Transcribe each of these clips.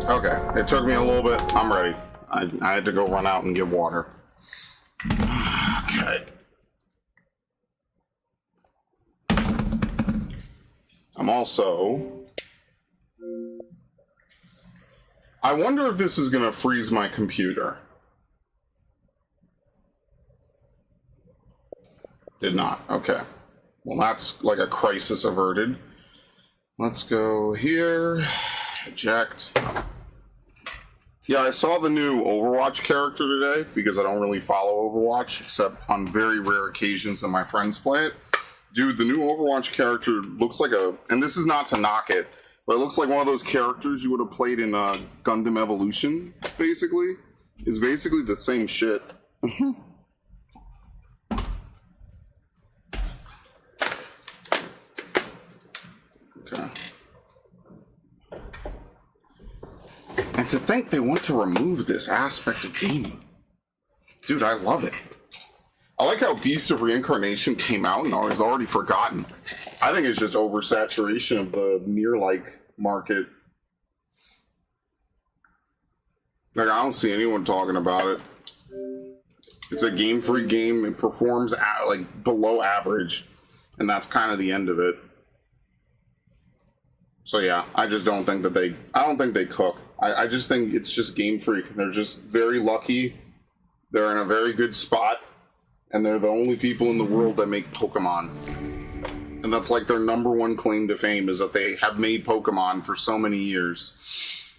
Okay, it took me a little bit. I'm ready. I had to go run out and get water. Okay. I'm also... I wonder if this is going to freeze my computer. Did not. Okay. Well, that's like a crisis averted. Let's go here. Eject. Yeah, I saw the new Overwatch character today because I don't really follow Overwatch except on very rare occasions that my friends play it. Dude, the new Overwatch character looks like a... And this is not to knock it, but it looks like one of those characters you would have played in Gundam Evolution, basically. It's basically the same shit. Okay. And to think they want to remove this aspect of gaming. Dude, I love it. I like how Beast of Reincarnation came out and I was already forgotten. I think it's just oversaturation of the near-like market. Like, I don't see anyone talking about it. It's a Game Freak game. It performs like below average. And that's kind of the end of it. So yeah, I just don't think that I don't think they cook. I just think it's just Game Freak. They're just very lucky. They're in a very good spot. And they're the only people in the world that make Pokemon. And that's like their #1 claim to fame, is that they have made Pokemon for so many years.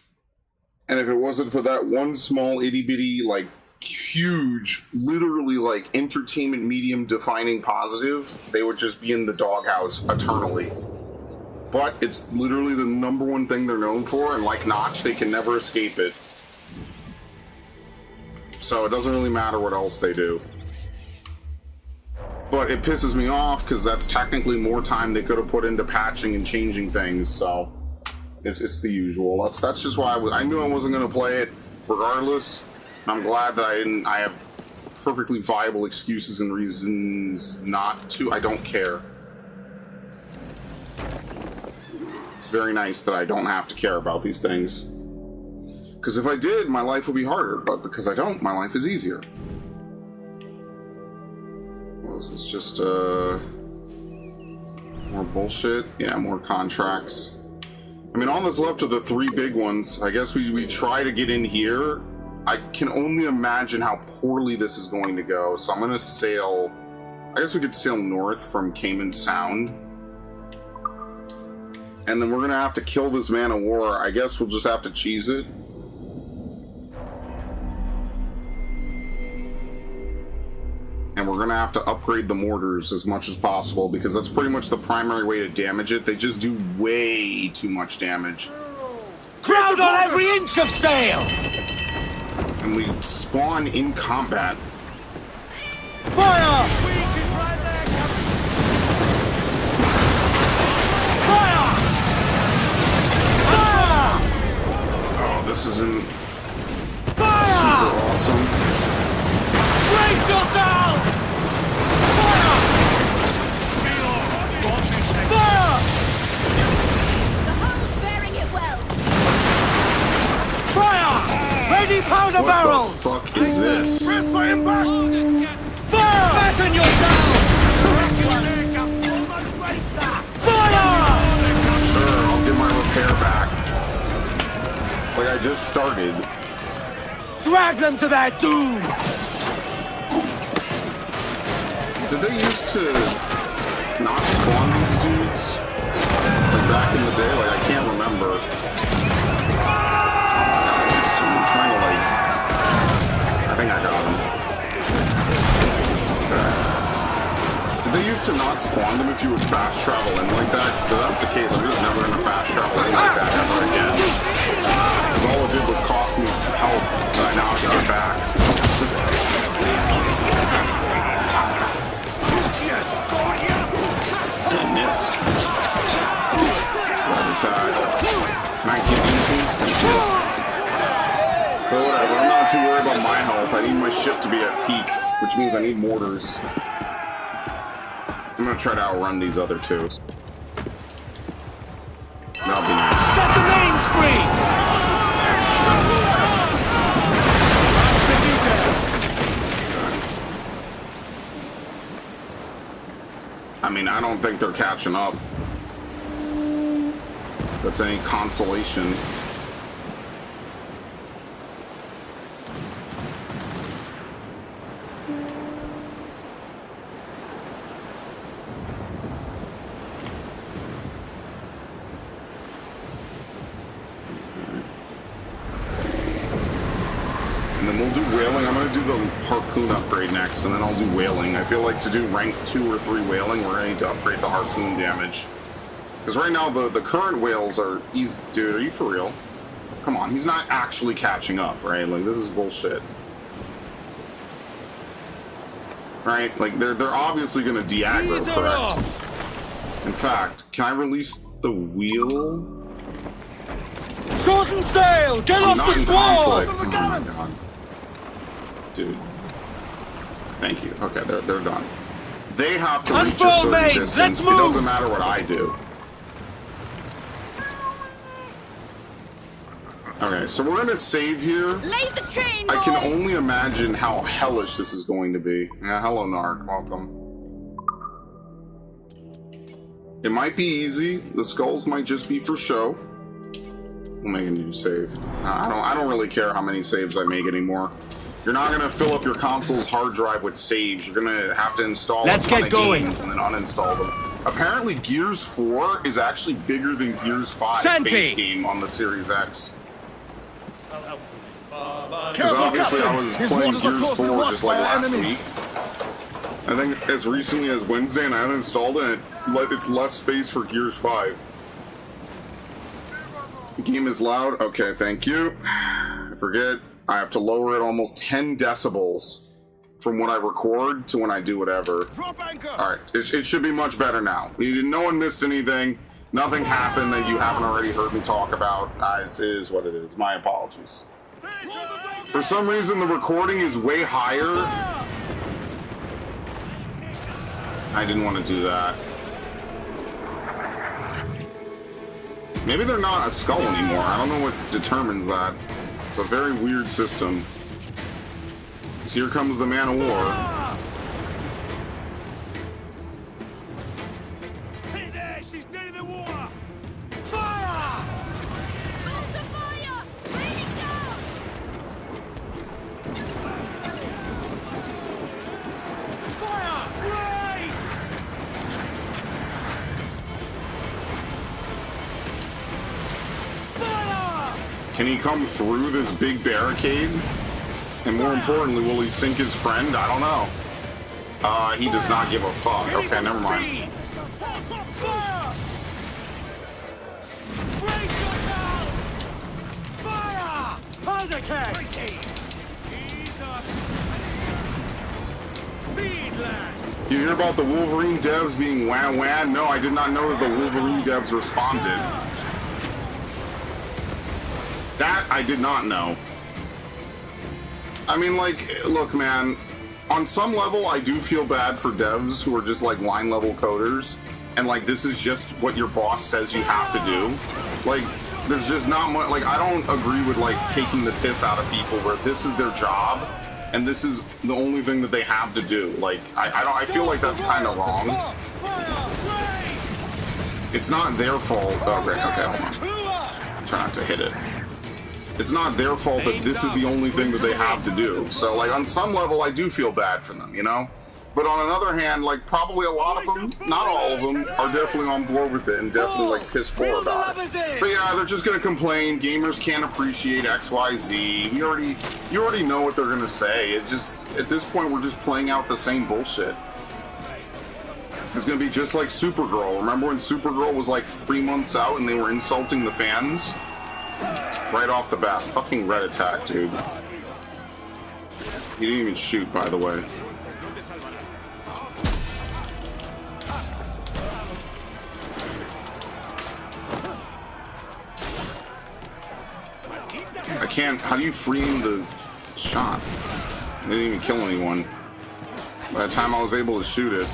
And if it wasn't for that one small itty bitty, like, huge, literally like entertainment medium defining positive, they would just be in the doghouse eternally. But it's literally the #1 thing they're known for, and like Notch, they can never escape it. So it doesn't really matter what else they do. But it pisses me off because that's technically more time they could have put into patching and changing things. So it's the usual. That's just why I knew I wasn't going to play it regardless. And I'm glad that I didn't. I have perfectly viable excuses and reasons not to. I don't care. It's very nice that I don't have to care about these things. Because if I did, my life would be harder. But because I don't, my life is easier. This is just more bullshit. Yeah, more contracts. I mean, all that's left are the 3 big ones. I guess we try to get in here. I can only imagine how poorly this is going to go. So I'm going to sail... I guess we could sail north from Cayman Sound. And then we're going to have to kill this man of war. I guess we'll just have to cheese it. And we're going to have to upgrade the mortars as much as possible, because that's pretty much the primary way to damage it. They just do way too much damage. Crowd on every inch of sail! And we spawn in combat. Fire! Fire! Fire! Oh, this isn't Fire! super awesome. Brace yourself! Fire! Fire! The hull's bearing it well. Fire! Ready powder barrels! What the fuck is this? Fire! Batten yourself! Fire! Sure, I'll get my repair back. Like I just started. Drag them to their doom! Did they used to not spawn these dudes? Like back in the day? Like I can't remember. I'm trying to like... I think I got him. Okay. Did they used to not spawn them if you would fast travel in like that? So that's the case. I'm just never gonna fast travel in like that ever again. Because all it did was cost me health that I now got back. And missed. Grab attack. Can I get anything? Thank you. But whatever, I'm not too worried about my health. I need my ship to be at peak, which means I need mortars. I'm gonna try to outrun these other 2. That'll be nice. Set the mains free! I mean, I don't think they're catching up. If that's any consolation. And then we'll do whaling. I'm going to do the harpoon upgrade next, and then I'll do whaling. I feel like to do rank 2 or 3 whaling, we're going to need to upgrade the harpoon damage. Because right now, the current whales are easy. Dude, are you for real? Come on, he's not actually catching up, right? Like, this is bullshit. Right? Like, they're obviously going to de-aggro, correct? In fact, can I release the wheel? Shorten sail! Get off the squall! Oh my god. Dude. Thank you. Okay, they're done. They have to reach a certain distance. Let's move! It doesn't matter what I do. Okay, so we're gonna save here. Lay the train, boys. I can only imagine how hellish this is going to be. Yeah, hello, Narc. Welcome. It might be easy. The skulls might just be for show. We'll make a new save. I don't really care how many saves I make anymore. You're not gonna fill up your console's hard drive with saves. You're gonna have to install a ton of games and then uninstall them. Apparently, Gears 4 is actually bigger than Gears 5 base game on the Series X. Because obviously I was playing Gears 4 just like last week. I think as recently as Wednesday, and I uninstalled it, and it's less space for Gears 5. The game is loud. Okay, thank you. I forget. I have to lower it almost 10 decibels from when I record to when I do whatever. Alright, it should be much better now. No one missed anything. Nothing happened that you haven't already heard me talk about. It is what it is. My apologies. For some reason, the recording is way higher. I didn't want to do that. Maybe they're not a skull anymore. I don't know what determines that. It's a very weird system. So here comes the man of war. Hey there, she's dead in the water! Fire! Fall to fire! Raining down! Fire! Raise! Fire! Can he come through this big barricade? And more importantly, will he sink his friend? I don't know. He does not give a fuck. Okay, never mind. Fire! Brace yourself! Fire! Undercat! Speed, lad! You hear about the Wolverine devs being wah-wah? No, I did not know that the Wolverine devs responded. That I did not know. I mean, like, look, man, on some level, I do feel bad for devs who are just, like, line-level coders, and, like, this is just what your boss says you have to do. Like, there's just not much, like, I don't agree with, like, taking the piss out of people where this is their job, and this is the only thing that they have to do. Like, I feel like that's kind of wrong. It's not their fault. Oh, great, okay, hold on. Try not to hit it. It's not their fault that this is the only thing that they have to do. So, like, on some level, I do feel bad for them, you know? But on another hand, like, probably a lot of them, not all of them, are definitely on board with it and definitely, like, pissed poor about it. But yeah, they're just gonna complain, gamers can't appreciate XYZ. You already know what they're gonna say. It just, at this point, we're just playing out the same bullshit. It's gonna be just like Supergirl. Remember when Supergirl was, like, 3 months out and they were insulting the fans? Right off the bat. Fucking red attack, dude. He didn't even shoot, by the way. I can't... How do you frame the shot? I didn't even kill anyone. By the time I was able to shoot it.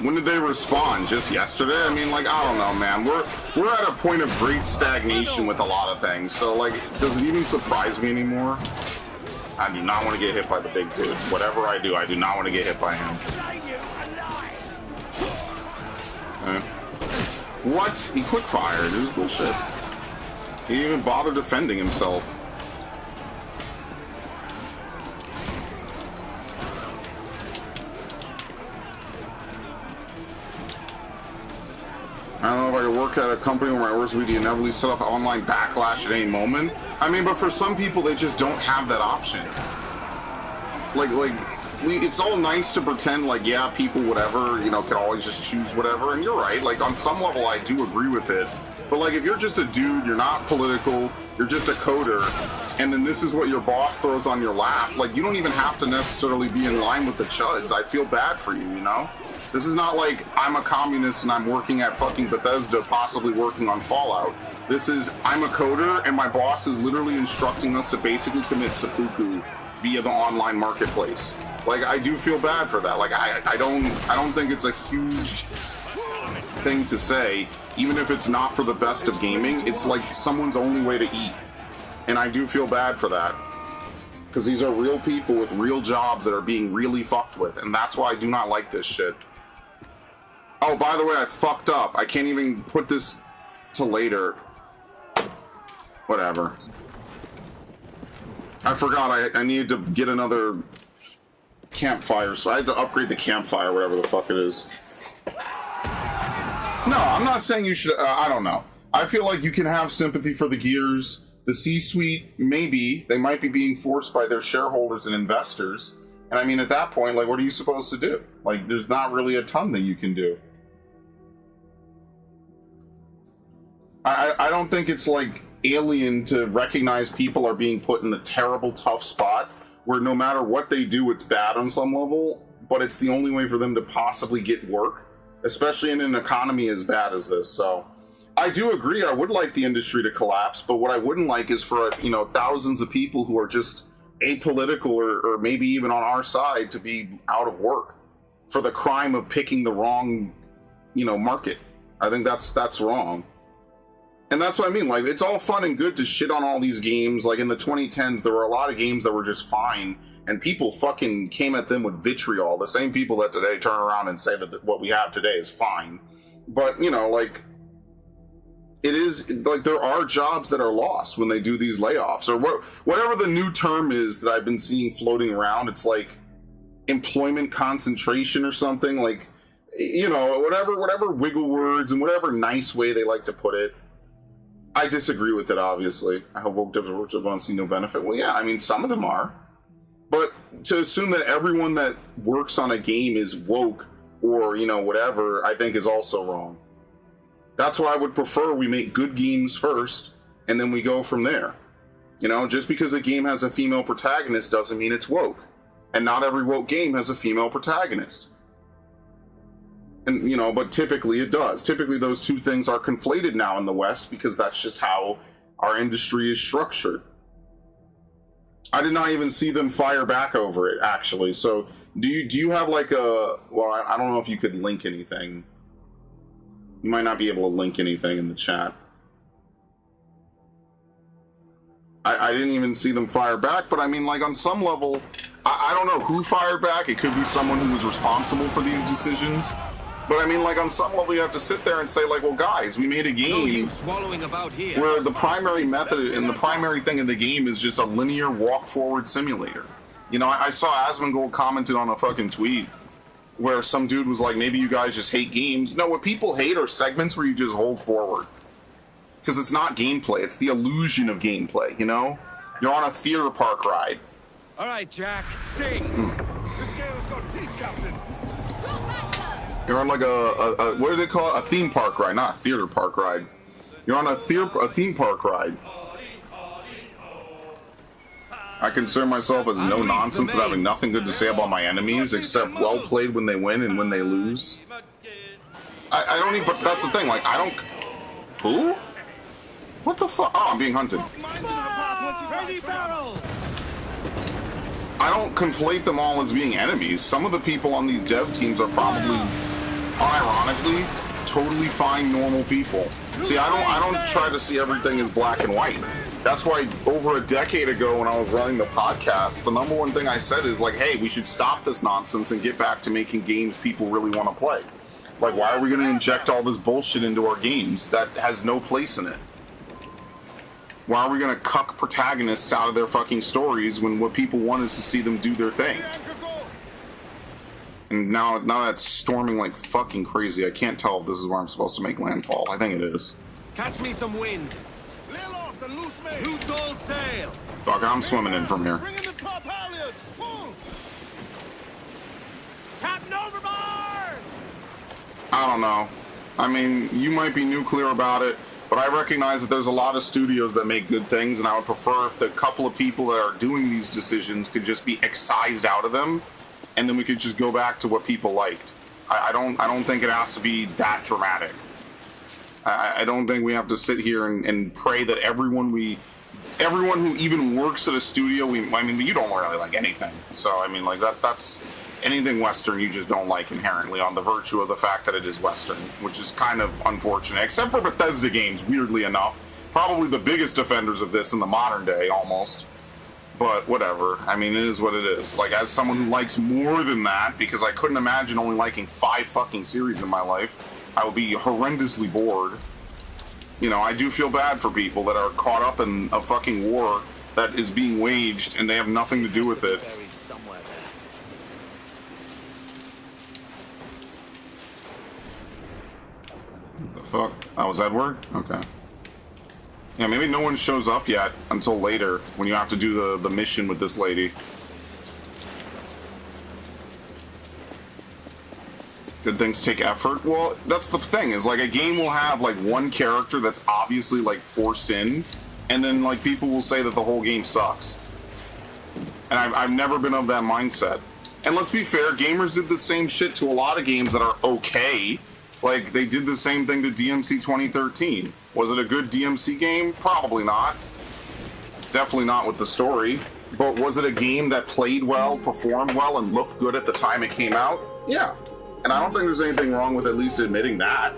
When did they respond? Just yesterday? I mean, like, I don't know, man. We're at a point of great stagnation with a lot of things. So, like, does it even surprise me anymore? I do not want to get hit by the big dude. Whatever I do not want to get hit by him. What? He quick fired. This is bullshit. He didn't even bother defending himself. I don't know if I could work at a company where my orders would be inevitably set off online backlash at any moment. I mean, but for some people, they just don't have that option. It's all nice to pretend like, yeah, people, whatever, you know, can always just choose whatever. And you're right. Like, on some level, I do agree with it. But, like, if you're just a dude, you're not political, you're just a coder, and then this is what your boss throws on your lap, like, you don't even have to necessarily be in line with the chuds. I feel bad for you, you know? This is not like I'm a communist and I'm working at fucking Bethesda, possibly working on Fallout. This is, I'm a coder and my boss is literally instructing us to basically commit seppuku via the online marketplace. Like, I do feel bad for that. Like, I don't think it's a huge thing to say, even if it's not for the best of gaming. It's like someone's only way to eat. And I do feel bad for that. Because these are real people with real jobs that are being really fucked with. And that's why I do not like this shit. Oh, by the way, I fucked up. I can't even put this to later. Whatever. I forgot I needed to get another campfire, so I had to upgrade the campfire, whatever the fuck it is. No, I'm not saying you should, I don't know. I feel like you can have sympathy for the Gears. The C-suite, maybe. They might be being forced by their shareholders and investors. And I mean, at that point, like, what are you supposed to do? Like, there's not really a ton that you can do. I don't think it's, like, alien to recognize people are being put in a terrible, tough spot where no matter what they do, it's bad on some level, but it's the only way for them to possibly get work, especially in an economy as bad as this. So I do agree, I would like the industry to collapse, but what I wouldn't like is for, you know, thousands of people who are just apolitical or maybe even on our side to be out of work for the crime of picking the wrong, you know, market. I think that's wrong. And that's what I mean, like, it's all fun and good to shit on all these games. Like, in the 2010s, there were a lot of games that were just fine, and people fucking came at them with vitriol. The same people that today turn around and say that what we have today is fine. But, you know, like, it is, like, there are jobs that are lost when they do these layoffs, or whatever the new term is that I've been seeing floating around. It's like employment concentration or something, like, you know, whatever wiggle words and whatever nice way they like to put it. I disagree with it, obviously. I hope woke devs won't see no benefit. Well, yeah, I mean, some of them are. But to assume that everyone that works on a game is woke or, you know, whatever, I think is also wrong. That's why I would prefer we make good games first, and then we go from there. You know, just because a game has a female protagonist doesn't mean it's woke. And not every woke game has a female protagonist. And, you know, but typically it does. Typically those two things are conflated now in the West because that's just how our industry is structured. I did not even see them fire back over it, actually. So do you have like a, well, I don't know if you could link anything. You might not be able to link anything in the chat. I didn't even see them fire back, but I mean, like, on some level, I don't know who fired back. It could be someone who was responsible for these decisions. But I mean, like, on some level, you have to sit there and say, like, well, guys, we made a game where the primary method and the primary thing in the game is just a linear walk-forward simulator. You know, I saw Asmongold commented on a fucking tweet where some dude was like, maybe you guys just hate games. No, what people hate are segments where you just hold forward. Because it's not gameplay, it's the illusion of gameplay, you know? You're on a theater park ride. All right, Jack, sing. This game has got teeth, Captain. You're on like a what do they call it? A theme park ride, not a theater park ride. You're on a theme park ride. I consider myself as no nonsense and having nothing good to say about my enemies except well played when they win and when they lose. I don't even, but that's the thing, like, I don't... Who? What the fuck? Oh, I'm being hunted. I don't conflate them all as being enemies. Some of the people on these dev teams are probably unironically, totally fine, normal people. See, I don't try to see everything as black and white. That's why over a decade ago when I was running the podcast, the number one thing I said is like, hey, we should stop this nonsense and get back to making games people really want to play. Like, why are we going to inject all this bullshit into our games that has no place in it? Why are we going to cuck protagonists out of their fucking stories when what people want is to see them do their thing? And now that's storming like fucking crazy. I can't tell if this is where I'm supposed to make landfall. I think it is. Catch me some wind. Loose old sail. Fuck, I'm swimming in from here. Bring in the top halyards. Pull. Captain overboard. I don't know. I mean, you might be nuclear about it, but I recognize that there's a lot of studios that make good things, and I would prefer if the couple of people that are doing these decisions could just be excised out of them, and then we could just go back to what people liked. I don't think it has to be that dramatic. I don't think we have to sit here and pray that everyone who even works at a studio, I mean, you don't really like anything. So, I mean, like, that's anything Western you just don't like inherently on the virtue of the fact that it is Western, which is kind of unfortunate, except for Bethesda games, weirdly enough. Probably the biggest offenders of this in the modern day, almost. But whatever. I mean, it is what it is. Like, as someone who likes more than that, because I couldn't imagine only liking 5 fucking series in my life, I would be horrendously bored. You know, I do feel bad for people that are caught up in a fucking war that is being waged and they have nothing to do with it. What the fuck? That was Edward? Okay. Yeah, maybe no one shows up yet until later when you have to do the mission with this lady. Good things take effort. Well, that's the thing, is like a game will have like one character that's obviously like forced in, and then like people will say that the whole game sucks. And I've never been of that mindset. And let's be fair, gamers did the same shit to a lot of games that are okay. Like, they did the same thing to DMC 2013. Was it a good DMC game? Probably not. Definitely not with the story. But was it a game that played well, performed well, and looked good at the time it came out? Yeah. And I don't think there's anything wrong with at least admitting that.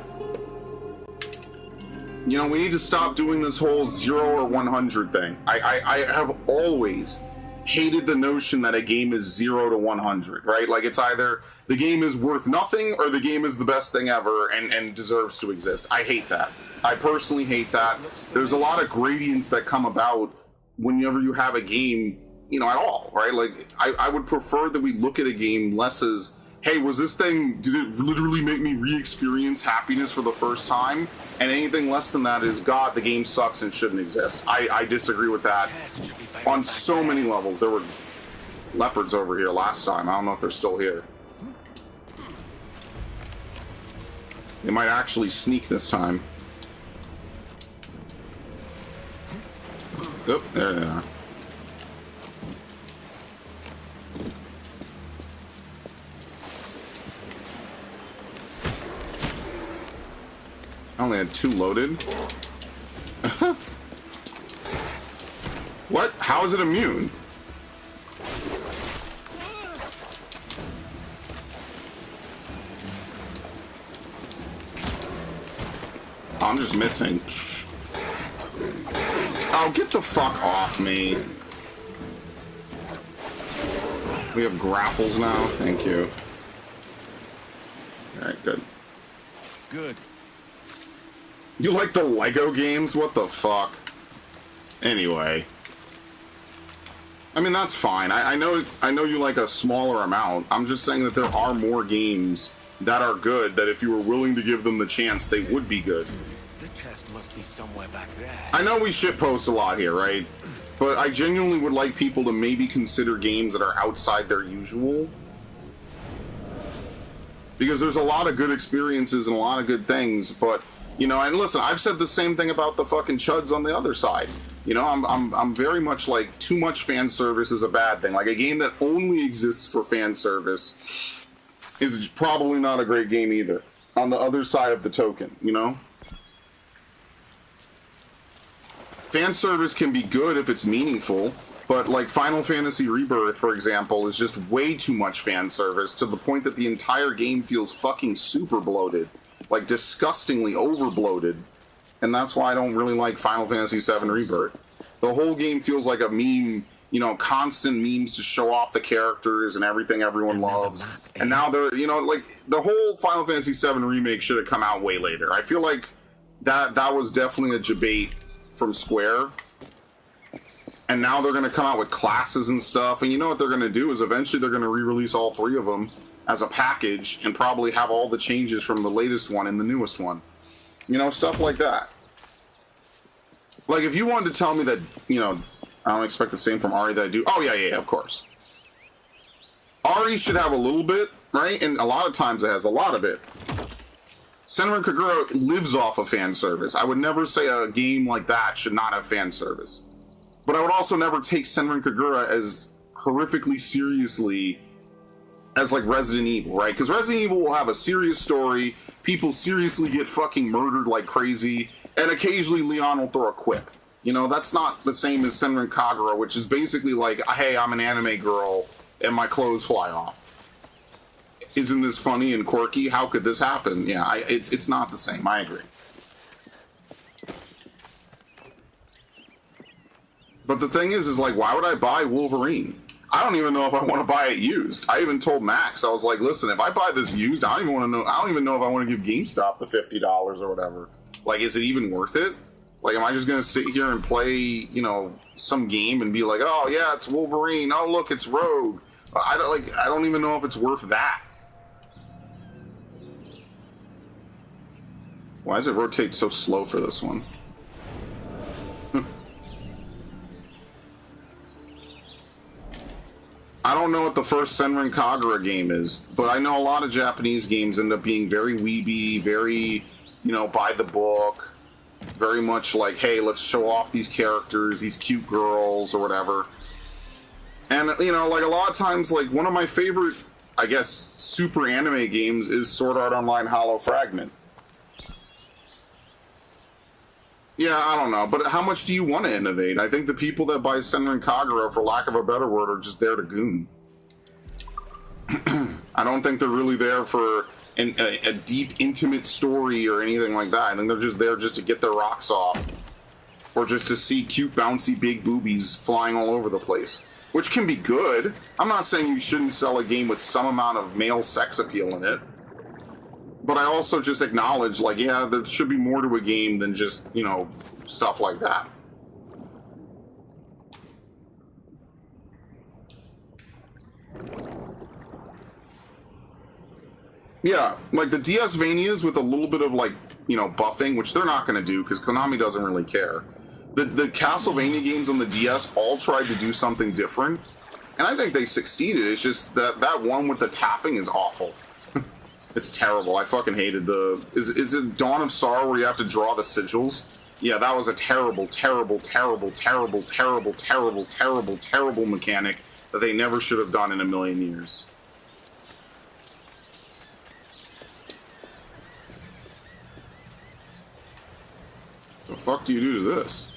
You know, we need to stop doing this whole 0 or 100 thing. I have always hated the notion that a game is 0 to 100, right? Like, it's either the game is worth nothing or the game is the best thing ever and deserves to exist. I hate that. I personally hate that. There's a lot of gradients that come about whenever you have a game, you know, at all, right? Like, I would prefer that we look at a game less as, hey, was this thing, did it literally make me re-experience happiness for the first time? And anything less than that is, God, the game sucks and shouldn't exist. I disagree with that on so many levels. There were leopards over here last time. I don't know if they're still here. They might actually sneak this time. Oh, there they are. I only had 2 loaded. What? How is it immune? Oh, I'm just missing. Oh, get the fuck off me. We have grapples now. Thank you. Alright, good. Good. You like the Lego games? What the fuck? Anyway. I mean, that's fine. I know you like a smaller amount. I'm just saying that there are more games that are good, that if you were willing to give them the chance, they would be good. The chest must be somewhere back there. I know we shitpost a lot here, right? But I genuinely would like people to maybe consider games that are outside their usual. Because there's a lot of good experiences and a lot of good things, but, you know, and listen, I've said the same thing about the fucking chuds on the other side. You know, I'm very much like, too much fan service is a bad thing. Like, a game that only exists for fan service is probably not a great game either. On the other side of the token, you know? Fan service can be good if it's meaningful, But like Final Fantasy Rebirth, for example, is just way too much fan service to the point that the entire game feels fucking super bloated, like disgustingly over bloated. And that's why I don't really like Final Fantasy VII Rebirth. The whole game feels like a meme, you know, constant memes to show off the characters and everything everyone loves. And now they're, you know, like the whole Final Fantasy VII remake should have come out way later. I feel like that was definitely a debate from Square. And now they're going to come out with classes and stuff. And you know what they're going to do is eventually they're going to re-release all three of them as a package and probably have all the changes from the latest one and the newest one. You know, stuff like that. Like, if you wanted to tell me that, you know, I don't expect the same from Ari that I do. Oh, yeah, of course. Ari should have a little bit, right? And a lot of times it has a lot of it. Senran Kagura lives off of fan service. I would never say a game like that should not have fan service. But I would also never take Senran Kagura as horrifically seriously as like Resident Evil, right? Because Resident Evil will have a serious story, people seriously get fucking murdered like crazy, and occasionally Leon will throw a quip. You know, that's not the same as Senran Kagura, which is basically like, hey, I'm an anime girl, and my clothes fly off. Isn't this funny and quirky? How could this happen? Yeah, it's not the same, I agree. But the thing is like, why would I buy Wolverine? I don't even know if I want to buy it used. I even told Max, I was like, listen, if I buy this used, I don't even know if I want to give GameStop the $50 or whatever. Like, is it even worth it? Like, am I just going to sit here and play, you know, some game and be like, oh yeah, it's Wolverine. Oh look, it's Rogue. I don't even know if it's worth that. Why does it rotate so slow for this one? I don't know what the first Senran Kagura game is, but I know a lot of Japanese games end up being very weeby, very, you know, by the book, very much like, hey, let's show off these characters, these cute girls, or whatever. And, you know, like a lot of times, like one of my favorite, I guess, super anime games is Sword Art Online Hollow Fragment. Yeah, I don't know, but how much do you want to innovate? I think the people that buy Senran Kagura, for lack of a better word, are just there to goon. I don't think they're really there for a deep, intimate story or anything like that. I think they're just there just to get their rocks off. Or just to see cute, bouncy, big boobies flying all over the place. Which can be good. I'm not saying you shouldn't sell a game with some amount of male sex appeal in it. But I also just acknowledge, like, yeah, there should be more to a game than just, you know, stuff like that. Yeah, like the DS-Vanias with a little bit of, like, you know, buffing, which they're not going to do because Konami doesn't really care. The Castlevania games on the DS all tried to do something different, and I think they succeeded. It's just that one with the tapping is awful. It's terrible. I fucking hated the... Is it Dawn of Sorrow where you have to draw the sigils? Yeah, that was a terrible, terrible, terrible, terrible, terrible, terrible, terrible, terrible mechanic that they never should have done in a million years. The fuck do you do to this?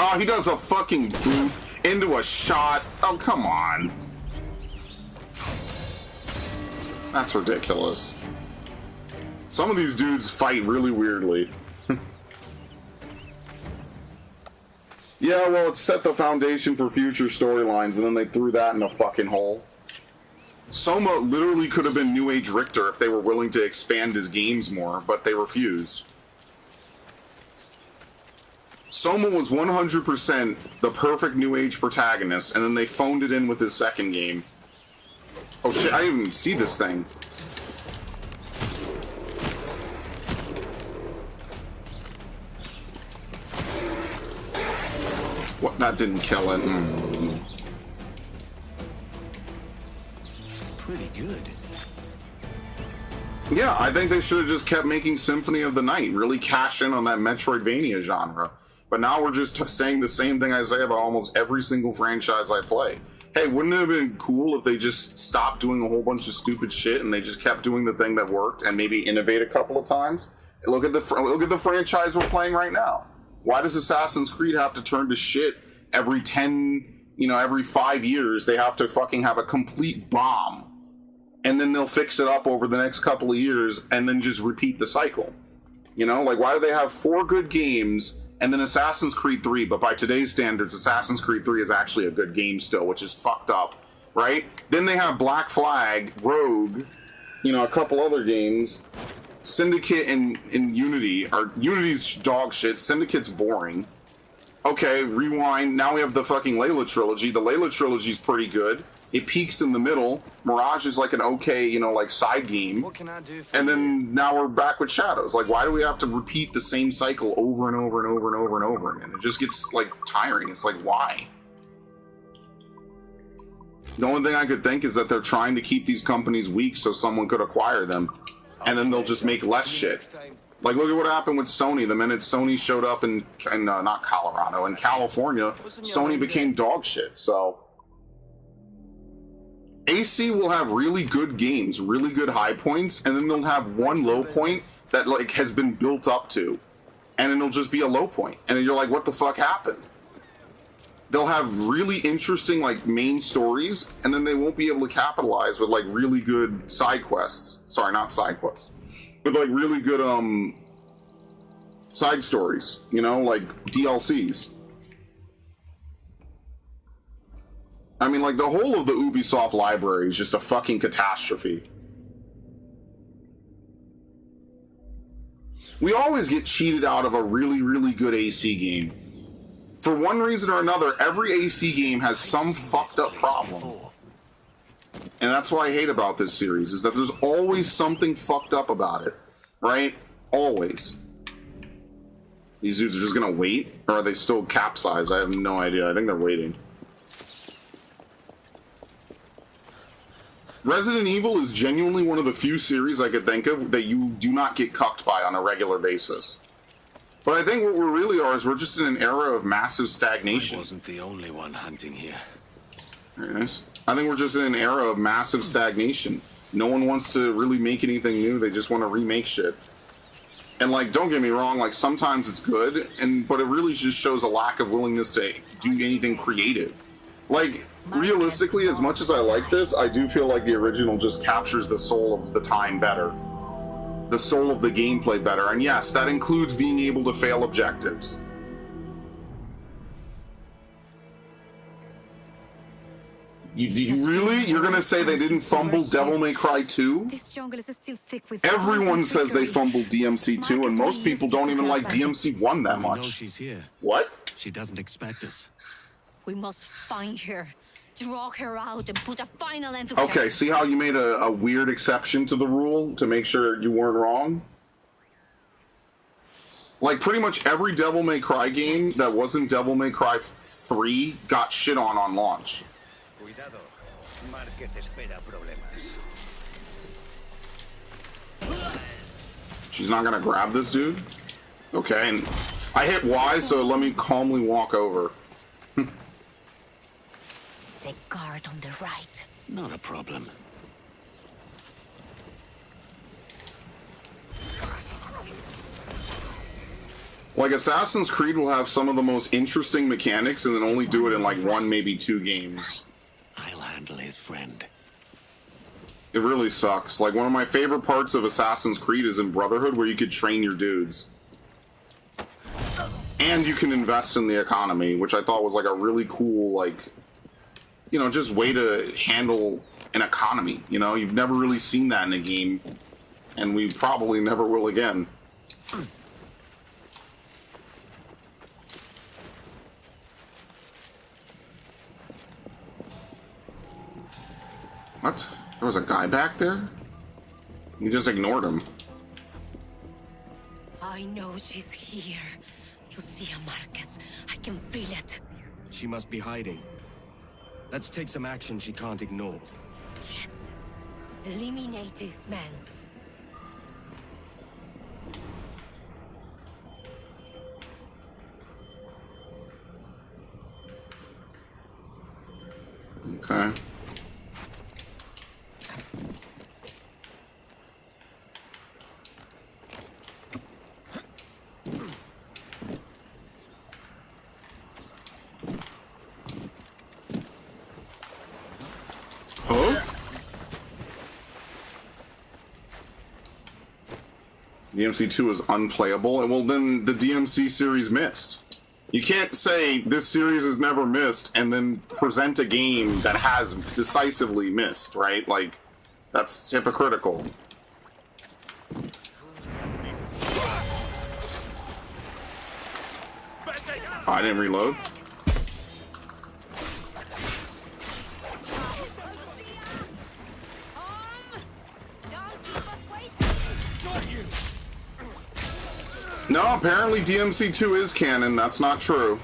Oh, he does a fucking boot into a shot. Oh, come on. That's ridiculous. Some of these dudes fight really weirdly. Yeah, well, it set the foundation for future storylines, and then they threw that in a fucking hole. Soma literally could have been New Age Richter if they were willing to expand his games more, but they refused. Soma was 100% the perfect New Age protagonist, and then they phoned it in with his second game. Oh shit, I didn't even see this thing. What? That didn't kill it. Pretty good. Yeah, I think they should have just kept making Symphony of the Night, really cash in on that Metroidvania genre. But now we're just saying the same thing I say about almost every single franchise I play. Hey, wouldn't it have been cool if they just stopped doing a whole bunch of stupid shit and they just kept doing the thing that worked and maybe innovate a couple of times? Look at the franchise we're playing right now. Why does Assassin's Creed have to turn to shit every 5 years? They have to fucking have a complete bomb, and then they'll fix it up over the next couple of years, and then just repeat the cycle. You know, like, why do they have 4 good games and then Assassin's Creed 3? But by today's standards, Assassin's Creed 3 is actually a good game still, which is fucked up, right? Then they have Black Flag, Rogue, a couple other games. Syndicate and Unity. Unity's dog shit. Syndicate's boring. Okay, rewind. Now we have the fucking Layla trilogy. The Layla trilogy's pretty good. It peaks in the middle. Mirage is like an okay, like side game. What can I do for and you? then now we're back with Shadows. Like, why do we have to repeat the same cycle over and over and over and over and over again? It just gets like tiring. It's like, why? The only thing I could think is that they're trying to keep these companies weak so someone could acquire them, and then they'll just make less shit. Like, look at what happened with Sony. The minute Sony showed up in not Colorado, in California, Sony became dog shit. So AC will have really good games, really good high points, and then they'll have one low point that like has been built up to, and it'll just be a low point, and you're like, what the fuck happened? They'll have really interesting like main stories, and then they won't be able to capitalize with like really good side quests. Sorry, not side quests. With like really good side stories, like DLCs. I mean, like, the whole of the Ubisoft library is just a fucking catastrophe. We always get cheated out of a really, really good AC game. For one reason or another, every AC game has some fucked up problem. And that's what I hate about this series, is that there's always something fucked up about it. Right? Always. These dudes are just gonna wait? Or are they still capsized? I have no idea. I think they're waiting. Resident Evil is genuinely one of the few series I could think of that you do not get cucked by on a regular basis. But I think what we really are is we're just in an era of massive stagnation. I wasn't the only one hunting here. Very nice. I think we're just in an era of massive stagnation. No one wants to really make anything new. They just want to remake shit. And like, don't get me wrong, like sometimes it's good, but it really just shows a lack of willingness to do anything creative. Like, realistically, as much as I like this, I do feel like the original just captures the soul of the time better. The soul of the gameplay better. And yes, that includes being able to fail objectives. You really? You're gonna say they didn't fumble Devil May Cry 2? Everyone says they fumbled DMC 2, and most people don't even like DMC 1 that We know much. she's here. What? She doesn't expect us. We must find her, drag her out, and put a final end to her. Okay, see how you made a weird exception to the rule to make sure you weren't wrong? Like, pretty much every Devil May Cry game that wasn't Devil May Cry 3 got shit on launch. Cuidado, Márquez espera problemas. She's not gonna grab this dude? Okay, and I hit Y, so let me calmly walk over. The guard on the right. Not a problem. Like, Assassin's Creed will have some of the most interesting mechanics and then only do it in like 1, maybe 2 games. I'll handle his friend. It really sucks. Like, one of my favorite parts of Assassin's Creed is in Brotherhood, where you could train your dudes. And you can invest in the economy, which I thought was like a really cool, like, just way to handle an economy. You've never really seen that in a game, and we probably never will again. What? There was a guy back there? You just ignored him. I know she's here. You see her, Marcus. I can feel it. She must be hiding. Let's take some action she can't ignore. Yes. Eliminate this man. Okay. DMC2 is unplayable, and well, then the DMC series missed. You can't say this series has never missed and then present a game that has decisively missed, right? Like, that's hypocritical. Oh, I didn't reload. No, apparently DMC2 is canon. That's not true.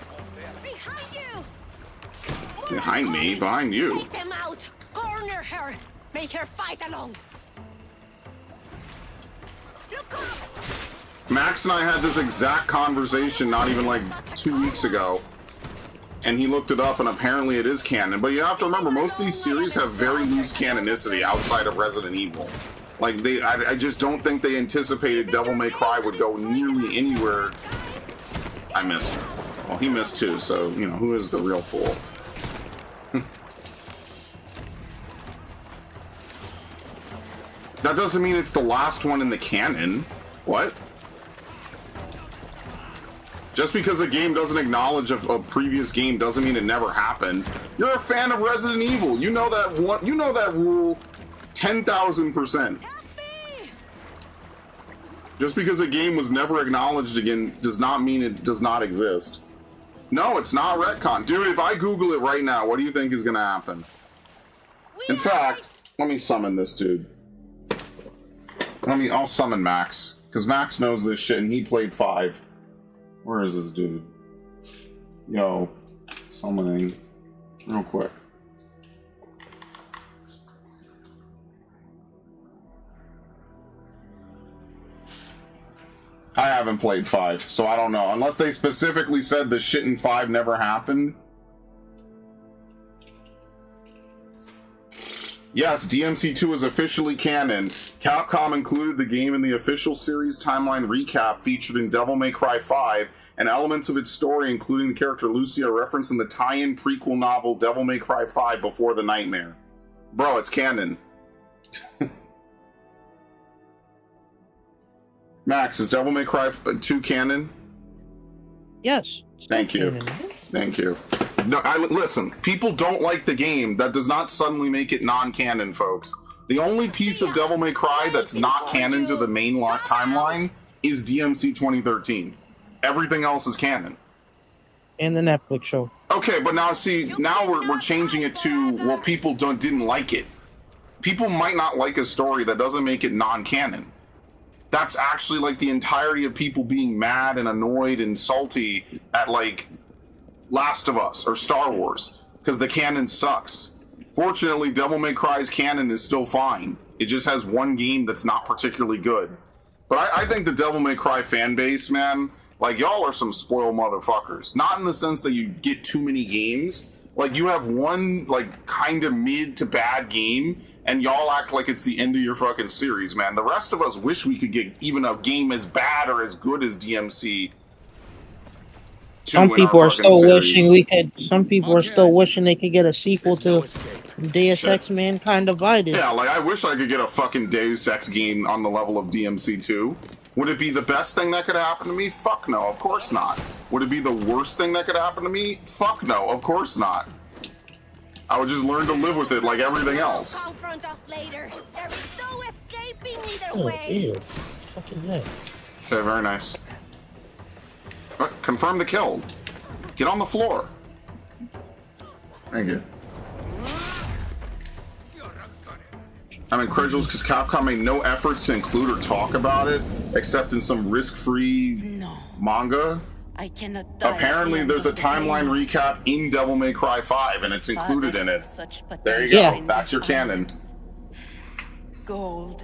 Behind me? Behind you? Take them out! Corner her! Make her fight along! Max and I had this exact conversation not even like 2 weeks ago. And he looked it up, and apparently it is canon. But you have to remember, most of these series have very loose canonicity outside of Resident Evil. Like, I just don't think they anticipated Devil May Cry would go nearly anywhere. I missed. Well, he missed too, so, you know, who is the real fool? That doesn't mean it's the last one in the canon. What? Just because a game doesn't acknowledge a previous game doesn't mean it never happened. You're a fan of Resident Evil. You know that one. You know that rule 10,000%. Just because a game was never acknowledged again does not mean it does not exist. No, it's not retcon. Dude, if I Google it right now, what do you think is going to happen? In fact, let me summon this dude. I'll summon Max. Because Max knows this shit and he played 5. Where is this dude? Yo, summoning. Real quick. I haven't played 5, so I don't know. Unless they specifically said the shit in 5 never happened. Yes, DMC2 is officially canon. Capcom included the game in the official series timeline recap featured in Devil May Cry 5, and elements of its story, including the character Lucy, are referenced in the tie-in prequel novel Devil May Cry 5 Before the Nightmare. Bro, it's canon. Max, is Devil May Cry 2 canon? Yes. Thank you. Canon. Thank you. No, listen, people don't like the game. That does not suddenly make it non-canon, folks. The only piece of Devil May Cry that's not canon to the main timeline is DMC 2013. Everything else is canon. And the Netflix show. Okay, but now see, now we're changing it to, well, people didn't like it. People might not like a story that doesn't make it non-canon. That's actually like the entirety of people being mad and annoyed and salty at like Last of Us or Star Wars because the canon sucks. Fortunately, Devil May Cry's canon is still fine. It just has one game that's not particularly good. But I think the Devil May Cry fan base, man, like y'all are some spoiled motherfuckers. Not in the sense that you get too many games. Like you have one like kind of mid to bad game and y'all act like it's the end of your fucking series, man. The rest of us wish we could get even a game as bad or as good as DMC. Some people are still wishing we could. Some people are still wishing they could get a sequel to Deus Ex Mankind Divided. Yeah, like I wish I could get a fucking Deus Ex game on the level of DMC 2. Would it be the best thing that could happen to me? Fuck no, of course not. Would it be the worst thing that could happen to me? Fuck no, of course not. I would just learn to live with it like everything else. Confront us later. There is no escaping either Oh, way. ew. What is that? Okay, very nice. Confirm the kill. Get on the floor. Thank you. I'm incredulous because Capcom made no efforts to include or talk about it, except in some risk-free manga. I cannot die. Apparently, there's a timeline recap in Devil May Cry 5, and it's included in it. There you go. Yeah. That's your canon. Gold.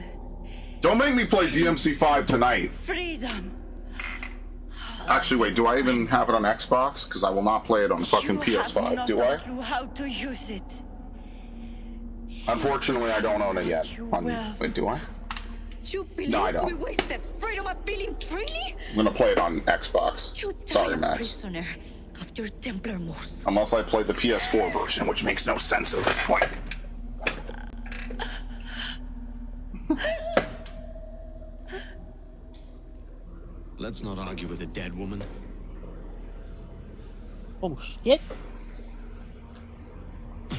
Don't make me play DMC 5 tonight. Freedom. Actually, wait, do I even have it on Xbox? Because I will not play it on fucking You have PS5. not Do I? a clue how to use it. Unfortunately, I don't own it yet. Wait, do I? You believe No, I don't. we wasted freedom of feeling freely? I'm gonna play it on Xbox. You Sorry, died Max. prisoner of your Templar Moors. Unless I play the PS4 version, which makes no sense at this point. Let's not argue with a dead woman. Oh shit!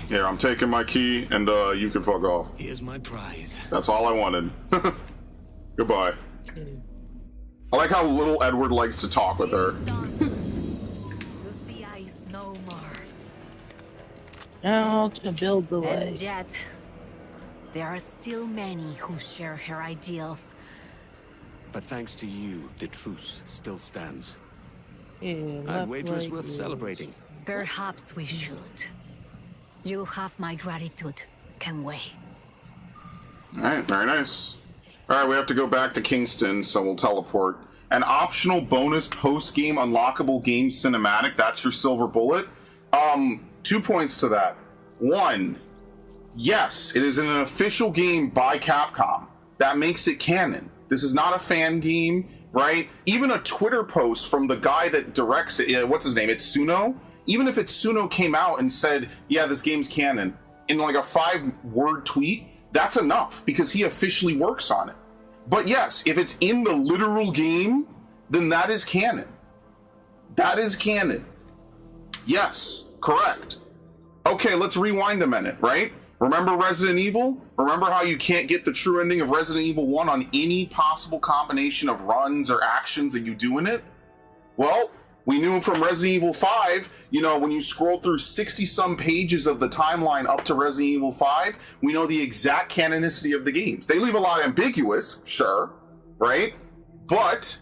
Here, I'm taking my key, and you can fuck off. Here's my prize. That's all I wanted. Goodbye. I like how little Edward likes to talk with her. Lucia is no more. Now to build the way. And yet, there are still many who share her ideals. But thanks to you, the truce still stands. Yeah, I'd wager it's worth yes. celebrating. Perhaps we should. You have my gratitude, Can wait. Alright, very nice. Alright, we have to go back to Kingston, so we'll teleport. An optional bonus post-game unlockable game cinematic, that's your silver bullet. 2 points to that. One, yes, it is an official game by Capcom. That makes it canon. This is not a fan game, right? Even a Twitter post from the guy that directs it, what's his name, Itsuno? Even if Itsuno came out and said, yeah, this game's canon, in like a 5-word tweet, that's enough, because he officially works on it. But yes, if it's in the literal game, then that is canon. That is canon. Yes, correct. Okay, let's rewind a minute, right? Remember Resident Evil? Remember how you can't get the true ending of Resident Evil 1 on any possible combination of runs or actions that you do in it? Well, we knew from Resident Evil 5, you know, when you scroll through 60-some pages of the timeline up to Resident Evil 5, we know the exact canonicity of the games. They leave a lot ambiguous, sure, right? But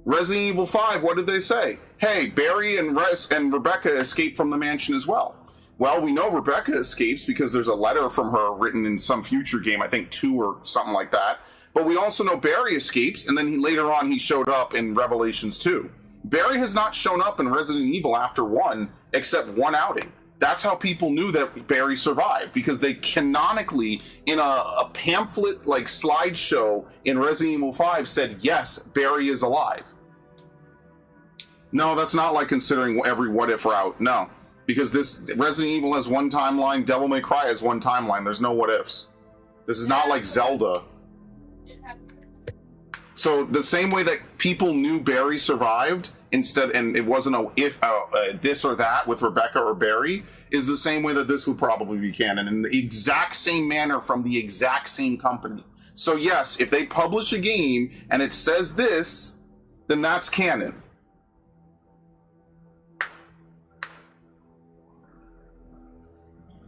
Resident Evil 5, what did they say? Hey, Barry and Rebecca escaped from the mansion as well. Well, we know Rebecca escapes because there's a letter from her written in some future game, I think 2 or something like that. But we also know Barry escapes, and then later on he showed up in Revelations 2. Barry has not shown up in Resident Evil after 1, except one outing. That's how people knew that Barry survived, because they canonically, in a pamphlet-like slideshow in Resident Evil 5, said, yes, Barry is alive. No, that's not like considering every what-if route, no. Because this Resident Evil has one timeline, Devil May Cry has one timeline, there's no what-ifs. This is not like Zelda. So the same way that people knew Barry survived, instead, and it wasn't a if this or that with Rebecca or Barry, is the same way that this would probably be canon, in the exact same manner from the exact same company. So yes, if they publish a game and it says this, then that's canon.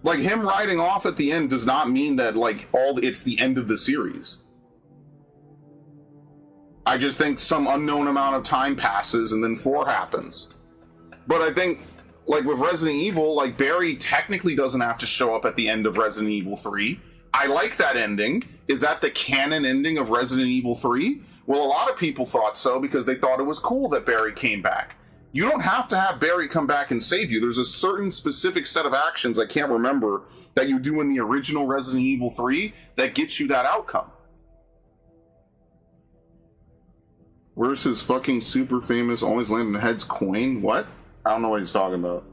Like, him riding off at the end does not mean that, like, it's the end of the series. I just think some unknown amount of time passes and then 4 happens. But I think, like, with Resident Evil, like, Barry technically doesn't have to show up at the end of Resident Evil 3. I like that ending. Is that the canon ending of Resident Evil 3? Well, a lot of people thought so because they thought it was cool that Barry came back. You don't have to have Barry come back and save you. There's a certain specific set of actions, I can't remember, that you do in the original Resident Evil 3 that gets you that outcome. Where's his fucking super famous always landing heads coin? What? I don't know what he's talking about.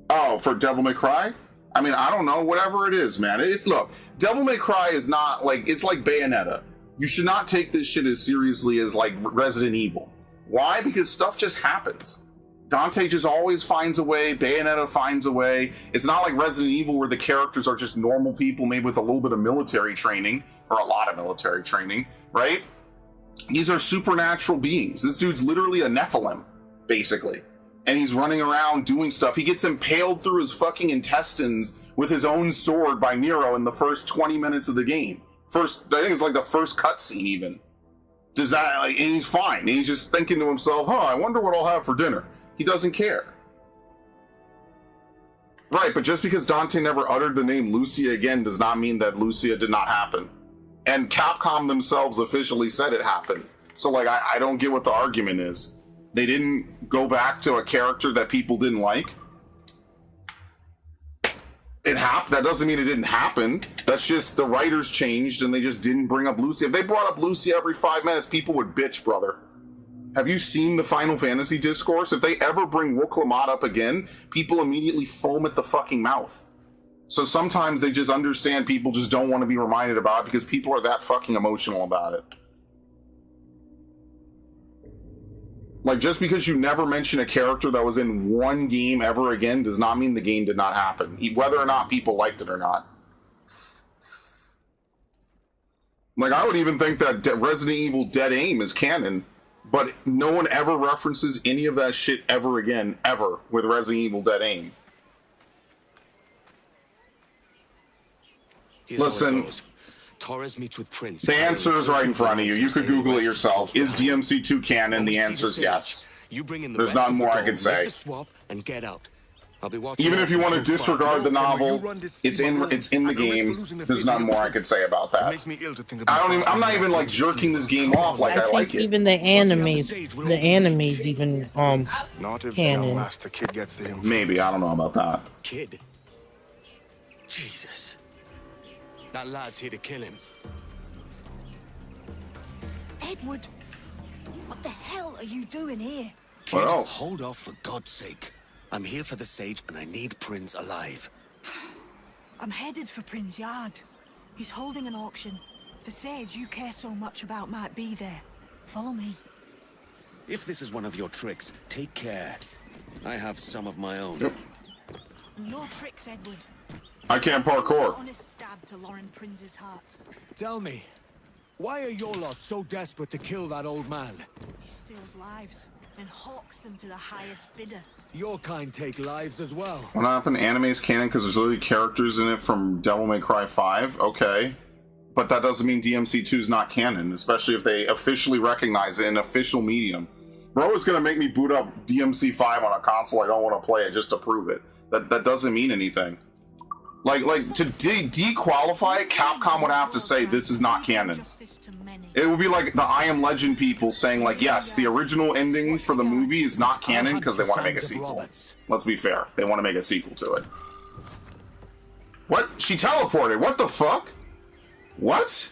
Oh, for Devil May Cry? I mean, I don't know. Whatever it is, man. Look, Devil May Cry is not like, it's like Bayonetta. You should not take this shit as seriously as like Resident Evil. Why? Because stuff just happens. Dante just always finds a way. Bayonetta finds a way. It's not like Resident Evil where the characters are just normal people, maybe with a little bit of military training, or a lot of military training, right? These are supernatural beings. This dude's literally a Nephilim, basically. And he's running around doing stuff. He gets impaled through his fucking intestines with his own sword by Nero in the first 20 minutes of the game. I think it's like the first cutscene even. Does that, like, and he's fine. And he's just thinking to himself, I wonder what I'll have for dinner. He doesn't care. Right, but just because Dante never uttered the name Lucia again does not mean that Lucia did not happen. And Capcom themselves officially said it happened. So, like, I don't get what the argument is. They didn't go back to a character that people didn't like. It happened. That doesn't mean it didn't happen. That's just the writers changed and they just didn't bring up Lucia. If they brought up Lucia every 5 minutes, people would bitch, brother. Have you seen the Final Fantasy discourse? If they ever bring Wuklamad up again, people immediately foam at the fucking mouth. So sometimes they just understand people just don't want to be reminded about it because people are that fucking emotional about it. Like, just because you never mention a character that was in one game ever again does not mean the game did not happen, whether or not people liked it or not. Like, I would even think that Resident Evil Dead Aim is canon, but no one ever references any of that shit ever again, ever, with Resident Evil Dead Aim. Listen, Torres meets with Prince. the answer is right in front of you. You could Google it yourself. Is DMC2 canon? The answer is yes. There's not more I can say. Even if you want to disregard the novel, it's in the game. There's not more I could say about that. I'm not even like jerking this game off like I like it. Even the animes even Not if canon. the kid gets to him. Maybe, I don't know about that. Kid? Jesus. That lad's here to kill him. Edward, what the hell are you doing here? What else? Hold off, for God's sake. I'm here for the Sage, and I need Prince alive. I'm headed for Prin's yard. He's holding an auction. The Sage you care so much about might be there. Follow me. If this is one of your tricks, take care. I have some of my own. Yep. No tricks, Edward. I can't parkour. Honest stab to Lauren Prince's heart. Tell me, why are your lot so desperate to kill that old man? He steals lives and hawks them to the highest bidder. Your kind take lives as well. What happened? Anime is canon because there's literally characters in it from Devil May Cry 5. Okay. But that doesn't mean DMC2 is not canon, especially if they officially recognize it in official medium. Bro is going to make me boot up DMC5 on a console I don't want to play it just to prove it. That doesn't mean anything. Like to dequalify it, Capcom would have to say this is not canon. It would be like the I Am Legend people saying like, yes, the original ending for the movie is not canon because they want to make a sequel. Let's be fair. They want to make a sequel to it. What? She teleported. What the fuck? What?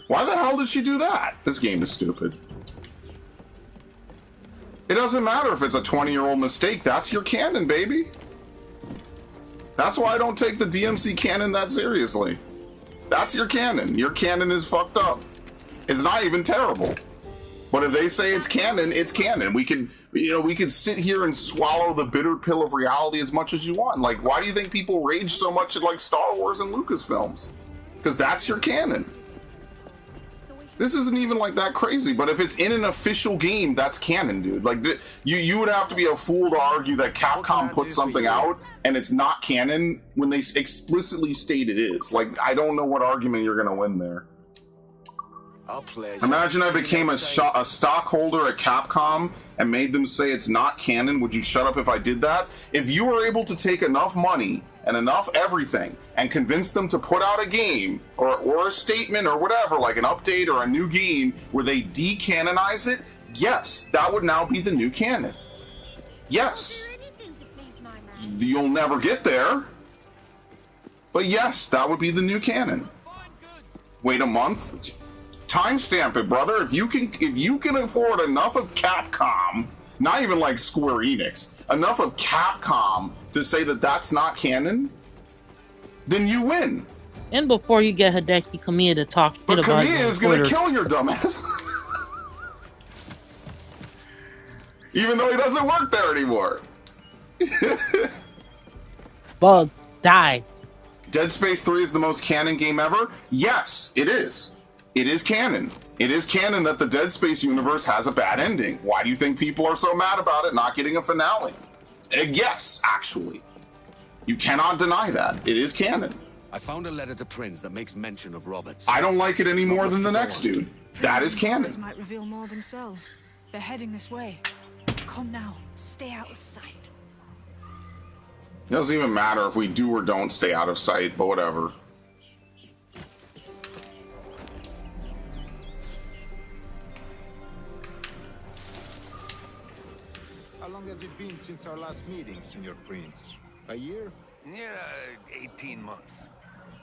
Why the hell did she do that? This game is stupid. It doesn't matter if it's a 20-year-old mistake. That's your canon, baby. That's why I don't take the DMC canon that seriously. That's your canon. Your canon is fucked up. It's not even terrible. But if they say it's canon, it's canon. We can sit here and swallow the bitter pill of reality as much as you want. Like, why do you think people rage so much at like Star Wars and Lucasfilms? Because that's your canon. This isn't even like that crazy, but if it's in an official game, that's canon, dude. Like, you would have to be a fool to argue that Capcom put something out and it's not canon when they explicitly state it is. Like, I don't know what argument you're gonna win there. Imagine I became a stockholder at Capcom and made them say it's not canon. Would you shut up if I did that? If you were able to take enough money and enough everything and convince them to put out a game or a statement or whatever, like an update or a new game where they decanonize it, yes, that would now be the new canon. Yes. You'll never get there. But yes, that would be the new canon. Wait a month. Timestamp it, brother. If you can afford enough of Capcom, not even like Square Enix, enough of Capcom to say that that's not canon, then you win. And before you get Hideki Kamiya to talk shit but about Kamiya is gonna kill your dumbass. Even though he doesn't work there anymore. Bug, die. Dead Space 3 is the most canon game ever? Yes, it is. It is canon. It is canon that the Dead Space universe has a bad ending. Why do you think people are so mad about it not getting a finale? Yes, actually. You cannot deny that. It is canon. I found a letter to Prince that makes mention of Roberts. I don't like it any more than the next dude. That is canon. Might reveal more themselves. They're heading this way. Come now. Stay out of sight. It doesn't even matter if we do or don't stay out of sight, but whatever. How long has it been since our last meeting, Senior Prince? A year? Near 18 months.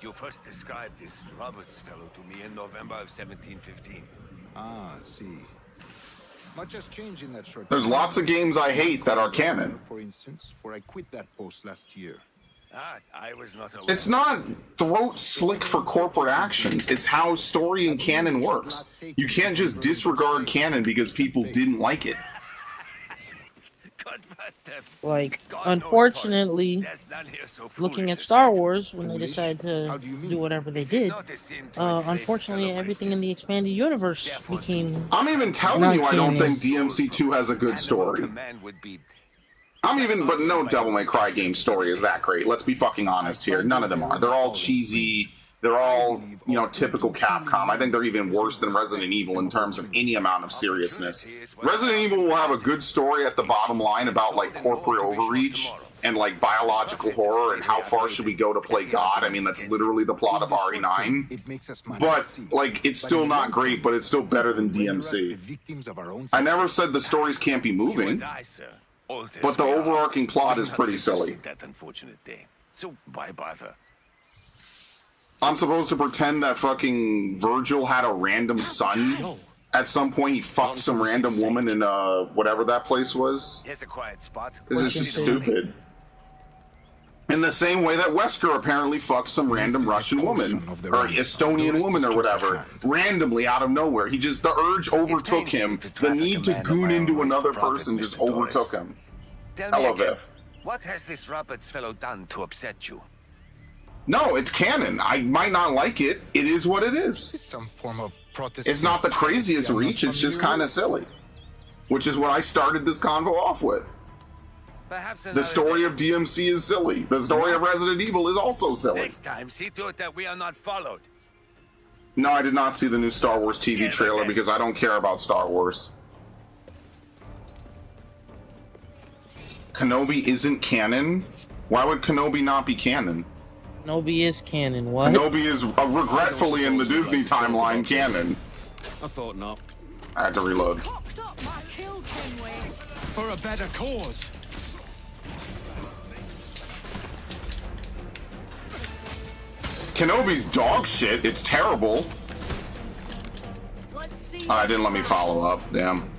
You first described this Roberts fellow to me in November of 1715. Ah, see. Much has changed in that short There's time. lots of games I hate that are canon. For instance, for I quit that post last year. I was not aware. It's not throat slick for corporate actions. It's how story and canon works. You can't just disregard canon because people didn't like it. Like, unfortunately, looking at Star Wars, when they decided to do whatever they did, unfortunately, everything in the expanded universe became. I'm even telling you, I don't think DMC 2 has a good story. But no Devil May Cry game story is that great. Let's be fucking honest here. None of them are. They're all cheesy. They're all, typical Capcom. I think they're even worse than Resident Evil in terms of any amount of seriousness. Resident Evil will have a good story at the bottom line about, like, corporate overreach and, like, biological horror and how far should we go to play God. I mean, that's literally the plot of RE9. But, like, it's still not great, but it's still better than DMC. I never said the stories can't be moving, but the overarching plot is pretty silly. So why bother? I'm supposed to pretend that fucking Virgil had a random son. At some point, he fucked some random woman in whatever that place was. Here's a quiet spot. This is just stupid. In the same way that Wesker apparently fucked some random Russian woman, or Estonian woman, or whatever, randomly out of nowhere. The urge overtook him. The need to goon into another person just overtook him. Hello, Viv. What has this Roberts fellow done to upset you? No, it's canon. I might not like it. It is what it is. Some form of protest. It's not the craziest reach. It's just kind of silly. Which is what I started this convo off with. The story of DMC is silly. The story of Resident Evil is also silly. Next time, see to it that we are not followed. No, I did not see the new Star Wars TV trailer because I don't care about Star Wars. Kenobi isn't canon? Why would Kenobi not be canon? Kenobi is canon, what? Kenobi is regretfully in the Disney timeline canon. I thought not. I had to reload. Cocked up my kill, Kenway. For a better cause. Kenobi's dog shit. It's terrible. Let's see. I didn't let me follow up. Damn.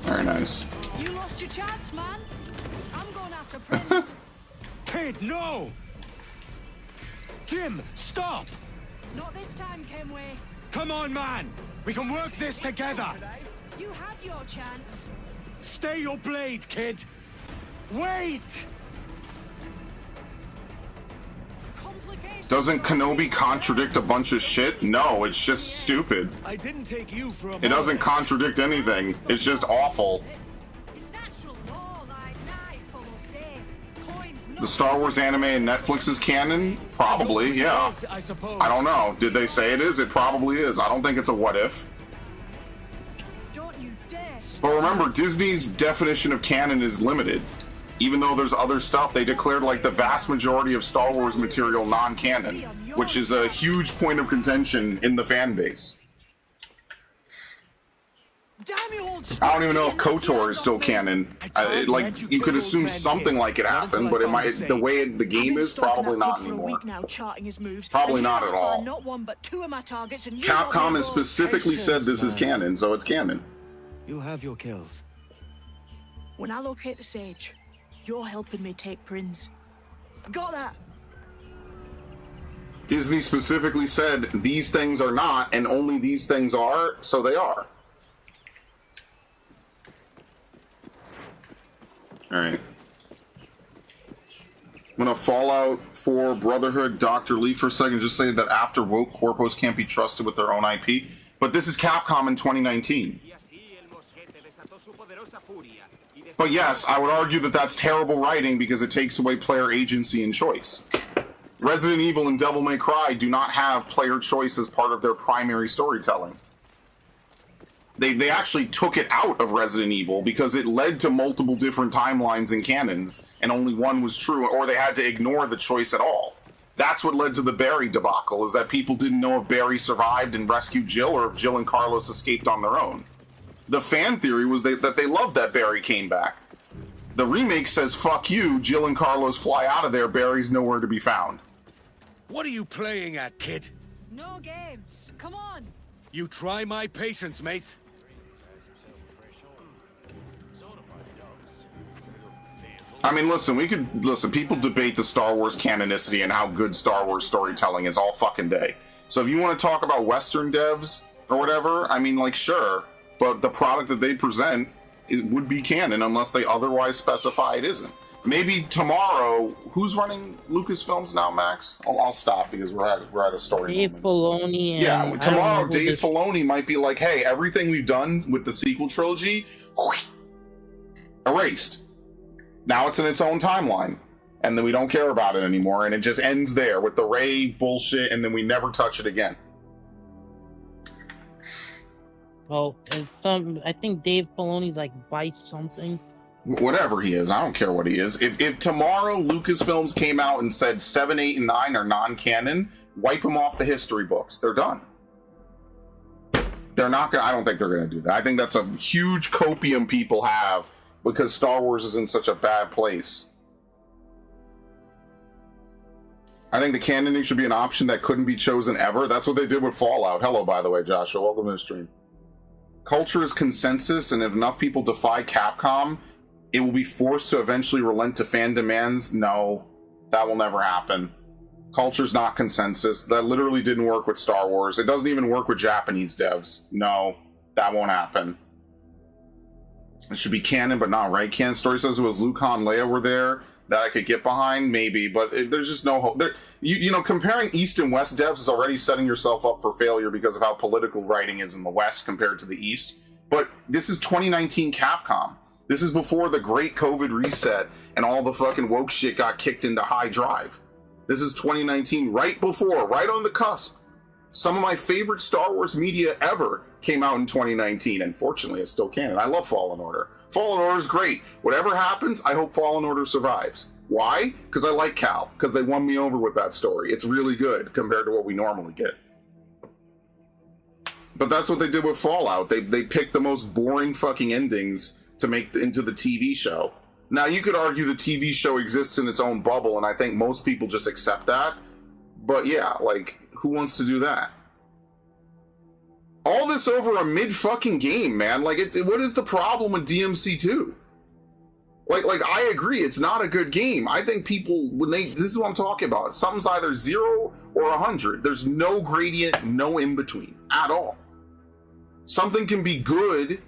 Very nice. You lost your chance, man. I'm going after Prince. Kid, no! Jim, stop! Not this time, Kenway. Come on, man! We can work this together! You had your chance. Stay your blade, kid! Wait! Doesn't Kenobi contradict a bunch of shit? No, it's just stupid. I didn't take you for a It doesn't contradict anything. It's just awful. It's natural law, like night follows day. Coins The Star Wars anime and Netflix is canon? Probably, yeah. I suppose. I don't know. Did they say it is? It probably is. I don't think it's a what if. Don't you dare. But remember, Disney's definition of canon is limited. Even though there's other stuff, they declared like the vast majority of Star Wars material non-canon, which is a huge point of contention in the fan base. I don't even know if KOTOR is still canon. You could assume something like it happened, but it might. The way the game is, probably not anymore. Probably not at all. Capcom has specifically said this is canon, so it's canon. You'll have your kills. When I locate the sage, you're helping me take Prince. Got that? Disney specifically said these things are not, and only these things are, so they are. Alright. I'm gonna Fallout 4 Brotherhood Dr. Lee for a second, just say that after woke, corpos can't be trusted with their own IP. But this is Capcom in 2019. But yes, I would argue that that's terrible writing because it takes away player agency and choice. Resident Evil and Devil May Cry do not have player choice as part of their primary storytelling. They actually took it out of Resident Evil because it led to multiple different timelines and canons, and only one was true, or they had to ignore the choice at all. That's what led to the Barry debacle, is that people didn't know if Barry survived and rescued Jill, or if Jill and Carlos escaped on their own. The fan theory was that they loved that Barry came back. The remake says, fuck you, Jill and Carlos fly out of there, Barry's nowhere to be found. What are you playing at, kid? No games. Come on. You try my patience, mate. I mean, listen, people debate the Star Wars canonicity and how good Star Wars storytelling is all fucking day. So if you want to talk about Western devs or whatever, I mean, like, sure, but the product that they present would be canon unless they otherwise specify it isn't. Maybe tomorrow, who's running Lucasfilms now, Max? I'll stop because we're at a story Dave moment. Filoni. And Yeah, tomorrow Dave Filoni might be like, hey, everything we've done with the sequel trilogy, erased. Now it's in its own timeline, and then we don't care about it anymore, and it just ends there with the Rey bullshit, and then we never touch it again. Well, I think Dave Filoni's like vice something. Whatever he is, I don't care what he is. If tomorrow Lucasfilms came out and said 7, 8, and 9 are non-canon, wipe them off the history books. They're done. They're not gonna. I don't think they're gonna do that. I think that's a huge copium people have because Star Wars is in such a bad place. I think the canoning should be an option that couldn't be chosen ever. That's what they did with Fallout. Hello, by the way, Joshua. Welcome to the stream. Culture is consensus, and if enough people defy Capcom, it will be forced to eventually relent to fan demands. No, that will never happen. Culture's not consensus. That literally didn't work with Star Wars. It doesn't even work with Japanese devs. No, that won't happen. It should be canon, but not right canon. Story says it was Luke, Han, Leia were there. That I could get behind, maybe, but there's just no hope. You know, comparing East and West devs is already setting yourself up for failure because of how political writing is in the West compared to the East. But this is 2019 Capcom. This is before the great COVID reset and all the fucking woke shit got kicked into high drive. This is 2019, right on the cusp. Some of my favorite Star Wars media ever came out in 2019, and fortunately it's still canon. I love Fallen Order. Fallen Order is great. Whatever happens, I hope Fallen Order survives. Why? Because I like Cal. Because they won me over with that story. It's really good compared to what we normally get. But that's what they did with Fallout. They picked the most boring fucking endings to make into the TV show. Now, you could argue the TV show exists in its own bubble, and I think most people just accept that. But yeah, like, who wants to do that? All this over a mid-fucking game, man. Like, what is the problem with DMC2? Like, I agree, it's not a good game. I think people, this is what I'm talking about. Something's either 0 or 100. There's no gradient, no in-between, at all. Something can be good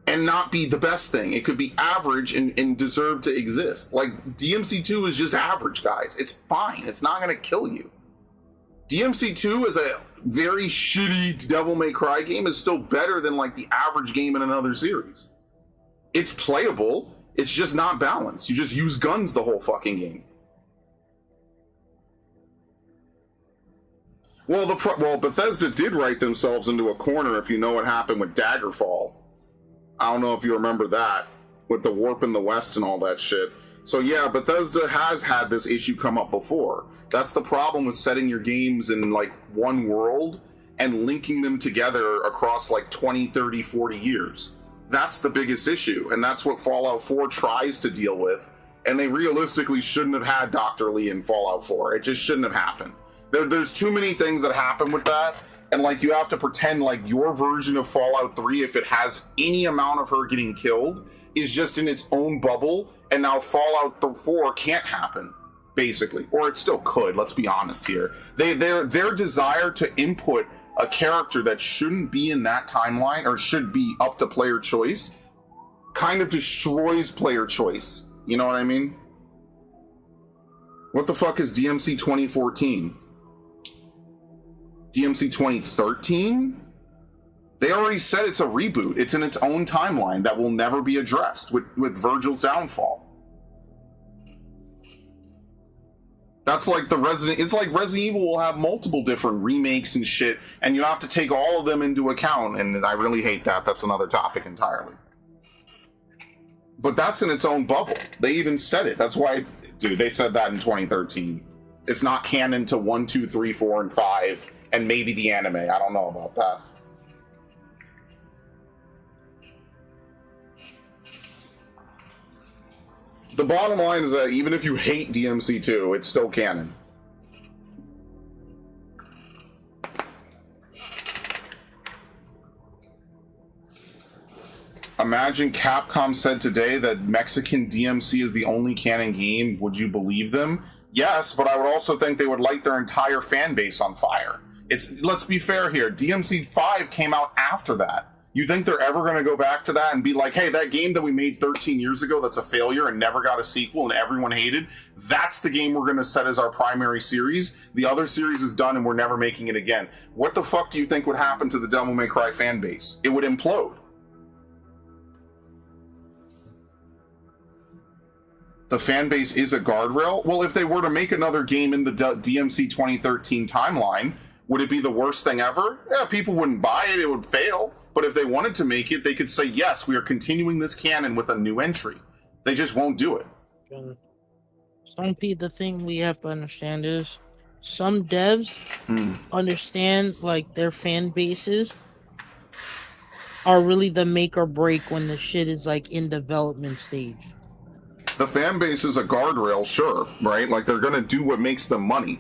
and not be the best thing. It could be average and deserve to exist. Like, DMC2 is just average, guys. It's fine. It's not going to kill you. DMC2 is a very shitty Devil May Cry game. Is still better than, like, the average game in another series. It's playable. It's just not balanced. You just use guns the whole fucking game. Well, Bethesda did write themselves into a corner if you know what happened with Daggerfall. I don't know if you remember that, with the warp in the West and all that shit. So yeah, Bethesda has had this issue come up before. That's the problem with setting your games in, like, one world and linking them together across, like, 20, 30, 40 years. That's the biggest issue, and that's what Fallout 4 tries to deal with, and they realistically shouldn't have had Dr. Lee in Fallout 4. It just shouldn't have happened. There's too many things that happen with that, and, like, you have to pretend like your version of Fallout 3, if it has any amount of her getting killed, is just in its own bubble, and now Fallout 4 can't happen, basically. Or it still could, let's be honest here. Their desire to input a character that shouldn't be in that timeline, or should be up to player choice, kind of destroys player choice. You know what I mean? What the fuck is DMC 2014? DMC 2013? They already said it's a reboot. It's in its own timeline that will never be addressed with Virgil's downfall. That's like it's like Resident Evil will have multiple different remakes and shit, and you have to take all of them into account, and I really hate that. That's another topic entirely. But that's in its own bubble. They even said it. That's why, dude, they said that in 2013. It's not canon to 1, 2, 3, 4, and 5, and maybe the anime. I don't know about that. The bottom line is that even if you hate DMC2, it's still canon. Imagine Capcom said today that Mexican DMC is the only canon game. Would you believe them? Yes, but I would also think they would light their entire fan base on fire. Let's be fair here. DMC 5 came out after that. You think they're ever going to go back to that and be like, hey, that game that we made 13 years ago that's a failure and never got a sequel and everyone hated, that's the game we're going to set as our primary series. The other series is done and we're never making it again. What the fuck do you think would happen to the Devil May Cry fan base? It would implode. The fan base is a guardrail? Well, if they were to make another game in the DMC 2013 timeline, would it be the worst thing ever? Yeah, people wouldn't buy it, it would fail. But if they wanted to make it, they could say, yes, we are continuing this canon with a new entry. They just won't do it. Stumpy, the thing we have to understand is some devs understand like their fan bases are really the make or break when the shit is like in development stage. The fan base is a guardrail, sure, right? Like they're gonna do what makes them money.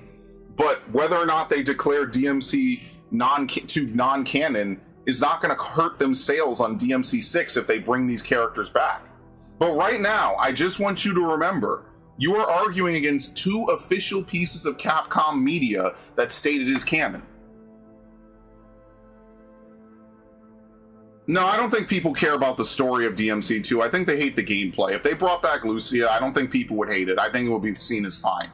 But whether or not they declare DMC non-canon is not going to hurt them sales on DMC 6 if they bring these characters back. But right now, I just want you to remember, you are arguing against two official pieces of Capcom media that stated as canon. No, I don't think people care about the story of DMC 2. I think they hate the gameplay. If they brought back Lucia, I don't think people would hate it. I think it would be seen as fine.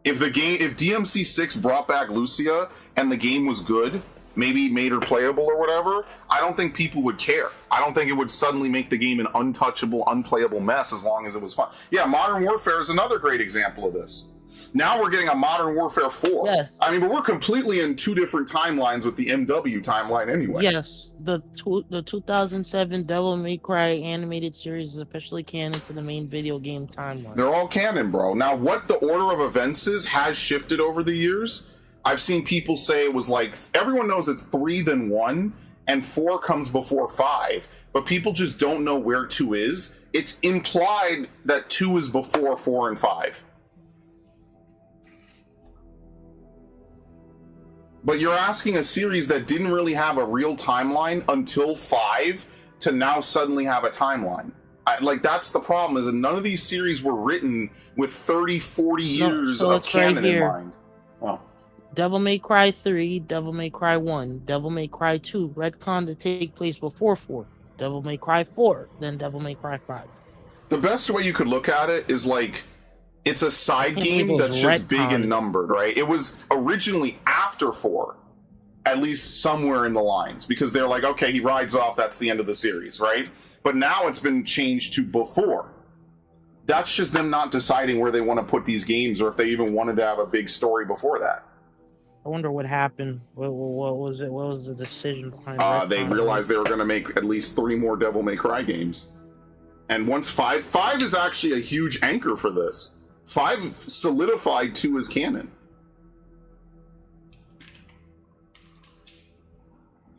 If DMC 6 brought back Lucia and the game was good, maybe made her playable or whatever, I don't think people would care. I don't think it would suddenly make the game an untouchable, unplayable mess as long as it was fun. Yeah, Modern Warfare is another great example of this. Now we're getting a Modern Warfare 4. Yes. I mean, but we're completely in two different timelines with the MW timeline anyway. Yes, the 2007 Devil May Cry animated series is officially canon to the main video game timeline. They're all canon, bro. Now, what the order of events has shifted over the years. I've seen people say it was like, everyone knows it's 3 then 1, and 4 comes before 5, but people just don't know where 2 is. It's implied that 2 is before 4 and 5. But you're asking a series that didn't really have a real timeline until 5 to now suddenly have a timeline. That's the problem, is that none of these series were written with 30, 40 years of canon in mind. Oh. Devil May Cry 3, Devil May Cry 1, Devil May Cry 2, retcon to take place before 4, Devil May Cry 4, then Devil May Cry 5. The best way you could look at it is like, it's a side game that's just big and numbered, right? It was originally after 4, at least somewhere in the lines, because they're like, okay, he rides off, that's the end of the series, right? But now it's been changed to before. That's just them not deciding where they want to put these games, or if they even wanted to have a big story before that. I wonder what happened. What was it? What was the decision behind they realized they were going to make at least 3 more Devil May Cry games. And once 5 is actually a huge anchor for this. 5 solidified 2 as canon.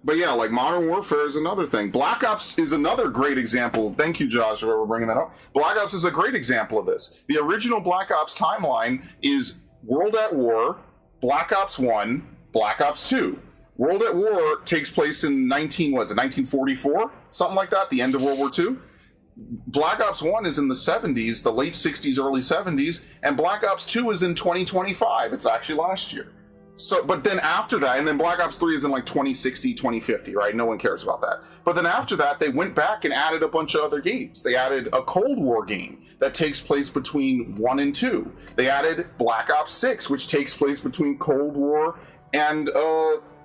But yeah, like Modern Warfare is another thing. Black Ops is another great example. Thank you, Joshua, for bringing that up. Black Ops is a great example of this. The original Black Ops timeline is World at War, Black Ops 1, Black Ops 2. World at War takes place in 1944? Something like that, the end of World War II. Black Ops 1 is in the 70s, the late 60s, early 70s, and Black Ops 2 is in 2025. It's actually last year. So, but then after that, and then Black Ops 3 is in like 2060, 2050, right? No one cares about that. But then after that, they went back and added a bunch of other games. They added a Cold War game that takes place between 1 and 2. They added Black Ops 6, which takes place between Cold War and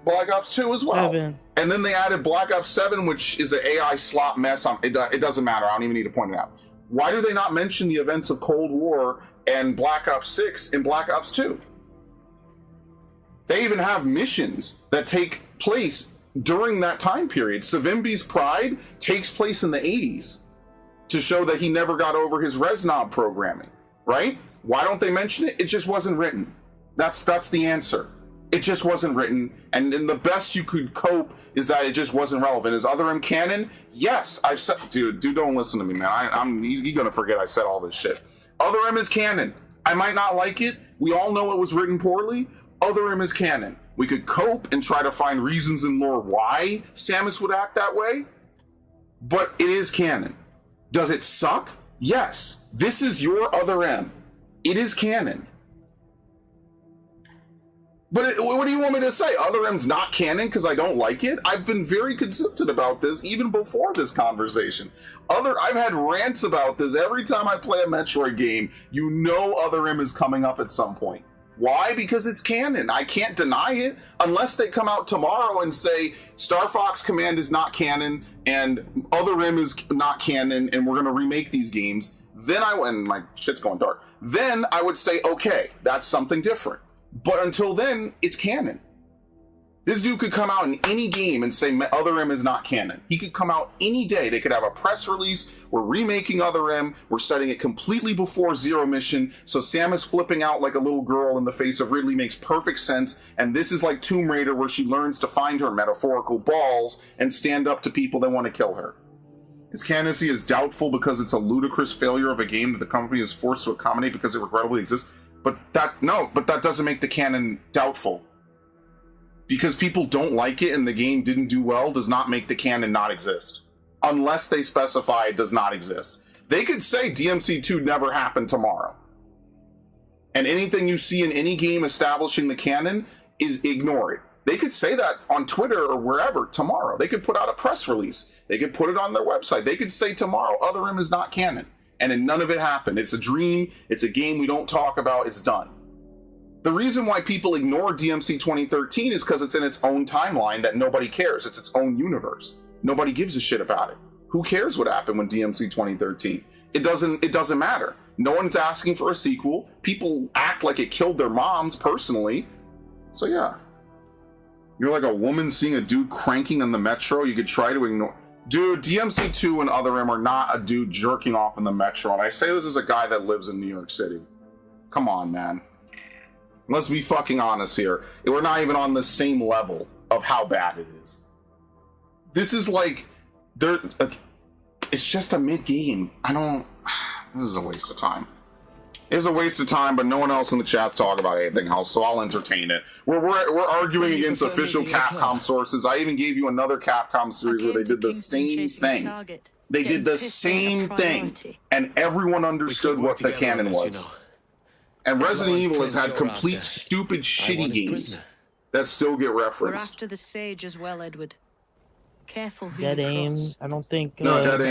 Black Ops 2 as well. 7. And then they added Black Ops 7, which is an AI slot mess. It doesn't matter. I don't even need to point it out. Why do they not mention the events of Cold War and Black Ops 6 in Black Ops 2? They even have missions that take place during that time period. Savimbi's Pride takes place in the 80s to show that he never got over his Resnob programming, right? Why don't they mention it? It just wasn't written. That's the answer. It just wasn't written, and then the best you could cope is that it just wasn't relevant. Is Other M canon? Yes, I've said, dude, don't listen to me, man. He's gonna forget I said all this shit. Other M is canon. I might not like it. We all know it was written poorly. Other M is canon. We could cope and try to find reasons in lore why Samus would act that way, but it is canon. Does it suck? Yes. This is your Other M. It is canon. But what do you want me to say? Other M's not canon because I don't like it? I've been very consistent about this even before this conversation. I've had rants about this every time I play a Metroid game. You know Other M is coming up at some point. Why? Because it's canon. I can't deny it unless they come out tomorrow and say Star Fox Command is not canon and Other M is not canon and we're going to remake these games. Then and my shit's going dark. Then I would say, okay, that's something different. But until then, it's canon. This dude could come out in any game and say Other M is not canon. He could come out any day. They could have a press release. We're remaking Other M. We're setting it completely before Zero Mission. So Samus flipping out like a little girl in the face of Ridley makes perfect sense. And this is like Tomb Raider where she learns to find her metaphorical balls and stand up to people that want to kill her. His candidacy is doubtful because it's a ludicrous failure of a game that the company is forced to accommodate because it regrettably exists. But that doesn't make the canon doubtful. Because people don't like it and the game didn't do well does not make the canon not exist. Unless they specify it does not exist. They could say DMC2 never happened tomorrow. And anything you see in any game establishing the canon is ignore it. They could say that on Twitter or wherever tomorrow. They could put out a press release. They could put it on their website. They could say tomorrow Other M is not canon. And then none of it happened. It's a dream. It's a game we don't talk about. It's done. The reason why people ignore DMC 2013 is because it's in its own timeline that nobody cares. It's its own universe. Nobody gives a shit about it. Who cares what happened with DMC 2013? It doesn't matter. No one's asking for a sequel. People act like it killed their moms personally. So yeah. You're like a woman seeing a dude cranking on the metro. You could try to ignore. Dude, DMC2 and Other M are not a dude jerking off in the metro. And I say this as a guy that lives in New York City. Come on, man. Let's be fucking honest here. We're not even on the same level of how bad it is. This is like... it's just a mid-game. This is a waste of time. It's a waste of time, but no one else in the chat's talking about anything else, so I'll entertain it. We're arguing against official Capcom sources. I even gave you another Capcom series where they did the same thing. They did the same thing, and everyone understood what the canon was. And Resident Evil has had complete stupid, shitty games that still get We're referenced. after the sage as well, Edward. Careful who Dead you Aim. cross. I don't think. No, Dead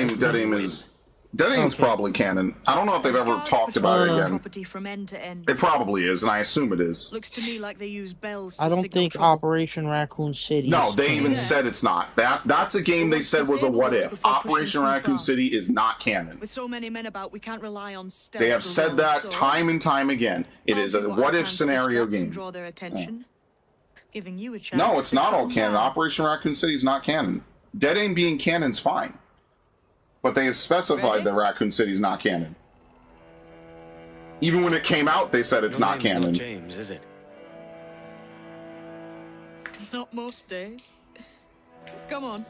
Aim's probably canon. I don't know if they've ever talked about it again. Property from end to end. It probably is, and I assume it is. Looks to me like they use bells to I don't signal think trouble. Operation Raccoon City. No, they even said it's not. That's a game they said was a what if. Operation Raccoon City is not canon. With so many men about, we can't rely on stealth. They have for said roles, that so time and time again. It I'll is do a what I what can if to scenario distract and game. draw their attention, giving you a chance. No, it's to not all calm canon. down. Operation Raccoon City is not canon. Dead Aim being canon's fine. But they have specified Ready? that Raccoon City is not canon. Even when it came out, they said it's Your not name's canon. James, is it? Not most days. Come on.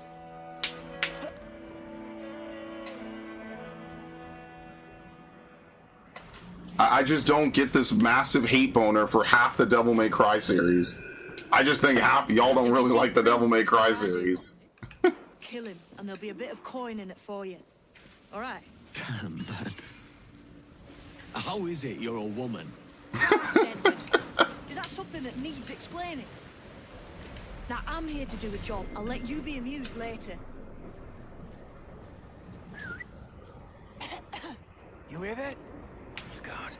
I just don't get this massive hate boner for half the Devil May Cry series. I just think half of y'all don't really like the Devil May Cry series. Kill him, and there'll be a bit of coin in it for you. All right. Damn, man. How is it you're a woman? Edward, is that something that needs explaining? Now, I'm here to do a job. I'll let you be amused later. You hear that? You God.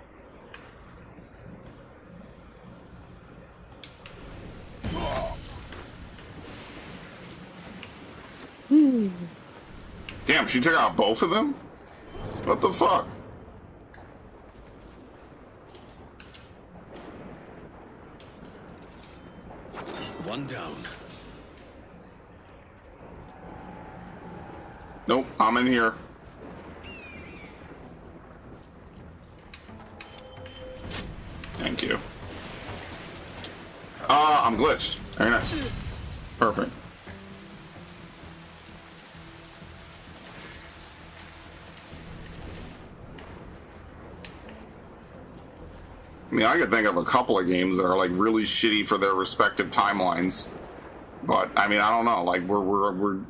Damn, she took out both of them? What the fuck? One down. Nope, I'm in here. Thank you. I'm glitched. Very nice. Perfect. I mean, I could think of a couple of games that are like really shitty for their respective timelines. But I mean, I don't know. Like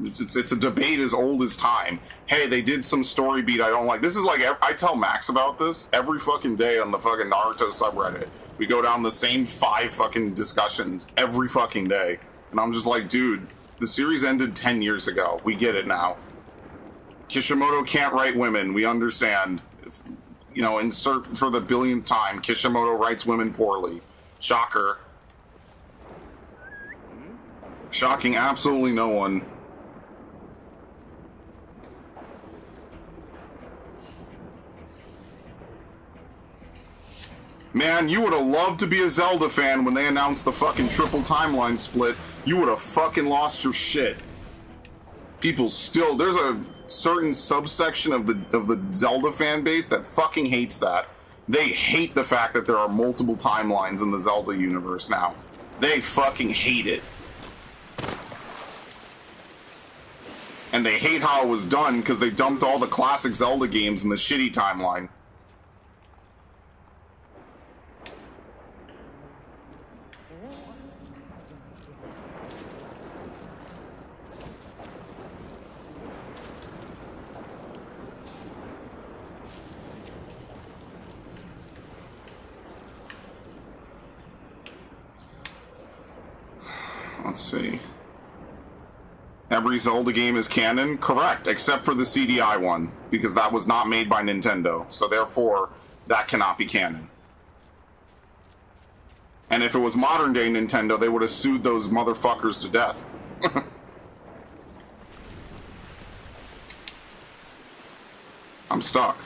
it's a debate as old as time. Hey, they did some story beat I don't like. This is like I tell Max about this every fucking day on the fucking Naruto subreddit. We go down the same 5 fucking discussions every fucking day, and I'm just like, dude, the series ended 10 years ago. We get it now. Kishimoto can't write women. We understand. You know, insert for the billionth time, Kishimoto writes women poorly. Shocker. Shocking absolutely no one. Man, you would have loved to be a Zelda fan when they announced the fucking triple timeline split. You would have fucking lost your shit. People still, there's a certain subsection of the Zelda fan base that fucking hates that. They hate the fact that there are multiple timelines in the Zelda universe now. They fucking hate it. And they hate how it was done because they dumped all the classic Zelda games in the shitty timeline. Let's see. Every Zelda game is canon? Correct, except for the CDI one, because that was not made by Nintendo, so therefore, that cannot be canon. And if it was modern day Nintendo, they would have sued those motherfuckers to death. I'm stuck.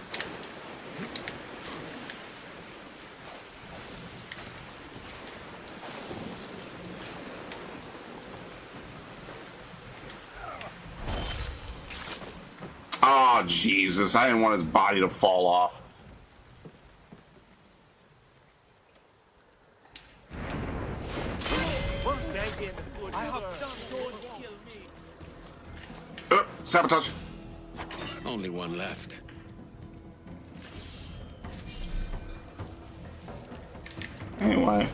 Oh, Jesus. I didn't want his body to fall off. Sabotage. Only one left. Anyway.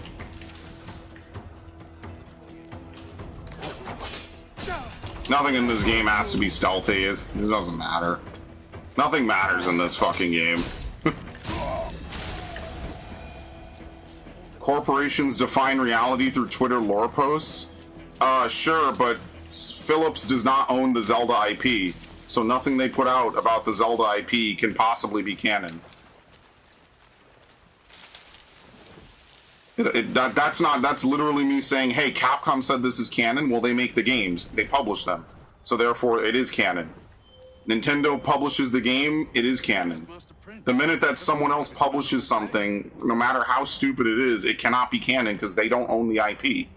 Nothing in this game has to be stealthy. It doesn't matter. Nothing matters in this fucking game. Corporations define reality through Twitter lore posts? Sure, but Philips does not own the Zelda IP, so nothing they put out about the Zelda IP can possibly be canon. That's literally me saying, hey, Capcom said this is canon. Well, they make the games. They publish them. So therefore, it is canon. Nintendo publishes the game, it is canon. The minute that someone else publishes something, no matter how stupid it is, it cannot be canon because they don't own the IP.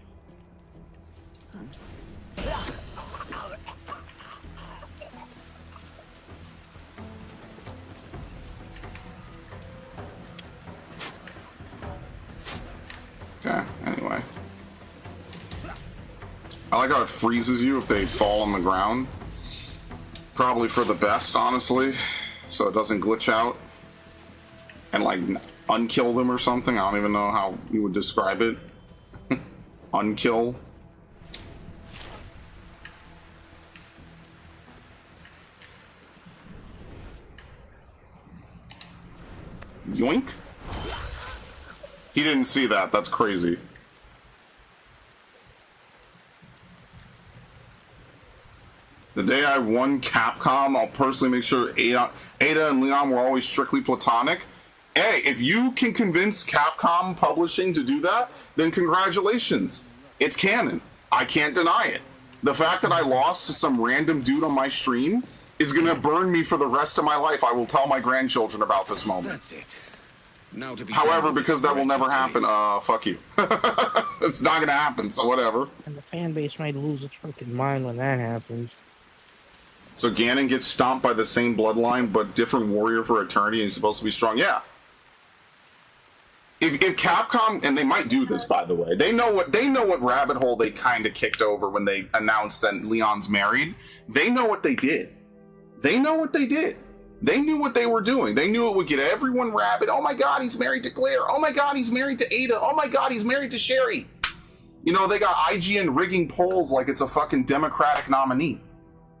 Okay, anyway. I like how it freezes you if they fall on the ground. Probably for the best, honestly. So it doesn't glitch out and like unkill them or something. I don't even know how you would describe it. Unkill. Yoink. He didn't see that. That's crazy. The day I won Capcom, I'll personally make sure Ada and Leon were always strictly platonic. Hey, if you can convince Capcom Publishing to do that, then congratulations. It's canon. I can't deny it. The fact that I lost to some random dude on my stream is going to burn me for the rest of my life. I will tell my grandchildren about this moment. That's it. Now to be However, because that will never happen, fuck you. It's not going to happen, so whatever. And the fan base might lose its fucking mind when that happens. So Ganon gets stomped by the same bloodline, but different warrior for eternity, and he's supposed to be strong. Yeah. If Capcom, and they might do this, by the way, they know what rabbit hole they kind of kicked over when they announced that Leon's married. They know what they did. They know what they did. They knew what they were doing. They knew it would get everyone rabid. Oh my God, he's married to Claire. Oh my God, he's married to Ada. Oh my God, he's married to Sherry. You know, they got IGN rigging polls like it's a fucking Democratic nominee.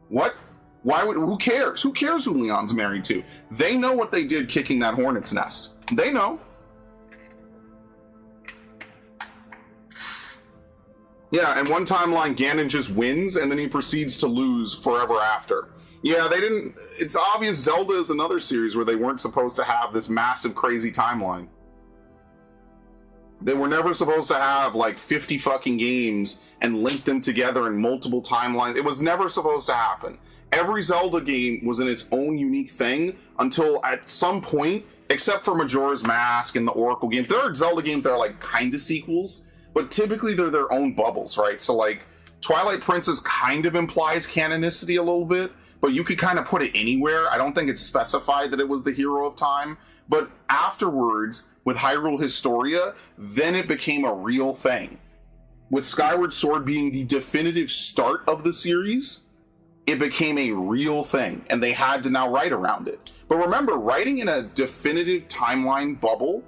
What? Why would? Who cares? Who cares who Leon's married to? They know what they did kicking that hornet's nest. They know. Yeah, and one timeline, Ganon just wins, and then he proceeds to lose forever after. Yeah, they didn't... It's obvious Zelda is another series where they weren't supposed to have this massive, crazy timeline. They were never supposed to have, like, 50 fucking games and link them together in multiple timelines. It was never supposed to happen. Every Zelda game was in its own unique thing until at some point, except for Majora's Mask and the Oracle games, there are Zelda games that are, like, kind of sequels, but typically they're their own bubbles, right? So, like, Twilight Princess kind of implies canonicity a little bit, but you could kind of put it anywhere. I don't think it's specified that it was the Hero of Time. But afterwards, with Hyrule Historia, then it became a real thing. With Skyward Sword being the definitive start of the series, it became a real thing, and they had to now write around it. But remember, writing in a definitive timeline bubble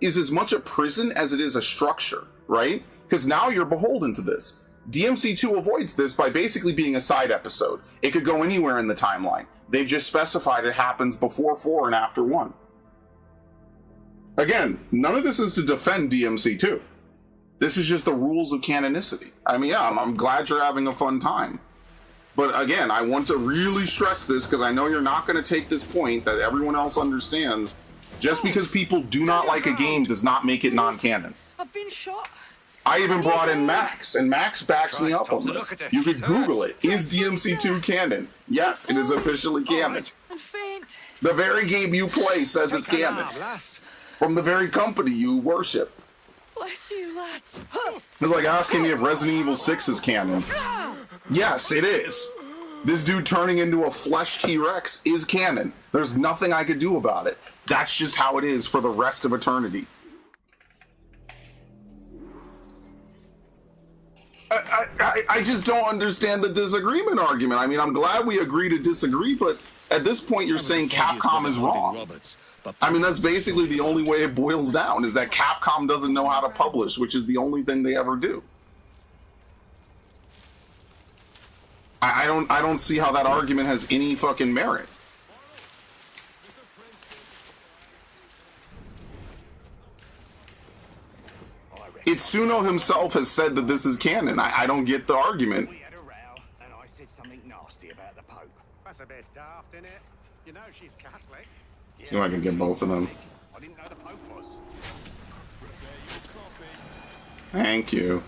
is as much a prison as it is a structure, right? Because now you're beholden to this. DMC2 avoids this by basically being a side episode. It could go anywhere in the timeline. They've just specified it happens before 4 and after 1. Again, none of this is to defend DMC2. This is just the rules of canonicity. I mean, yeah, I'm glad you're having a fun time. But again, I want to really stress this because I know you're not going to take this point that everyone else understands. Just because people do not like a game does not make it non-canon. I've been shot. I even brought in Max, and Max backs me up on this. You could Google it. Is DMC2 canon? Yes, it is officially canon. And faint. The very game you play says it's canon. From the very company you worship. Bless you, lads. It's like asking me if Resident Evil 6 is canon. Yes, it is. This dude turning into a flesh T-Rex is canon. There's nothing I could do about it. That's just how it is for the rest of eternity. I just don't understand the disagreement argument. I mean, I'm glad we agree to disagree, but at this point you're saying Capcom is wrong. I mean, that's basically the only way it boils down, is that Capcom doesn't know how to publish, which is the only thing they ever do. I don't see how that argument has any fucking merit. Itsuno himself has said that this is canon. I don't get the argument. We had a row, and I said something nasty about the Pope. That's a bit daft, isn't it? You know she's Catholic. See if I can get both of them. I didn't know the Pope was. Thank you.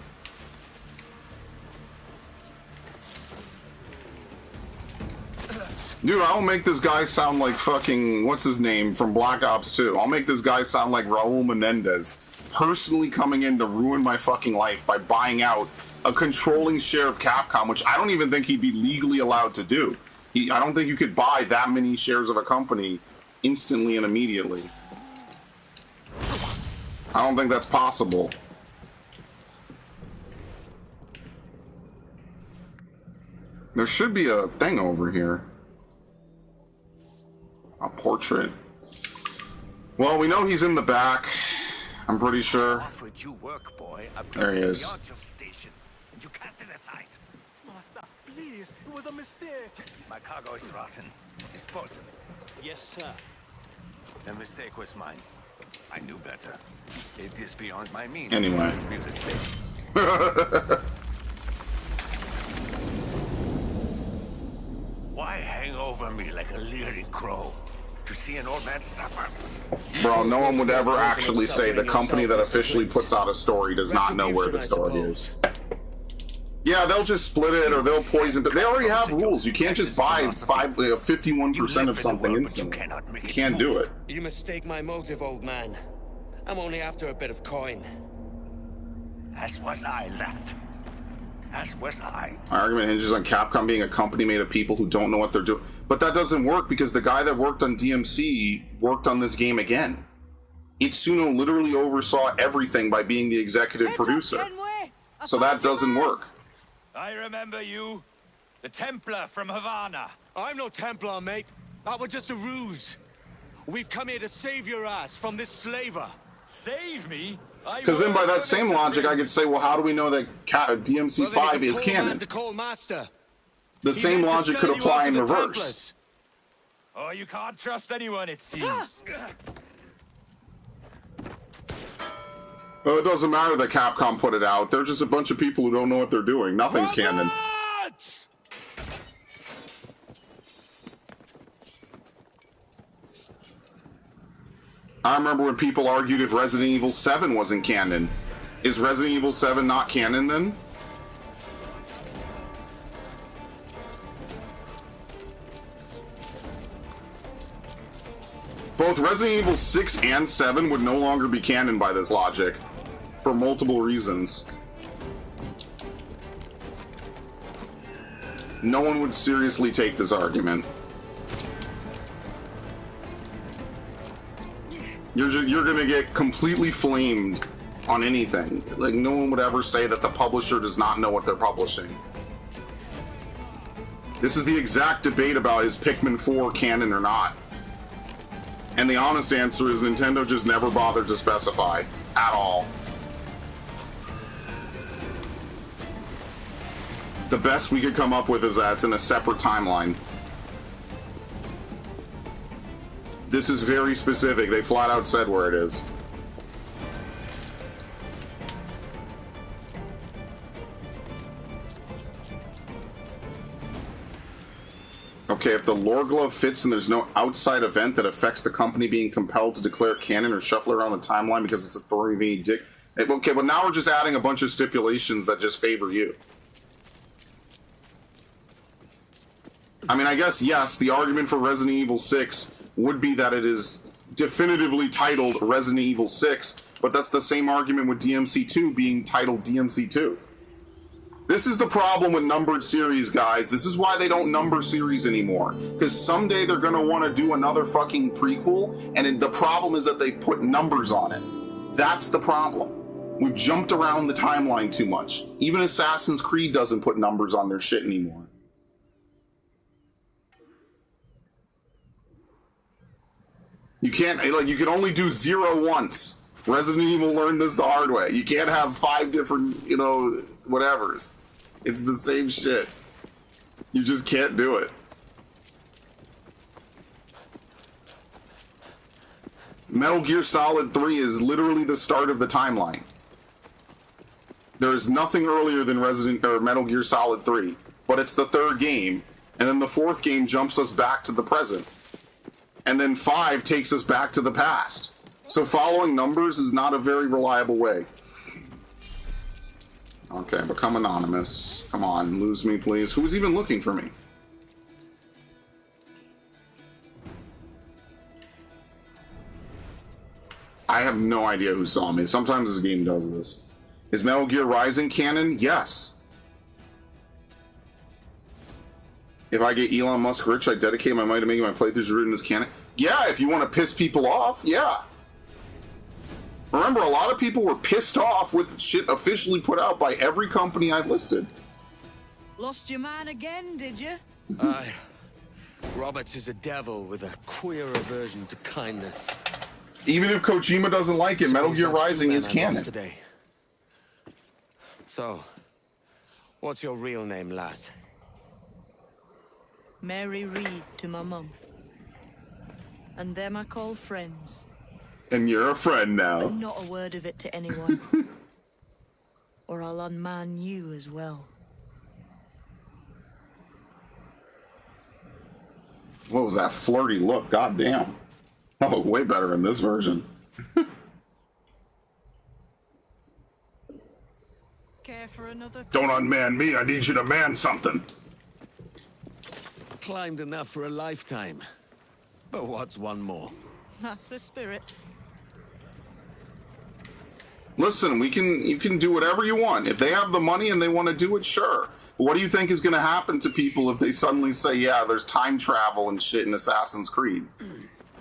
Dude, I'll make this guy sound like fucking, what's his name, from Black Ops 2. I'll make this guy sound like Raul Menendez, personally coming in to ruin my fucking life by buying out a controlling share of Capcom, which I don't even think he'd be legally allowed to do. I don't think you could buy that many shares of a company instantly and immediately. I don't think that's possible. There should be a thing over here. A portrait. Well, we know he's in the back. I'm pretty sure. Offered you work, boy. There he is. Beyond your station, and you cast it aside. Master, please, it was a mistake. My cargo is rotten. Dispose of it. Yes, sir. The mistake was mine. I knew better. It is beyond my means. Anyway. To be mistake. Why hang over me like a leering crow? To see an old man suffer? Bro, no one would ever actually say the company that officially puts out a story does not know where the story is. Yeah, they'll just split it or they'll poison, but they already have rules. You can't just buy 51% of something instantly. You can't do it. You mistake my motive, old man. I'm only after a bit of coin. As was I, lad. As was I. My argument hinges on Capcom being a company made of people who don't know what they're doing. But that doesn't work because the guy that worked on DMC worked on this game again. Itsuno literally oversaw everything by being the executive producer. So that doesn't work. I remember you. The Templar from Havana. I'm no Templar, mate. That was just a ruse. We've come here to save your ass from this slaver. Save me? Because then by that same logic, I could say, well, how do we know that DMC5 is canon? To call master. The same logic could apply in reverse. Oh, you can't trust anyone, it seems. Well, it doesn't matter that Capcom put it out. They're just a bunch of people who don't know what they're doing. Nothing's canon. I remember when people argued if Resident Evil 7 wasn't canon. Is Resident Evil 7 not canon then? Both Resident Evil 6 and 7 would no longer be canon by this logic, for multiple reasons. No one would seriously take this argument. You're gonna get completely flamed on anything. Like, no one would ever say that the publisher does not know what they're publishing. This is the exact debate about is Pikmin 4 canon or not. And the honest answer is Nintendo just never bothered to specify at all. The best we could come up with is that it's in a separate timeline. This is very specific. They flat out said where it is. Okay, if the lore glove fits and there's no outside event that affects the company being compelled to declare canon or shuffle around the timeline because it's a 3v dick. Okay, but now we're just adding a bunch of stipulations that just favor you. I mean, I guess, yes, the argument for Resident Evil 6 would be that it is definitively titled Resident Evil 6, but that's the same argument with DMC2 being titled DMC2. This is the problem with numbered series, guys. This is why they don't number series anymore. Because someday they're going to want to do another fucking prequel, and the problem is that they put numbers on it. That's the problem. We've jumped around the timeline too much. Even Assassin's Creed doesn't put numbers on their shit anymore. You can't, like, you can only do 0 once. Resident Evil learned this the hard way. You can't have 5 different, you know, whatevers. It's the same shit. You just can't do it. Metal Gear Solid 3 is literally the start of the timeline. There is nothing earlier than Metal Gear Solid 3, but it's the 3rd game, and then the 4th game jumps us back to the present. And then 5 takes us back to the past. So following numbers is not a very reliable way. Okay, become anonymous. Come on, lose me, please. Who's even looking for me? I have no idea who saw me. Sometimes this game does this. Is Metal Gear Rising canon? Yes. If I get Elon Musk rich, I dedicate my money to making my playthroughs written as canon. Yeah, if you want to piss people off, yeah. Remember, a lot of people were pissed off with shit officially put out by every company I've listed. Lost your man again, did you? Aye. Roberts is a devil with a queer aversion to kindness. Even if Kojima doesn't like it, Metal Gear Rising is canon. Today. So, what's your real name, lass? Mary Reed to my mum. And them I call friends. And you're a friend now. But not a word of it to anyone. Or I'll unman you as well. What was that flirty look? God damn. Oh, way better in this version. Care for another? Don't unman me, I need you to man something. Climbed enough for a lifetime. But what's one more? That's the spirit. Listen, you can do whatever you want. If they have the money and they want to do it, sure. But what do you think is going to happen to people if they suddenly say, yeah, there's time travel and shit in Assassin's Creed?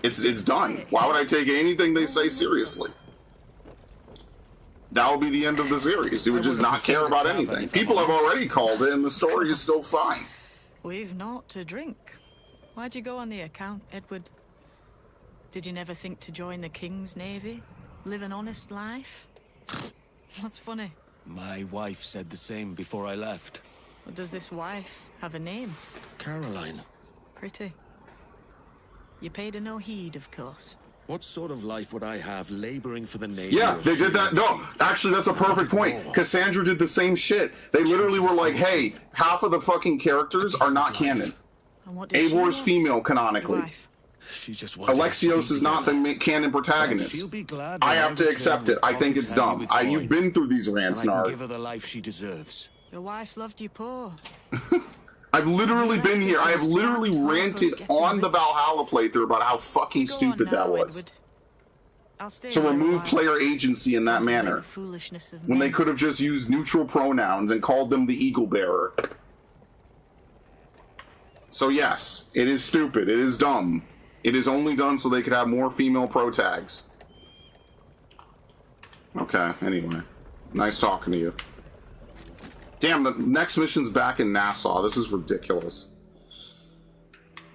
It's done. Why would I take anything they say seriously? That would be the end of the series. They would just not care about anything. People have already called it and the story is still fine. We've not to drink. Why'd you go on the account, Edward? Did you never think to join the King's Navy? Live an honest life? What's funny? My wife said the same before I left. Or does this wife have a name? Caroline. Pretty. You paid her no heed, of course. What sort of life would I have laboring for the Navy? Yeah, they did that. No, actually, that's a perfect point. Cassandra did the same shit. They literally were like, hey, half of the fucking characters are not canon. And what did she Eivor's want? female Your canonically. wife. She just wanted Alexios is not the canon protagonist. She'll be glad I when have to return accept it. with I think coffee it's tally dumb. with You've coin, been through these and rants, I can Nard. give her the life she deserves. Your wife loved you poor. I've literally been here. I have literally ranted on the Valhalla playthrough about how fucking Go on stupid now, that was. Edward. I'll stay To here a remove while. player agency in that Contemplate manner. the foolishness of When they men. could have just used neutral pronouns and called them the Eagle Bearer. So yes, it is stupid. It is dumb. It is only done so they could have more female protags. Okay, anyway. Nice talking to you. Damn, the next mission's back in Nassau. This is ridiculous.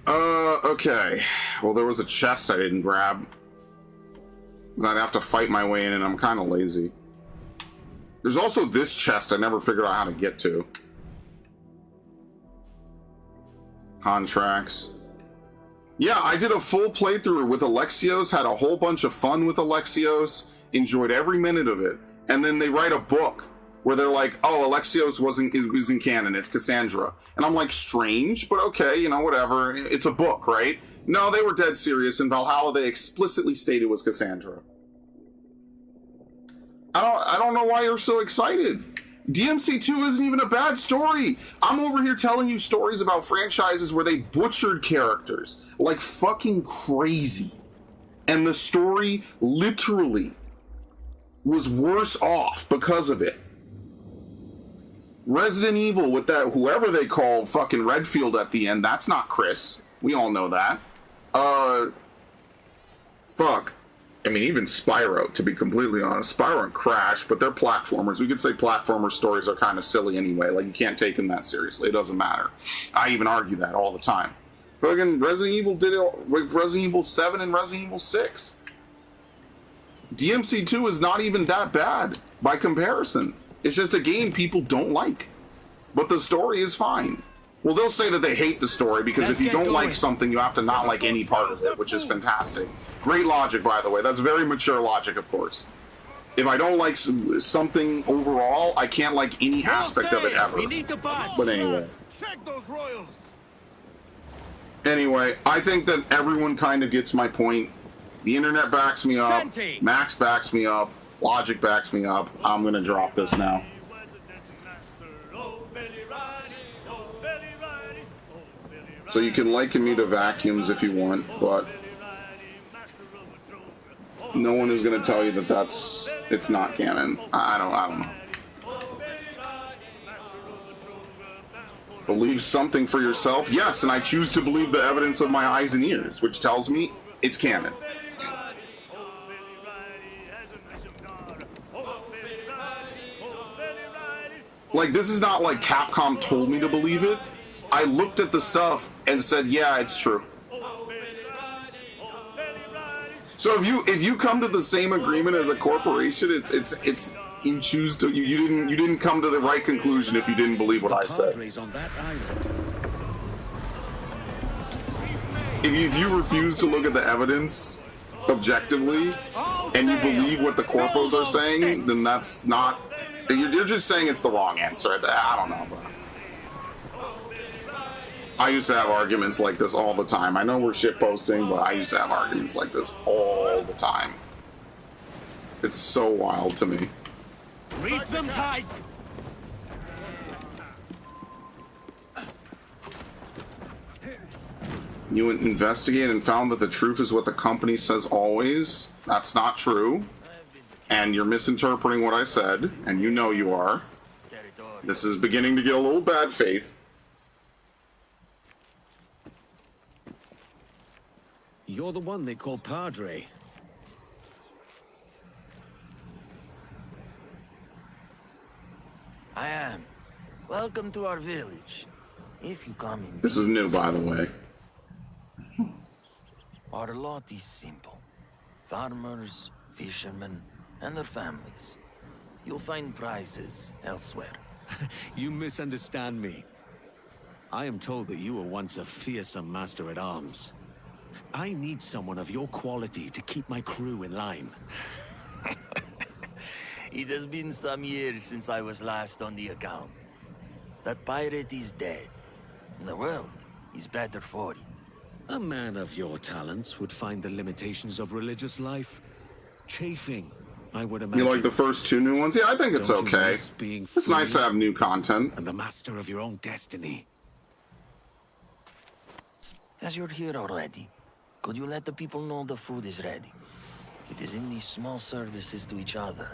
Okay. Well, there was a chest I didn't grab. I'd have to fight my way in, and I'm kind of lazy. There's also this chest I never figured out how to get to. Contracts. Yeah, I did a full playthrough with Alexios, had a whole bunch of fun with Alexios, enjoyed every minute of it, and then they write a book where they're like, oh, Alexios isn't canon, it's Cassandra. And I'm like, strange, but okay, you know, whatever. It's a book, right? No, they were dead serious. In Valhalla, they explicitly stated it was Cassandra. I don't know why you're so excited. DMC2 isn't even a bad story. I'm over here telling you stories about franchises where they butchered characters like fucking crazy. And the story literally was worse off because of it. Resident Evil with that, whoever they call fucking Redfield at the end, that's not Chris. We all know that. Fuck. I mean, even Spyro, to be completely honest. Spyro and Crash, but they're platformers. We could say platformer stories are kind of silly anyway. Like, you can't take them that seriously. It doesn't matter. I even argue that all the time. Fucking Resident Evil did it with Resident Evil 7 and Resident Evil 6. DMC2 is not even that bad by comparison. It's just a game people don't like. But the story is fine. Well, they'll say that they hate the story because if you don't like something, you have to not like any part of it, which is fantastic. Great logic, by the way. That's very mature logic, of course. If I don't like something overall, I can't like any aspect of it ever. But anyway. Check those royals. Anyway, I think that everyone kind of gets my point. The internet backs me up. Max backs me up. Logic backs me up. I'm going to drop this now. So you can liken me to vacuums if you want, but no one is going to tell you that it's not canon. I don't know. Believe something for yourself? Yes, and I choose to believe the evidence of my eyes and ears, which tells me it's canon. Like, this is not like Capcom told me to believe it. I looked at the stuff and said, yeah, it's true. So if you come to the same agreement as a corporation, it's you choose to you didn't come to the right conclusion if you didn't believe what I said. If you refuse to look at the evidence objectively and you believe what the corpos are saying, then that's not. You're just saying it's the wrong answer. I don't know, bro. I used to have arguments like this all the time. I know we're shitposting, but I used to have arguments like this all the time. It's so wild to me. Reef them tight! You investigated and found that the truth is what the company says always. That's not true. And you're misinterpreting what I said, and you know you are. This is beginning to get a little bad faith. You're the one they call Padre. I am. Welcome to our village. If you come in. This is new, by the way. Our lot is simple. Farmers, fishermen, and their families. You'll find prizes elsewhere. You misunderstand me. I am told that you were once a fearsome master at arms. I need someone of your quality to keep my crew in line. It has been some years since I was last on the account. That pirate is dead. The world is better for it. A man of your talents would find the limitations of religious life chafing, I would imagine. You like the first 2 new ones? Yeah, I think it's Don't you okay. miss being It's nice to free have new content. and the master of your own destiny. As you're here already, could you let the people know the food is ready? It is in these small services to each other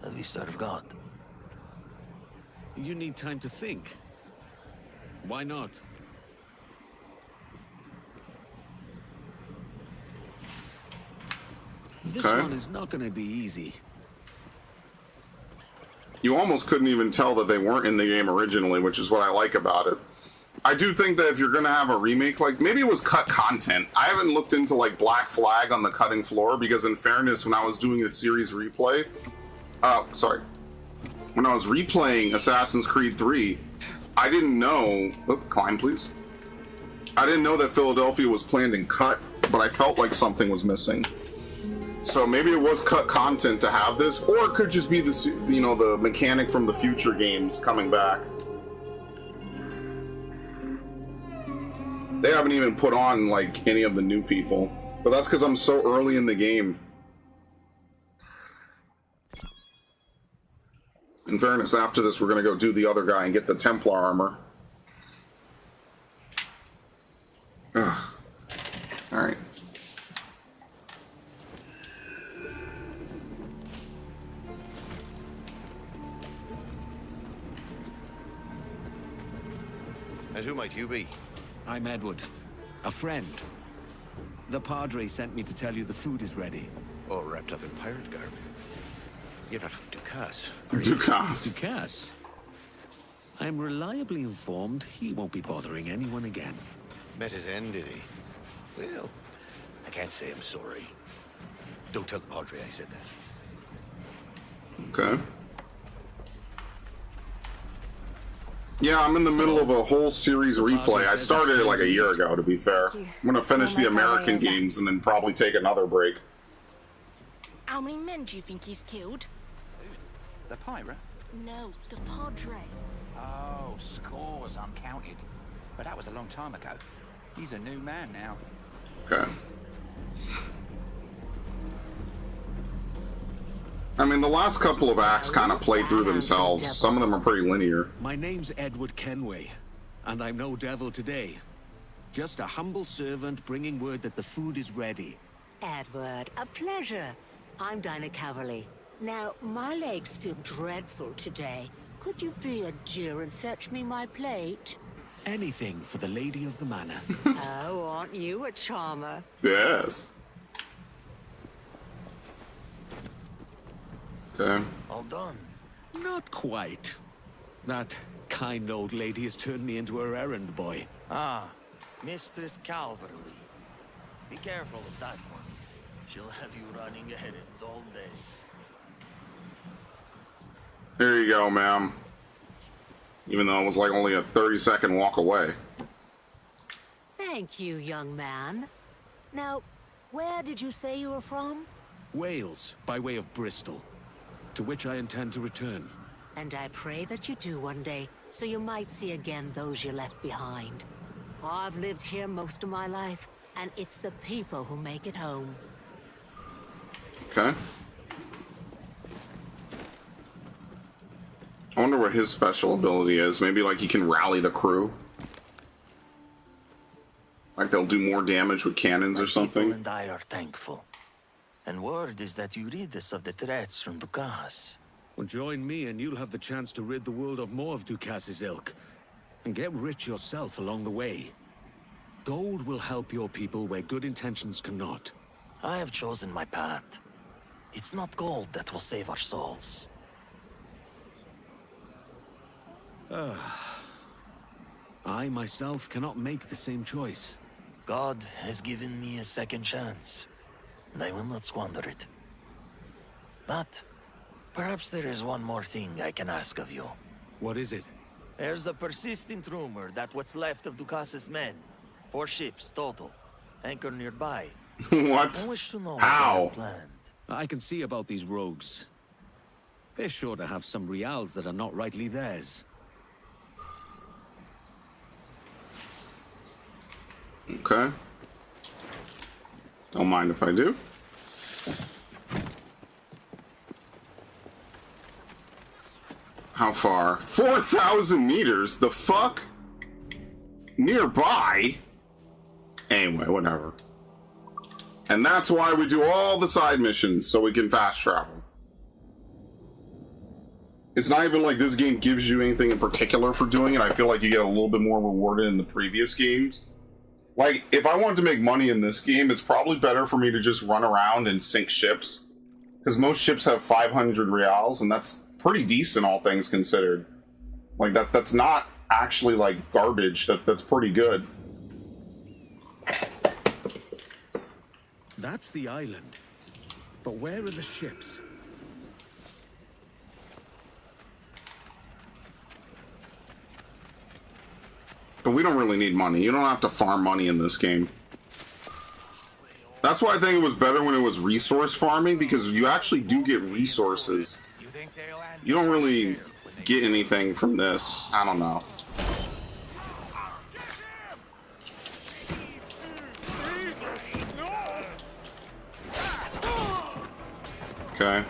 that we serve God. You need time to think. Why not? This Okay. one is not going to be easy. You almost couldn't even tell that they weren't in the game originally, which is what I like about it. I do think that if you're going to have a remake, like, maybe it was cut content. I haven't looked into, like, Black Flag on the cutting floor, because in fairness, when I was doing a series replay... When I was replaying Assassin's Creed 3, I didn't know... Oh, climb, please. I didn't know that Philadelphia was planned and cut, but I felt like something was missing. So maybe it was cut content to have this, or it could just be the, you know, the mechanic from the future games coming back. They haven't even put on, like, any of the new people. But that's because I'm so early in the game. In fairness, after this, we're going to go do the other guy and get the Templar armor. Alright. And who might you be? I'm Edward, a friend. The Padre sent me to tell you the food is ready. All wrapped up in pirate garb. You're not from Dukas. Dukas. Dukas? I'm reliably informed he won't be bothering anyone again. Met his end, did he? Well, I can't say I'm sorry. Don't tell the Padre I said that. Okay. Yeah, I'm in the middle of a whole series replay. I started it like a year ago, to be fair. I'm gonna finish the American games and then probably take another break. How many men do you think he's killed? The pirate? No, the Padre. Oh, scores uncounted. But that was a long time ago. He's a new man now. Okay. I mean, the last couple of acts kind of play through themselves. Some of them are pretty linear. My name's Edward Kenway, and I'm no devil today. Just a humble servant bringing word that the food is ready. Edward, a pleasure. I'm Dinah Caverly. Now, my legs feel dreadful today. Could you be a dear and fetch me my plate? Anything for the lady of the manor. Oh, aren't you a charmer? Yes. Okay. All done. Not quite. That kind old lady has turned me into her errand boy. Ah, Mistress Calverley. Be careful of that one. She'll have you running errands all day. There you go, ma'am. Even though it was like only a 30-second walk away. Thank you, young man. Now, where did you say you were from? Wales, by way of Bristol, to which I intend to return. And I pray that you do one day, so you might see again those you left behind. I've lived here most of my life, and it's the people who make it home. Okay. I wonder what his special ability is. Maybe like he can rally the crew. Like they'll do more damage with cannons or something. People and I are thankful. And word is that you rid us of the threats from Dukas. Well, join me and you'll have the chance to rid the world of more of Dukas' ilk. And get rich yourself along the way. Gold will help your people where good intentions cannot. I have chosen my path. It's not gold that will save our souls. I myself cannot make the same choice. God has given me a second chance, and I will not squander it. But Perhaps there is one more thing I can ask of you. What is it? There's a persistent rumor that what's left of Ducas's men, 4 ships total, anchor nearby. What? I wish to know How? what they have planned. I can see about these rogues. They're sure to have some reals that are not rightly theirs. Okay. Don't mind if I do. How far? 4,000 meters? The fuck? Nearby? Anyway, whatever. And that's why we do all the side missions, so we can fast travel. It's not even like this game gives you anything in particular for doing it. I feel like you get a little bit more rewarded in the previous games. Like, if I wanted to make money in this game, it's probably better for me to just run around and sink ships. Because most ships have 500 reals, and that's pretty decent, all things considered. Like, that's not actually, like, garbage. That's pretty good. That's the island. But where are the ships? But we don't really need money. You don't have to farm money in this game. That's why I think it was better when it was resource farming, because you actually do get resources. You don't really get anything from this. I don't know. Okay.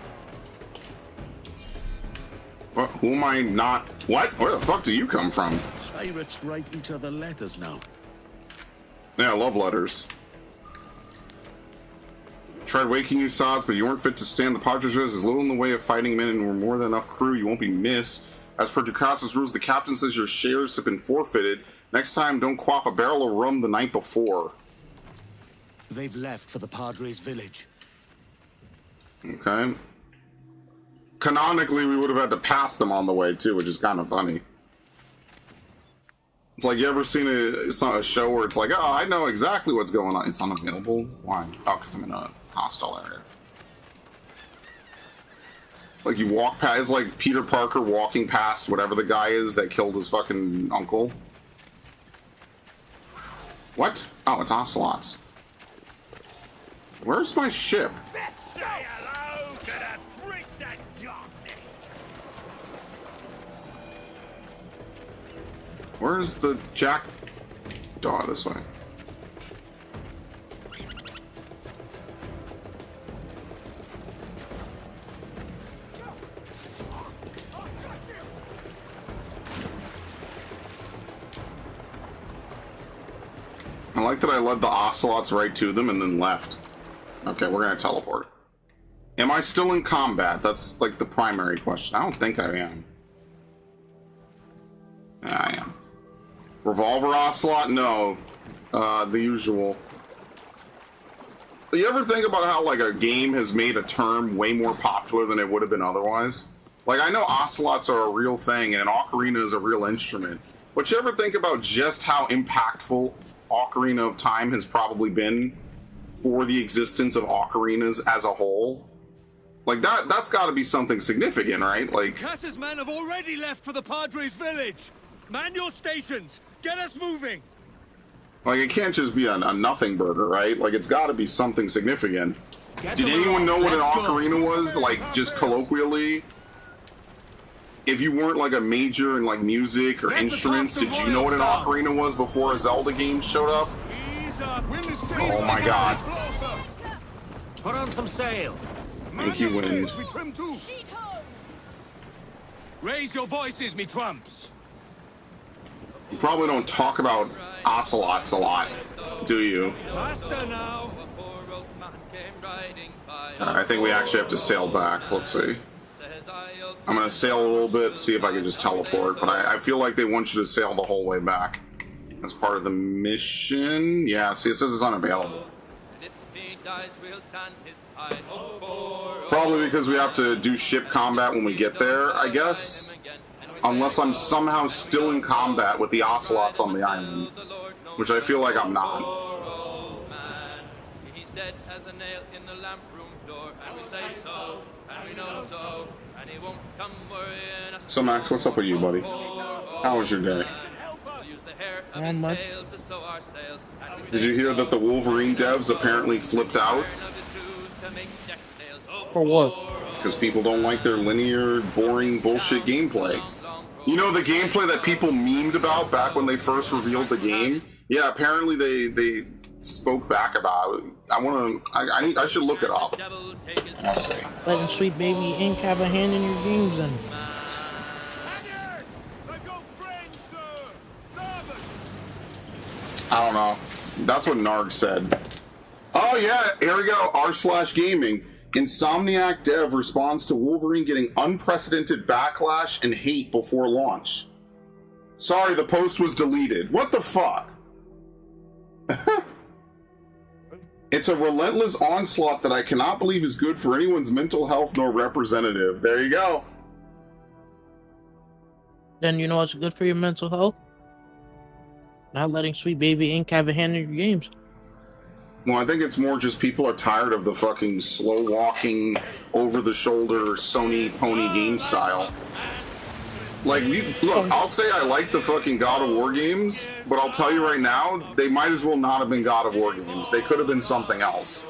What? Who am I not? What? Where the fuck do you come from? Pirates write each other letters now. Yeah, I love letters. Tried waking you, sods, but you weren't fit to stand. The Padres is little in the way of fighting men and were more than enough crew. You won't be missed. As per Ducas's rules, the captain says your shares have been forfeited. Next time, don't quaff a barrel of rum the night before. They've left for the Padres' village. Okay. Canonically, we would have had to pass them on the way, too, which is kind of funny. It's like, you ever seen a show where it's like, oh, I know exactly what's going on. It's unavailable? Why? Oh, because I'm in a hostile area. Like, you walk past, it's like Peter Parker walking past whatever the guy is that killed his fucking uncle. What? Oh, it's ocelots. Where's my ship? Say hello to the Prince of Darkness. Where's the Jack? Oh, this way. I like that I led the ocelots right to them and then left. Okay, we're gonna teleport. Am I still in combat? That's like the primary question. I don't think I am. Yeah, I am. Revolver ocelot? No. The usual. You ever think about how like a game has made a term way more popular than it would have been otherwise? Like, I know ocelots are a real thing and an ocarina is a real instrument, but you ever think about just how impactful Ocarina of Time has probably been for the existence of ocarinas as a whole? Like, that's got to be something significant, right? Like, Cass's men have already left for the Padres' village. Man your stations. Get us moving. Like, it can't just be a nothing burger, right? Like, it's got to be something significant. Did anyone know what an ocarina was? Like, just colloquially? If you weren't like a major in like music or instruments, did you know what an ocarina was before a Zelda game showed up? Oh my god. Put on some sail. Thank you, Wind. Raise your voices, me trumps. You probably don't talk about ocelots a lot, do you? Faster now. I think we actually have to sail back. Let's see. I'm gonna sail a little bit, see if I can just teleport, but I feel like they want you to sail the whole way back. That's part of the mission. Yeah, see, it says it's unavailable. Probably because we have to do ship combat when we get there, I guess. Unless I'm somehow still in combat with the ocelots on the island, which I feel like I'm not. He's dead as a nail in the lamp room door, and we say so, and we know so. So Max, what's up with you, buddy? How was your day? Not much. Did you hear that the Wolverine devs apparently flipped out? For what? Because people don't like their linear, boring, bullshit gameplay. You know the gameplay that people memed about back when they first revealed the game? Yeah, apparently they spoke back about it. I should look it up. I'll see. Letting Sweet Baby Inc. have a hand in your games then. I don't know. That's what Narg said. Oh yeah, here we go. r/gaming. Insomniac dev responds to Wolverine getting unprecedented backlash and hate before launch. Sorry, the post was deleted. What the fuck? It's a relentless onslaught that I cannot believe is good for anyone's mental health nor representative. There you go. Then you know what's good for your mental health? Not letting Sweet Baby Inc. have a hand in your games. Well, I think it's more just people are tired of the fucking slow walking, over the shoulder Sony pony game style. Like, look, I'll say I like the fucking God of War games, but I'll tell you right now, they might as well not have been God of War games. They could have been something else.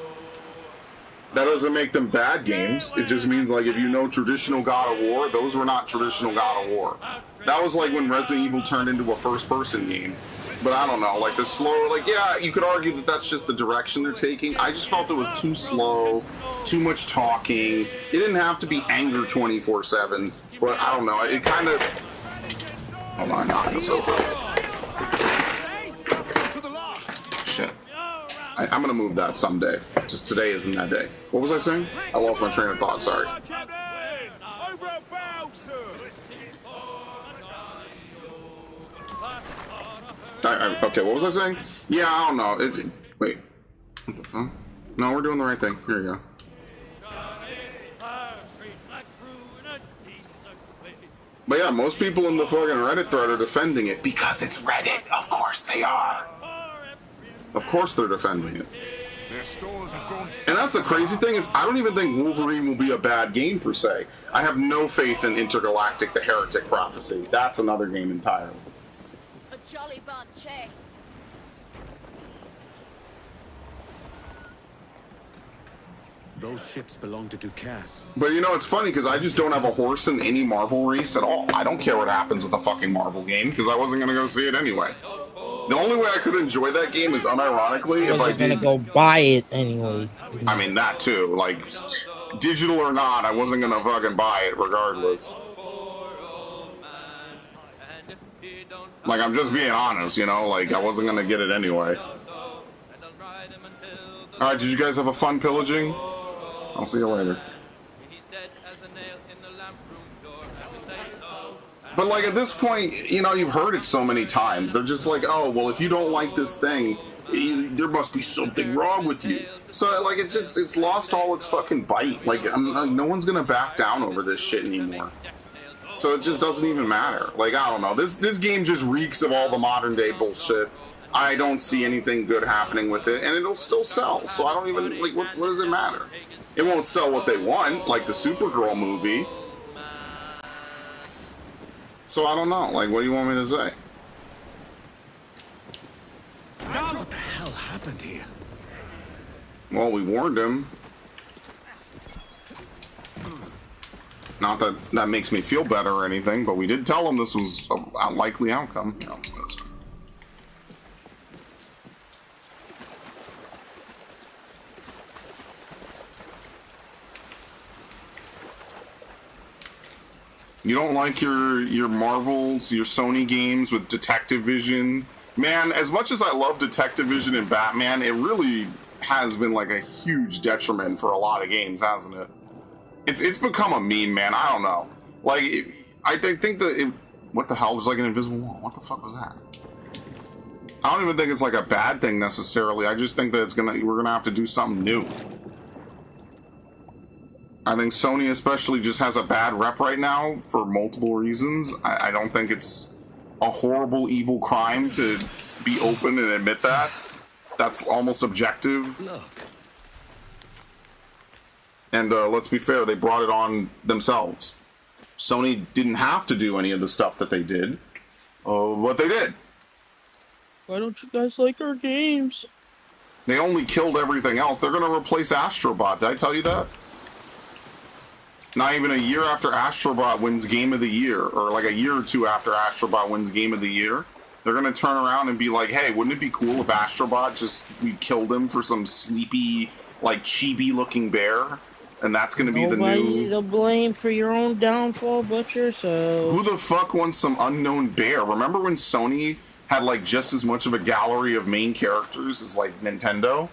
That doesn't make them bad games. It just means, like, if you know traditional God of War, those were not traditional God of War. That was like when Resident Evil turned into a first-person game. But I don't know, like the slow, like, yeah, you could argue that that's just the direction they're taking. I just felt it was too slow, too much talking. It didn't have to be anger 24/7, but I don't know, it kind of... Hold on, knock this over. Shit. I'm gonna move that someday. Just today isn't that day. What was I saying? I lost my train of thought, sorry. Okay, what was I saying? Yeah, I don't know. Wait. What the fuck? No, we're doing the right thing. Here we go. But yeah, most people in the fucking Reddit thread are defending it because it's Reddit. Of course they are. Of course they're defending it. And that's the crazy thing is, I don't even think Wolverine will be a bad game per se. I have no faith in Intergalactic: The Heretic Prophecy. That's another game entirely. Jolly bunch, eh? Those ships belong to Dukas. But you know, it's funny because I just don't have a horse in any Marvel race at all. I don't care what happens with a fucking Marvel game because I wasn't going to go see it anyway. The only way I could enjoy that game is unironically if I did. Gonna go buy it anyway. I mean, that too. Like, digital or not, I wasn't going to fucking buy it regardless. Like, I'm just being honest, you know? Like, I wasn't gonna get it anyway. Alright, did you guys have a fun pillaging? I'll see you later. But, like, at this point, you know, you've heard it so many times. They're just like, oh, well, if you don't like this thing, there must be something wrong with you. So, like, it's lost all its fucking bite. Like, no one's gonna back down over this shit anymore. So it just doesn't even matter. Like, I don't know. This game just reeks of all the modern day bullshit. I don't see anything good happening with it, and it'll still sell. So I don't even, like, what does it matter? It won't sell what they want, like the Supergirl movie. So I don't know. Like, what do you want me to say? What the hell happened here? Well, we warned him. Not that that makes me feel better or anything, but we did tell him this was a likely outcome. Yeah, let's go this way. You don't like your Marvels, your Sony games with Detective Vision? Man, as much as I love Detective Vision and Batman, it really has been like a huge detriment for a lot of games, hasn't it? It's become a meme, man. I don't know. Like, I think that what the hell was like an invisible wall? What the fuck was that? I don't even think it's like a bad thing necessarily. I just think that we're gonna have to do something new. I think Sony especially just has a bad rep right now for multiple reasons. I don't think it's a horrible, evil crime to be open and admit that. That's almost objective. Look. And let's be fair, they brought it on themselves. Sony didn't have to do any of the stuff that they did, but they did. Why don't you guys like our games? They only killed everything else. They're going to replace Astrobot. Did I tell you that? Not even a year after Astrobot wins Game of the Year, or like a year or two after Astrobot wins Game of the Year, they're going to turn around and be like, hey, wouldn't it be cool if Astrobot we killed him for some sleepy, like, chibi-looking bear? And that's going to be the new... Nobody to blame for your own downfall but yourself. Who the fuck wants some unknown bear? Remember when Sony had, like, just as much of a gallery of main characters as, like, Nintendo?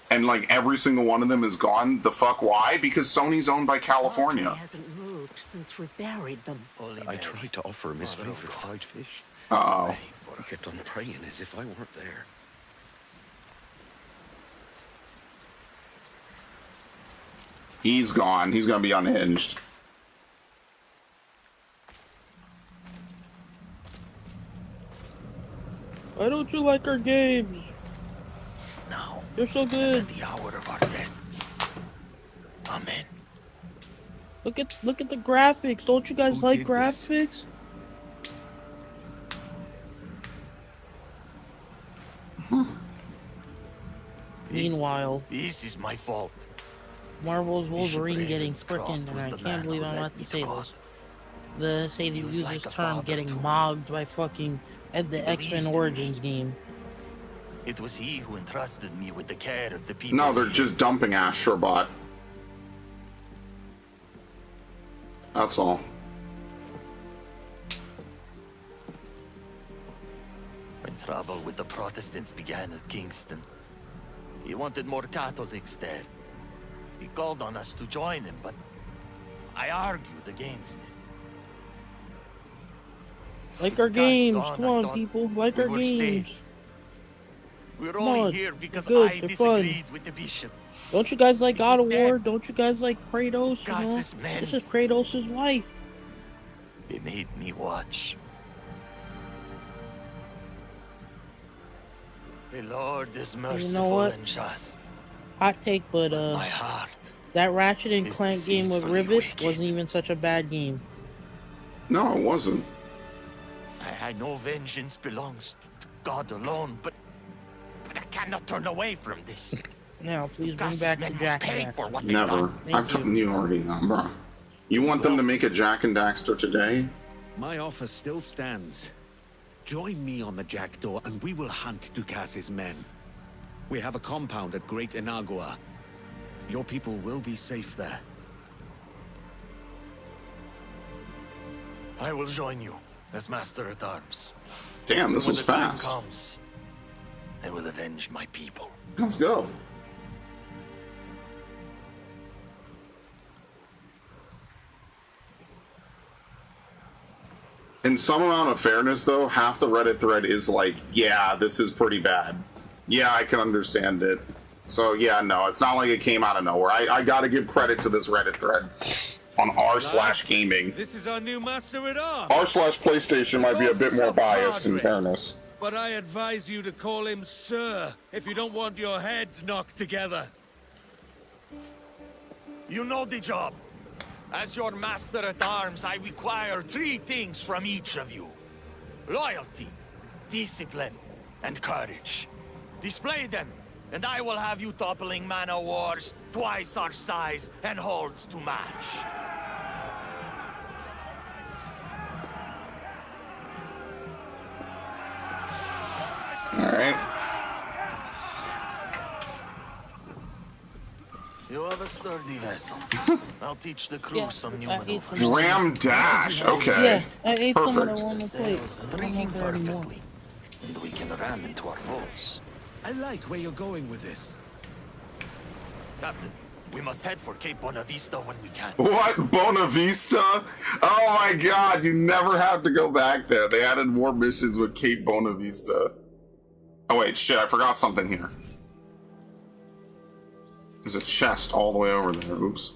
And, like, every single one of them is gone? The fuck why? Because Sony's owned by California. He hasn't moved since we buried them. I tried to offer him his favorite fried fish. Uh-oh. He kept on praying as if I weren't there. He's gone. He's gonna be unhinged. Why don't you like our games? Now, they're so good. At the hour of our death. Amen. Look at the graphics. Don't you guys like graphics? Meanwhile, this is my fault. Marvel's Wolverine getting frickin', and I can't believe I'm about to say this. They use this term getting mobbed by fucking the X-Men Origins game. It was he who entrusted me with the care of the people. No, they're just dumping Astrobot. That's all. When trouble with the Protestants began at Kingston, he wanted more Catholics there. He called on us to join him, but I argued against it. Like our games, come on, people, like our games. Safe. We're only here because I disagreed with the bishop. Don't you guys like God of War? Don't you guys like Kratos? You know? This is Kratos' wife. They made me watch. The Lord is merciful you know what? and just. Hot take, but my heart that Ratchet and Clank game with Rivet wasn't even such a bad game. No, it wasn't. I know vengeance belongs to God alone, but I cannot turn away from this. Now, please bring back the Jack and Daxter. Never. I've told you already know, bro. You want them to make a Jack and Daxter today? My offer still stands. Join me on the Jackdaw, and we will hunt Ducas's men. We have a compound at Great Inagua. Your people will be safe there. I will join you as Master at Arms. Damn, this was fast. When the time comes, I will avenge my people. Let's go. In some amount of fairness, though, half the Reddit thread is like, yeah, this is pretty bad. Yeah, I can understand it. So, yeah, no, it's not like it came out of nowhere. I gotta give credit to this Reddit thread on r/gaming. This is our new Master at Arms. r/PlayStation might be a bit more biased, in fairness. But I advise you to call him Sir if you don't want your heads knocked together. You know the job. As your Master at Arms, I require 3 things from each of you. Loyalty, discipline, and courage. Display them, and I will have you toppling man-o'-wars twice our size and holds to match. Alright. You have a sturdy vessel. I'll teach the crew some new maneuvers. Ram Dash, okay. Yeah, I ate some perfect. of the one plate. Drinking perfectly, and we can ram into our foes. I like where you're going with this. Captain, we must head for Cape Bonavista when we can. What? Bonavista? Oh my god, you never have to go back there. They added more missions with Cape Bonavista. Oh wait, shit, I forgot something here. There's a chest all the way over there. Oops.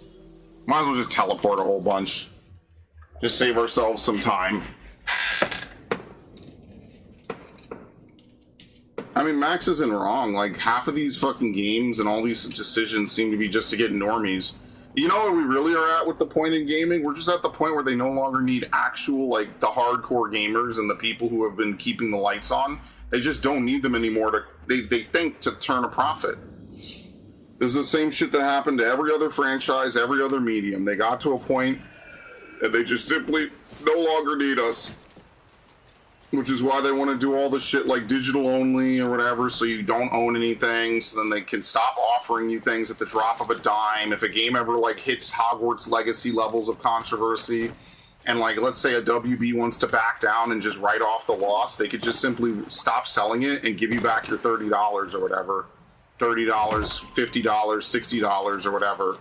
Might as well just teleport a whole bunch. Just save ourselves some time. I mean, Max isn't wrong. Like, half of these fucking games and all these decisions seem to be just to get normies. You know where we really are at with the point in gaming? We're just at the point where they no longer need actual, like, the hardcore gamers and the people who have been keeping the lights on. They just don't need them anymore they think to turn a profit. This is the same shit that happened to every other franchise, every other medium. They got to a point and they just simply no longer need us. Which is why they want to do all this shit like digital only or whatever, so you don't own anything, so then they can stop offering you things at the drop of a dime. If a game ever like hits Hogwarts Legacy levels of controversy, and like let's say a WB wants to back down and just write off the loss, they could just simply stop selling it and give you back your $30 or whatever. $30, $50, $60 or whatever.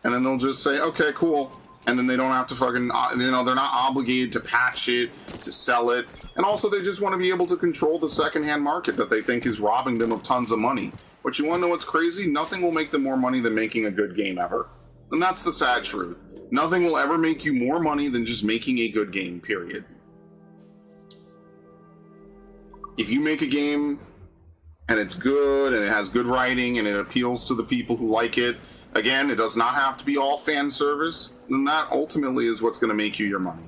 And then they'll just say, okay, cool. And then they don't have to fucking, they're not obligated to patch it, to sell it. And also they just want to be able to control the secondhand market that they think is robbing them of tons of money. But you want to know what's crazy? Nothing will make them more money than making a good game ever. And that's the sad truth. Nothing will ever make you more money than just making a good game, period. If you make a game and it's good and it has good writing and it appeals to the people who like it, again, it does not have to be all fan service, then that ultimately is what's going to make you your money.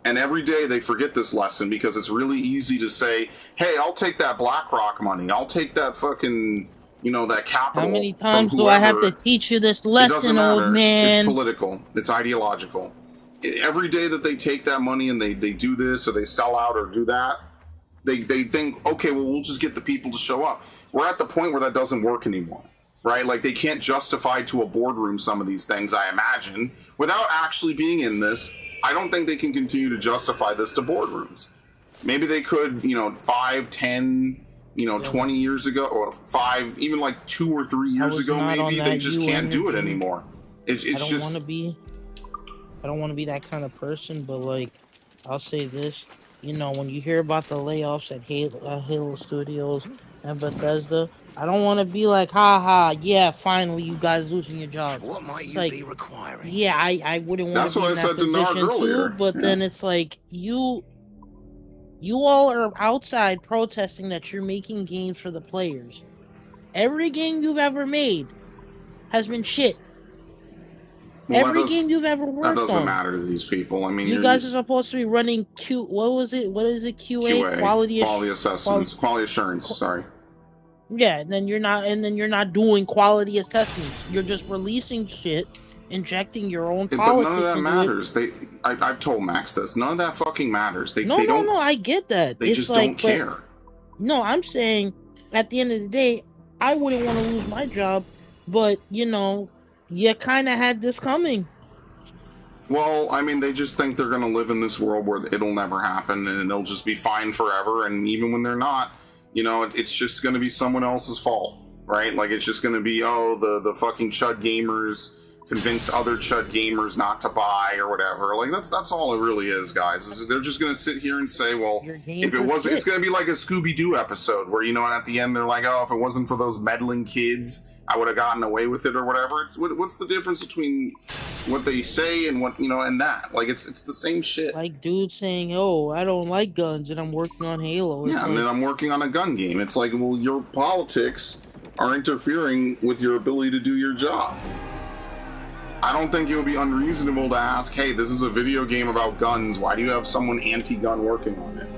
And every day they forget this lesson because it's really easy to say, hey, I'll take that BlackRock money. I'll take that fucking, that capital. How many times do I have to teach you this lesson, old man? It's political. It's ideological. Every day that they take that money and they do this or they sell out or do that, they think, okay, well, we'll just get the people to show up. We're at the point where that doesn't work anymore. Right? Like, they can't justify to a boardroom some of these things, I imagine. Without actually being in this, I don't think they can continue to justify this to boardrooms. Maybe they could, 5, 10, 20 years ago, or 5, even like 2 or 3 years ago, maybe. They just can't do it anymore. It's I just... I don't want to be that kind of person, but, like, I'll say this. When you hear about the layoffs at Halo Studios and Bethesda, I don't want to be like, haha, yeah, finally you guys losing your jobs. What might it's you like, be requiring? Yeah, I wouldn't want to be in that position too, but then it's like, you all are outside protesting that you're making games for the players. Every game you've ever made has been shit. Well, Every game you've ever worked on. That doesn't matter to these people. I mean, you guys are supposed to be running what is it, QA? Quality assessments, quality assurance, sorry. Yeah, and then you're not doing quality assessments. You're just releasing shit, injecting your own politics. But none of that matters. I've told Max this. None of that fucking matters. No, I get that. They just don't care. No, I'm saying at the end of the day, I wouldn't want to lose my job, but you kind of had this coming. Well, I mean, they just think they're going to live in this world where it'll never happen and they'll just be fine forever. And even when they're not, it's just going to be someone else's fault, right? Like, it's just going to be, the fucking chud gamers convinced other chud gamers not to buy or whatever. Like, that's all it really is, guys. They're just going to sit here and say, well, if it wasn't, it's going to be like a Scooby-Doo episode where, and at the end they're like, oh, if it wasn't for those meddling kids, I would have gotten away with it or whatever. What's the difference between what they say and what, and that? Like, it's the same shit. Like dude saying, oh, I don't like guns and I'm working on Halo. It's and then I'm working on a gun game. It's like, well, your politics are interfering with your ability to do your job. I don't think it would be unreasonable to ask, hey, this is a video game about guns. Why do you have someone anti-gun working on it?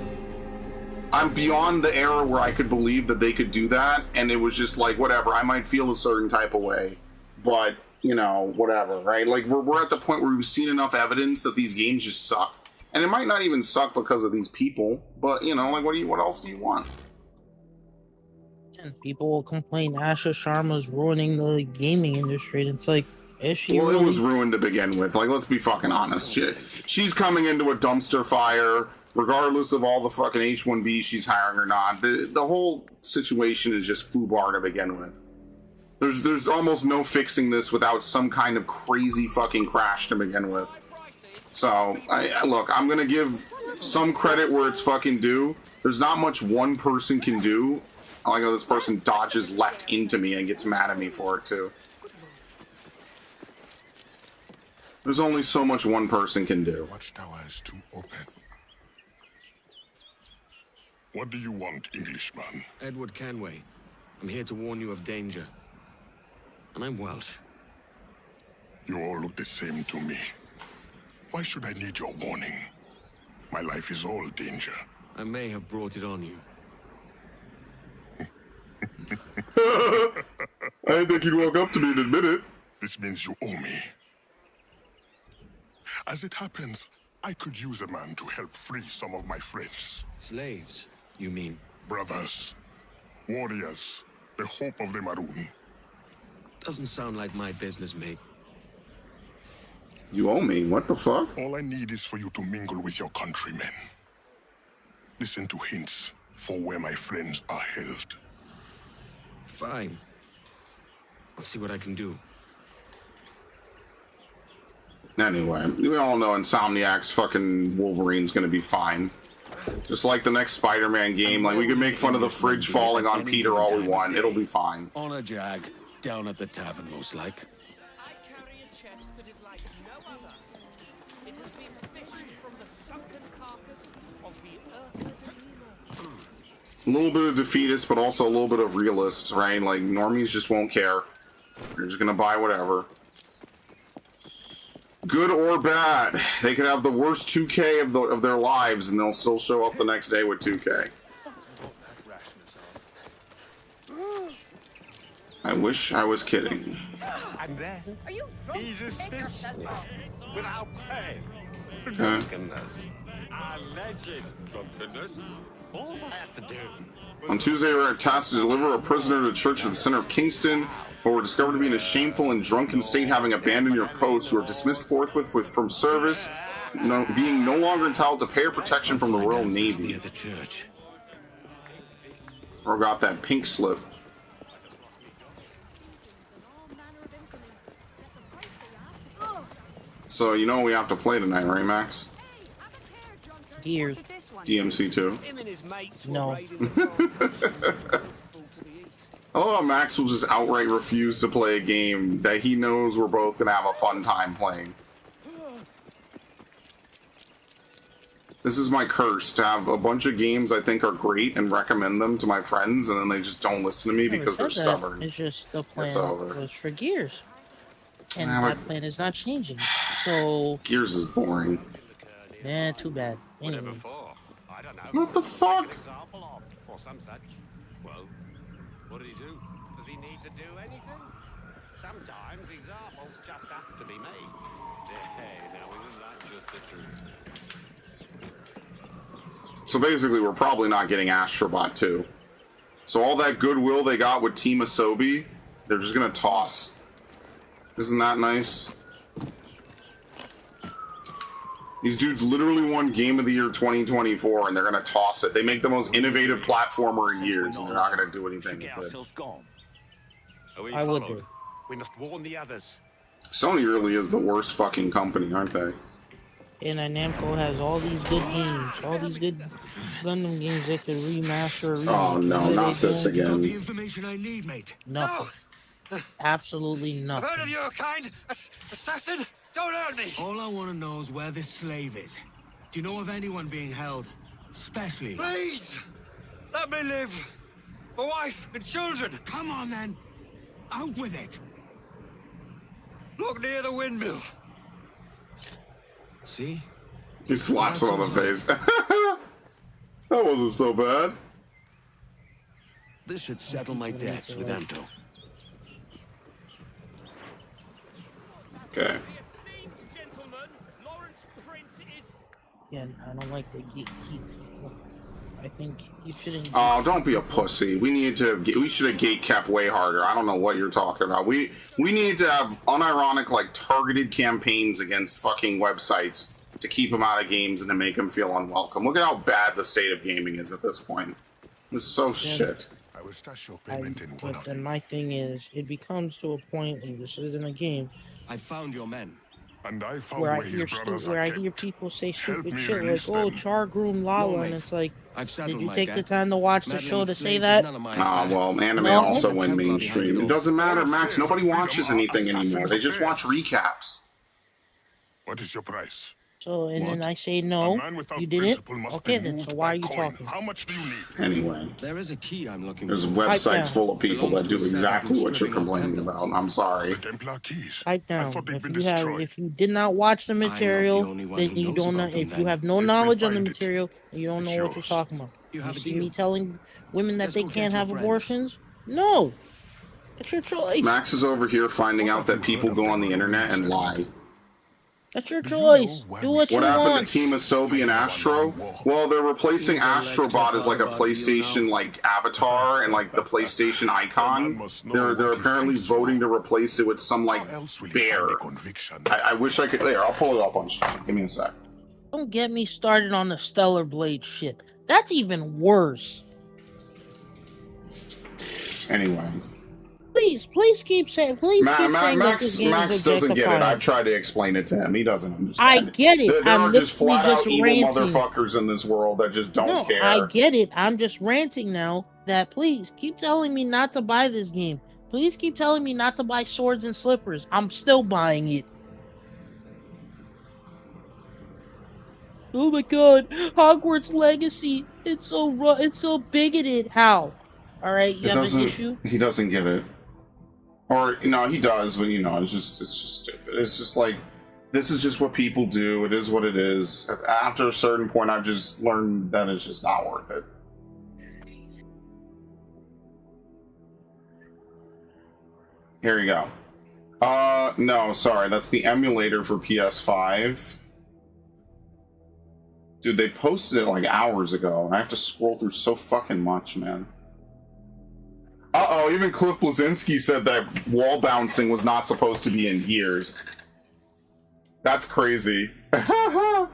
I'm beyond the era where I could believe that they could do that, and it was just like, whatever, I might feel a certain type of way, but, whatever, right? Like, we're at the point where we've seen enough evidence that these games just suck. And it might not even suck because of these people, but, like, what else do you want? And people will complain Asha Sharma's ruining the gaming industry, and it's like, is she Well, really? It was ruined to begin with. Like, let's be fucking honest. She's coming into a dumpster fire. Regardless of all the fucking H-1B she's hiring or not, the whole situation is just foobar to begin with. There's almost no fixing this without some kind of crazy fucking crash to begin with. So, look, I'm gonna give some credit where it's fucking due. There's not much one person can do. I like how this person dodges left into me and gets mad at me for it, too. There's only so much one person can do. Watchtower is too open. What do you want, Englishman? Edward Kenway. I'm here to warn you of danger. And I'm Welsh. You all look the same to me. Why should I need your warning? My life is all danger. I may have brought it on you. I didn't think you'd walk up to me and admit it. This means you owe me. As it happens, I could use a man to help free some of my friends. Slaves, you mean? Brothers. Warriors. The hope of the Maroon. Doesn't sound like my business, mate. You owe me? What the fuck? All I need is for you to mingle with your countrymen. Listen to hints for where my friends are held. Fine. I'll see what I can do. Anyway, we all know Insomniac's fucking Wolverine's gonna be fine. Just like the next Spider-Man game, like we can make fun of the fridge falling on Peter all we want. It'll be fine. On a jag, down at the tavern, most like. I carry a chest that is like no other. It has been fished from the sunken carcass of the Earth. A little bit of defeatist, but also a little bit of realist, right? Like, normies just won't care. They're just gonna buy whatever. Good or bad, they could have the worst 2K of their lives, and they'll still show up the next day with 2K. I wish I was kidding. And then he dismissed me without pay for Okay. drunkenness. Alleged drunkenness. All I had to do. On Tuesday, we were tasked to deliver a prisoner to church at the center of Kingston, but were discovered to be in a shameful and drunken state, having abandoned your post. You were dismissed forthwith from service, being no longer entitled to pay or protection from the Royal Navy. Near the church. Or got that pink slip. So you know we have to play tonight, right, Max? Gears. DMC 2. No. I love how Max will just outright refuse to play a game that he knows we're both gonna have a fun time playing. This is my curse, to have a bunch of games I think are great and recommend them to my friends, and then they just don't listen to me because they're stubborn. It's just the plan It's over. was for Gears. And Yeah, that plan is not changing. So... Gears is boring. Yeah, too bad. Anyway. I don't know. What the fuck? Example of, or some such. Well, what did he do? Does he need to do anything? Sometimes examples just have to be made. Hey, now isn't that just the truth? So basically, we're probably not getting Astrobot 2. So all that goodwill they got with Team Asobi, they're just gonna toss. Isn't that nice? These dudes literally won Game of the Year 2024, and they're gonna toss it. They make the most innovative platformer in years, and they're not gonna do anything with it. I would do. We must warn the others. Sony really is the worst fucking company, aren't they? And Namco has all these good games, all these good Gundam games they could remaster. Oh no, not this Got the again. information I need, mate. Nothing. Absolutely I've heard of nothing. your kind, assassin. Don't hurt me. All I want to know is where this slave is. Do you know of anyone being held? Especially... Please, let me live. My wife and children. Come on, then. Out with it. Look near the windmill. See? He slaps him on the face. That wasn't so bad. This should settle my debts with Anto. Okay. Yeah, I don't like the gatekeep. I think you shouldn't. Oh, don't be a pussy. We should have gate kept way harder. I don't know what you're talking about. We need to have unironic, like, targeted campaigns against fucking websites to keep them out of games and to make them feel unwelcome. Look at how bad the state of gaming is at this point. This is so shit. I will stash your payment in one But of then these. my thing is, it becomes to a point, and this isn't a game, I found your men. And I found where I where his hear brothers where are I hear kept. people say Help stupid me shit like, release "Oh, them. Chargroom Lala," No, and mate. it's like, I've did settled you my take the debt. time to watch the Meddling show with to say slaves is that? none of my Ah, affair. well, anime No. also went Templar mainstream. behind It it doesn't matter, Max. Nobody Freedom watches are anything assassins anymore. of They just faith. watch recaps. What is your price? So, and then What? I say A no, man without you didn't? principle must Okay be then, moved so why by are you coin. talking? How much do you need? Anyway, There is a key I'm looking there's for. websites down. full of people Belongs that to do a set I've exactly been what you're stripping off complaining Templars. about. I'm sorry. The Templar keys. Pipe I down. thought they'd If been you have, destroyed. if you did not watch the I'm not the material, only one then who you knows don't know. about them If you then. have no If we knowledge on the find it, material, then you don't it's know what you're yours. talking about. You have a see deal? me telling women that Let's they go get can't your have friends. abortions? No, it's your choice. Max is over here finding What out have that you people heard go of on the the internet and Resynced? lie. That's your Do you know choice. why Do we what you What started happened want. to Team Asobi and Astro? Well, they're replacing Is Electra Astrobot as like a part of our deal PlayStation now? like avatar and like the PlayStation icon. must know They're what he apparently fights for. voting to replace it with some like How else will he bear. find the conviction? I wish I could. There, I'll pull it up on stream. Give me a sec. Don't get me started on the Stellar Blade shit. That's even worse. Anyway, Please keep saying. Please keep saying that this game Max is doesn't get it. objectifying. I've tried to explain it to him. He doesn't I understand. get it. There I'm are just flat out literally evil ranting. motherfuckers in this world that just don't No, care. I get it. I'm just ranting now that please keep telling me not to buy this game. Please keep telling me not to buy swords and slippers. I'm still buying it. Oh my god, Hogwarts Legacy. It's so it's so bigoted. How? All right, you It have an doesn't. issue? He doesn't get it. Or he does, but it's just stupid. It's just like this is just what people do. It is what it is. After a certain point, I've just learned that it's just not worth it. Here you go. No, sorry, that's the emulator for PS5. Dude, they posted it like hours ago, and I have to scroll through so fucking much, man. Uh-oh, even Cliff Blazinski said that wall bouncing was not supposed to be in Gears. That's crazy. I'm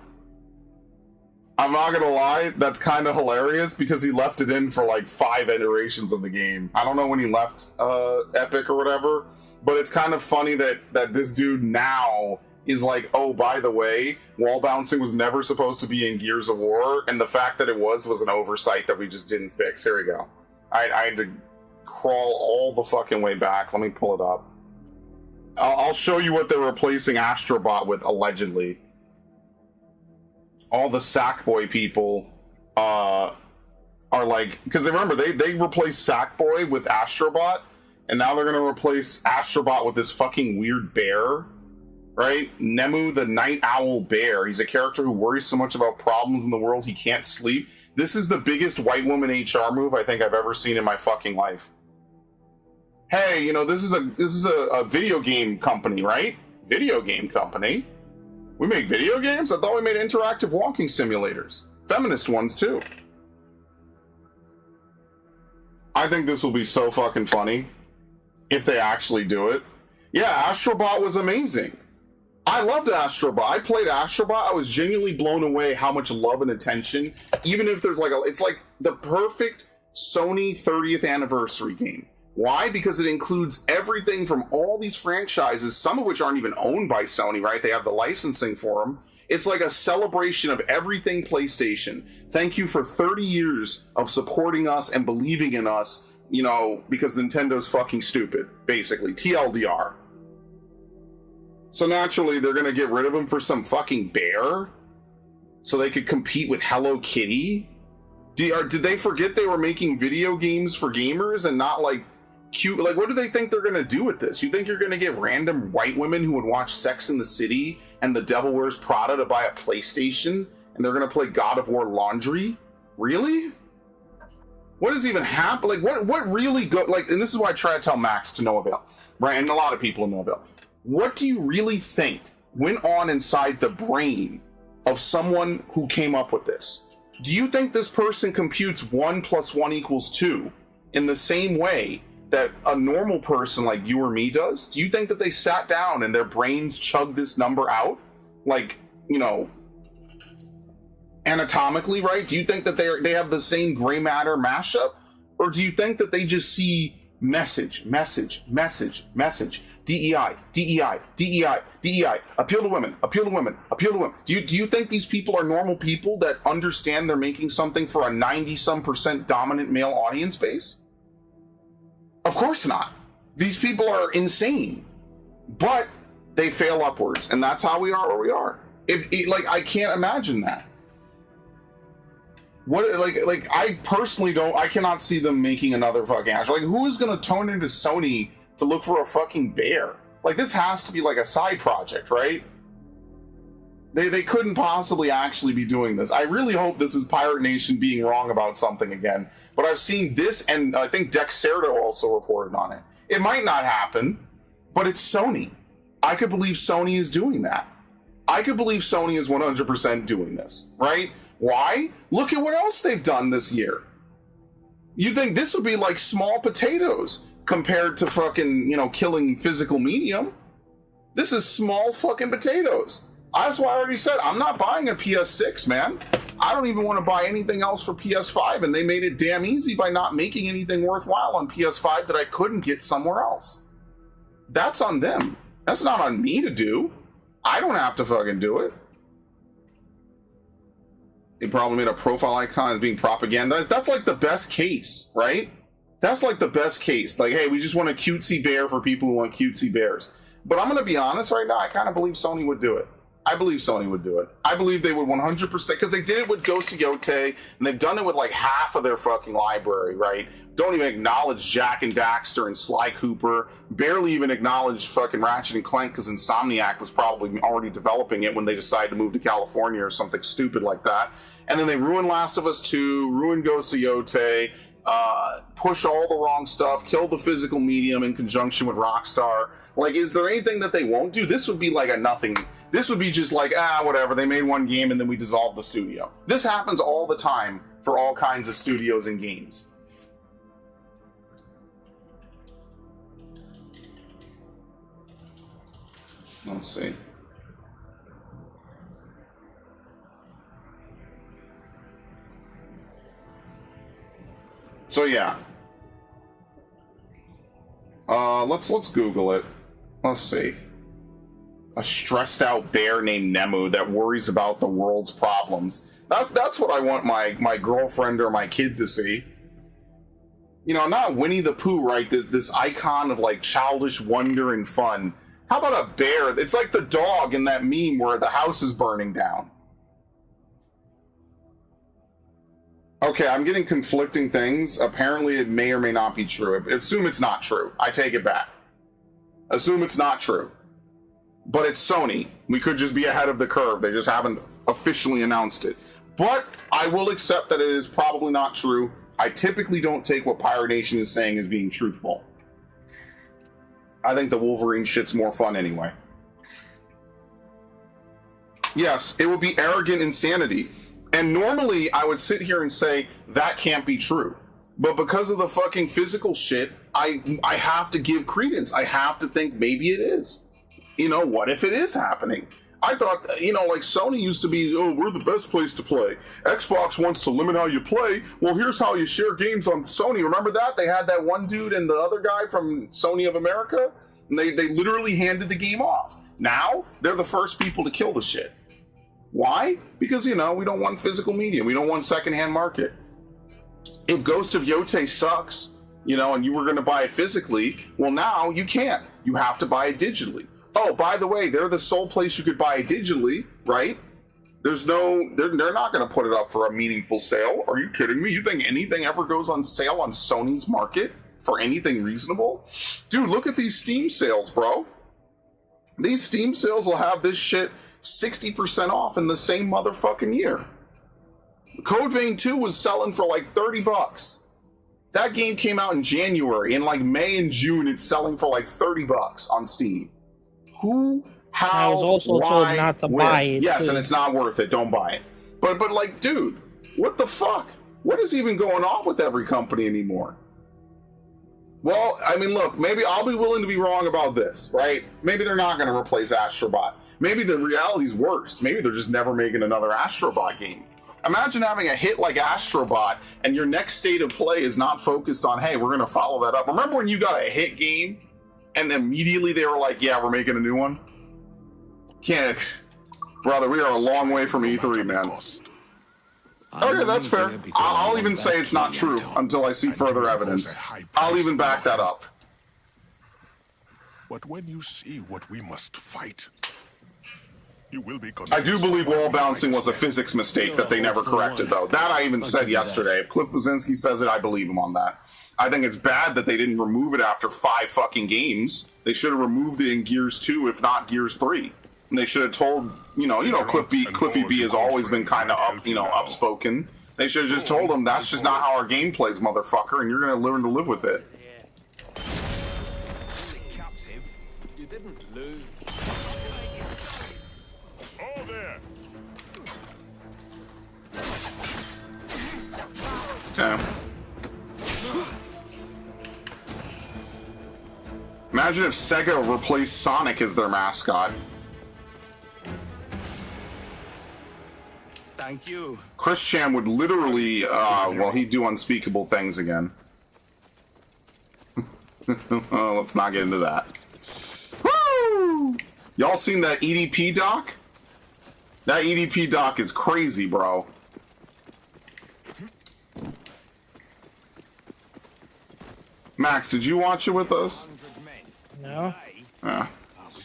not gonna lie, that's kind of hilarious because he left it in for like 5 iterations of the game. I don't know when he left Epic or whatever, but it's kind of funny that this dude now is like, oh, by the way, wall bouncing was never supposed to be in Gears of War, and the fact that it was an oversight that we just didn't fix. Here we go. I had to crawl all the fucking way back. Let me pull it up. I'll show you what they're replacing Astrobot with, allegedly. All the Sackboy people are like, because remember they replaced Sackboy with Astrobot, and now they're gonna replace Astrobot with this fucking weird bear, right? Nemu the Night Owl Bear. He's a character who worries so much about problems in the world he can't sleep. This is the biggest white woman HR move I think I've ever seen in my fucking life. Hey, this is a video game company, right? Video game company. We make video games? I thought we made interactive walking simulators. Feminist ones, too. I think this will be so fucking funny if they actually do it. Yeah, Astrobot was amazing. I loved Astrobot. I played Astrobot. I was genuinely blown away how much love and attention, even if there's it's like the perfect Sony 30th anniversary game. Why? Because it includes everything from all these franchises, some of which aren't even owned by Sony, right? They have the licensing for them. It's like a celebration of everything PlayStation. Thank you for 30 years of supporting us and believing in us, because Nintendo's fucking stupid, basically. TLDR. So naturally, they're going to get rid of them for some fucking bear? So they could compete with Hello Kitty? Did they forget they were making video games for gamers and not cute? What do they think they're gonna do with this? You think you're gonna get random white women who would watch Sex in the City and The Devil Wears Prada to buy a PlayStation, and they're gonna play God of War Laundry? Really? What is even happening? What really and this is why I try to tell Max to no avail, right? And a lot of people in no avail. What do you really think went on inside the brain of someone who came up with this? Do you think this person computes 1 + 1 = 2 in the same way that a normal person like you or me does? Do you think that they sat down and their brains chugged this number out? Anatomically, right? Do you think that they have the same gray matter mashup? Or do you think that they just see message, DEI, DEI, DEI, DEI, appeal to women, appeal to women, appeal to women? Do you think these people are normal people that understand they're making something for a 90-some% dominant male audience base? Of course not. These people are insane. But they fail upwards, and that's how we are where we are. Like, I can't imagine that. What, like I personally don't. I cannot see them making another fucking Astro. Like, who is gonna tone into Sony to look for a fucking bear? Like, this has to be like a side project, right? They couldn't possibly actually be doing this. I really hope this is Pirate Nation being wrong about something again. But I've seen this, and I think Dexerto also reported on it. It might not happen, but it's Sony. I could believe Sony is doing that. I could believe Sony is 100% doing this, right? Why? Look at what else they've done this year. You'd think this would be like small potatoes compared to fucking, you know, killing physical medium. This is small fucking potatoes. That's why I already said I'm not buying a PS6, man. I don't even want to buy anything else for PS5, and they made it damn easy by not making anything worthwhile on PS5 that I couldn't get somewhere else. That's on them. That's not on me to do. I don't have to fucking do it. They probably made a profile icon as being propagandized. That's like the best case, right? That's like the best case. Like, hey, we just want a cutesy bear for people who want cutesy bears. But I'm going to be honest right now, I kind of believe Sony would do it. I believe Sony would do it. I believe they would 100%, because they did it with Ghost of Yotei, and they've done it with like half of their fucking library, right? Don't even acknowledge Jack and Daxter and Sly Cooper. Barely even acknowledge fucking Ratchet and Clank, because Insomniac was probably already developing it when they decided to move to California or something stupid like that. And then they ruined Last of Us 2, ruined Ghost of Yotei, push all the wrong stuff, kill the physical medium in conjunction with Rockstar. Like, is there anything that they won't do? This would be like a nothing. This would be just like, whatever, they made one game and then we dissolved the studio. This happens all the time for all kinds of studios and games. Let's see. So yeah. Let's Google it. Let's see. A stressed out bear named Nemu that worries about the world's problems. That's what I want my girlfriend or my kid to see. You know, not Winnie the Pooh, right? This icon of like childish wonder and fun. How about a bear? It's like the dog in that meme where the house is burning down. Okay, I'm getting conflicting things. Apparently it may or may not be true. Assume it's not true. I take it back. Assume it's not true. But it's Sony. We could just be ahead of the curve. They just haven't officially announced it. But I will accept that it is probably not true. I typically don't take what Pirate Nation is saying as being truthful. I think the Wolverine shit's more fun anyway. Yes, it would be arrogant insanity. And normally I would sit here and say that can't be true. But because of the fucking physical shit, I have to give credence. I have to think maybe it is. You know, what if it is happening? I thought, you know, like Sony used to be, oh, we're the best place to play. Xbox wants to limit how you play. Well, here's how you share games on Sony. Remember that? They had that one dude and the other guy from Sony of America, and they literally handed the game off. Now, they're the first people to kill the shit. Why? Because, you know, we don't want physical media. We don't want secondhand market. If Ghost of Yotei sucks, you know, and you were going to buy it physically, well, now you can't. You have to buy it digitally. Oh, by the way, they're the sole place you could buy it digitally, right? There's no, they're not going to put it up for a meaningful sale. Are you kidding me? You think anything ever goes on sale on Sony's market for anything reasonable? Dude, look at these Steam sales, bro. These Steam sales will have this shit 60% off in the same motherfucking year. Code Vein 2 was selling for like $30. That game came out in January. In like May and June, it's selling for like $30 on Steam. Who, how, I was also why, told not to where? buy it. Yes, too. and it's not worth it. Don't buy it. But like, dude, what the fuck? What is even going on with every company anymore? Well, I mean, look, maybe I'll be willing to be wrong about this, right? Maybe they're not going to replace Astrobot. Maybe the reality's worse. Maybe they're just never making another Astrobot game. Imagine having a hit like Astrobot and your next state of play is not focused on, hey, we're going to follow that up. Remember when you got a hit game and immediately they were like, yeah, we're making a new one? Can't. Brother, we are a long way from E3, man. Okay, that's fair. I'll even say it's not true until I see further evidence. I'll even back that up. But when you see what we must fight, I do believe wall bouncing was a physics mistake that they never corrected, though. That I even said yesterday. If Cliff Blazinski says it, I believe him on that. I think it's bad that they didn't remove it after 5 fucking games. They should have removed it in Gears 2, if not Gears 3. And they should have told, Cliffy B has always been kind of upspoken. They should have just told him that's just not how our game plays, motherfucker, and you're gonna learn to live with it. You didn't lose. Oh, there. Okay. Imagine if Sega replaced Sonic as their mascot. Thank you. Chris Chan would literally, he'd do unspeakable things again. Let's not get into that. Woo! Y'all seen that EDP doc? That EDP doc is crazy, bro. Max, did you watch it with us? No.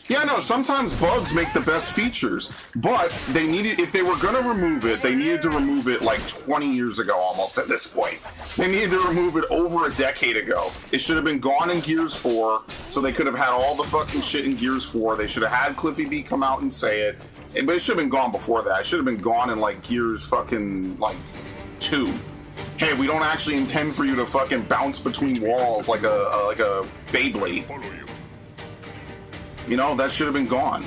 Yeah, no, sometimes bugs make the best features, but they needed, if they were gonna remove it, they needed to remove it like 20 years ago almost at this point. They needed to remove it over a decade ago. It should have been gone in Gears 4, so they could have had all the fucking shit in Gears 4. They should have had Cliffy B come out and say it, but it should have been gone before that. It should have been gone in like Gears fucking, 2. Hey, we don't actually intend for you to fucking bounce between walls like a Beyblade. You know, that should have been gone.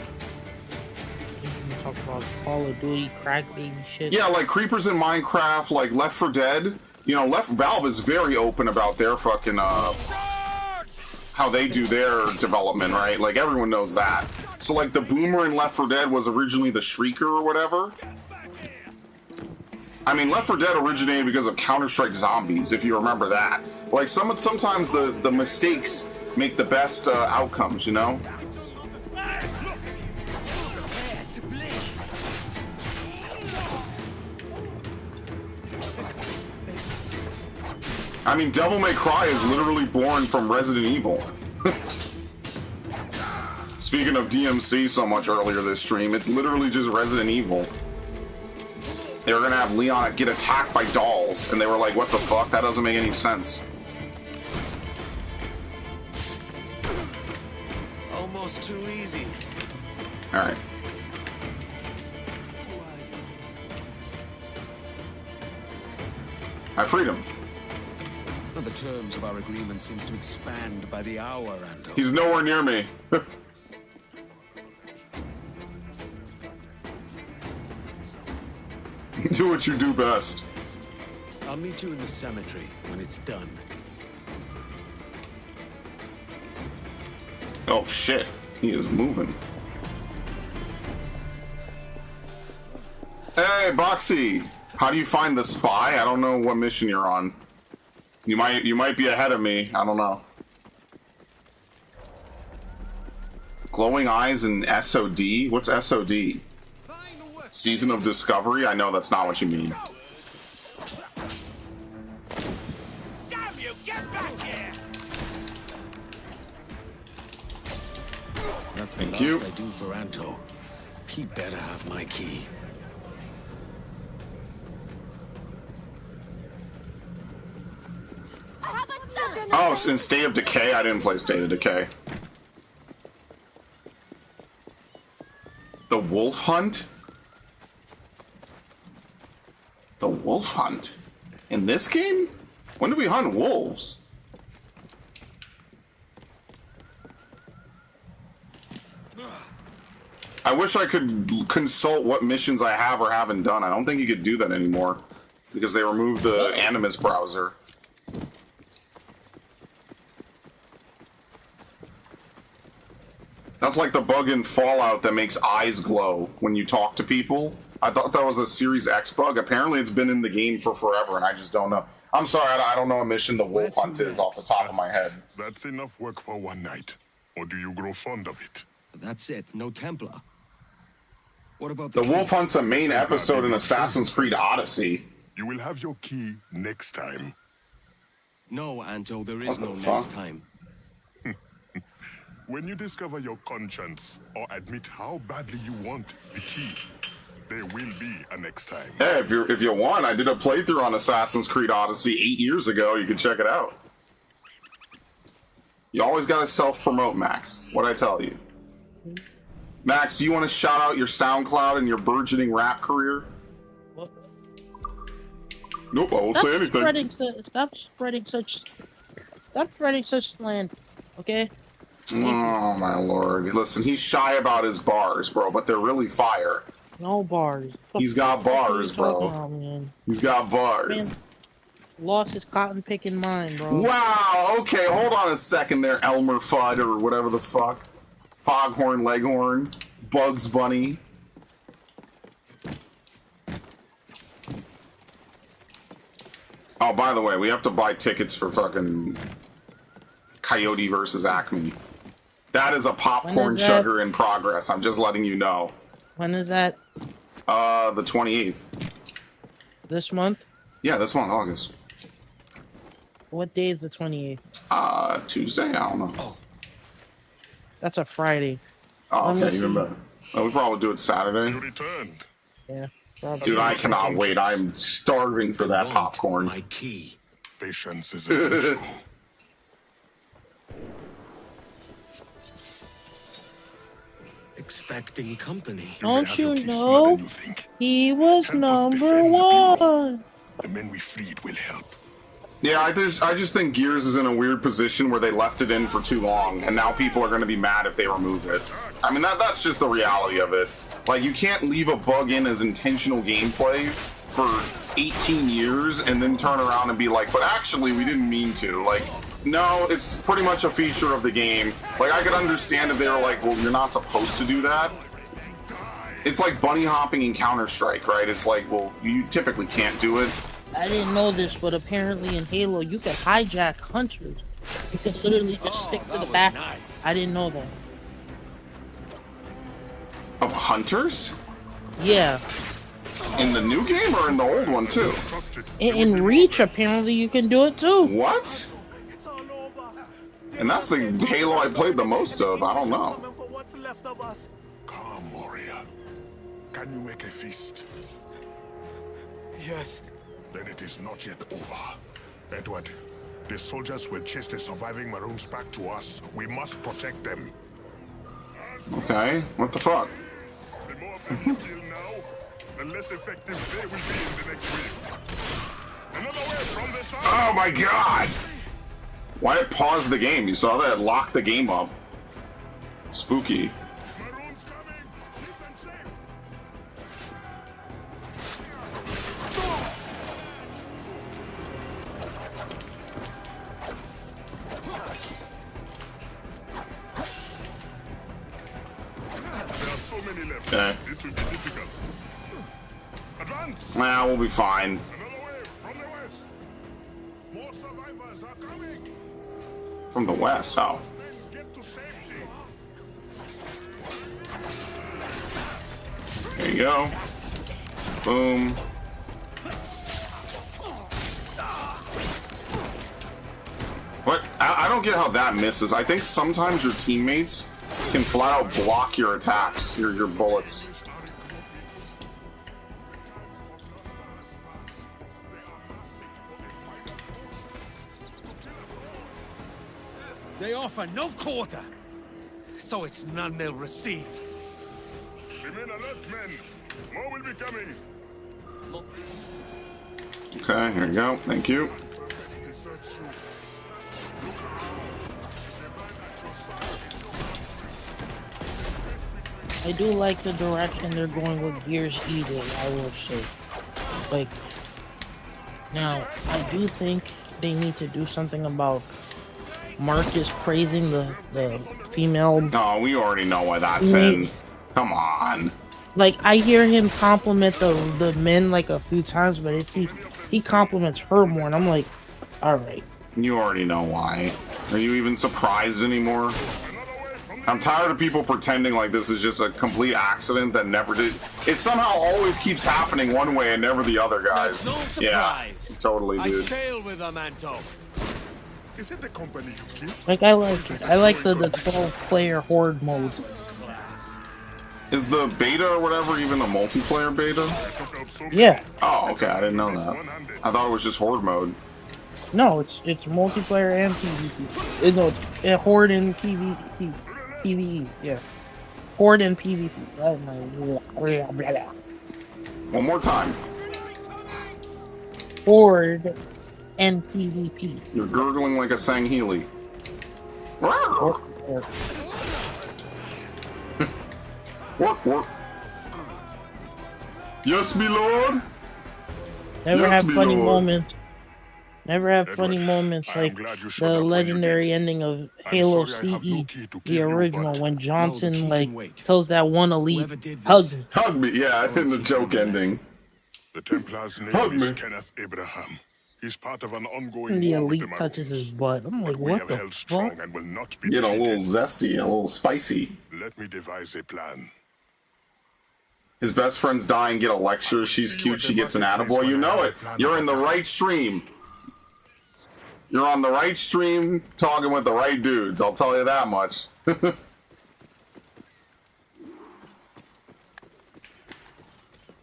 You talk about Call of Duty, crack baby shit. Yeah, like Creepers in Minecraft, like Left 4 Dead. You know, Valve is very open about their fucking, how they do their development, right? Like, everyone knows that. So, like, the boomer in Left 4 Dead was originally the Shrieker or whatever. I mean, Left 4 Dead originated because of Counter-Strike Zombies, if you remember that. Like, sometimes the mistakes make the best outcomes, you know? I mean, Devil May Cry is literally born from Resident Evil. Speaking of DMC so much earlier this stream, it's literally just Resident Evil. They were gonna have Leon get attacked by dolls, and they were like, what the fuck? That doesn't make any sense. Almost too easy. Alright. I freed him. The terms of our agreement seems to expand by the hour, Anto. He's nowhere near me. Do what you do best. I'll meet you in the cemetery when it's done. Oh shit, he is moving. Hey, Boxy! How do you find the spy? I don't know what mission you're on. You might be ahead of me. I don't know. Glowing eyes and SOD? What's SOD? Season of Discovery? I know that's not what you mean. Damn you! Get back here! That's the Thank last you. I do for Anto. He better have my key. Oh, in State of Decay? I didn't play State of Decay. The Wolf Hunt? The Wolf Hunt? In this game? When do we hunt wolves? I wish I could consult what missions I have or haven't done. I don't think you could do that anymore because they removed the Animus browser. That's like the bug in Fallout that makes eyes glow when you talk to people. I thought that was a Series X bug. Apparently it's been in the game for forever and I just don't know. I'm sorry, I don't know a mission the Wolf Hunt is off the top of my head. That's enough work for one night. Or do you grow fond of it? That's it. No Templar. What about The Wolf Hunt's a main episode in Assassin's Creed Odyssey. You will have your key next time. No, Anto, there is What no the fuck? next time. When you discover your conscience or admit how badly you want the key, there will be a next time. Hey, if you want, I did a playthrough on Assassin's Creed Odyssey 8 years ago. You can check it out. You always gotta self-promote, Max. What'd I tell you? Max, do you want to shout out your SoundCloud and your burgeoning rap career? What? Nope, I won't say anything. Stop spreading such slander, okay? Oh my lord. Listen, he's shy about his bars, bro, but they're really fire. No bars. He's got bars, bro. He's got bars. Man, lost his cotton picking mind, bro. Wow, okay, hold on a second there, Elmer Fudd or whatever the fuck. Foghorn Leghorn. Bugs Bunny. Oh, by the way, we have to buy tickets for fucking Coyote versus Acme. That is a popcorn sugar in progress. I'm just letting you know. When is that? The 28th. This month? Yeah, this month, August. What day is the 28th? Tuesday? I don't know. Oh. That's a Friday. Oh, okay, even better. We probably do it Saturday. You returned. Yeah. Probably. Dude, I cannot wait. I'm starving for that popcorn. My key. Patience is a virtue. Expecting company. Don't you know? He was number one. The men we freed will help. Yeah, I just think Gears is in a weird position where they left it in for too long, and now people are going to be mad if they remove it. I mean, that's just the reality of it. Like, you can't leave a bug in as intentional gameplay for 18 years and then turn around and be like, but actually, we didn't mean to. Like, no, it's pretty much a feature of the game. Like, I could understand if they were like, well, you're not supposed to do that. It's like bunny hopping in Counter-Strike, right? It's like, well, you typically can't do it. I didn't know this, but apparently in Halo, you can hijack hunters. You can literally just stick to the back. Nice. I didn't know that. Of hunters? Yeah. In the new game or in the old one too? In Reach, apparently you can do it too. What? And that's the Halo I played the most of. I don't know. Come, warrior. Can you make a feast? Yes. Then it is not yet over. Edward, the soldiers will chase the surviving Maroons back to us. We must protect them. Okay, what the fuck? The more men you kill now, the less effective they will be in the next wave. Another way from the side. Oh my god! Why it paused the game? You saw that? It locked the game up. Spooky. Maroons coming. Keep them safe. Okay. This will be difficult. Advance! Nah, we'll be fine. Another wave from the west. More survivors are coming. From the west, oh. Get to safety. There you go. Boom. What? I don't get how that misses. I think sometimes your teammates can flat out block your attacks, your bullets. They offer no quarter, so it's none they'll receive. Remain alert, men. More will be coming. Okay, here you go. Thank you. I do like the direction they're going with Gears Eden, I will say. Like, now, I do think they need to do something about Marcus praising the female. Oh, we already know why that's in. Come on. Like, I hear him compliment the men like a few times, but if he compliments her more, and I'm like, alright. You already know why. Are you even surprised anymore? I'm tired of people pretending like this is just a complete accident that never did. It somehow always keeps happening one way and never the other, guys. That's no yeah, surprise. totally, dude. I sail with a Manto. Is it the company you keep? Like, I like it. I like the 12-player horde mode. Is the beta or whatever even a multiplayer beta? Yeah. Oh, okay. I didn't know that. I thought it was just horde mode. No, it's multiplayer and PvP. No, it's horde and PvP. PvE, yeah. Horde and PvP. One more time. Horde and PvP. You're gurgling like a Sangheili. Work, work. Yes, me lord. Never Yes, have me funny lord. moments. Never have funny moments like the legendary ending of Halo CE, the original, when Johnson tells that one elite, hug me. Hug me, yeah, in the joke ending. The Templar's name Hug is me. Kenneth Abraham. He's part of an ongoing And the war with the elite touches his Maroons. butt. I'm like, We what have the held fuck? strong and will not be You know, a little defeated. zesty, a little spicy. Let me devise a plan. His best friend's dying, get a lecture. She's cute, she gets an attaboy. You know it. You're in the right stream. You're on the right stream, talking with the right dudes. I'll tell you that much.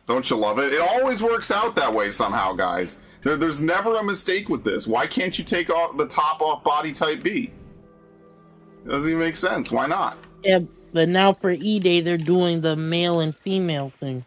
Don't you love it? It always works out that way somehow, guys. There's never a mistake with this. Why can't you take off the top off body type B? It doesn't even make sense. Why not? Yeah, but now for E-Day, they're doing the male and female thing.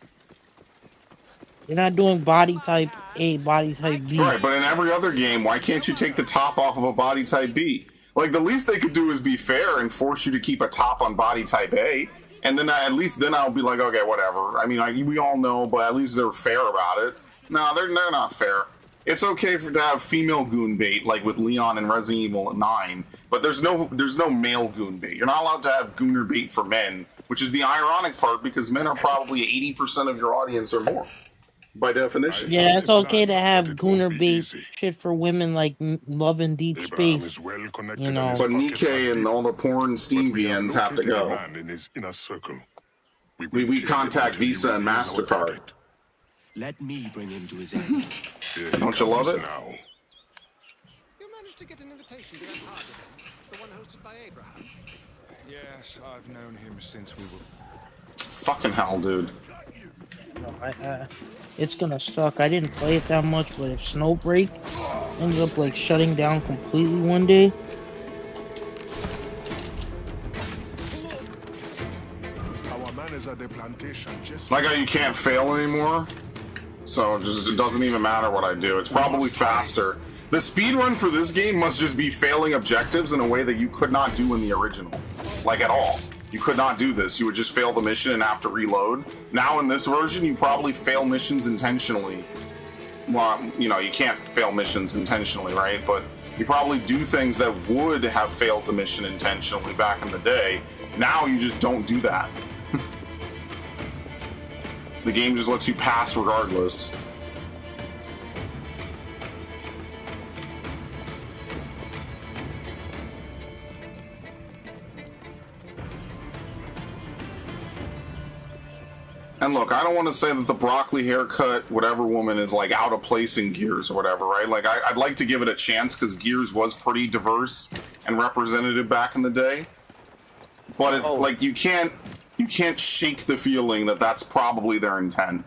They're not doing body type A, body type B. Right, but in every other game, why can't you take the top off of a body type B? Like, the least they could do is be fair and force you to keep a top on body type A. And then at least then I'll be like, okay, whatever. I mean, we all know, but at least they're fair about it. No, they're not fair. It's okay to have female goon bait, like with Leon and Resident Evil 9, but there's no male goon bait. You're not allowed to have gooner bait for men, which is the ironic part because men are probably 80% of your audience or more, by definition. Yeah, it's okay to have gooner bait shit for women like Love in Deep Space. You know. But Nikkei and all the porn Steam VNs have to go. In his inner circle. We contact Visa and MasterCard. Let me bring him to his end. Don't you love it? You managed to get an invitation to that party, the one hosted by Abraham. Yes, I've known him since we were... Fucking hell, dude. It's gonna suck. I didn't play it that much, but if Snowbreak ends up like shutting down completely one day, Our man is at the plantation just Like how you can't fail anymore, so it doesn't even matter what I do. It's probably faster. The speed run for this game must just be failing objectives in a way that you could not do in the original, like at all. You could not do this. You would just fail the mission and have to reload. Now in this version, you probably fail missions intentionally. Well, you know, you can't fail missions intentionally, right? But you probably do things that would have failed the mission intentionally back in the day. Now you just don't do that. The game just lets you pass regardless. And look, I don't want to say that the broccoli haircut, whatever woman, is like out of place in Gears or whatever, right? Like, I'd like to give it a chance because Gears was pretty diverse and representative back in the day. But it's like you can't shake the feeling that that's probably their intent.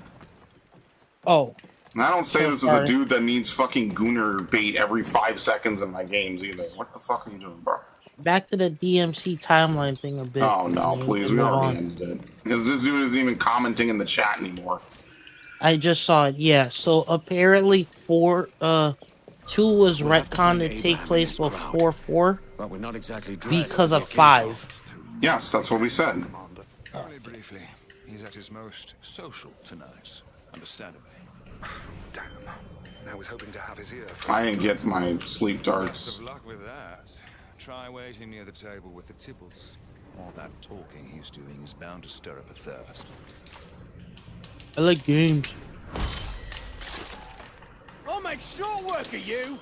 oh, And I don't say this as a dude that needs fucking gooner bait every 5 seconds in my games either. What the fuck are you doing, bro? back to the DMC timeline thing a bit. Oh no, please, we move already on. ended it. Because this dude isn't even commenting in the chat anymore. I just saw it. Yeah. So apparently, 2 was retconned to take place before 4 But we're not exactly because of 5. Yes, that's what we said. Only briefly. He's at his most social tonight, understandably. Damn. I was hoping to have his ear. I didn't get my sleep darts. Best of luck with that. Try waiting near the table with the Tibbles. All that talking he's doing is bound to stir up a thirst. I like games. I'll make short work of you!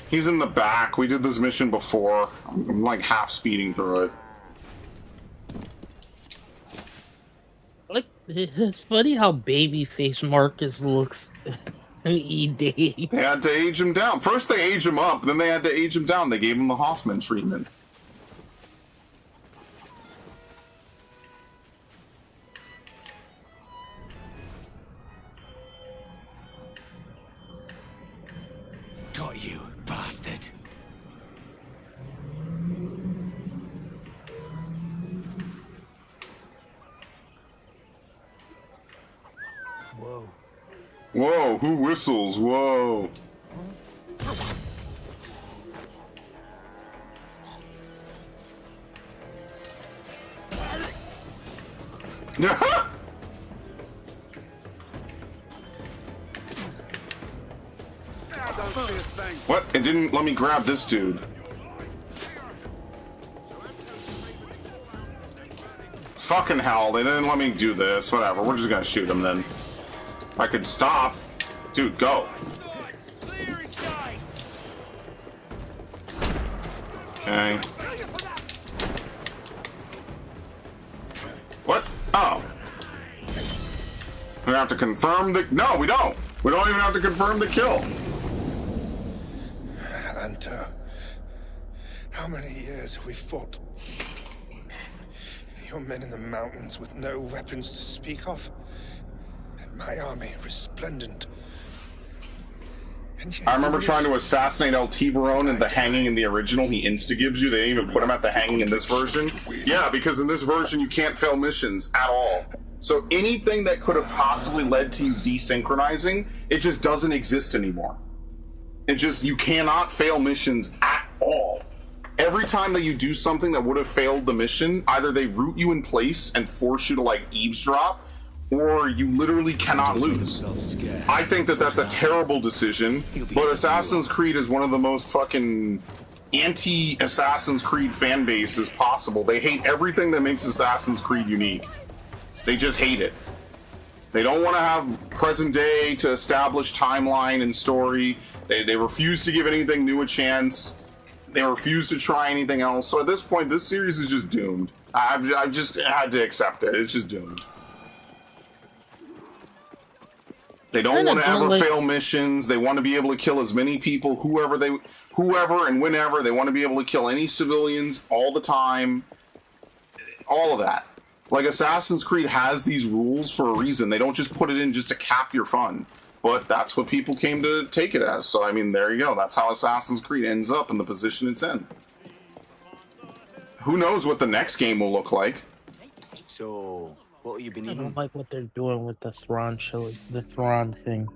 He's in the back. We did this mission before. I'm like half speeding through it. It's funny how babyface Marcus looks in ED. They had to age him down. First they age him up, then they had to age him down. They gave him the Hoffman treatment. Got you, bastard. Whoa. Whoa, who whistles? Whoa. What? It didn't let me grab this dude. Fucking hell, they didn't let me do this. Whatever, we're just gonna shoot him then. If I could stop. Dude, go. Okay. What? Oh. We have to confirm the... No, we don't. We don't even have to confirm the kill. And, how many years have we fought? Your men in the mountains with no weapons to speak of, and my army resplendent. I remember trying to assassinate El Tiburon in the hanging in the original. He insta-gives you. They didn't even put him at the hanging in this version. Yeah, because in this version you can't fail missions at all. So anything that could have possibly led to you desynchronizing, it just doesn't exist anymore. It just, you cannot fail missions at all. Every time that you do something that would have failed the mission, either they root you in place and force you to like eavesdrop, or you literally cannot lose. I think that that's a terrible decision, but Assassin's Creed is one of the most fucking anti-Assassin's Creed fan bases possible. They hate everything that makes Assassin's Creed unique. They just hate it. They don't want to have present day to establish timeline and story. They refuse to give anything new a chance. They refuse to try anything else. So at this point, this series is just doomed. I've just had to accept it. It's just doomed. They don't want to ever fail missions. They want to be able to kill as many people, whoever and whenever. They want to be able to kill any civilians all the time. All of that. Like, Assassin's Creed has these rules for a reason. They don't just put it in just to cap your fun. But that's what people came to take it as. So, I mean, there you go. That's how Assassin's Creed ends up in the position it's in. Who knows what the next game will look like? So, what have you been I eating? don't like what they're doing with the Thrawn chili, the Thrawn thing.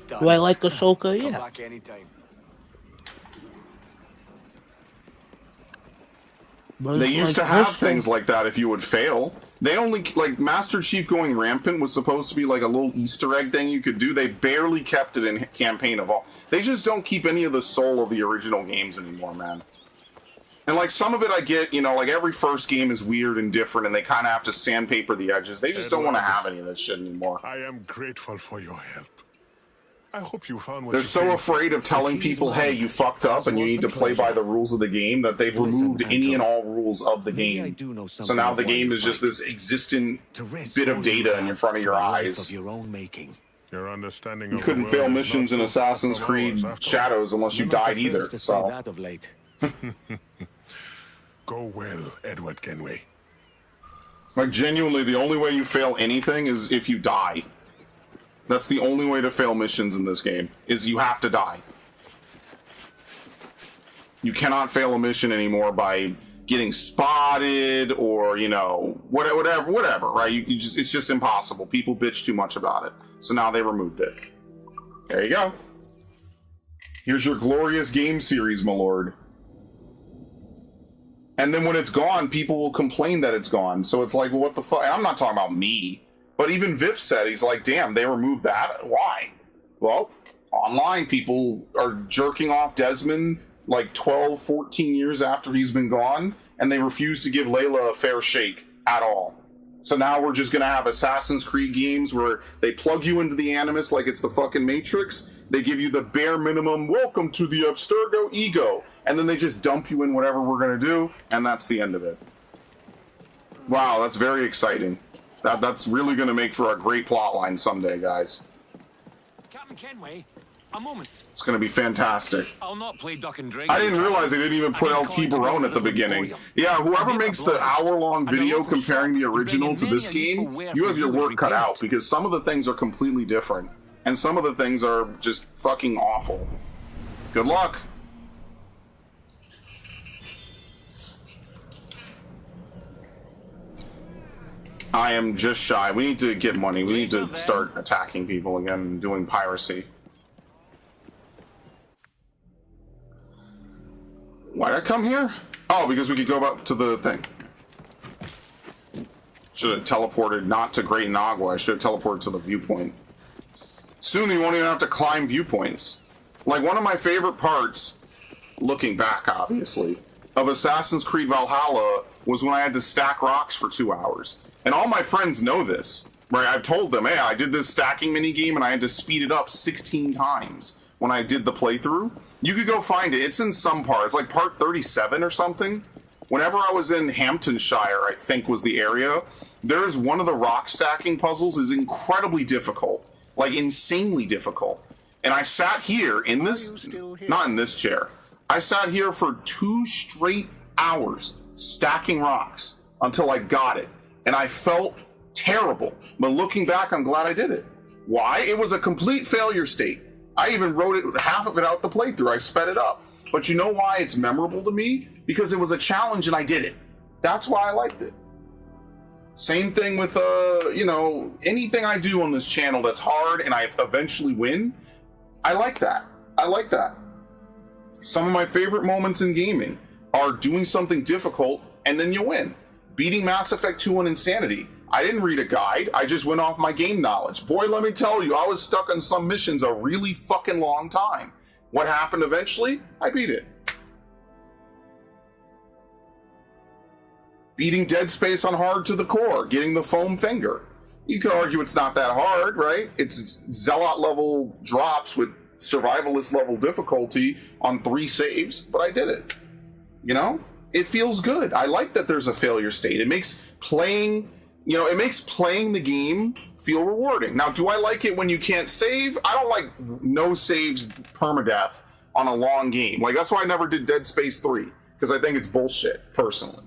Do I like Ahsoka? Yeah. Back anytime. They used to have things like that if you would fail. They only, like, Master Chief going rampant was supposed to be like a little Easter egg thing you could do. They barely kept it in Campaign of All. They just don't keep any of the soul of the original games anymore, man. And, like, some of it I get, you know, like, every first game is weird and different, and they kind of have to sandpaper the edges. They just don't want to have any of that shit anymore. I am grateful for your help. I hope you found what They're you so came afraid of telling people, hey, you fucked up and you need to play by the rules of the game, that they've removed any and all rules of the game. So now the game is just this existent bit of data in front of your eyes. Your understanding You of couldn't the fail world is missions not in so Assassin's far from Creed ours, after all. Shadows unless you died either. So That of late. Go well, Edward Kenway. like, genuinely, the only way you fail anything is if you die. That's the only way to fail missions in this game, is you have to die. You cannot fail a mission anymore by getting spotted or, you know, whatever, right? You just, it's just impossible. People bitch too much about it. So now they removed it. There you go. Here's your glorious game series, my lord. And then when it's gone, people will complain that it's gone. So it's like, well, what the fuck? And I'm not talking about me. But even Viv said, he's like, damn, they removed that? Why? Well, online people are jerking off Desmond like 12, 14 years after he's been gone, and they refuse to give Layla a fair shake at all. So now we're just gonna have Assassin's Creed games where they plug you into the Animus like it's the fucking Matrix. They give you the bare minimum, welcome to the Abstergo ego, and then they just dump you in whatever we're gonna do, and that's the end of it. Wow, that's very exciting. That's really gonna make for a great plot line someday, guys. Captain Kenway, a moment. It's gonna be fantastic. I'll not play duck and drink. I didn't realize they didn't even put LT Barone at the beginning. Yeah, whoever makes the hour-long video comparing the original to this game, you have your work cut out, because some of the things are completely different, and some of the things are just fucking awful. Good luck. I am just shy. We need to get money. We need to start attacking people again and doing piracy. Why'd I come here? Oh, because we could go back to the thing. Should have teleported not to Great Inagua. I should have teleported to the viewpoint. Soon you won't even have to climb viewpoints. Like, one of my favorite parts, looking back obviously, of Assassin's Creed Valhalla was when I had to stack rocks for 2 hours. And all my friends know this, right? I've told them, hey, I did this stacking minigame and I had to speed it up 16 times when I did the playthrough. You could go find it. It's in some parts, like part 37 or something. Whenever I was in Hamptonshire, I think was the area, there's one of the rock stacking puzzles is incredibly difficult, like insanely difficult. And I sat here in this, not in this chair, I sat here for 2 straight hours stacking rocks until I got it. And I felt terrible. But looking back, I'm glad I did it. Why? It was a complete failure state. I even wrote it, half of it out the playthrough. I sped it up. But you know why it's memorable to me? Because it was a challenge and I did it. That's why I liked it. Same thing with, you know, anything I do on this channel that's hard and I eventually win. I like that. I like that. Some of my favorite moments in gaming are doing something difficult and then you win. Beating Mass Effect 2 on Insanity. I didn't read a guide, I just went off my game knowledge. Boy, let me tell you, I was stuck on some missions a really fucking long time. What happened eventually? I beat it. Beating Dead Space on hard to the core, getting the foam finger. You could argue it's not that hard, right? It's Zealot level drops with survivalist level difficulty on 3 saves, but I did it. You know? It feels good. I like that there's a failure state. It makes playing, you know, it makes playing the game feel rewarding. Now, do I like it when you can't save? I don't like no saves permadeath on a long game. Like, that's why I never did Dead Space 3, because I think it's bullshit, personally.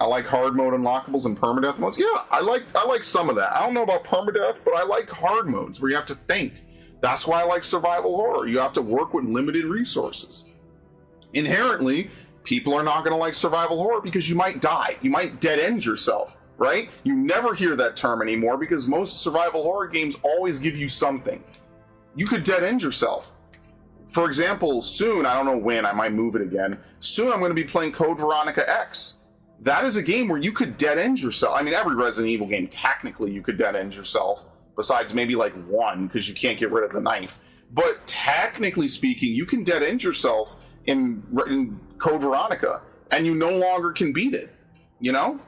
I like hard mode unlockables and permadeath modes. Yeah, I like some of that. I don't know about permadeath, but I like hard modes where you have to think. That's why I like survival horror. You have to work with limited resources. Inherently, people are not going to like survival horror because you might die. You might dead end yourself, right? You never hear that term anymore because most survival horror games always give you something. You could dead end yourself. For example, soon, I don't know when, I might move it again. Soon I'm going to be playing Code Veronica X. That is a game where you could dead end yourself. I mean, every Resident Evil game, technically, you could dead end yourself. Besides maybe like one, because you can't get rid of the knife. But technically speaking, you can dead end yourself in Code Veronica, and you no longer can beat it, you know?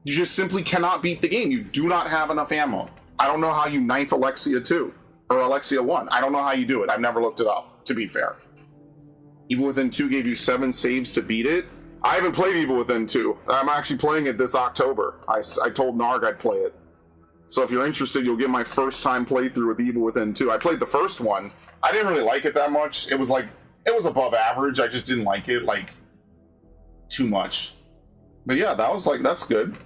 You just simply cannot beat the game. You do not have enough ammo. I don't know how you knife Alexia 2, or Alexia 1. I don't know how you do it. I've never looked it up, to be fair. Evil Within 2 gave you 7 saves to beat it. I haven't played Evil Within 2. I'm actually playing it this October. I told Narg I'd play it. So if you're interested, you'll get my first time playthrough with Evil Within 2. I played the first one. I didn't really like it that much. It was above average. I just didn't like it, like, too much. But yeah, that's good.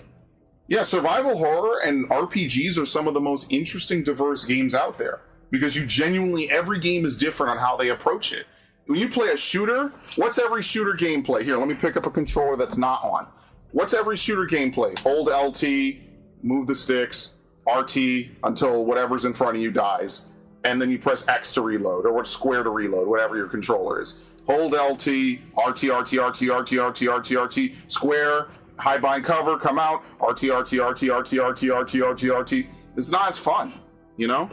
Yeah, survival horror and RPGs are some of the most interesting, diverse games out there. Because every game is different on how they approach it. When you play a shooter, what's every shooter gameplay? Here, let me pick up a controller that's not on. What's every shooter gameplay? Hold LT, move the sticks, RT until whatever's in front of you dies. And then you press X to reload, or square to reload, whatever your controller is. Hold LT, RT, RT, RT, RT, RT, RT, RT, square, high bind cover, come out, RT, RT, RT, RT, RT, RT, RT, RT. It's not as fun, you know?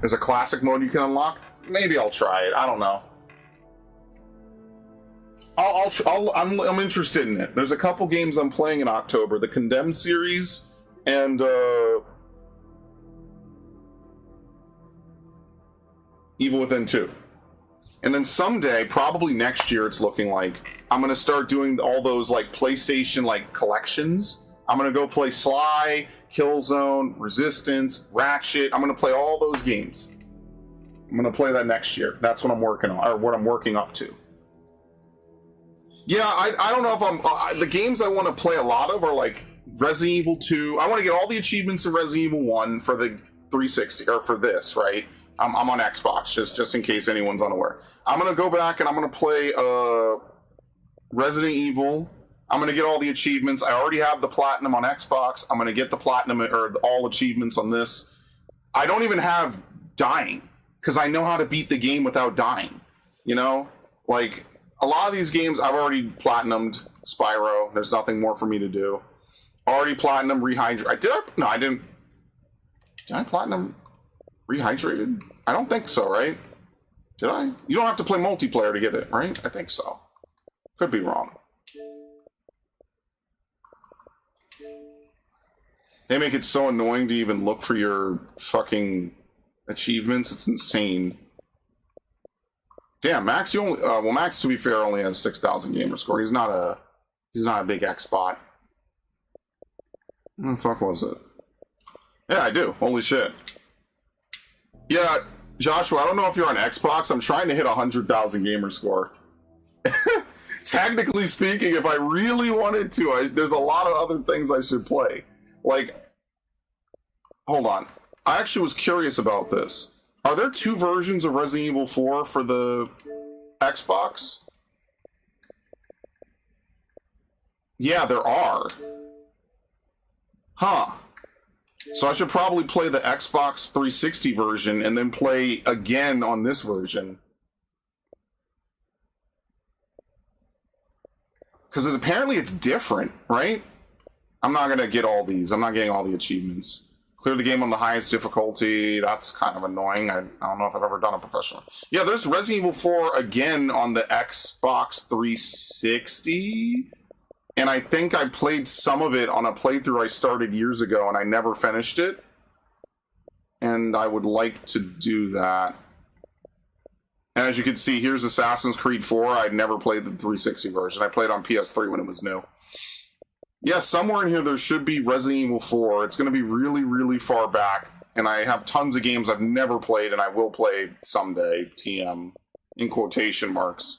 There's a classic mode you can unlock. Maybe I'll try it, I don't know. I'm interested in it. There's a couple games I'm playing in October: the Condemned series and Evil Within 2. And then someday, probably next year, it's looking like I'm gonna start doing all those like PlayStation like collections. I'm gonna go play Sly, Killzone, Resistance, Ratchet. I'm gonna play all those games. I'm gonna play that next year. That's what I'm working on, or what I'm working up to. Yeah, I don't know if I'm... the games I want to play a lot of are like Resident Evil 2. I want to get all the achievements in Resident Evil 1 for the 360, or for this, right? I'm on Xbox, just in case anyone's unaware. I'm going to go back and I'm going to play Resident Evil. I'm going to get all the achievements. I already have the Platinum on Xbox. I'm going to get the Platinum, or all achievements on this. I don't even have dying, because I know how to beat the game without dying. You know? Like... a lot of these games, I've already platinumed Spyro. There's nothing more for me to do. Already platinum Rehydrated. No, I didn't. Did I platinum Rehydrated? I don't think so, right? Did I? You don't have to play multiplayer to get it, right? I think so. Could be wrong. They make it so annoying to even look for your fucking achievements. It's insane. Damn, Max, you only... well, Max, to be fair, only has 6,000 gamer score. He's not a big X-bot. What the fuck was it? Yeah, I do. Holy shit. Yeah, Joshua, I don't know if you're on Xbox. I'm trying to hit 100,000 gamer score. Technically speaking, if I really wanted to, there's a lot of other things I should play. Like... hold on. I actually was curious about this. Are there 2 versions of Resident Evil 4 for the Xbox? Yeah, there are. Huh. So I should probably play the Xbox 360 version and then play again on this version. Because apparently it's different, right? I'm not going to get all these. I'm not getting all the achievements. Clear the game on the highest difficulty. That's kind of annoying. I don't know if I've ever done it professionally. Yeah, there's Resident Evil 4 again on the Xbox 360. And I think I played some of it on a playthrough I started years ago, and I never finished it. And I would like to do that. And as you can see, here's Assassin's Creed 4. I'd never played the 360 version. I played on PS3 when it was new. Yeah, somewhere in here there should be Resident Evil 4. It's going to be really, really far back. And I have tons of games I've never played and I will play someday. TM. In quotation marks.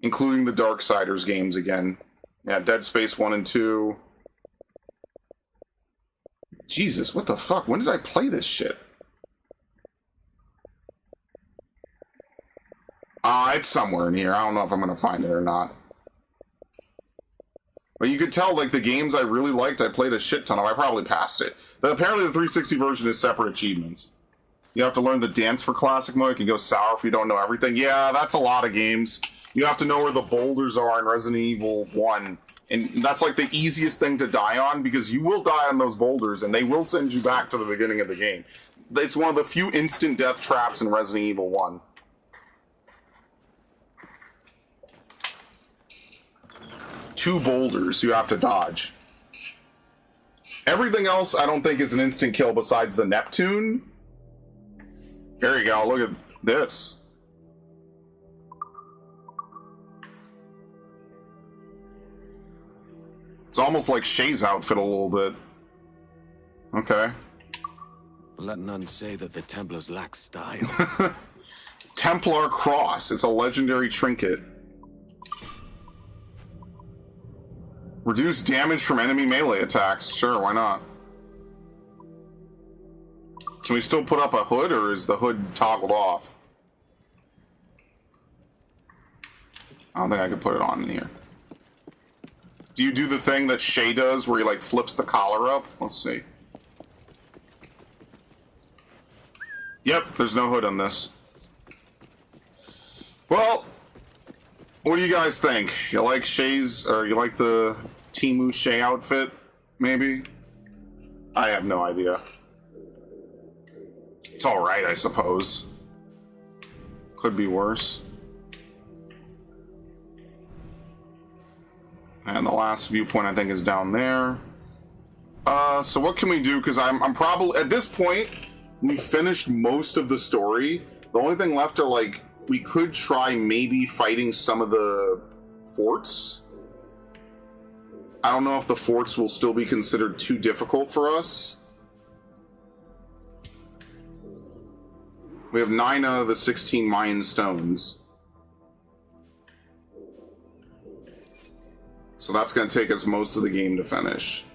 Including the Darksiders games again. Yeah, Dead Space 1 and 2. Jesus, what the fuck? When did I play this shit? It's somewhere in here. I don't know if I'm going to find it or not. But you could tell, like, the games I really liked, I played a shit ton of. I probably passed it. But apparently the 360 version is separate achievements. You have to learn the dance for classic mode. You can go sour if you don't know everything. Yeah, that's a lot of games. You have to know where the boulders are in Resident Evil 1. And that's, like, the easiest thing to die on, because you will die on those boulders, and they will send you back to the beginning of the game. It's one of the few instant death traps in Resident Evil 1. Two boulders you have to dodge. Everything else I don't think is an instant kill besides the Neptune. There you go, look at this. It's almost like Shay's outfit a little bit. Okay. Let none say that the Templars lack style. Templar Cross. It's a legendary trinket. Reduce damage from enemy melee attacks. Sure, why not? Can we still put up a hood, or is the hood toggled off? I don't think I could put it on in here. Do you do the thing that Shay does where he, like, flips the collar up? Let's see. Yep, there's no hood on this. Well, what do you guys think? You like Shay's, or you like the Temu Shay outfit, maybe? I have no idea. It's alright, I suppose. Could be worse. And the last viewpoint, I think, is down there. So what can we do? Because I'm probably... At this point, we finished most of the story. The only thing left are, like... We could try maybe fighting some of the forts. I don't know if the forts will still be considered too difficult for us. We have 9 out of the 16 Mayan stones. So that's going to take us most of the game to finish.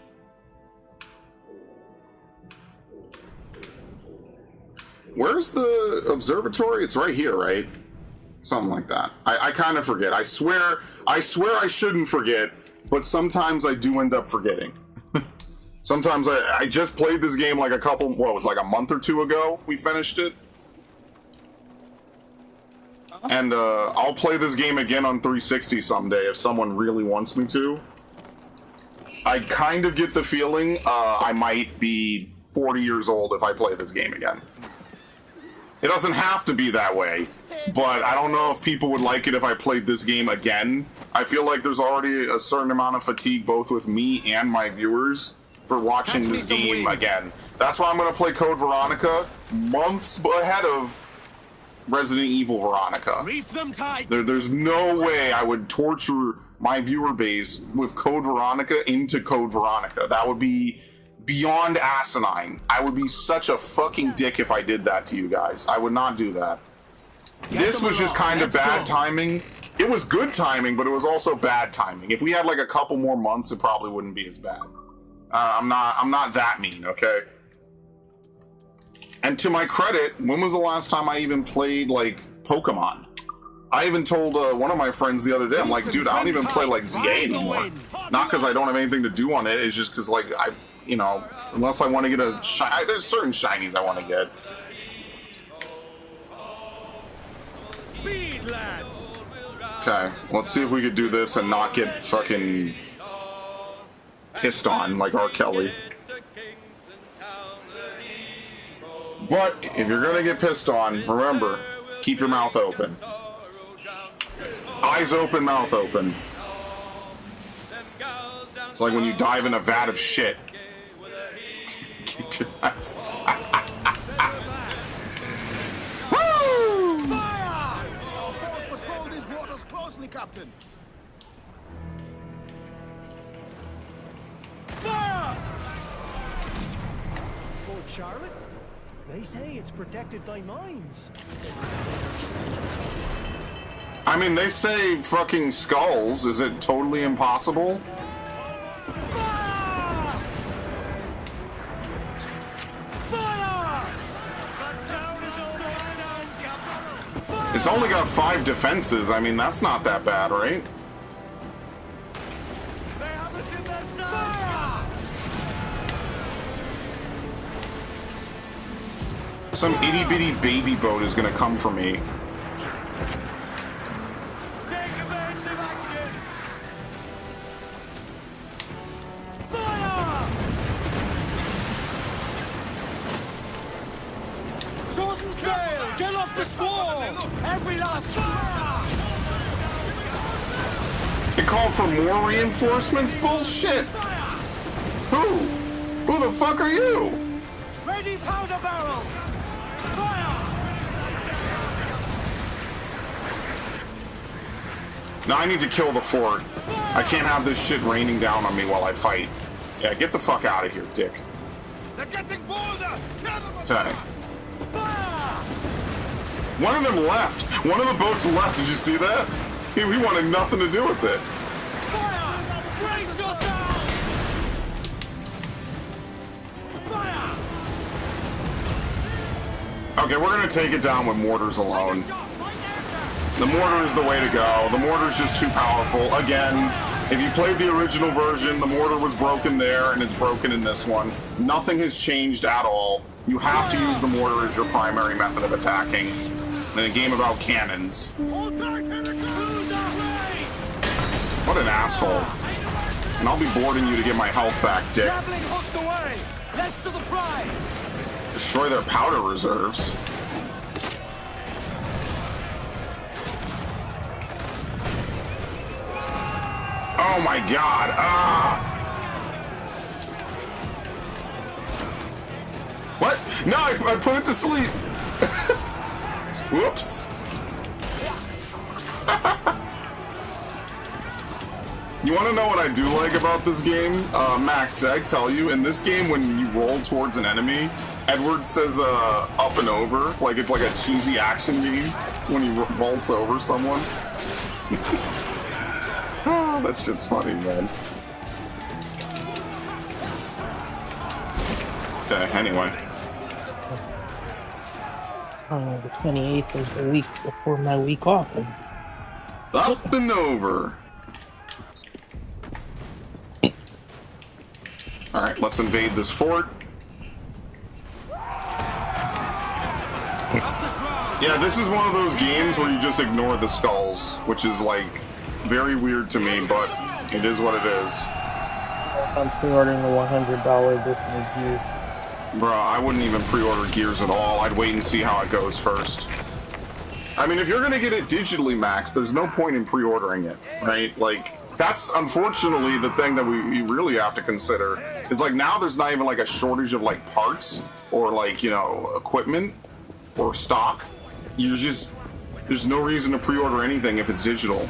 Where's the observatory? It's right here, right? Something like that. I kind of forget. I swear I shouldn't forget, but sometimes I do end up forgetting. Sometimes I just played this game like it was like a month or two ago we finished it. And I'll play this game again on 360 someday if someone really wants me to. I kind of get the feeling I might be 40 years old if I play this game again. It doesn't have to be that way, but I don't know if people would like it if I played this game again. I feel like there's already a certain amount of fatigue both with me and my viewers for watching this game again. That's why I'm going to play Code Veronica months ahead of Resident Evil Veronica. There's no way I would torture my viewer base with Code Veronica into Code Veronica. That would be beyond asinine. I would be such a fucking dick if I did that to you guys. I would not do that. This was just kind of bad timing. It was good timing, but it was also bad timing. If we had like a couple more months, it probably wouldn't be as bad. I'm not that mean, okay? And to my credit, when was the last time I even played like Pokemon? I even told one of my friends the other day, I'm like, dude, I don't even play like ZA anymore. Not because I don't have anything to do on it, it's just because like you know, unless I want to get a there's certain shinies I want to get. Okay, let's see if we could do this and not get fucking pissed on like R. Kelly. But if you're gonna get pissed on, remember, keep your mouth open. Eyes open, mouth open. It's like when you dive in a vat of shit. Keep your eyes. Woo! Fire! Our force patrol these waters closely, Captain. Fire! Fort Charlotte? They say it's protected by mines. I mean, they say fucking skulls. Is it totally impossible? It's only got 5 defenses. I mean, that's not that bad, right? Some itty-bitty baby boat is gonna come for me. Shorten sail! Get off the squall! Every last fire! It called for more reinforcements? Bullshit! Who? Who the fuck are you? Ready powder barrels! Fire! Now I need to kill the fort. I can't have this shit raining down on me while I fight. Yeah, get the fuck out of here, dick. They're getting bolder! Tear them Okay. One of them left. One of the boats left. Did you see that? He wanted nothing to do with it. Brace yourself! Fire! Okay, we're gonna take it down with mortars alone. The mortar is the way to go. The mortar's just too powerful. Again, if you played the original version, the mortar was broken there, and it's broken in this one. Nothing has changed at all. You have to use the mortar as your primary method of attacking in a game about cannons. What an asshole. And I'll be boarding you to get my health back, dick. Grappling hooks away! Let's to the prize! Destroy their powder reserves. Oh my god. What? No, I put it to sleep. Whoops. You want to know what I do like about this game? Max, did I tell you, in this game, when you roll towards an enemy, Edward says up and over, like it's like a cheesy action game when he vaults over someone. Oh, that shit's funny, man. Okay, anyway. The 28th is the week before my week off. Up and over. Alright, let's invade this fort. Yeah, this is one of those games where you just ignore the skulls, which is like very weird to me, but it is what it is. I'm pre-ordering the $100 edition of Gears. Bruh, I wouldn't even pre-order Gears at all. I'd wait and see how it goes first. I mean, if you're gonna get it digitally, Max, there's no point in pre-ordering it, right? Like, that's unfortunately the thing that we really have to consider. Is like now there's not even like a shortage of like parts or like, you know, equipment or stock. There's no reason to pre-order anything if it's digital.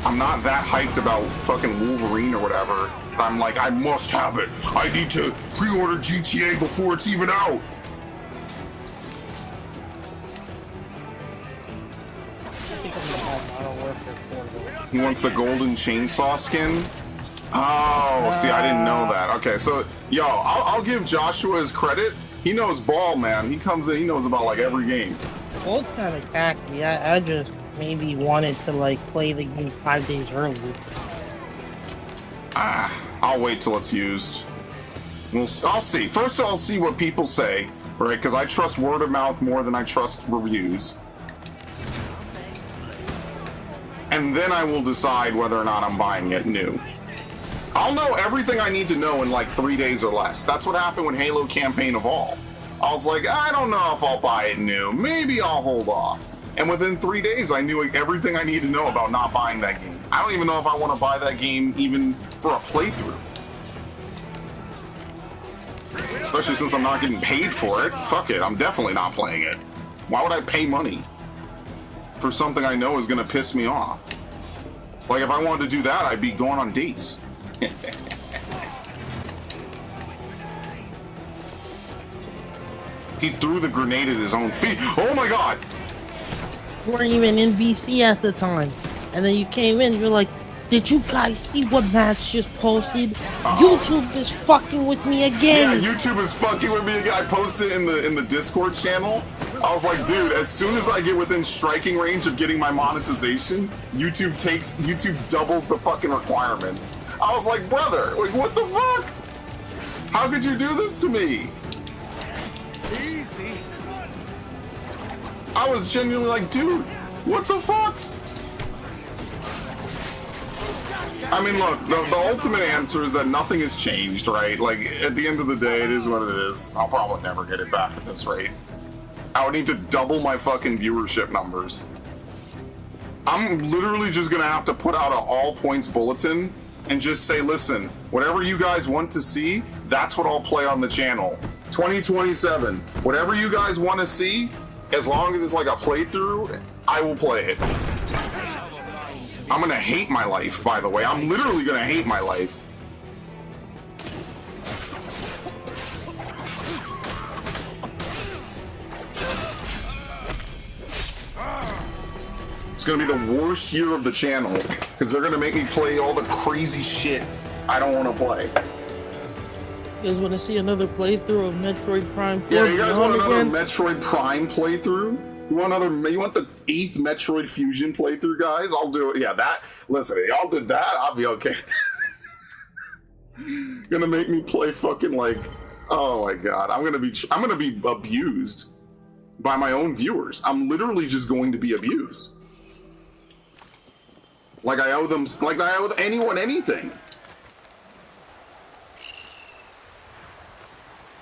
I'm not that hyped about fucking Wolverine or whatever. I'm like, I must have it. I need to pre-order GTA before it's even out. He wants the golden chainsaw skin. Oh, see, I didn't know that. Okay, so, yo, I'll give Joshua his credit. He knows ball, man. He comes in, he knows about, like, every game. Both kind of tacky. I just maybe wanted to, like, play the game 5 days early. I'll wait till it's used. I'll see. First, I'll see what people say, right? Because I trust word of mouth more than I trust reviews. And then I will decide whether or not I'm buying it new. I'll know everything I need to know in like 3 days or less. That's what happened when Halo Campaign evolved. I was like, I don't know if I'll buy it new. Maybe I'll hold off. And within 3 days, I knew everything I needed to know about not buying that game. I don't even know if I want to buy that game even for a playthrough. Especially since I'm not getting paid for it. Fuck it, I'm definitely not playing it. Why would I pay money for something I know is going to piss me off? Like, if I wanted to do that, I'd be going on dates. He threw the grenade at his own feet. Oh my god! You weren't even in BC at the time. And then you came in, you're like, did you guys see what Max just posted? YouTube is fucking with me again! Yeah, YouTube is fucking with me again. I posted in the Discord channel. I was like, dude, as soon as I get within striking range of getting my monetization, YouTube doubles the fucking requirements. I was like, brother, like, what the fuck? How could you do this to me? Easy. I was genuinely like, dude, what the fuck? I mean, look, the ultimate answer is that nothing has changed, right? Like, at the end of the day, it is what it is. I'll probably never get it back at this rate. I would need to double my fucking viewership numbers. I'm literally just gonna have to put out an all points bulletin and just say, listen, whatever you guys want to see, that's what I'll play on the channel. 2027, whatever you guys want to see, as long as it's like a playthrough, I will play it. I'm gonna hate my life, by the way. I'm literally gonna hate my life. It's gonna be the worst year of the channel because they're gonna make me play all the crazy shit I don't want to play. You guys want to see another playthrough of Metroid Prime 4? Yeah, you guys want another Metroid Prime playthrough? You want the 8th Metroid Fusion playthrough, guys? I'll do it. Yeah, that. Listen, y'all did that, I'll be okay. Gonna make me play fucking like, oh my god, I'm gonna be abused by my own viewers. I'm literally just going to be abused. Like I owe them, like I owe anyone anything.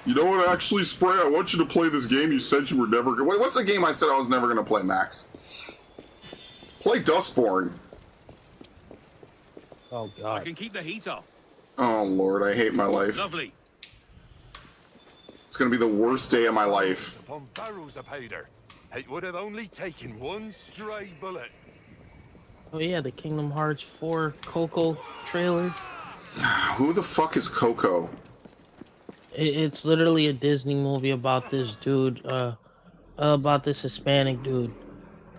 You know what, actually, Spray, I want you to play this game you said you were never gonna... Wait, what's the game I said I was never gonna play, Max? Play Dustborn. Oh I god. can keep the heat off. Oh Lord, I hate my life. Lovely. It's gonna be the worst day of my life. Upon barrels of powder. It would have only taken one stray bullet. Oh yeah, the Kingdom Hearts 4 Coco trailer. Who the fuck is Coco? It's literally a Disney movie about this dude, about this Hispanic dude.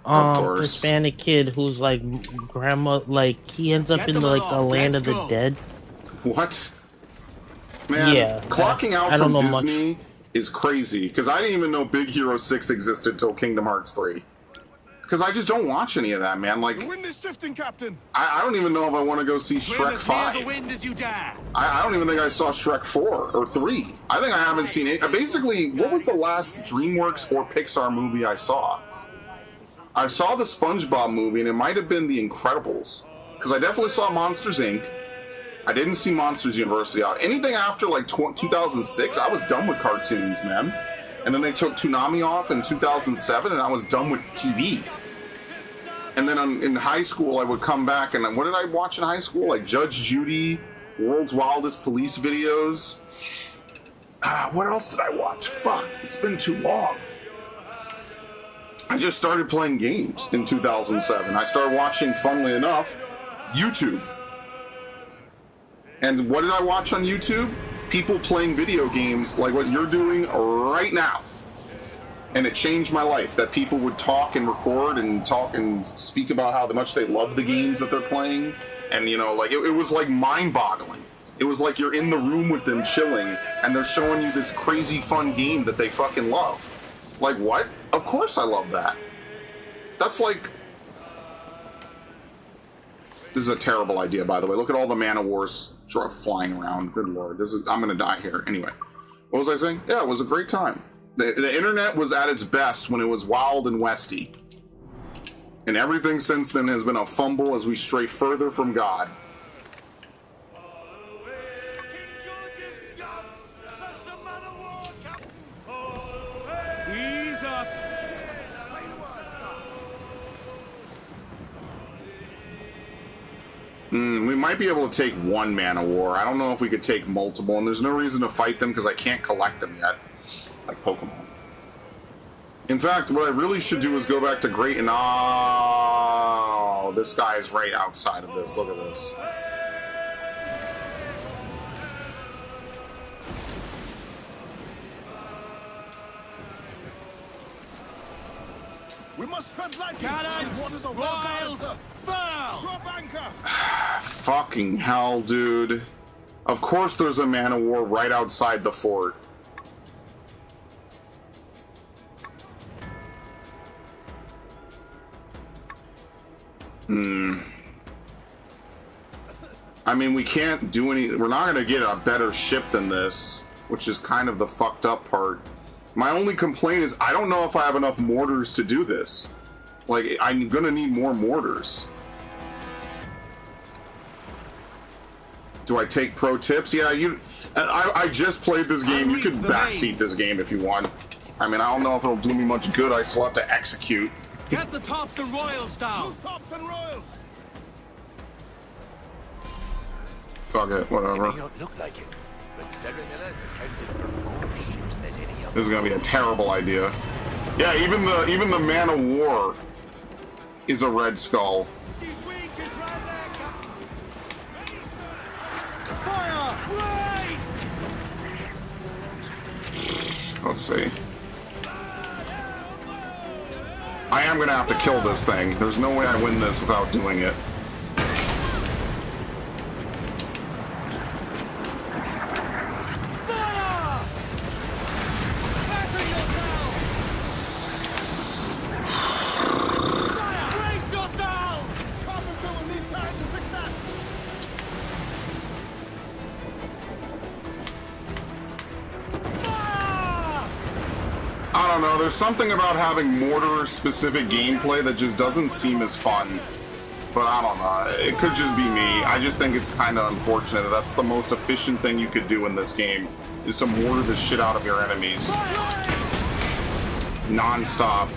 Of course. Hispanic kid who's like grandma, like he ends up in like the land of the dead. What? Man, Yeah, clocking out I don't from know Disney is crazy, because I didn't even know Big Hero 6 existed till Kingdom Hearts 3. Because I just don't watch any of that, man. Like, The wind is shifting, Captain. I don't even know if I want to go see Swim Shrek as 5. near the wind as you dare. I don't even think I saw Shrek 4 or 3. I think I haven't seen it. Basically, what was the last DreamWorks or Pixar movie I saw? I saw the SpongeBob movie, and it might have been The Incredibles. Because I definitely saw Monsters, Inc. I didn't see Monsters University. Anything after, like, 2006, I was done with cartoons, man. And then they took Toonami off in 2007, and I was done with TV. And then in high school, I would come back, and what did I watch in high school? Like Judge Judy, World's Wildest Police videos. What else did I watch? Fuck, it's been too long. I just started playing games in 2007. I started watching, funnily enough, YouTube. And what did I watch on YouTube? People playing video games like what you're doing right now. And it changed my life that people would talk and record and talk and speak about how much they love the games that they're playing. And, you know, like, it was like mind-boggling. It was like you're in the room with them chilling, and they're showing you this crazy fun game that they fucking love. Like, what? Of course I love that. That's like... This is a terrible idea, by the way. Look at all the Man of Wars flying around. Good lord. I'm gonna die here. Anyway. What was I saying? Yeah, it was a great time. The internet was at its best when it was wild and westy. And everything since then has been a fumble as we stray further from God. Ease up. We might be able to take one Man of War. I don't know if we could take multiple, and there's no reason to fight them because I can't collect them yet. Like Pokemon. In fact, what I really should do is go back to Great and... Oh, this guy is right outside of this. Look at this. We must tread lightly. Cannons, These waters are royals, well foul. Drop anchor. Fucking hell, dude. Of course there's a Man of War right outside the fort. I mean, we can't do any... We're not going to get a better ship than this, which is kind of the fucked up part. My only complaint is I don't know if I have enough mortars to do this. Like, I'm going to need more mortars. Do I take pro tips? Yeah, I just played this game. You could backseat this game if you want. I mean, I don't know if it'll do me much good. I still have to execute. Get the tops and royals down. Loose tops and royals. Fuck it, whatever. It may not look like it, but Serenellas accounted for more ships than any other. This is gonna be a terrible idea. Yeah, even the Man of War is a Red Skull. She's weak. It's right there, Captain. Fire! Race! Let's see. I am gonna have to kill this thing. There's no way I win this without doing it. I don't know, there's something about having mortar-specific gameplay that just doesn't seem as fun. But I don't know, it could just be me. I just think it's kind of unfortunate that that's the most efficient thing you could do in this game, is to mortar the shit out of your enemies. Non-stop.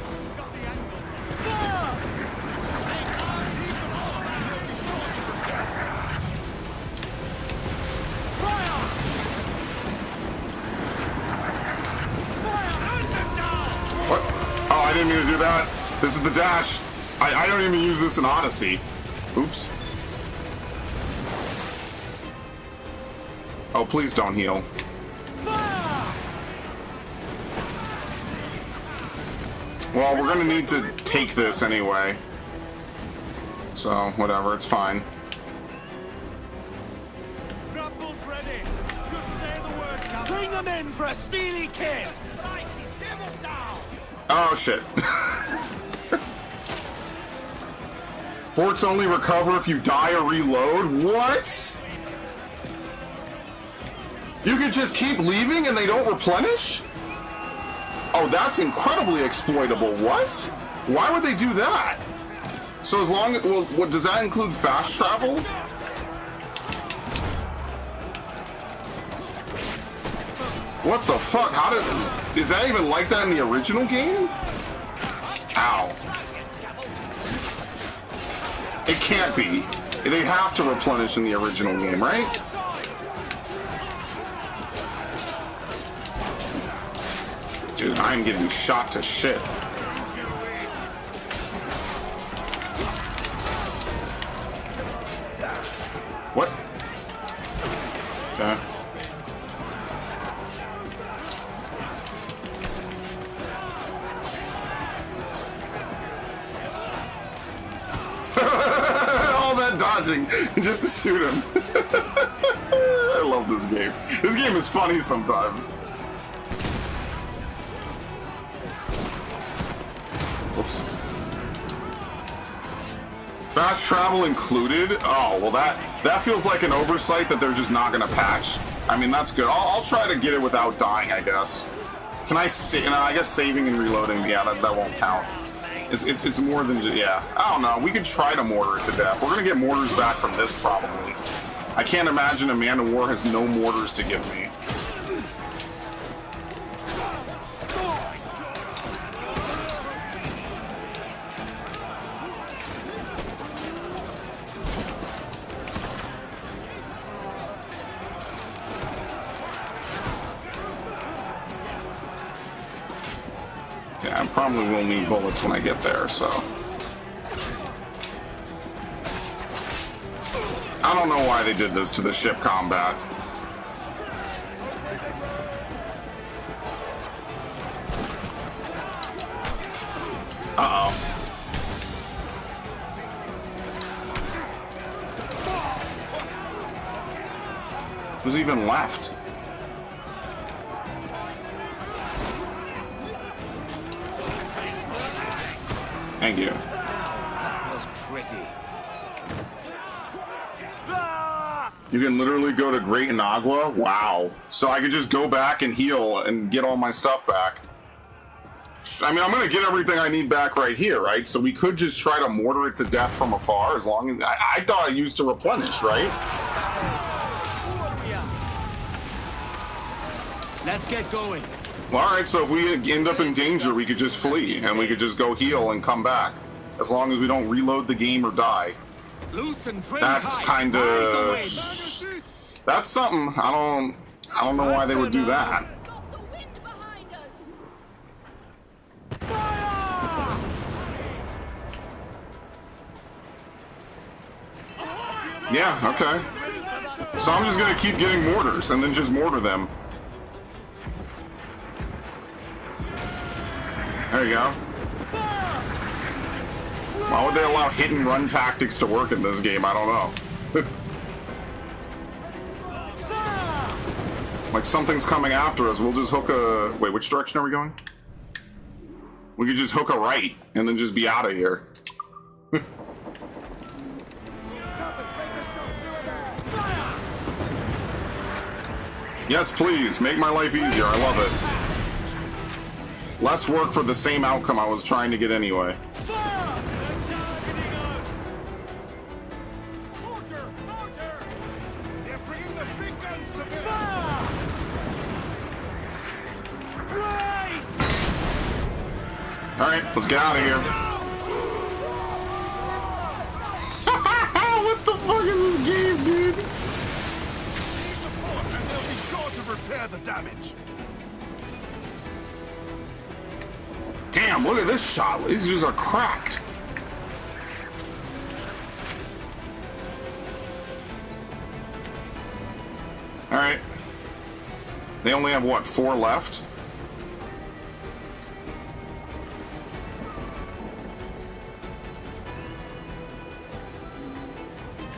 didn't mean to do that. This is the dash. I don't even use this in Odyssey. Oops. Oh, please don't heal. Well, we're gonna need to take this anyway. So, whatever, it's fine. Grapple's ready. Just say the word, Captain. Bring them in for a steely kiss. Oh, shit. Forts only recover if you die or reload? What? You can just keep leaving and they don't replenish? Oh, that's incredibly exploitable. What? Why would they do that? So as long as, well, what, does that include fast travel? What the fuck? How did, is that even like that in the original game? Ow. It can't be. They have to replenish in the original game, right? Dude, I'm getting shot to shit. What? Okay. All that dodging just to shoot him. I love this game. This game is funny sometimes. Whoops. Fast travel included? Oh, well that feels like an oversight that they're just not gonna patch. I mean, that's good. I'll try to get it without dying, I guess. Can I say, you know, I guess saving and reloading, yeah, that won't count. It's more than just, yeah. I don't know, we could try to mortar it to death. We're gonna get mortars back from this, probably. I can't imagine a Man of War has no mortars to give me. Yeah, I probably will need bullets when I get there, so. I don't know why they did this to the ship combat. Uh-oh. Who's even left? Thank you. That was pretty. You can literally go to Great Inagua? Wow. So I could just go back and heal and get all my stuff back. I mean, I'm going to get everything I need back right here, right? So we could just try to mortar it to death from afar as long as... I thought I used to replenish, right? Let's get going. Well, alright, so if we end up in danger, we could just flee, and we could just go heal and come back. As long as we don't reload the game or die. That's kind of... That's something. I don't know why they would do that. Yeah, okay. So I'm just gonna keep getting mortars, and then just mortar them. There you go. Why would they allow hit and run tactics to work in this game? I don't know. Like something's coming after us, we'll just hook a... Wait, which direction are we going? We could just hook a right, and then just be out of here. Yes, please, make my life easier, I love it. Less work for the same outcome I was trying to get anyway. Alright, let's get out of here. What the fuck is this game, dude? And they'll be sure to repair the damage. Damn, Damn, look at this shot. These just are cracked. Alright. They only have, what, 4 left?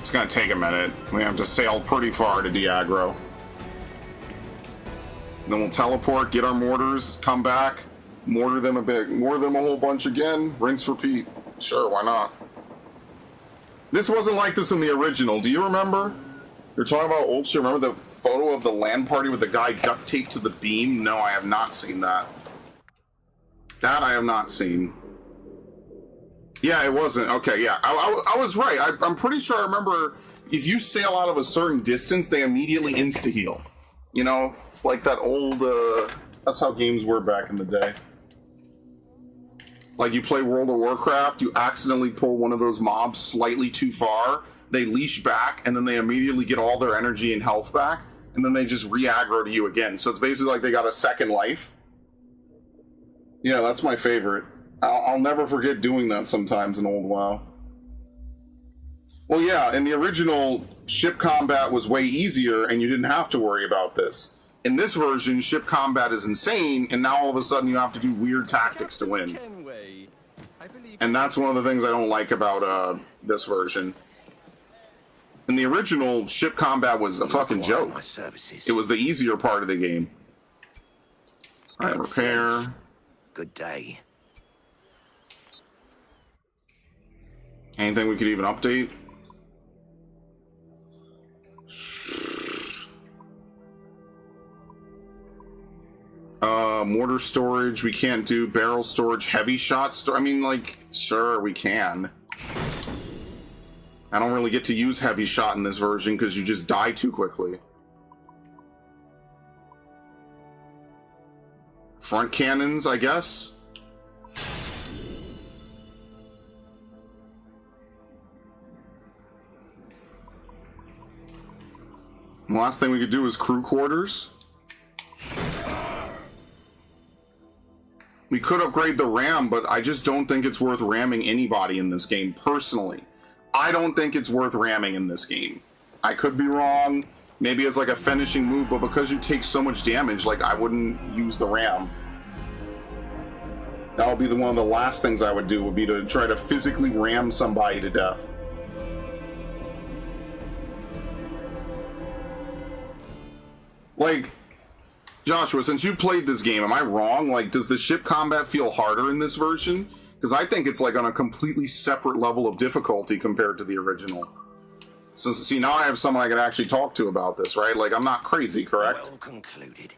It's gonna take a minute. We have to sail pretty far to de-aggro. Then we'll teleport, get our mortars, come back, mortar them a bit, mortar them a whole bunch again, rinse, repeat. Sure, why not? This wasn't like this in the original. Do you remember? You're talking about old shit. Remember the photo of the LAN party with the guy duct taped to the beam? No, I have not seen that. That I have not seen. Yeah, it wasn't. Okay, yeah. I was right. I'm pretty sure I remember if you sail out of a certain distance, they immediately insta-heal. You know? Like that old, that's how games were back in the day. Like you play World of Warcraft, you accidentally pull one of those mobs slightly too far, they leash back, and then they immediately get all their energy and health back, and then they just re-aggro to you again. So it's basically like they got a second life. Yeah, that's my favorite. I'll never forget doing that sometimes in old WoW. Well, yeah, in the original, ship combat was way easier, and you didn't have to worry about this. In this version, ship combat is insane, and now all of a sudden you have to do weird tactics to win. And that's one of the things I don't like about this version. In the original, ship combat was a fucking joke. It was the easier part of the game. Alright, repair. Good day. Anything we could even update? Mortar storage, we can't do. Barrel storage, heavy shot storage. I mean, like, sure, we can. I don't really get to use heavy shot in this version because you just die too quickly. Front cannons, I guess. The last thing we could do is crew quarters. We could upgrade the RAM, but I just don't think it's worth ramming anybody in this game, personally. I don't think it's worth ramming in this game. I could be wrong. Maybe it's like a finishing move, but because you take so much damage, like, I wouldn't use the RAM. That would be one of the last things I would do, would be to try to physically ram somebody to death. Like, Joshua, since you played this game, am I wrong? Like, does the ship combat feel harder in this version? Because I think it's like on a completely separate level of difficulty compared to the original. So, see, now I have someone I can actually talk to about this, right? Like, I'm not crazy, correct? Well concluded.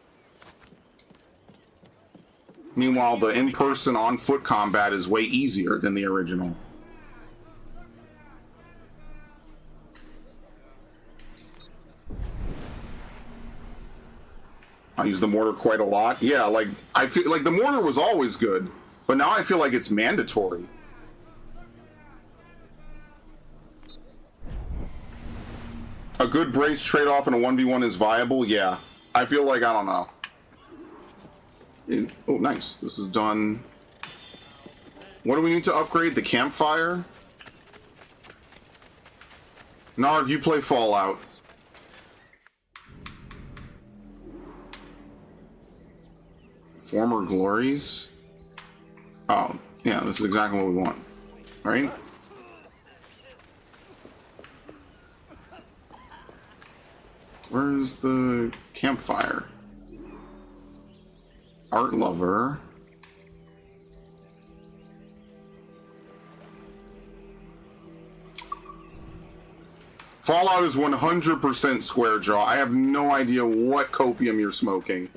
Meanwhile, the in-person, on-foot combat is way easier than the original. I use the mortar quite a lot. Yeah, like, I feel like the mortar was always good, but now I feel like it's mandatory. A good brace trade-off in a 1v1 is viable? Yeah. I feel like, I don't know. Oh, nice. This is done. What do we need to upgrade? The campfire? Narg, you play Fallout. Former glories? Oh, yeah, this is exactly what we want. Right? Where's the campfire? Art lover. Fallout is 100% square jaw. I have no idea what copium you're smoking.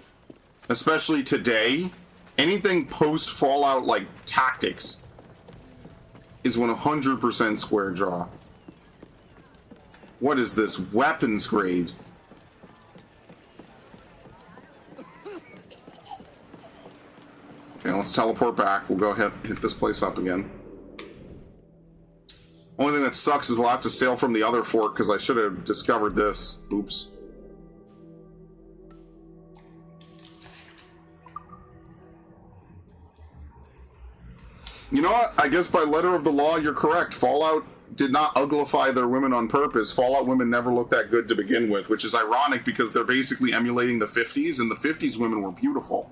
Especially today. Anything post Fallout like tactics is 100% square jaw. What is this? Weapons grade. Okay, let's teleport back. We'll go ahead and hit this place up again. Only thing that sucks is we'll have to sail from the other fort because I should have discovered this. Oops. You know what? I guess by letter of the law, you're correct. Fallout did not uglify their women on purpose. Fallout women never looked that good to begin with, which is ironic because they're basically emulating the 50s, and the 50s women were beautiful.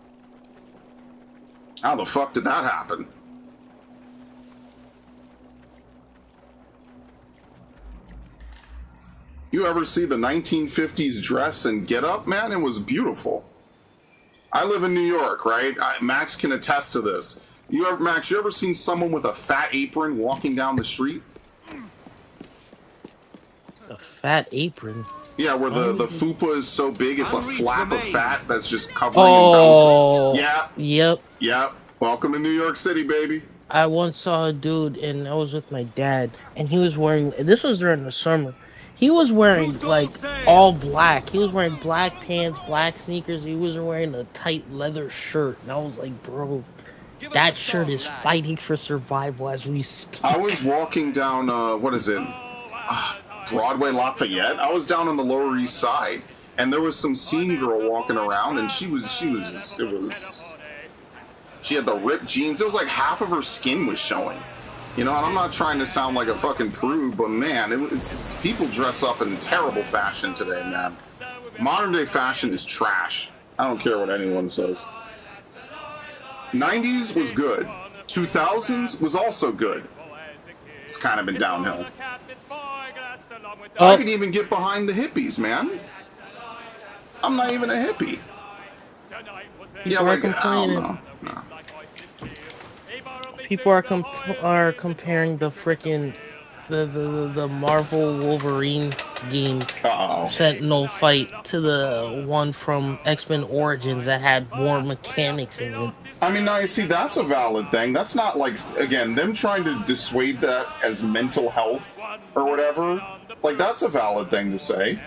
How the fuck did that happen? You ever see the 1950s dress and get-up, man? It was beautiful. I live in New York, right? Max can attest to this. Max, you ever seen someone with a fat apron walking down the street? A fat apron? Yeah, where the fupa is so big, it's a flap of fat that's just covering and bouncing. Yeah. Yep. Yep. Welcome to New York City, baby. I once saw a dude, and I was with my dad, and he was wearing, this was during the summer, he was wearing, like, all black. He was wearing black pants, black sneakers, he was wearing a tight leather shirt, and I was like, bro, that shirt is fighting for survival as we speak. I was walking down, what is it? Broadway Lafayette. I was down on the Lower East Side, and there was some scene girl walking around, and she had the ripped jeans. It was like half of her skin was showing. You know, and I'm not trying to sound like a fucking prude, but man, it's people dress up in terrible fashion today, man. Modern day fashion is trash. I don't care what anyone says. 90s was good. 2000s was also good. It's kind of been downhill. I can even get behind the hippies, man. I'm not even a hippie. Yeah, like, I don't know. No. People are comparing the frickin' the Marvel Wolverine game Sentinel fight to the one from X-Men Origins that had more mechanics in it. I mean, now you see, that's a valid thing. That's not like, again, them trying to dissuade that as mental health or whatever. Like, that's a valid thing to say.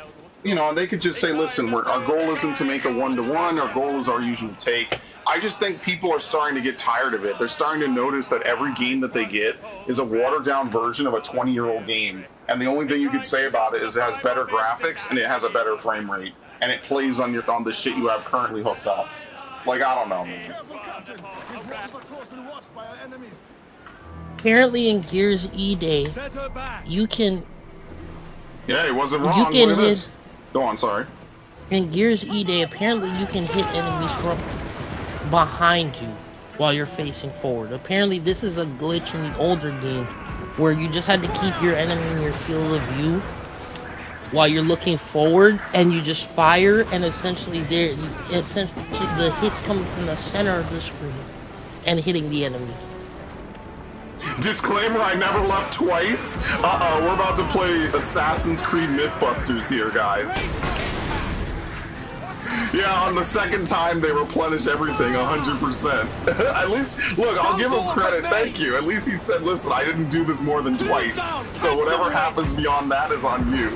You know, and they could just say, listen, our goal isn't to make a 1-to-1. Our goal is our usual take. I just think people are starting to get tired of it. They're starting to notice that every game that they get is a watered-down version of a 20-year-old game. And the only thing you could say about it is it has better graphics and it has a better frame rate. And it plays on the shit you have currently hooked up. Like, I don't know, man. Apparently in Gears E-Day, you can... Yeah, he wasn't wrong. Look at this. Go on, sorry. In Gears E-Day, apparently you can hit enemies from behind you while you're facing forward. Apparently this is a glitch in the older game where you just had to keep your enemy in your field of view while you're looking forward, and you just fire, and essentially the hit's coming from the center of the screen and hitting the enemy. Disclaimer, I never left twice. We're about to play Assassin's Creed Mythbusters here, guys. Yeah, on the second time they replenish everything 100%. At least, look, I'll give him credit, thank you. At least he said, listen, I didn't do this more than twice. So whatever happens beyond that is on you.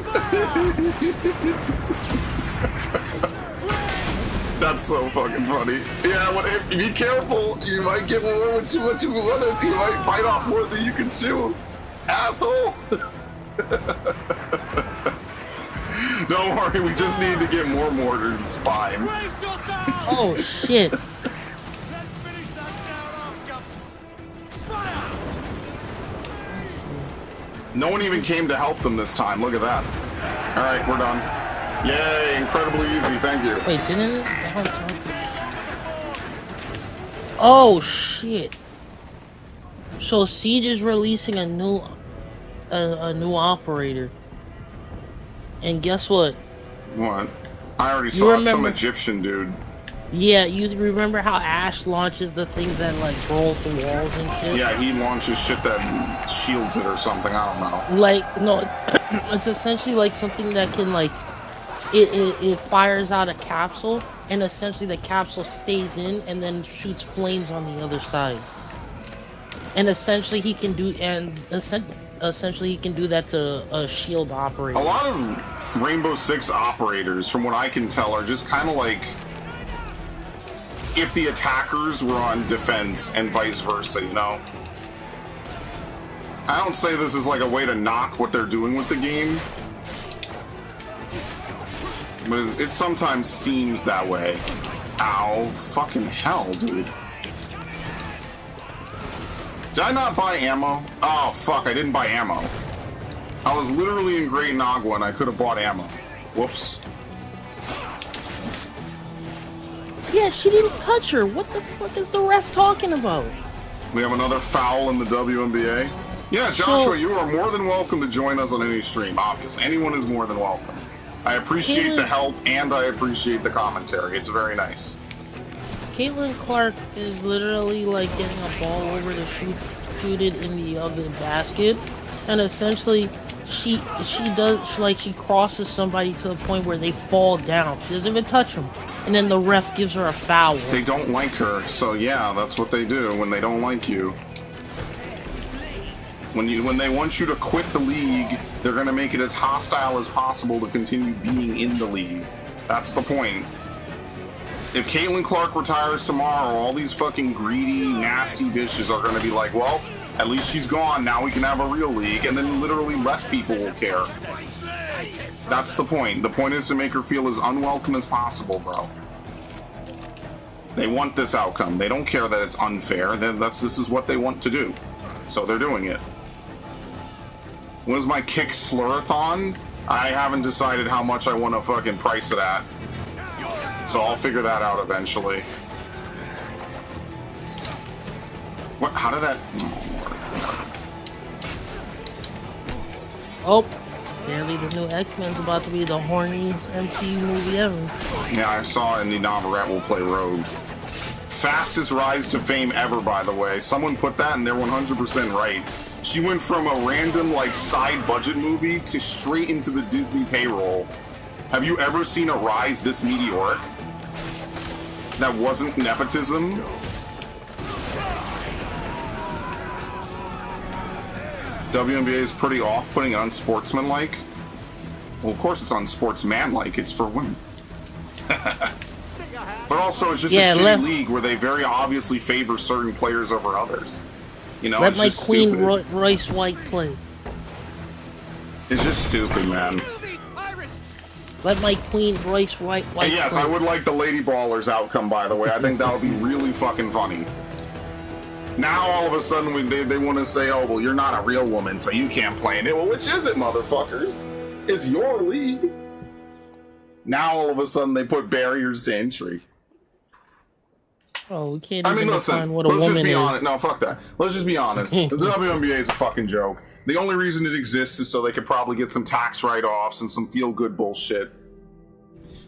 That's so fucking funny. Yeah, be careful. You might get more what you want. You might bite off more than you can chew. Asshole. Don't worry, we just need to get more mortars. It's fine. Oh, shit. No one even came to help them this time. Look at that. All right, we're done. Yay, incredibly easy. Thank you. Wait, didn't it? Oh, shit. So Siege is releasing a new operator. And guess what? What? I already saw it, some Egyptian dude. Yeah, you remember how Ash launches the things that like roll through walls and shit? Yeah, he launches shit that shields it or something, I don't know. Like, no, it's essentially like something that can like, it fires out a capsule, and essentially the capsule stays in and then shoots flames on the other side. And essentially he can do, essentially he can do that to a shield operator. A lot of Rainbow Six operators, from what I can tell, are just kind of like if the attackers were on defense and vice versa, you know? I don't say this is like a way to knock what they're doing with the game, but it sometimes seems that way. Ow, fucking hell, dude. Did I not buy ammo? Oh, fuck, I didn't buy ammo. I was literally in Great Nagua and I could have bought ammo. Whoops. Yeah, she didn't touch her. What the fuck is the ref talking about? We have another foul in the WNBA. Yeah, Joshua, you are more than welcome to join us on any stream, obviously. Anyone is more than welcome. I appreciate the help and I appreciate the commentary. It's very nice. Caitlin Clark is literally like getting a ball over to shoot it in the other basket, and essentially she crosses somebody to the point where they fall down. She doesn't even touch them, and then the ref gives her a foul. They don't like her, so yeah, that's what they do when they don't like you. When they want you to quit the league, they're gonna make it as hostile as possible to continue being in the league. That's the point. If Caitlin Clark retires tomorrow, all these fucking greedy, nasty bitches are gonna be like, well, at least she's gone, now we can have a real league, and then literally less people will care. That's the point. The point is to make her feel as unwelcome as possible, bro. They want this outcome. They don't care that it's unfair. This is what they want to do. So they're doing it. When is my kick slurathon? I haven't decided how much I want to fucking price it at. So I'll figure that out eventually. What? How did that... Oh, apparently the new X-Men's about to be the horniest MCU movie ever. Yeah, I saw Indy Navarrete will play Rogue. Fastest rise to fame ever, by the way. Someone put that and they're 100% right. She went from a random, like, side budget movie to straight into the Disney payroll. Have you ever seen a rise this meteoric? That wasn't nepotism? WNBA is pretty off-putting and unsportsmanlike. Well, of course it's unsportsmanlike. It's for women. But also, it's just a shitty league where they very obviously favor certain players over others. You know, let my queen Royce White play. It's just stupid, man. Let my queen Royce White play. Yes, I would like the Lady Ballers outcome, by the way. I think that would be really fucking funny. Now, all of a sudden, they want to say, oh, well, you're not a real woman, so you can't play in it. Well, which is it, motherfuckers? It's your league. Now, all of a sudden, they put barriers to entry. Oh, we can't even define what a woman is. Let's just be honest. No, fuck that. Let's just be honest. The WNBA is a fucking joke. The only reason it exists is so they could probably get some tax write-offs and some feel-good bullshit.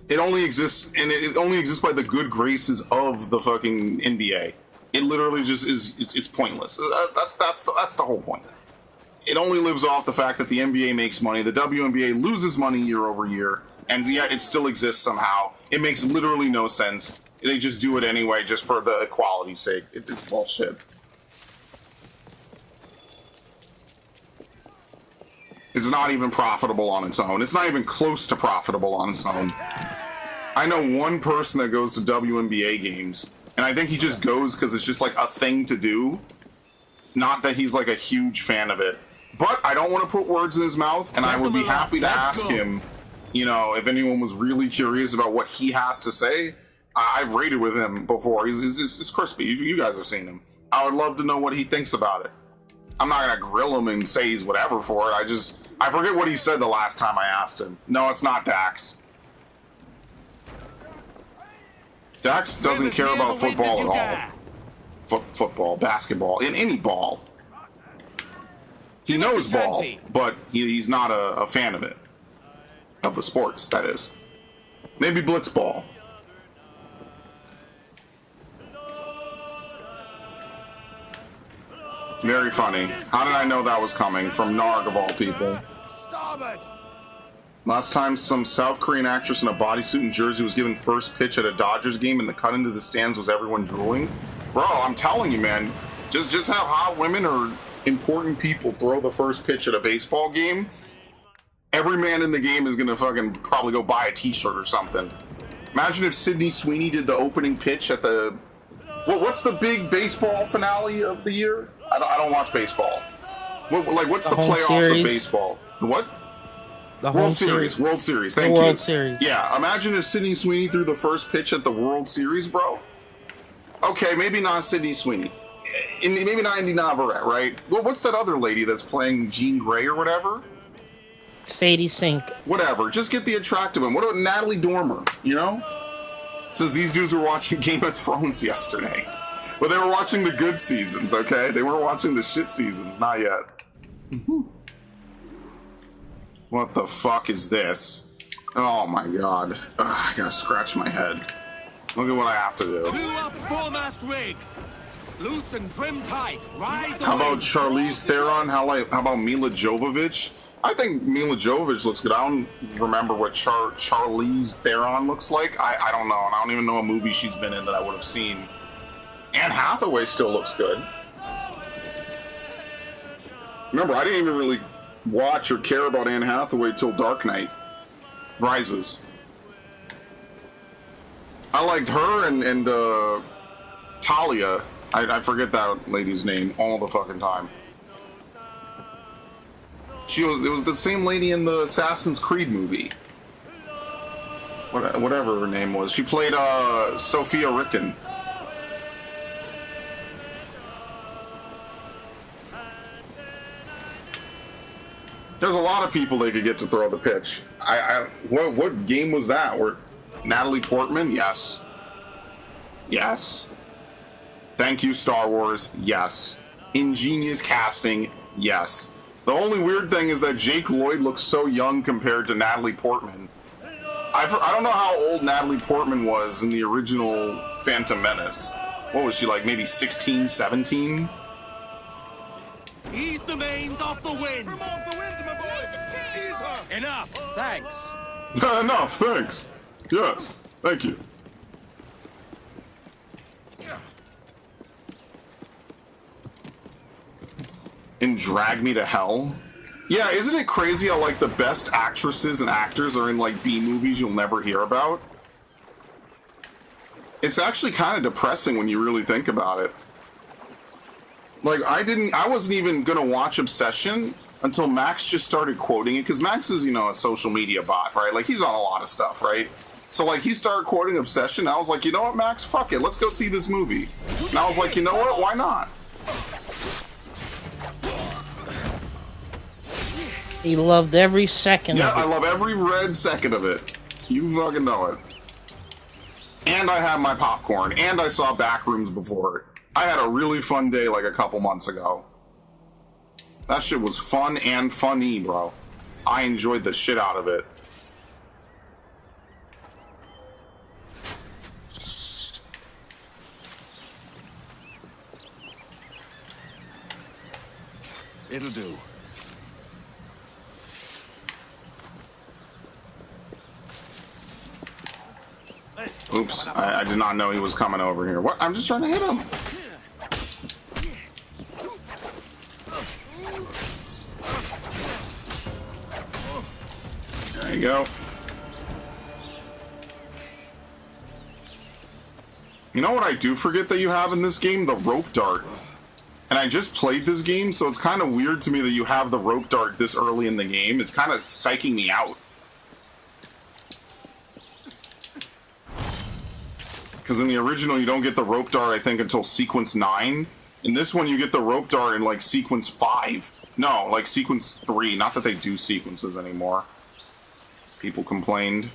It only exists, and it only exists by the good graces of the fucking NBA. It literally just is. It's pointless. That's the whole point. It only lives off the fact that the NBA makes money, the WNBA loses money year over year, and yet it still exists somehow. It makes literally no sense. They just do it anyway, just for the equality's sake. It's bullshit. It's not even profitable on its own. It's not even close to profitable on its own. I know one person that goes to WNBA games, and I think he just goes because it's just like a thing to do. Not that he's like a huge fan of it. But I don't want to put words in his mouth, and I would be happy to ask him, you know, if anyone was really curious about what he has to say. I've rated with him before. He's crispy. You guys have seen him. I would love to know what he thinks about it. I'm not gonna grill him and say he's whatever for it. I forget what he said the last time I asked him. No, it's not Dax. Dax doesn't care about football at all. Football, basketball, in any ball. He knows ball, but he's not a fan of it. Of the sports, that is. Maybe blitzball. Very funny. How did I know that was coming? From Narg, of all people. Stop it! Last time some South Korean actress in a bodysuit and jersey was given first pitch at a Dodgers game and the cut into the stands was everyone drooling. Bro, I'm telling you, man. Just have hot women or important people throw the first pitch at a baseball game. Every man in the game is gonna fucking probably go buy a t-shirt or something. Imagine if Sydney Sweeney did the opening pitch at the... What's the big baseball finale of the year? I don't watch baseball. What's the playoffs of baseball? What? The World Series. World Series. Thank you. World Series. Yeah, imagine if Sydney Sweeney threw the first pitch at the World Series, bro. Okay, maybe not Sydney Sweeney. maybe not Indy Navarrete, right? Well, what's that other lady that's playing Jean Grey or whatever? Sadie Sink. Whatever. Just get the attractive one. What about Natalie Dormer? You know? Says these dudes were watching Game of Thrones yesterday. But they were watching the good seasons, okay? They weren't watching the shit seasons. Not yet. What the fuck is this? Oh my god. Ugh, I gotta scratch my head. Look at what I have to do. Clew up foremast rig. Loose and trim tight. Ride the How about wind. Charlize Theron? How about Mila Jovovich? I think Mila Jovovich looks good. I don't remember what Charlize Theron looks like. I don't know, and I don't even know a movie she's been in that I would have seen. Anne Hathaway still looks good. Remember, I didn't even really watch or care about Anne Hathaway till Dark Knight Rises. I liked her and Talia. I forget that lady's name all the fucking time. It was the same lady in the Assassin's Creed movie. Whatever her name was. She played Sophia Ricken. There's a lot of people they could get to throw the pitch. What game was that? Where Natalie Portman? Yes. Yes. Thank you, Star Wars. Yes. Ingenious casting. Yes. The only weird thing is that Jake Lloyd looks so young compared to Natalie Portman. I don't know how old Natalie Portman was in the original Phantom Menace. What was she, like maybe 16, 17? Ease the mains off the wind. From off the wind, my boy. Ease her. Enough. Thanks. Enough, thanks. Yes, thank you. And Drag Me to Hell? Yeah, isn't it crazy how, like, the best actresses and actors are in, like, B movies you'll never hear about? It's actually kind of depressing when you really think about it. Like, I wasn't even gonna watch Obsession until Max just started quoting it, because Max is, you know, a social media bot, right? Like, he's on a lot of stuff, right? So, like, he started quoting Obsession, I was like, you know what, Max? Fuck it, let's go see this movie. And I was like, you know what, why not? He loved every second Yeah, of it. I love every red second of it. You fucking know it. And I had my popcorn, and I saw Backrooms before it. I had a really fun day like a couple months ago. That shit was fun and funny, bro. I enjoyed the shit out of it. It'll do. Oops, I did not know he was coming over here. What? I'm just trying to hit him. There you go. You know what I do forget that you have in this game? The rope dart. And I just played this game, so it's kind of weird to me that you have the rope dart this early in the game. It's kind of psyching me out. Because in the original, you don't get the rope dart, I think, until sequence 9. In this one, you get the rope dart in, like, sequence 5. No, like, sequence 3. Not that they do sequences anymore. People complained.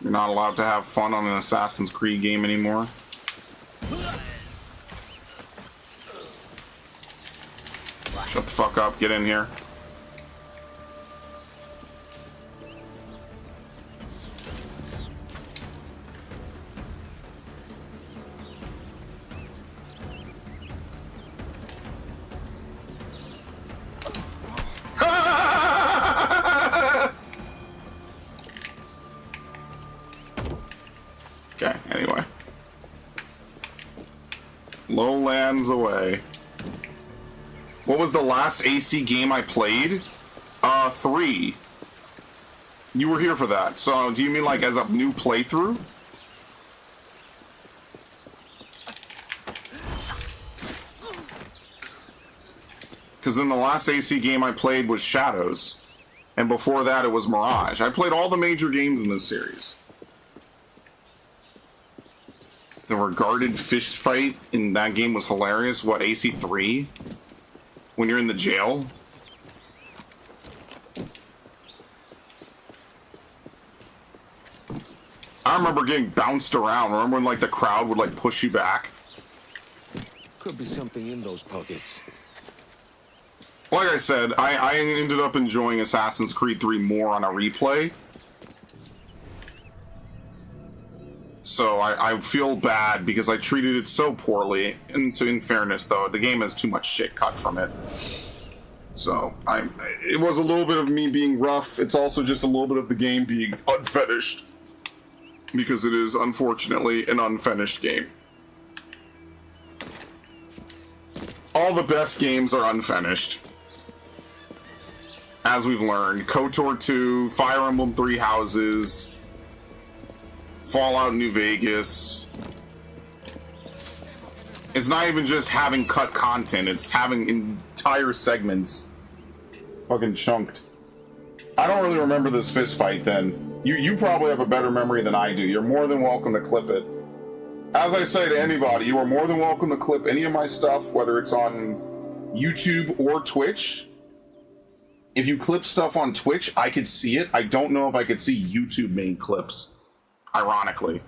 You're not allowed to have fun on an Assassin's Creed game anymore. Shut the fuck up. Get in here. Okay, anyway. Lowlands away. What was the last AC game I played? 3. You were here for that. So, do you mean like as a new playthrough? Because then the last AC game I played was Shadows. And before that it was Mirage. I played all the major games in this series. The regarded fish fight in that game was hilarious. What, AC3? When you're in the jail? I remember getting bounced around. Remember when like the crowd would like push you back? Could be something in those pockets. Like I said, I ended up enjoying Assassin's Creed 3 more on a replay. So I feel bad because I treated it so poorly. And in fairness, though, the game has too much shit cut from it. So it was a little bit of me being rough. It's also just a little bit of the game being unfinished. Because it is, unfortunately, an unfinished game. All the best games are unfinished. As we've learned. KOTOR 2, Fire Emblem 3 Houses, Fallout New Vegas. It's not even just having cut content, it's having entire segments fucking chunked. I don't really remember this fist fight then. You probably have a better memory than I do. You're more than welcome to clip it. As I say to anybody, you are more than welcome to clip any of my stuff, whether it's on YouTube or Twitch. If you clip stuff on Twitch, I could see it. I don't know if I could see YouTube made clips. Ironically.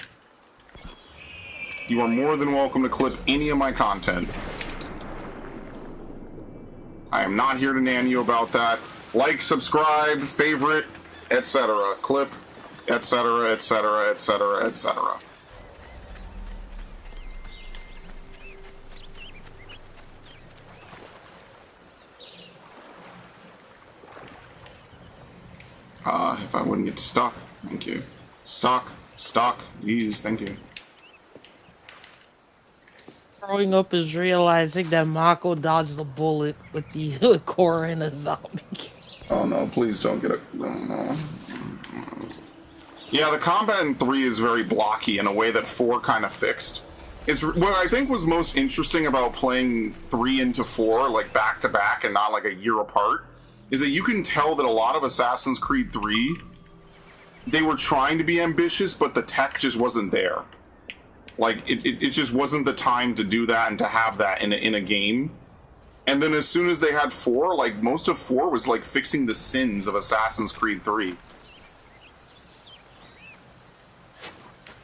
You are more than welcome to clip any of my content. I am not here to nanny you about that. Like, subscribe, favorite, etc. Clip, etc., etc., etc., etc. If I wouldn't get stuck, thank you. Stuck, jeez, thank you. Growing up is realizing that Mako dodged the bullet with the core in a zombie. Oh no, please don't get a... No. Yeah, the combat in 3 is very blocky in a way that 4 kind of fixed. It's what I think was most interesting about playing 3 into 4, like back to back and not like a year apart, is that you can tell that a lot of Assassin's Creed 3, they were trying to be ambitious, but the tech just wasn't there. Like, it just wasn't the time to do that and to have that in a game. And then as soon as they had 4, like, most of 4 was, like, fixing the sins of Assassin's Creed 3.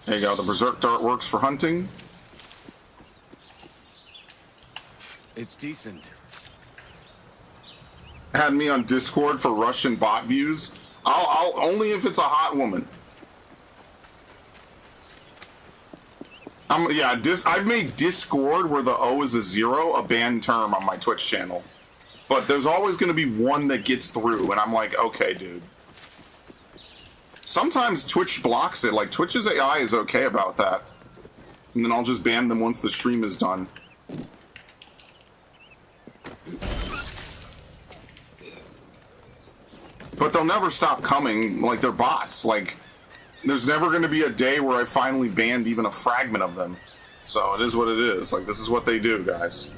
There you go, the Berserk Dart works for hunting. It's decent. Had me on Discord for Russian bot views. I'll only if it's a hot woman. I've made Discord, where the O is a 0, a banned term on my Twitch channel. But there's always going to be one that gets through, and I'm like, okay, dude. Sometimes Twitch blocks it, like Twitch's AI is okay about that. And then I'll just ban them once the stream is done. But they'll never stop coming, like they're bots. Like, there's never going to be a day where I finally banned even a fragment of them. So it is what it is. Like, this is what they do, guys.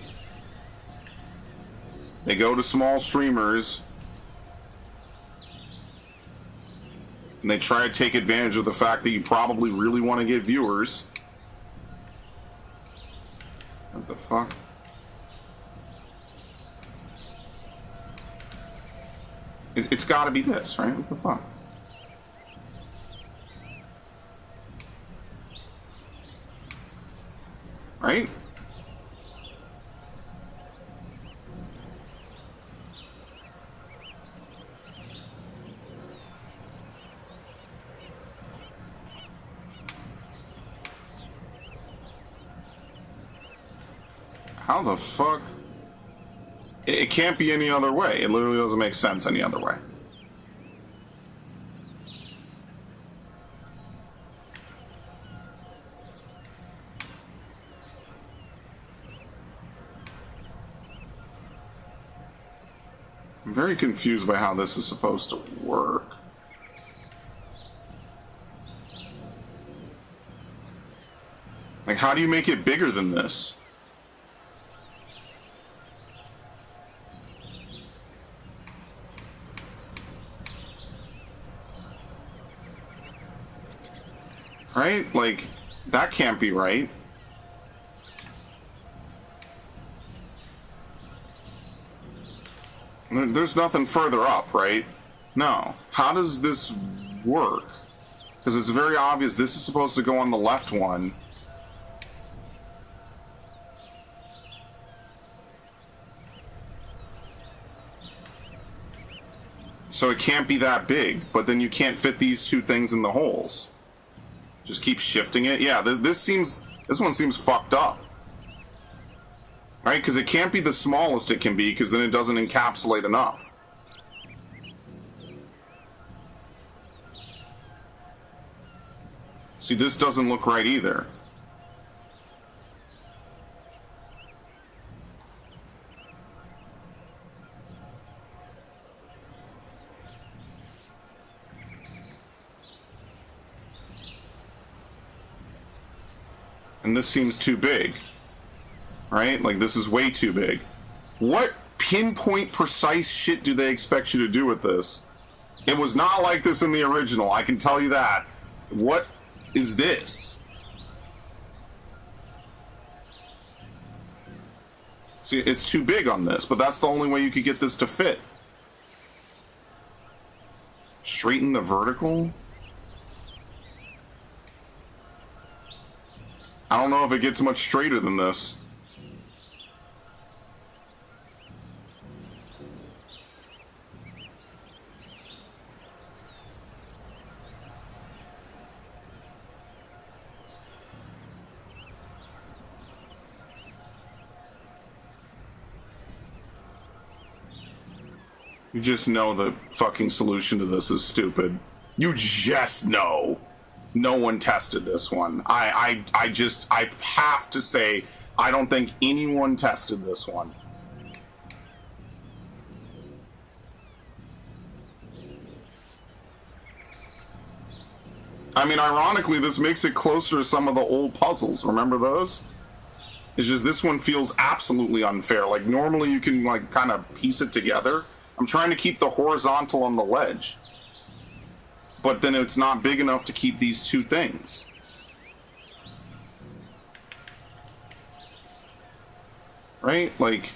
They go to small streamers and they try to take advantage of the fact that you probably really want to get viewers. What the fuck? It's got to be this, right? What the fuck? Right? How the fuck? It can't be any other way. It literally doesn't make sense any other way. I'm very confused by how this is supposed to work. Like, how do you make it bigger than this? Right? Like, that can't be right. there's nothing further up, right? No. How does this work? Because it's very obvious this is supposed to go on the left one. So it can't be that big, but then you can't fit these two things in the holes. Just keep shifting it. Yeah, this one seems fucked up. Right? Because it can't be the smallest it can be, because then it doesn't encapsulate enough. See, this doesn't look right either. And this seems too big. Right? Like, this is way too big. What pinpoint precise shit do they expect you to do with this? It was not like this in the original, I can tell you that. What is this? See, it's too big on this, but that's the only way you could get this to fit. Straighten the vertical? I don't know if it gets much straighter than this. You just know the fucking solution to this is stupid. You just know. No one tested this one. I have to say, I don't think anyone tested this one. I mean, ironically, this makes it closer to some of the old puzzles. Remember those? It's just this one feels absolutely unfair. Like, normally you can, like, kind of piece it together. I'm trying to keep the horizontal on the ledge. But then it's not big enough to keep these two things. Right? Like...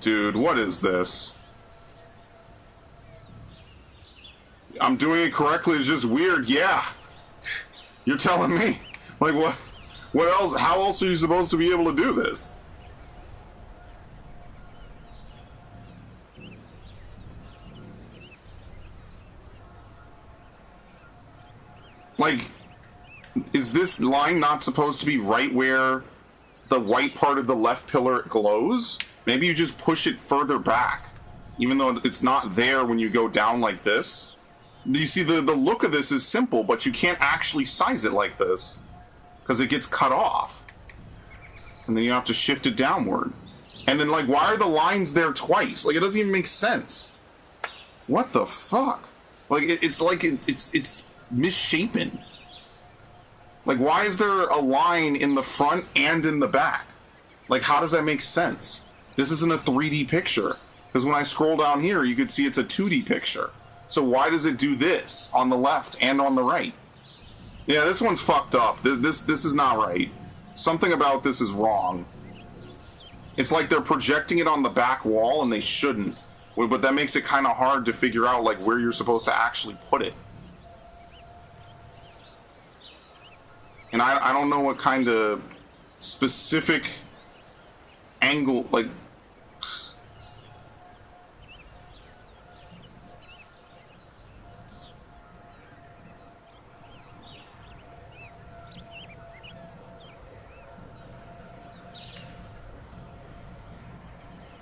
Dude, what is this? I'm doing it correctly, it's just weird, yeah. You're telling me? Like, what? What else? How else are you supposed to be able to do this? Like, is this line not supposed to be right where the white part of the left pillar glows? Maybe you just push it further back, even though it's not there when you go down like this. You see, the look of this is simple, but you can't actually size it like this, because it gets cut off. And then you have to shift it downward. And then, like, why are the lines there twice? Like, it doesn't even make sense. What the fuck? Like, it's like it's misshapen. Like, why is there a line in the front and in the back? Like, how does that make sense? This isn't a 3D picture. Because when I scroll down here, you could see it's a 2D picture. So why does it do this on the left and on the right? Yeah, this one's fucked up. This is not right. Something about this is wrong. It's like they're projecting it on the back wall and they shouldn't. But that makes it kind of hard to figure out, like, where you're supposed to actually put it. And I don't know what kind of specific angle, like...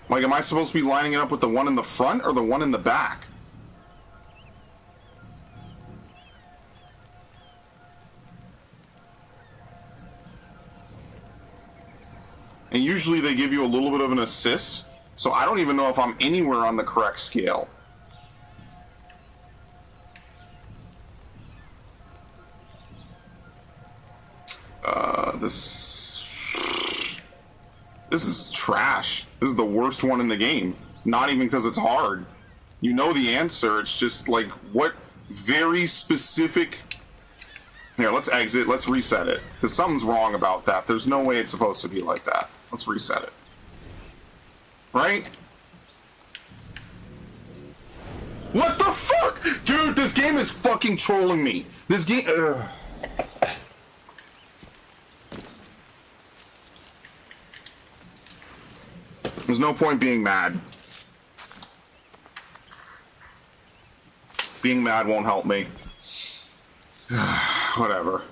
Like, am I supposed to be lining it up with the one in the front or the one in the back? And usually they give you a little bit of an assist, so I don't even know if I'm anywhere on the correct scale. This is trash. This is the worst one in the game. Not even because it's hard. You know the answer, it's just like, what very specific... Here, let's exit. Let's reset it. Because something's wrong about that. There's no way it's supposed to be like that. Let's reset it. Right? What the fuck? Dude, this game is fucking trolling me. This game... There's no point being mad. Being mad won't help me. Whatever.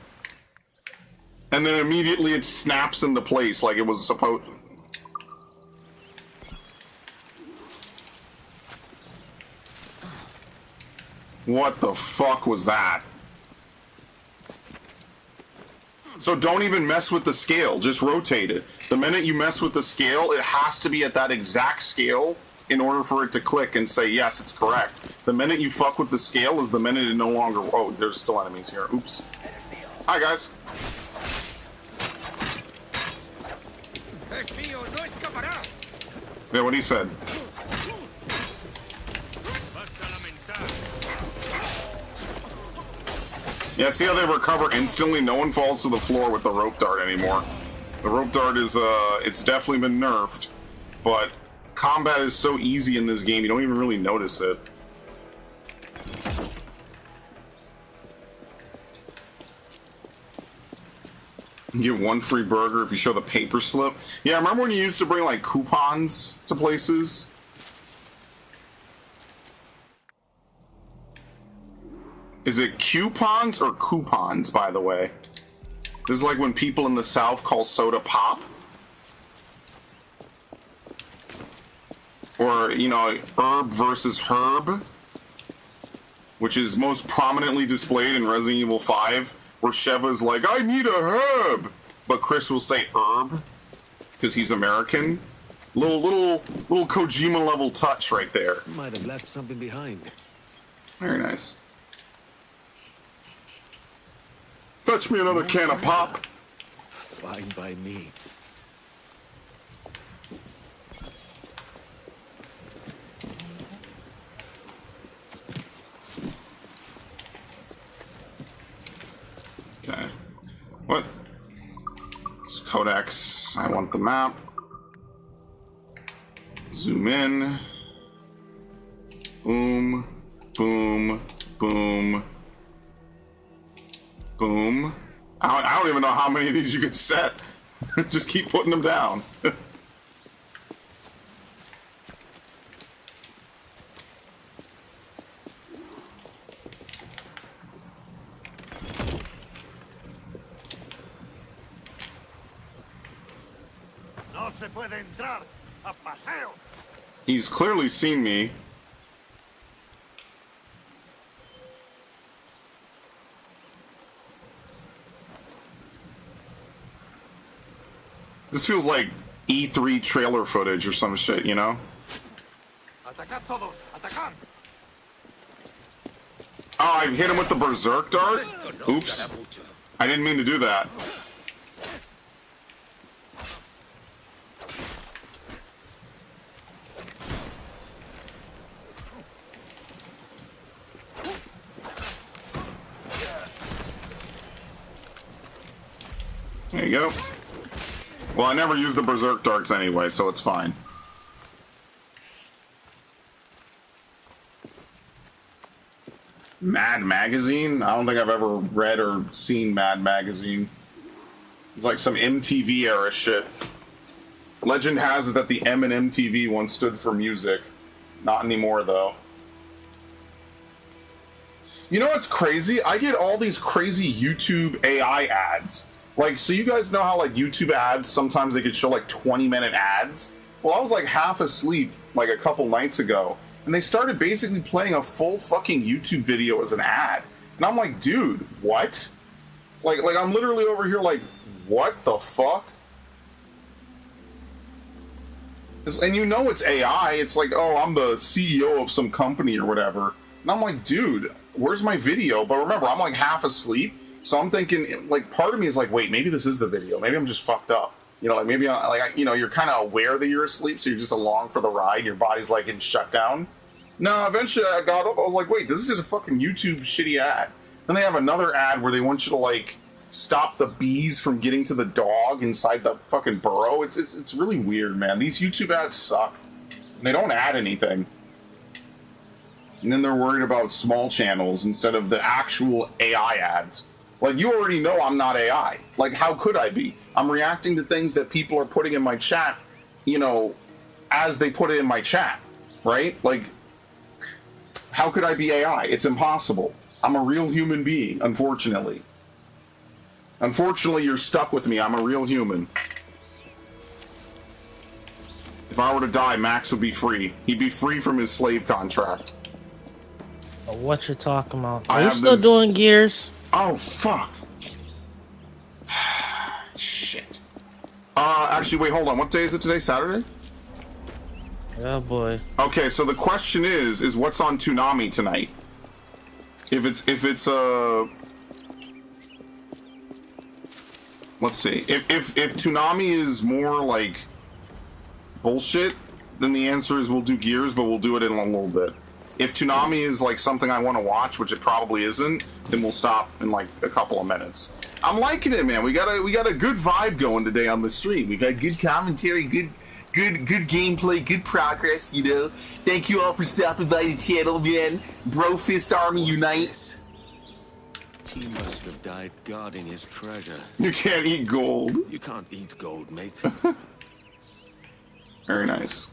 And then immediately it snaps into place like it was supposed... What the fuck was that? So don't even mess with the scale, just rotate it. The minute you mess with the scale, it has to be at that exact scale in order for it to click and say, yes, it's correct. The minute you fuck with the scale is the minute it no longer... Oh, there's still enemies here. Oops. Hi, guys. Yeah, what he said. Yeah, see how they recover instantly? No one falls to the floor with the rope dart anymore. The rope dart is, it's definitely been nerfed, but combat is so easy in this game, you don't even really notice it. You get one free burger if you show the paper slip. Yeah, remember when you used to bring, like, coupons to places? Is it coupons or coupons, by the way? This is like when people in the South call soda pop. Or, you know, herb versus herb. Which is most prominently displayed in Resident Evil 5. Where Sheva's like, I need a herb! But Chris will say herb. Because he's American. Little Kojima level touch right there. Might have left something behind. Very nice. Fetch me another can of pop. Fine by me. Okay. What? It's Codex. I want the map. Zoom in. Boom. Boom. Boom. Boom. I don't even know how many of these you could set. Just keep putting them down. No se puede entrar a paseo. He's clearly seen me. This feels like E3 trailer footage or some shit, you know? Atacad todos, atacad. Oh, I hit him with the berserk dart? Oops. I didn't mean to do that. There you go. Well, I never use the berserk darts anyway, so it's fine. Mad Magazine? I don't think I've ever read or seen Mad Magazine. It's like some MTV era shit. Legend has it that the M in MTV once stood for music. Not anymore, though. You know what's crazy? I get all these crazy YouTube AI ads. Like, so you guys know how, like, YouTube ads, sometimes they could show, like, 20-minute ads? Well, I was, like, half asleep, like, a couple nights ago, and they started basically playing a full fucking YouTube video as an ad. And I'm like, dude, what? Like I'm literally over here like, what the fuck? And you know it's AI. It's like, oh, I'm the CEO of some company or whatever. And I'm like, dude, where's my video? But remember, I'm, like, half asleep. So I'm thinking, like, part of me is like, wait, maybe this is the video. Maybe I'm just fucked up. You know, like, maybe, you know, you're kind of aware that you're asleep, so you're just along for the ride. Your body's, like, in shutdown. No, eventually I got up. I was like, wait, this is just a fucking YouTube shitty ad. Then they have another ad where they want you to like stop the bees from getting to the dog inside the fucking burrow. It's really weird, man. These YouTube ads suck. They don't add anything. And then they're worried about small channels instead of the actual AI ads. Like, you already know I'm not AI. Like, how could I be? I'm reacting to things that people are putting in my chat, you know, as they put it in my chat, right? Like, how could I be AI? It's impossible. I'm a real human being, unfortunately. Unfortunately, you're stuck with me. I'm a real human. If I were to die, Max would be free. He'd be free from his slave contract. What you talking about? Are you still doing Gears? Oh, fuck. Shit. Actually, wait, hold on. What day is it today? Saturday? Oh, boy. Okay, so the question is what's on Toonami tonight? If it's let's see. If Toonami is more like bullshit, then the answer is we'll do Gears, but we'll do it in a little bit. If Toonami is like something I want to watch, which it probably isn't, then we'll stop in like a couple of minutes. I'm liking it, man. We got a good vibe going today on the stream. We got good commentary, good gameplay, good progress, you know. Thank you all for stopping by the channel, man. Bro Fist Army Unite. He must have died guarding his treasure. You can't eat gold. You can't eat gold, mate. Very nice.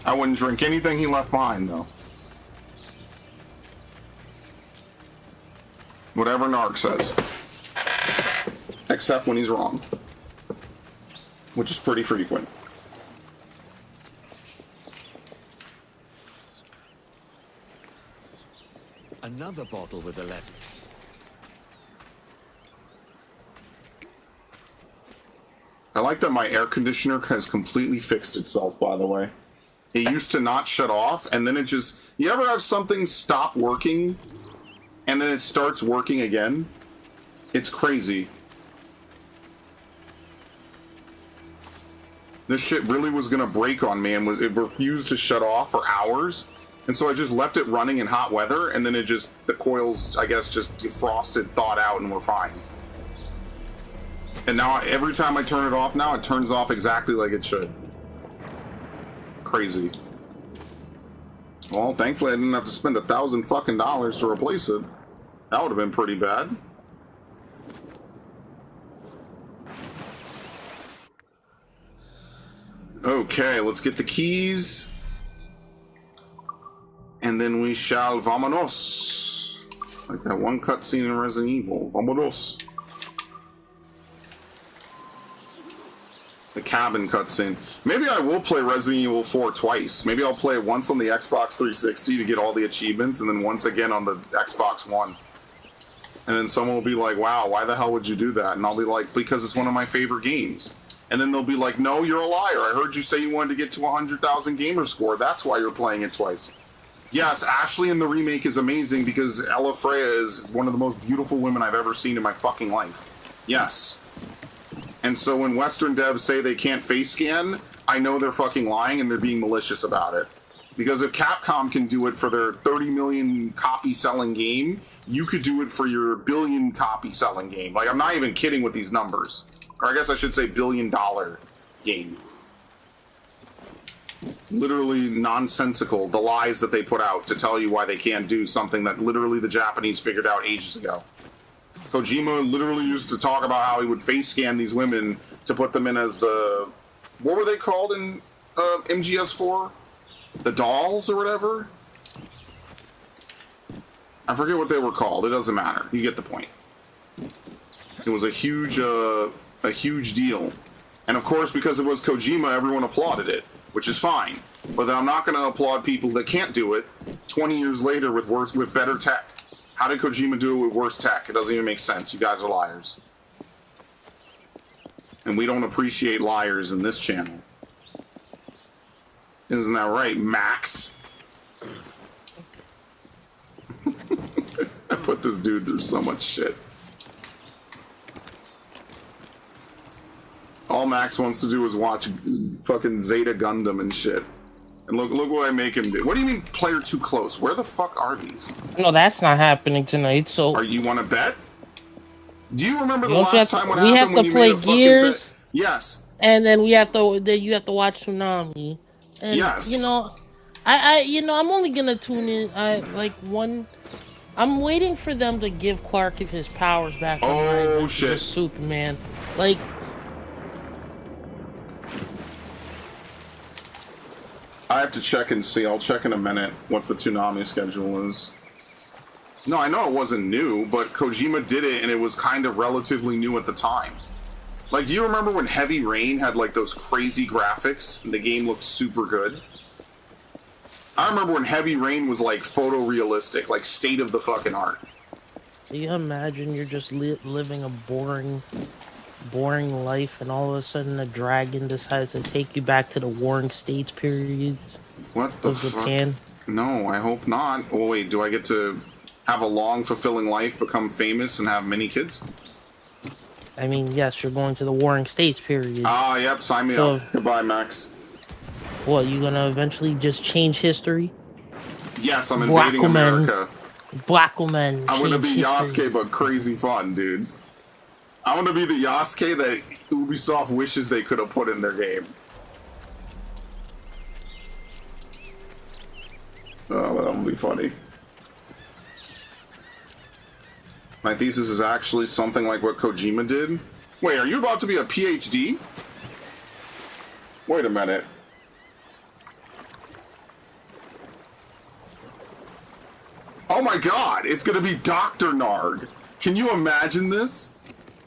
I wouldn't drink anything he left behind, though. Whatever Narc says. Except when he's wrong. Which is pretty frequent. Another bottle with a letter. I like that my air conditioner has completely fixed itself, by the way. It used to not shut off, and then it just... You ever have something stop working, and then it starts working again? It's crazy. This shit really was gonna break on me, and it refused to shut off for hours. And so I just left it running in hot weather, and then it just... The coils, I guess, just defrosted, thawed out, and we're fine. And now, every time I turn it off now, it turns off exactly like it should. Crazy. Well, thankfully I didn't have to spend $1,000 fucking to replace it. That would have been pretty bad. Okay, let's get the keys. And then we shall vamonos. Like that one cutscene in Resident Evil. Vamonos. The cabin cutscene. Maybe I will play Resident Evil 4 twice. Maybe I'll play it once on the Xbox 360 to get all the achievements, and then once again on the Xbox One. And then someone will be like, wow, why the hell would you do that? And I'll be like, because it's one of my favorite games. And then they'll be like, no, you're a liar. I heard you say you wanted to get to 100,000 gamer score. That's why you're playing it twice. Yes, Ashley in the remake is amazing because Ella Freya is one of the most beautiful women I've ever seen in my fucking life. Yes. And so when Western devs say they can't face scan, I know they're fucking lying and they're being malicious about it. Because if Capcom can do it for their 30 million copy selling game, you could do it for your billion copy selling game. Like, I'm not even kidding with these numbers. Or I guess I should say $1 billion game. Literally nonsensical, the lies that they put out to tell you why they can't do something that literally the Japanese figured out ages ago. Kojima literally used to talk about how he would face scan these women to put them in as the... What were they called in MGS4? The dolls or whatever? I forget what they were called. It doesn't matter. You get the point. It was a huge deal. And of course, because it was Kojima, everyone applauded it, which is fine. But then I'm not going to applaud people that can't do it 20 years later with better tech. How did Kojima do it with worse tech? It doesn't even make sense. You guys are liars. And we don't appreciate liars in this channel. Isn't that right, Max? I put this dude through so much shit. All Max wants to do is watch fucking Zeta Gundam and shit. And look what I make him do. What do you mean player too close? Where the fuck are these? No, that's not happening tonight. So are you want to bet? Do you remember the Don't last time what we happened have to when you play made a fucking Gears? bet? Yes. And then you have to watch Tsunami. And Yes. you know, I'm only gonna tune in. I'm waiting for them to give Clark his powers back. Oh shit! Superman, like. I have to check and see. I'll check in a minute what the Toonami schedule is. No, I know it wasn't new, but Kojima did it, and it was kind of relatively new at the time. Like, do you remember when Heavy Rain had, like, those crazy graphics, and the game looked super good? I remember when Heavy Rain was, like, photorealistic, like, state of the fucking art. Do you imagine you're just living a boring life, and all of a sudden a dragon decides to take you back to the Warring States periods? What the fuck? Japan? No, I hope not. Oh, wait, do I get to have a long, fulfilling life, become famous, and have many kids? I mean, yes, you're going to the Warring States period. Ah, yep, sign me up. Goodbye, Max. What, you gonna eventually just change history? Yes, I'm invading America. Black woman. I'm gonna be Yasuke, but crazy fun, dude. I want to be the Yasuke that Ubisoft wishes they could have put in their game. Oh, that'll be funny. My thesis is actually something like what Kojima did. Wait, are you about to be a PhD? Wait a minute. Oh my god, it's gonna be Dr. Narg. Can you imagine this?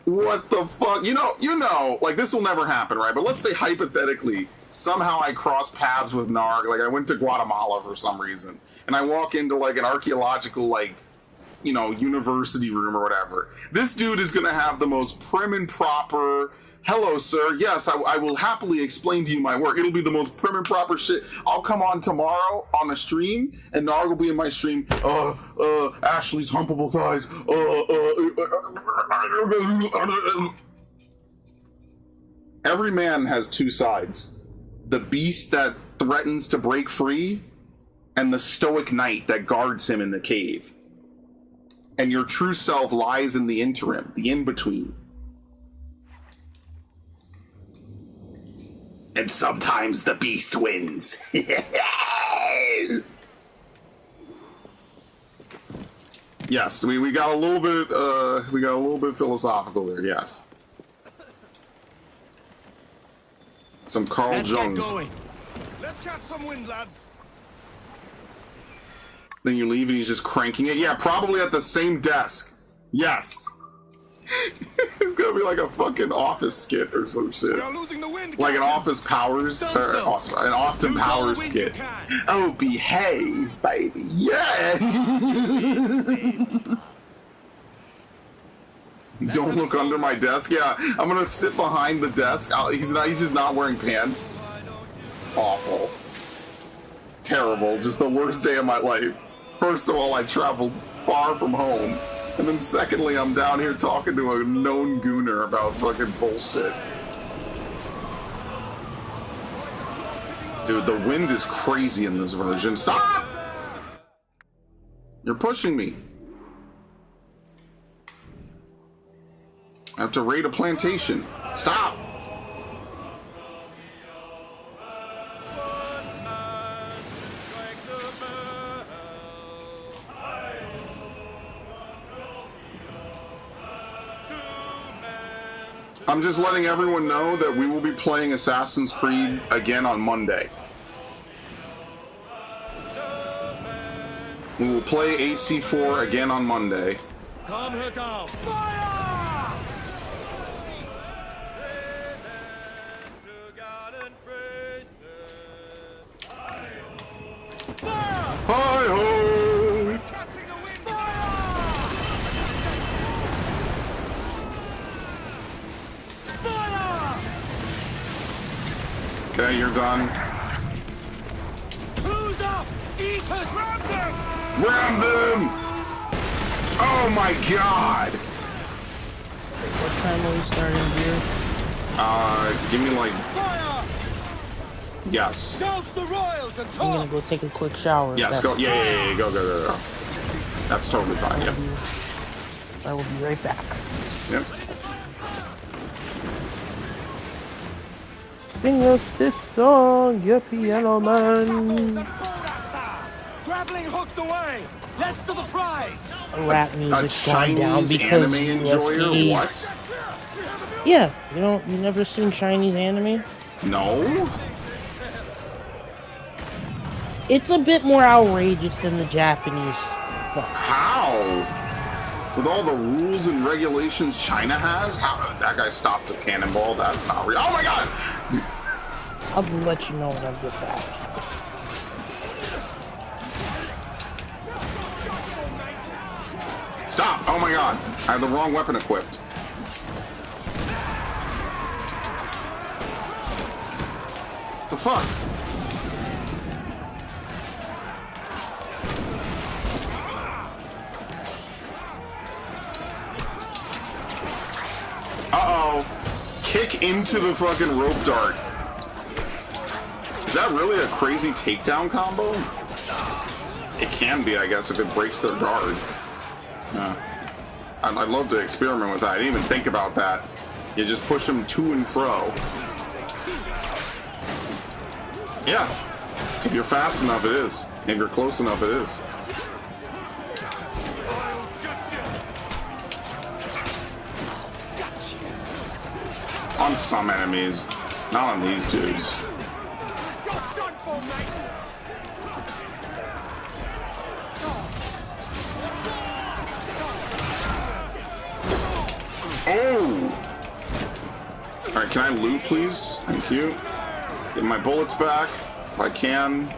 What the fuck? You know, like, this will never happen, right? But let's say hypothetically, somehow I cross paths with Narg, like I went to Guatemala for some reason, and I walk into like an archaeological, like, you know, university room or whatever. This dude is gonna have the most prim and proper, hello sir, yes, I will happily explain to you my work. It'll be the most prim and proper shit. I'll come on tomorrow on a stream, and Narg will be in my stream, Ashley's humpable thighs, Every man has two sides. The beast that threatens to break free, and the stoic knight that guards him in the cave. And your true self lies in the interim, the in-between. And sometimes the beast wins. Yes, we got a little bit philosophical there, yes. Some Carl Jung. Let's catch some wind, lads. Then you leave and he's just cranking it. Yeah, probably at the same desk. Yes. It's gonna be like a fucking Office skit or some shit. Like an Office Powers, or an Austin Powers skit. Oh, behave, baby. Yeah. Don't look under my desk. Yeah, I'm gonna sit behind the desk. He's just not wearing pants. Awful. Terrible. Just the worst day of my life. First of all, I traveled far from home. And then secondly, I'm down here talking to a known gooner about fucking bullshit. Dude, the wind is crazy in this version. Stop! You're pushing me. I have to raid a plantation. Stop! I'm just letting everyone know that we will be playing Assassin's Creed again on Monday. We will play AC4 again on Monday. Calm her down. Hi-ho! Okay, you're done. Who's up? Eat us! Ram them! Ram them! Oh my god! What time are we starting here? Give me like... Yes. Douse the royals and I'm talk. gonna go take a quick shower. Yes, go. Yeah, go. That's totally fine. Yep. I will be right back. Yep. Sing us this song, you piano man. Grappling hooks away. Let's to the prize. Rap music's gone down Chinese because anime enjoyer? USD. What? Yeah, you never seen Chinese anime? No. It's a bit more outrageous than the Japanese stuff. How? With all the rules and regulations China has? How? That guy stopped a cannonball. That's not real. Oh my god! I'll let you know when I get back. Stop! Oh my god! I have the wrong weapon equipped. The fuck? Uh-oh. Kick into the fucking rope dart. Is that really a crazy takedown combo? It can be, I guess, if it breaks their guard. I'd love to experiment with that. I didn't even think about that. You just push them to and fro. Yeah. If you're fast enough, it is. If you're close enough, it is. On some enemies, not on these dudes. Oh! Alright, can I loot, please? Thank you. Get my bullets back, if I can.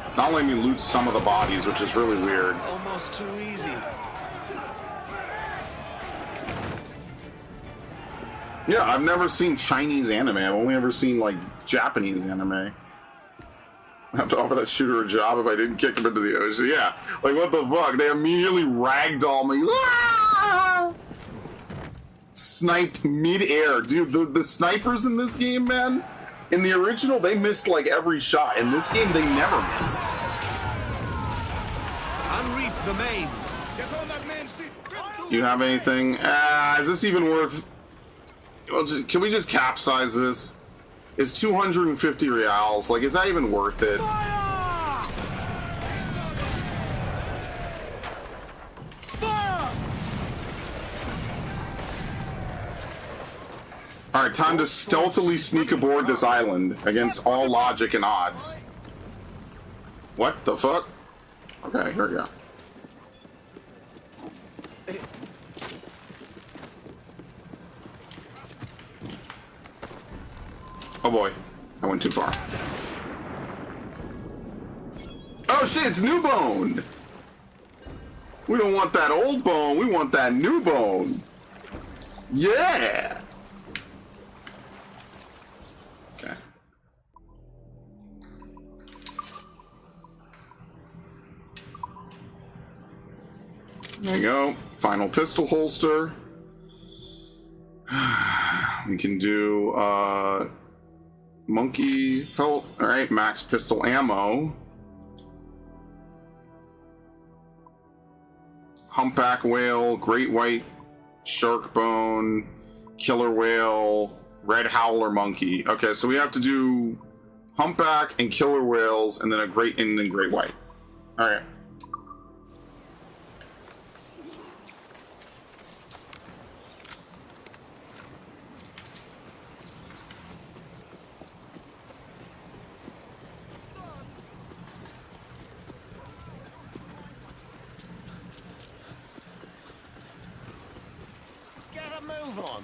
It's not letting me loot some of the bodies, which is really weird. Almost too easy. Yeah, I've never seen Chinese anime. I've only ever seen, like, Japanese anime. I have to offer that shooter a job if I didn't kick him into the ocean. Yeah, like, what the fuck? They immediately ragdoll me. Ah! Sniped mid-air. Dude, the snipers in this game, man, in the original, they missed, like, every shot. In this game, they never miss. Unreef the mains. You have anything? Is this even worth... Well, can we just capsize this? It's 250 reals. Like, is that even worth it? Alright, time to stealthily sneak aboard this island against all logic and odds. What the fuck? Okay, here we go. Oh boy, I went too far. Oh shit, it's new bone! We don't want that old bone, we want that new bone. Yeah! Okay. There you go. Final pistol holster. We can do, monkey pelt. Alright, max pistol ammo. Humpback whale, great white shark bone, killer whale, red howler monkey. Okay, so we have to do humpback and killer whales and then a great and then great white. Alright. Move on.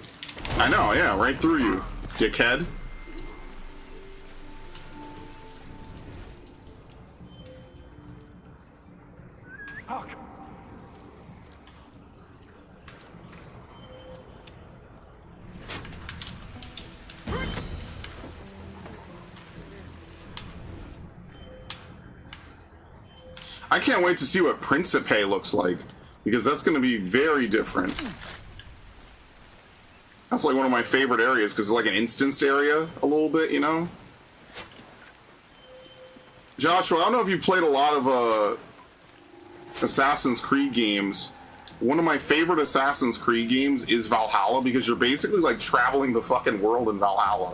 I know, yeah, right through you, dickhead. Fuck. I can't wait to see what Principe looks like, because that's going to be very different. That's like one of my favorite areas, because it's like an instanced area, a little bit, you know? Joshua, I don't know if you played a lot of Assassin's Creed games. One of my favorite Assassin's Creed games is Valhalla because you're basically like traveling the fucking world in Valhalla.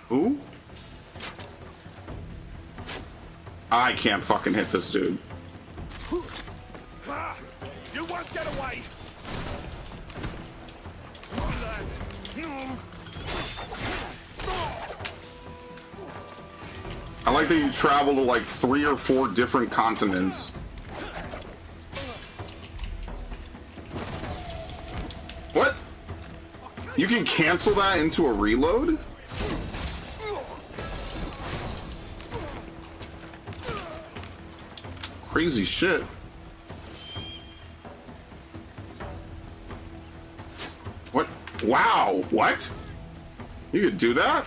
Who? I can't fucking hit this dude. You won't get away. I like that you travel to like 3 or 4 different continents. What? You can cancel that into a reload? Crazy shit. What? Wow, what? You could do that?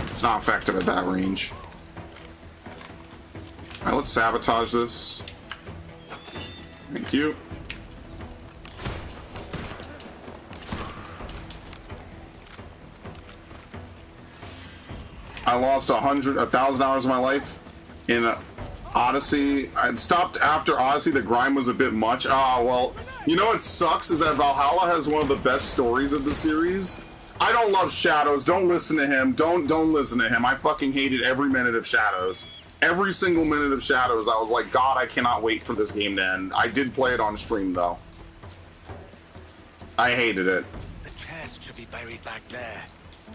It's not effective at that range. Alright, let's sabotage this. Thank you. I lost 1,000 hours of my life in Odyssey. I'd stopped after Odyssey. The grind was a bit much. Ah, well, you know what sucks is that Valhalla has one of the best stories of the series. I don't love Shadows. Don't listen to him. Don't listen to him. I fucking hated every minute of Shadows. Every single minute of Shadows, I was like, God, I cannot wait for this game to end. I did play it on stream, though. I hated it. The chest should be buried back there.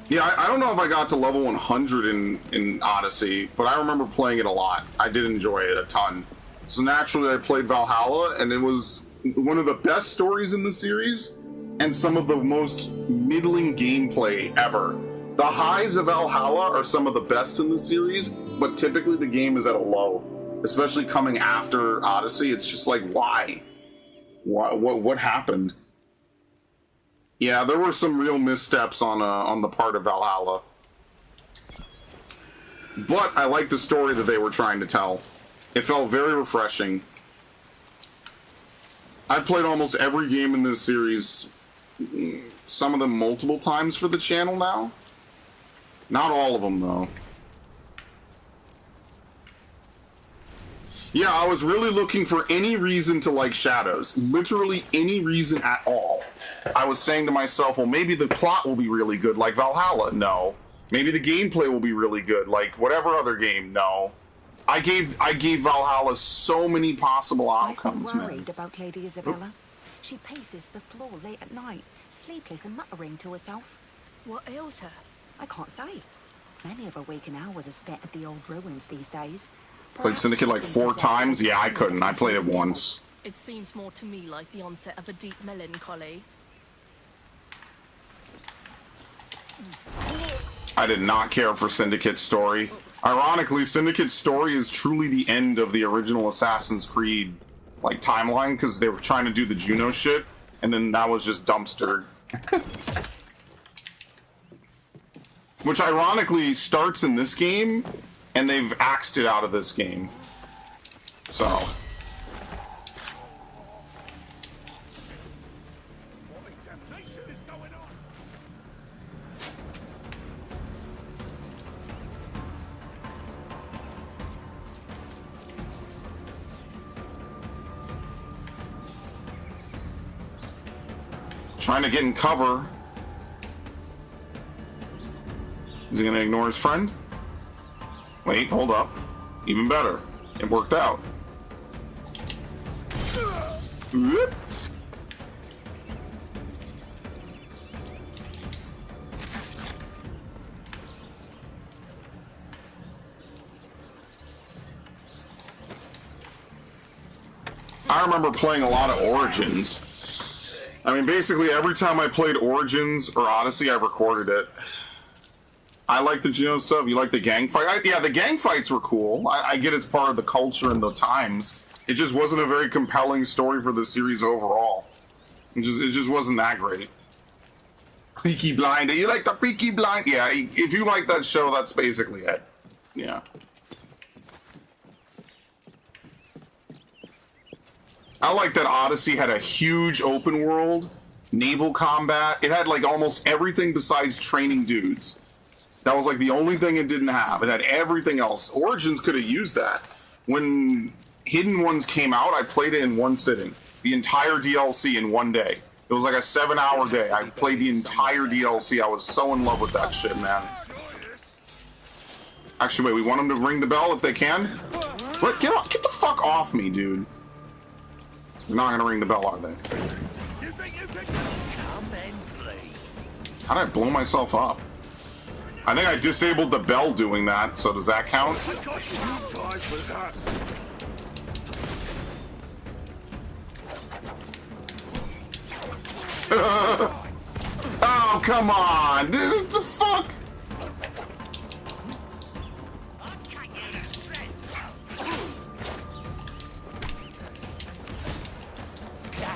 Yeah, I don't know if I got to level 100 in Odyssey, but I remember playing it a lot. I did enjoy it a ton. So naturally, I played Valhalla, and it was one of the best stories in the series, and some of the most middling gameplay ever. The highs of Valhalla are some of the best in the series, but typically the game is at a low. Especially coming after Odyssey, it's just like, why? What happened? Yeah, there were some real missteps on the part of Valhalla. But I liked the story that they were trying to tell. It felt very refreshing. I played almost every game in this series, some of them multiple times for the channel now. Not all of them, though. Yeah, I was really looking for any reason to like Shadows. Literally any reason at all. I was saying to myself, well, maybe the plot will be really good, like Valhalla. No. Maybe the gameplay will be really good, like whatever other game. No. I gave Valhalla so many possible outcomes, I'm worried man. about Lady Isabella. She paces the floor late at night, sleepless and muttering to herself. What ails her? I can't say. Many of her waking hours are spent at the old ruins these days. Played Syndicate like 4 times? Yeah, I couldn't. I played it once. It seems more to me like the onset of a deep melancholy. I did not care for Syndicate's story. Ironically, Syndicate's story is truly the end of the original Assassin's Creed like timeline because they were trying to do the Juno shit, and then that was just dumpstered. Which ironically starts in this game, and they've axed it out of this game. So. Trying to get in cover. Is he gonna ignore his friend? Wait, hold up. Even better. It worked out. Whoop. I remember playing a lot of Origins. I mean, basically every time I played Origins or Odyssey, I recorded it. I like the Geno stuff. You like the gang fight? Yeah, the gang fights were cool. I get it's part of the culture and the times. It just wasn't a very compelling story for the series overall. It just wasn't that great. Peaky Blinder. You like the Peaky Blind? Yeah, if you like that show, that's basically it. Yeah. I like that Odyssey had a huge open world naval combat. It had like almost everything besides training dudes. That was like the only thing it didn't have. It had everything else. Origins could have used that. When Hidden Ones came out, I played it in one sitting. The entire DLC in one day. It was like a 7-hour day. I played the entire DLC. I was so in love with that shit, man. Actually, wait, we want them to ring the bell if they can? What? Get the fuck off me, dude. They're not gonna ring the bell, are they? How did I blow myself up? I think I disabled the bell doing that, so does that count? Oh, come on, dude, what the fuck?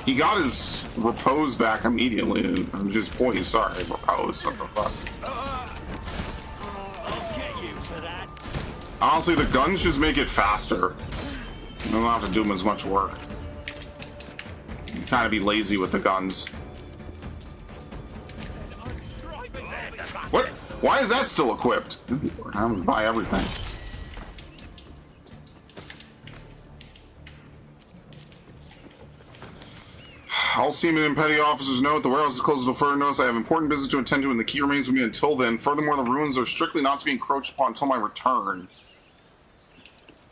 He got his repose back immediately. I'm just poised. Sorry, repose. What the fuck? Honestly, the guns just make it faster. You don't have to do as much work. You kind of be lazy with the guns. What? Why is that still equipped? I'm gonna buy everything. All seamen and petty officers note the warehouse is closed until further notice. I have important business to attend to, and the key remains with me until then. Furthermore, the ruins are strictly not to be encroached upon until my return.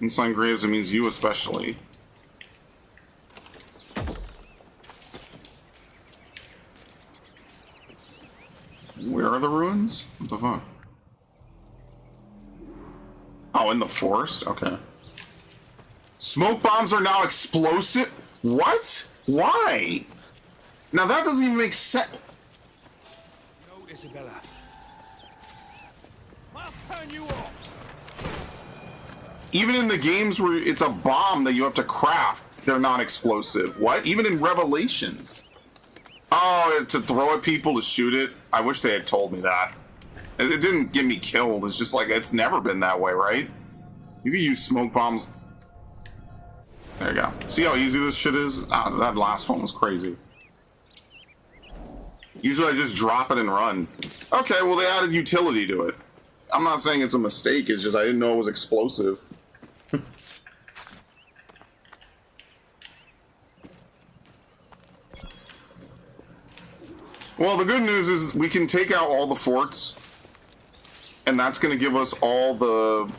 Unsigned graves, it means you especially. Where are the ruins? What the fuck? Oh, in the forest? Okay. Smoke bombs are now explosive? What? Why? Now that doesn't even make sense. No, Isabella. I'll turn you off. Even in the games where it's a bomb that you have to craft, they're not explosive. What? Even in Revelations. Oh, to throw at people, to shoot it? I wish they had told me that. It didn't get me killed. It's just like, it's never been that way, right? You can use smoke bombs. There you go. See how easy this shit is? Ah, that last one was crazy. Usually I just drop it and run. Okay, well they added utility to it. I'm not saying it's a mistake, it's just I didn't know it was explosive. Well, the good news is we can take out all the forts, and that's going to give us all the,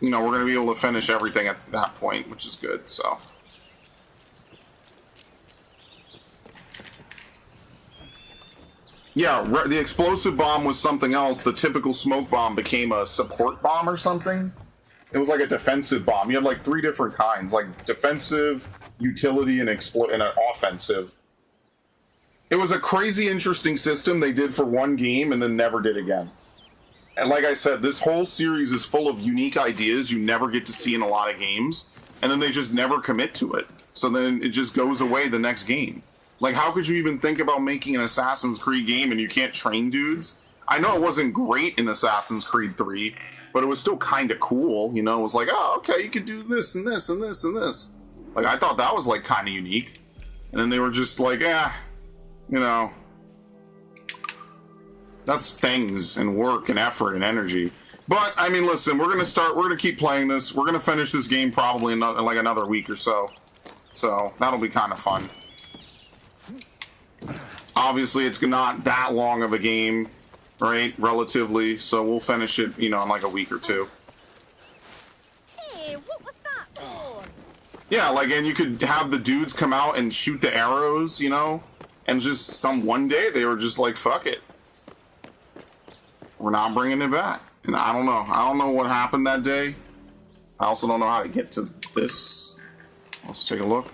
you know, we're going to be able to finish everything at that point, which is good, so. Yeah, the explosive bomb was something else. The typical smoke bomb became a support bomb or something. It was like a defensive bomb. You had like 3 different kinds, like defensive, utility, and an offensive. It was a crazy interesting system they did for one game and then never did again. And like I said, this whole series is full of unique ideas you never get to see in a lot of games, and then they just never commit to it. So then it just goes away the next game. Like, how could you even think about making an Assassin's Creed game and you can't train dudes? I know it wasn't great in Assassin's Creed 3, but it was still kind of cool, you know? It was like, oh, okay, you could do this and this and this and this. Like, I thought that was, like, kind of unique. And then they were just like, you know, that's things and work and effort and energy. But, I mean, listen, we're going to keep playing this. We're going to finish this game probably in like another week or so. So, that'll be kind of fun. Obviously, it's not that long of a game, right? Relatively. So, we'll finish it, you know, in like a week or two. Hey, what was that for? Yeah, like, and you could have the dudes come out and shoot the arrows, you know? And just one day they were just like, fuck it. We're not bringing it back. And I don't know. I don't know what happened that day. I also don't know how to get to this. Let's take a look.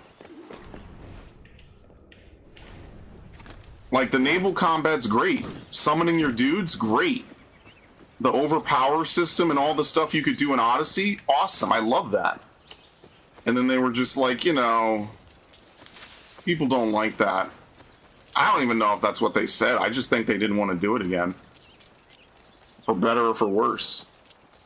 Like, the naval combat's great. Summoning your dudes, great. The overpower system and all the stuff you could do in Odyssey, awesome. I love that. And then they were just like, you know, people don't like that. I don't even know if that's what they said. I just think they didn't want to do it again. For better or for worse.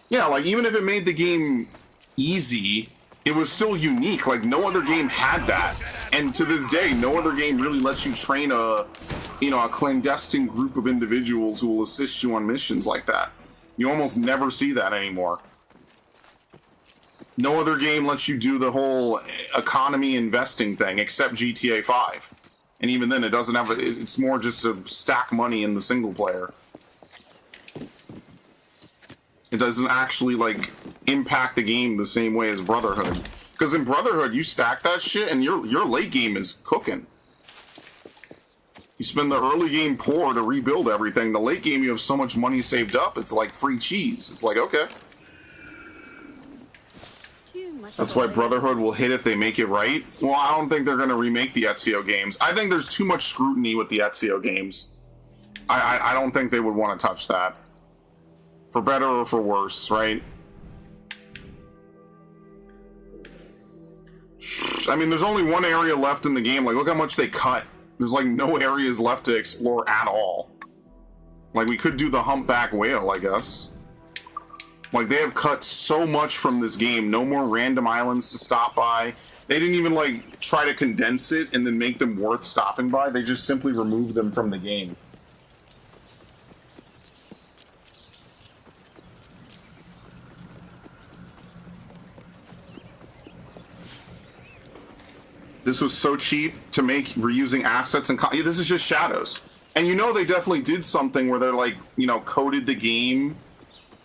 Yeah, like, even if it made the game easy, it was still unique. Like, no other game had that. And to this day, no other game really lets you train a you know, a clandestine group of individuals who will assist you on missions like that. You almost never see that anymore. No other game lets you do the whole economy investing thing except GTA 5. And even then, it doesn't have... It's more just to stack money in the single player. It doesn't actually, like, impact the game the same way as Brotherhood. Because in Brotherhood, you stack that shit and your late game is cooking. You spend the early game poor to rebuild everything. The late game, you have so much money saved up, it's like free cheese. It's like, okay. That's why Brotherhood will hit if they make it right. Well, I don't think they're going to remake the Ezio games. I think there's too much scrutiny with the Ezio games. I don't think they would want to touch that. For better or for worse, right? I mean, there's only one area left in the game. Like, look how much they cut. There's, like, no areas left to explore at all. Like, we could do the humpback whale, I guess. Like, they have cut so much from this game. No more random islands to stop by. They didn't even, like, try to condense it and then make them worth stopping by. They just simply removed them from the game. This was so cheap to make, reusing assets and... This is just shadows. And you know they definitely did something where they're, like, you know, coded the game...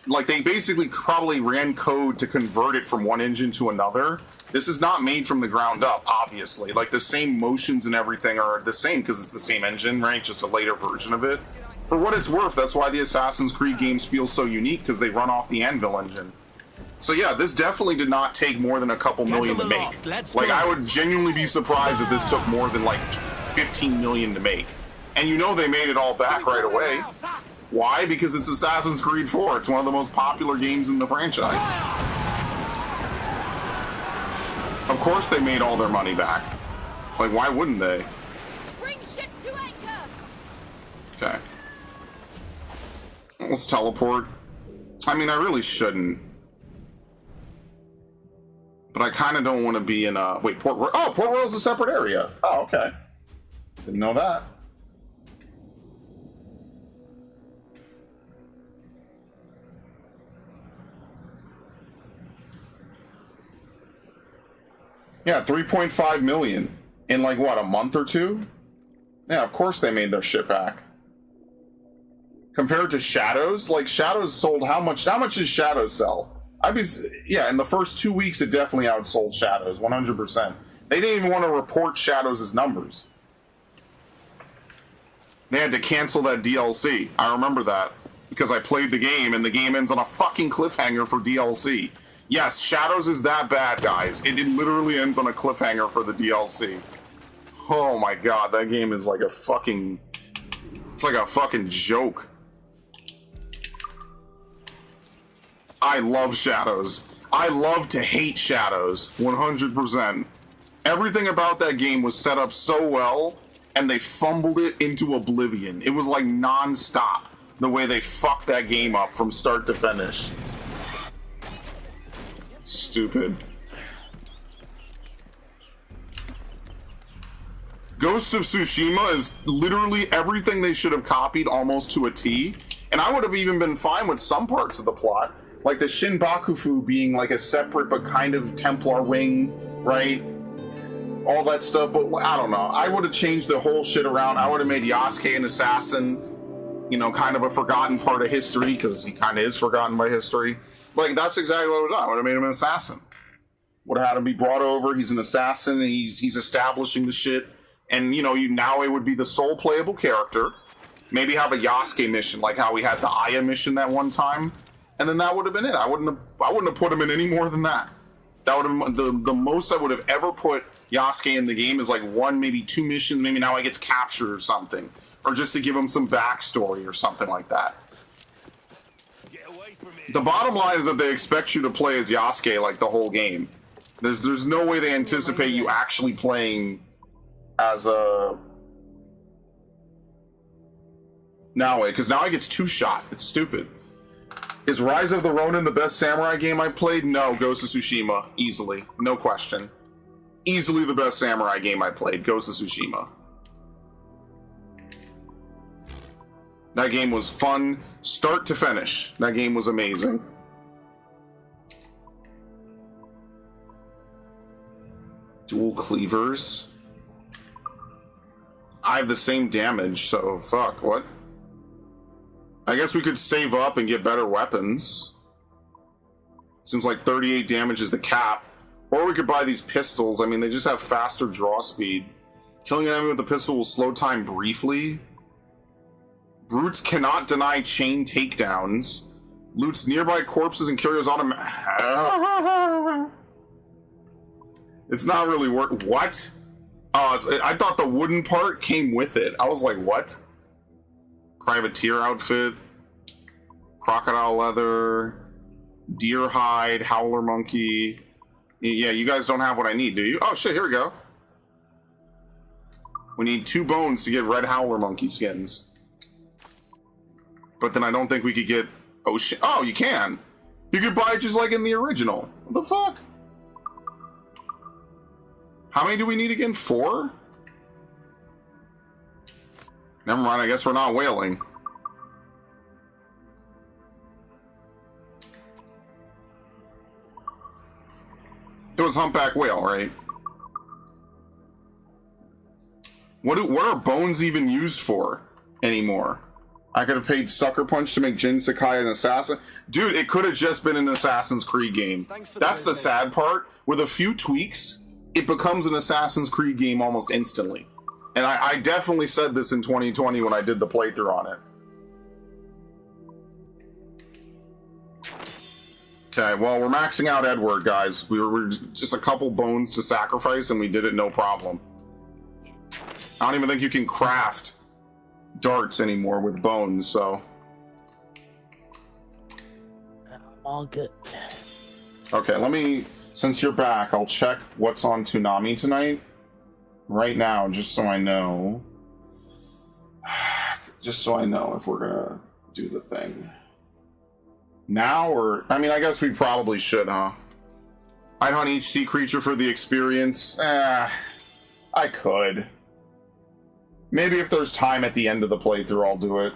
Like, they basically probably ran code to convert it from one engine to another. This is not made from the ground up, obviously. Like, the same motions and everything are the same because it's the same engine, right? Just a later version of it. For what it's worth, that's why the Assassin's Creed games feel so unique, because they run off the Anvil engine. So yeah, this definitely did not take more than a couple million to make. Like, I would genuinely be surprised if this took more than, like, 15 million to make. And you know they made it all back right away. Why? Because it's Assassin's Creed 4. It's one of the most popular games in the franchise. Of course they made all their money back. Like, why wouldn't they? Bring ship to anchor. Okay. Let's teleport. I mean, I really shouldn't. But I kind of don't want to be in a... Wait, Port Royal... Oh, Port Royal's a separate area. Oh, okay. Didn't know that. Yeah, 3.5 million in, like, what, a month or two? Yeah, of course they made their shit back. Compared to Shadows, like, Shadows sold how much? How much does Shadows sell? Yeah, in the first 2 weeks, it definitely outsold Shadows, 100%. They didn't even want to report Shadows' numbers. They had to cancel that DLC. I remember that. Because I played the game, and the game ends on a fucking cliffhanger for DLC. Yes, Shadows is that bad, guys. It literally ends on a cliffhanger for the DLC. Oh my god, that game is like a fucking... It's like a fucking joke. I love Shadows. I love to hate Shadows, 100%. Everything about that game was set up so well, and they fumbled it into oblivion. It was like non-stop, the way they fucked that game up from start to finish. Stupid. Ghost of Tsushima is literally everything they should have copied almost to a T, and I would have even been fine with some parts of the plot, like the Shin Bakufu being like a separate but kind of Templar wing, right? All that stuff, but I don't know. I would have changed the whole shit around. I would have made Yasuke an assassin, you know, kind of a forgotten part of history, because he kind of is forgotten by history. Like, that's exactly what I would have done. I would have made him an assassin. Would have had him be brought over. He's an assassin, and he's establishing the shit. And, you know, now it would be the sole playable character. Maybe have a Yasuke mission, like how we had the Aya mission that one time. And then that would have been it. I wouldn't have put him in any more than that. That would have the most I would have ever put Yasuke in the game is like 1, maybe 2 missions. Maybe now he gets captured or something. Or just to give him some backstory or something like that. The bottom line is that they expect you to play as Yasuke like the whole game. There's no way they anticipate you actually playing as a Naoe, because Naoe gets 2-shot. It's stupid. Is Rise of the Ronin the best samurai game I played? No, Ghost of Tsushima. Easily. No question. Easily the best samurai game I played. Ghost of Tsushima. That game was fun, start to finish. That game was amazing. Dual cleavers. I have the same damage, so fuck, what? I guess we could save up and get better weapons. Seems like 38 damage is the cap. Or we could buy these pistols. I mean, they just have faster draw speed. Killing an enemy with the pistol will slow time briefly. Brutes cannot deny chain takedowns. Loots nearby corpses and carries automatic. It's not really work. What? Oh, I thought the wooden part came with it. I was like, what? Privateer outfit. Crocodile leather. Deer hide. Howler monkey. Yeah, you guys don't have what I need, do you? Oh shit, here we go. We need 2 bones to get red howler monkey skins. But then I don't think we could get... Oh shit. Oh, you can! You could buy it just like in the original. What the fuck? How many do we need again? 4? Never mind, I guess we're not whaling. It was humpback whale, right? What are bones even used for anymore? I could have paid Sucker Punch to make Jin Sakai an assassin. Dude, it could have just been an Assassin's Creed game. That's the sad part. With a few tweaks, it becomes an Assassin's Creed game almost instantly. And I definitely said this in 2020 when I did the playthrough on it. Okay, well, we're maxing out Edward, guys. We were just a couple bones to sacrifice, and we did it no problem. I don't even think you can craft darts anymore with bones, so... All good. Okay, let me... Since you're back, I'll check what's on Toonami tonight. Right now, just so I know. Just so I know if we're gonna do the thing. Now, or... I mean, I guess we probably should, huh? I'd hunt each sea creature for the experience. I could. Maybe if there's time at the end of the playthrough, I'll do it.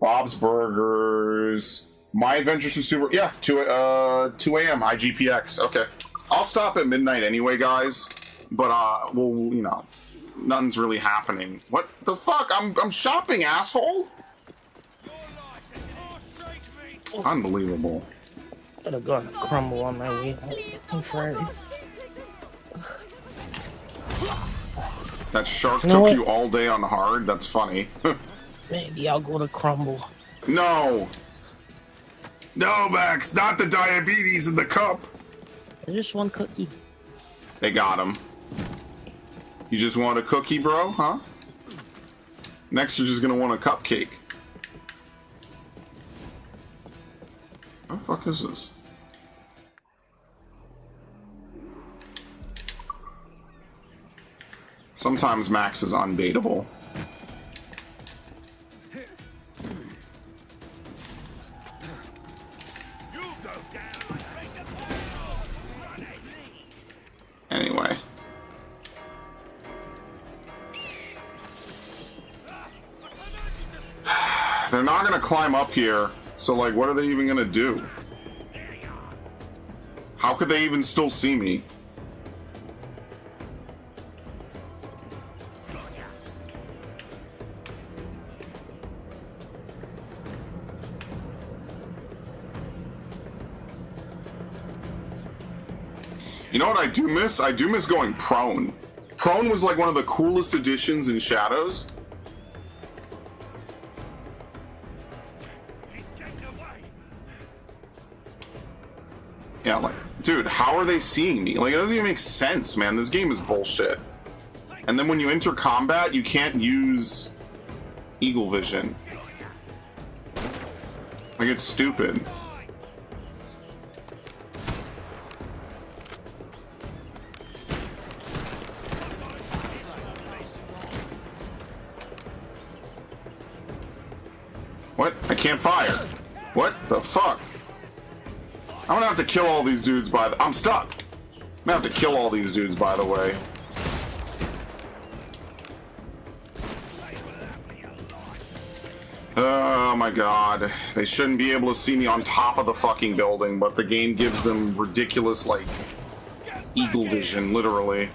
Bob's Burgers... My Adventures in Super... Yeah, 2 a.m. IGPX. Okay. I'll stop at midnight anyway, guys. But, well, you know, nothing's really happening. What the fuck? I'm shopping, asshole! Unbelievable. Gotta go and crumble on my way home Friday. That shark took you all day on hard? That's funny. Maybe I'll go to crumble. No! No, Max, not the diabetes in the cup. Just one cookie. They got him. You just want a cookie, bro, huh? Next, you're just gonna want a cupcake. What the fuck is this? Sometimes Max is unbaitable. Anyway. They're not gonna climb up here, so like, what are they even gonna do? How could they even still see me? You know what I do miss? I do miss going prone. Prone was like one of the coolest additions in Shadows. Yeah, like, dude, how are they seeing me? Like, it doesn't even make sense, man. This game is bullshit. And then when you enter combat, you can't use Eagle Vision. Like, it's stupid. What? I can't fire. What the fuck? I'm gonna have to kill all these dudes by the... I'm stuck. I'm gonna have to kill all these dudes, by the way. Oh my god. They shouldn't be able to see me on top of the fucking building, but the game gives them ridiculous, like, eagle vision, literally.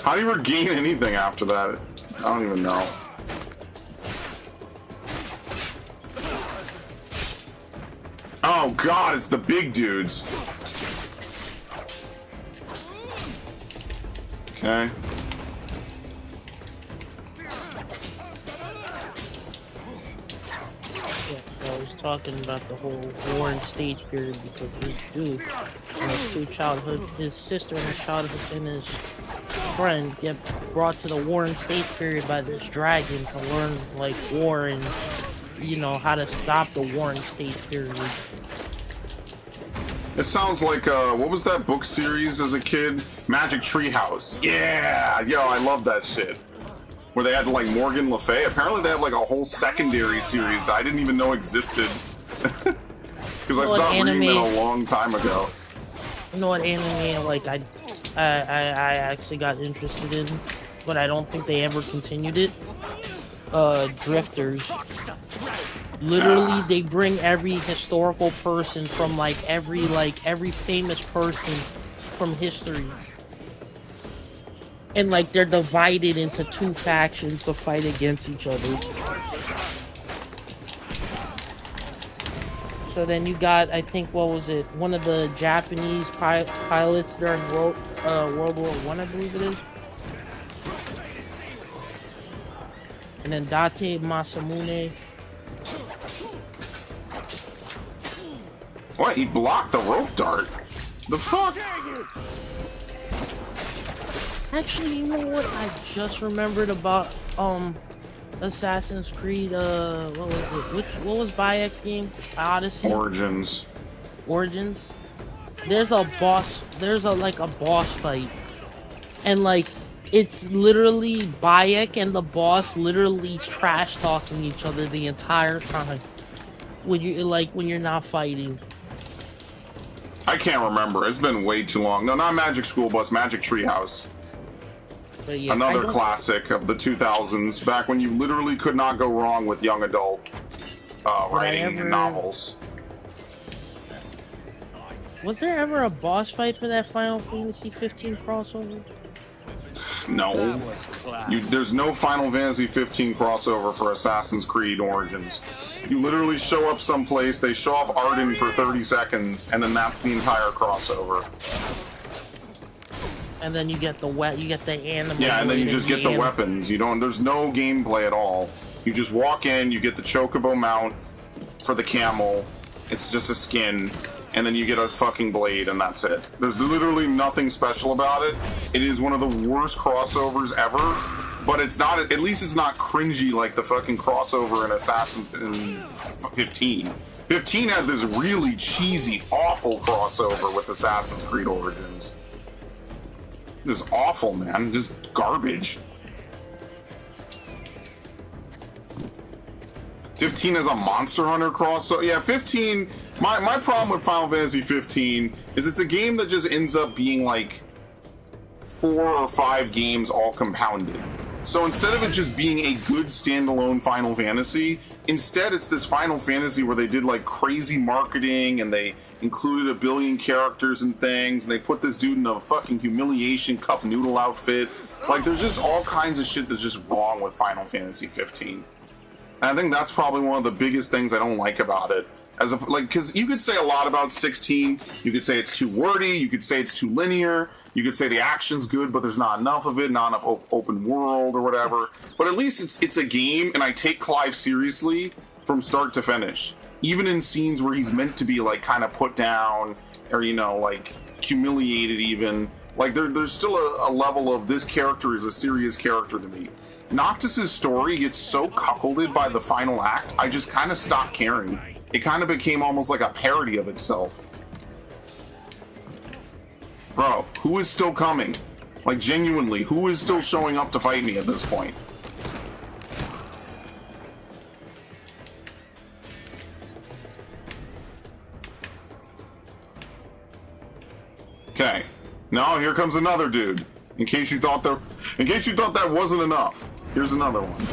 How do you regain anything after that? I don't even know. Oh god, it's the big dudes. Okay. Yeah, I was talking about the whole Warren stage period because this dude and his sister and his childhood and his friend get brought to the Warren stage period by this dragon to learn like war and you know how to stop the Warren stage period. It sounds like what was that book series as a kid? Magic Treehouse. Yeah, yo, I love that shit. Where they had like Morgan Le Fay. Apparently they had like a whole secondary series that I didn't even know existed. Because I stopped reading that a long time ago. You know what anime like I actually got interested in, but I don't think they ever continued it. Drifters. Literally, they bring every historical person from every famous person from history, and they're divided into two factions to fight against each other. So then you got, I think, what was it? One of the Japanese pilots during World War I, I believe it is. And then Date Masamune. What? He blocked the rope dart? The fuck? Actually, you know what? I just remembered about Assassin's Creed. What was it? What was Bayek's game? Odyssey. Origins. There's a boss. There's a boss fight, and it's literally Bayek and the boss literally trash talking each other the entire time. When you're not fighting. I can't remember. It's been way too long. No, not Magic School Bus. Magic Treehouse. Yeah, another classic of the 2000s, back when you literally could not go wrong with young adult writing novels. Was there ever a boss fight for that Final Fantasy 15 crossover? No. There's no Final Fantasy 15 crossover for Assassin's Creed Origins. You literally show up someplace, they show off Arden for 30 seconds, and then that's the entire crossover. And then you get the animal. Yeah, and then you just get the weapons. There's no gameplay at all. You just walk in, you get the chocobo mount for the camel. It's just a skin. And then you get a fucking blade, and that's it. There's literally nothing special about it. It is one of the worst crossovers ever, but it's not. At least it's not cringy like the fucking crossover in Assassin's 15. 15 had this really cheesy, awful crossover with Assassin's Creed Origins. Just awful, man. Just garbage. 15 is a Monster Hunter crossover. Yeah, 15. My problem with Final Fantasy 15 is it's a game that just ends up being like 4 or 5 games all compounded. So instead of it just being a good standalone Final Fantasy, instead it's this Final Fantasy where they did like crazy marketing and they included 1 billion characters and things, and they put this dude in a fucking humiliation cup noodle outfit. Like, there's just all kinds of shit that's just wrong with Final Fantasy 15. And I think that's probably one of the biggest things I don't like about it. Because you could say a lot about 16. You could say it's too wordy. You could say it's too linear. You could say the action's good, but there's not enough of it, not enough open world or whatever. But at least it's a game, and I take Clive seriously from start to finish. Even in scenes where he's meant to be like kind of put down or like humiliated, even there's still a level of this character is a serious character to me. Noctis's story gets so cuckolded by the final act, I just kind of stopped caring. It kind of became almost like a parody of itself. Bro, who is still coming? Like, genuinely, who is still showing up to fight me at this point? No, here comes another dude. In case you thought that wasn't enough, here's another one.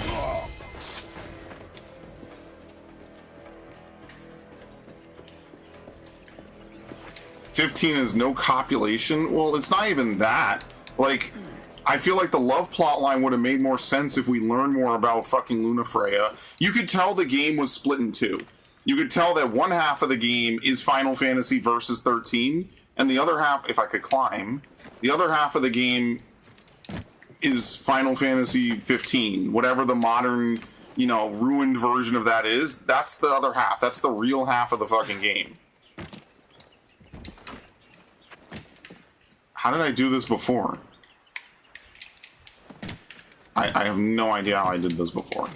15 is no copulation. Well, it's not even that. Like, I feel like the love plotline would have made more sense if we learned more about fucking Lunafreya. You could tell the game was split in two. You could tell that one half of the game is Final Fantasy versus 13, and the other half, if I could climb, the other half of the game is Final Fantasy 15. Whatever the modern, you know, ruined version of that is, that's the other half. That's the real half of the fucking game. How did I do this before? I have no idea how I did this before.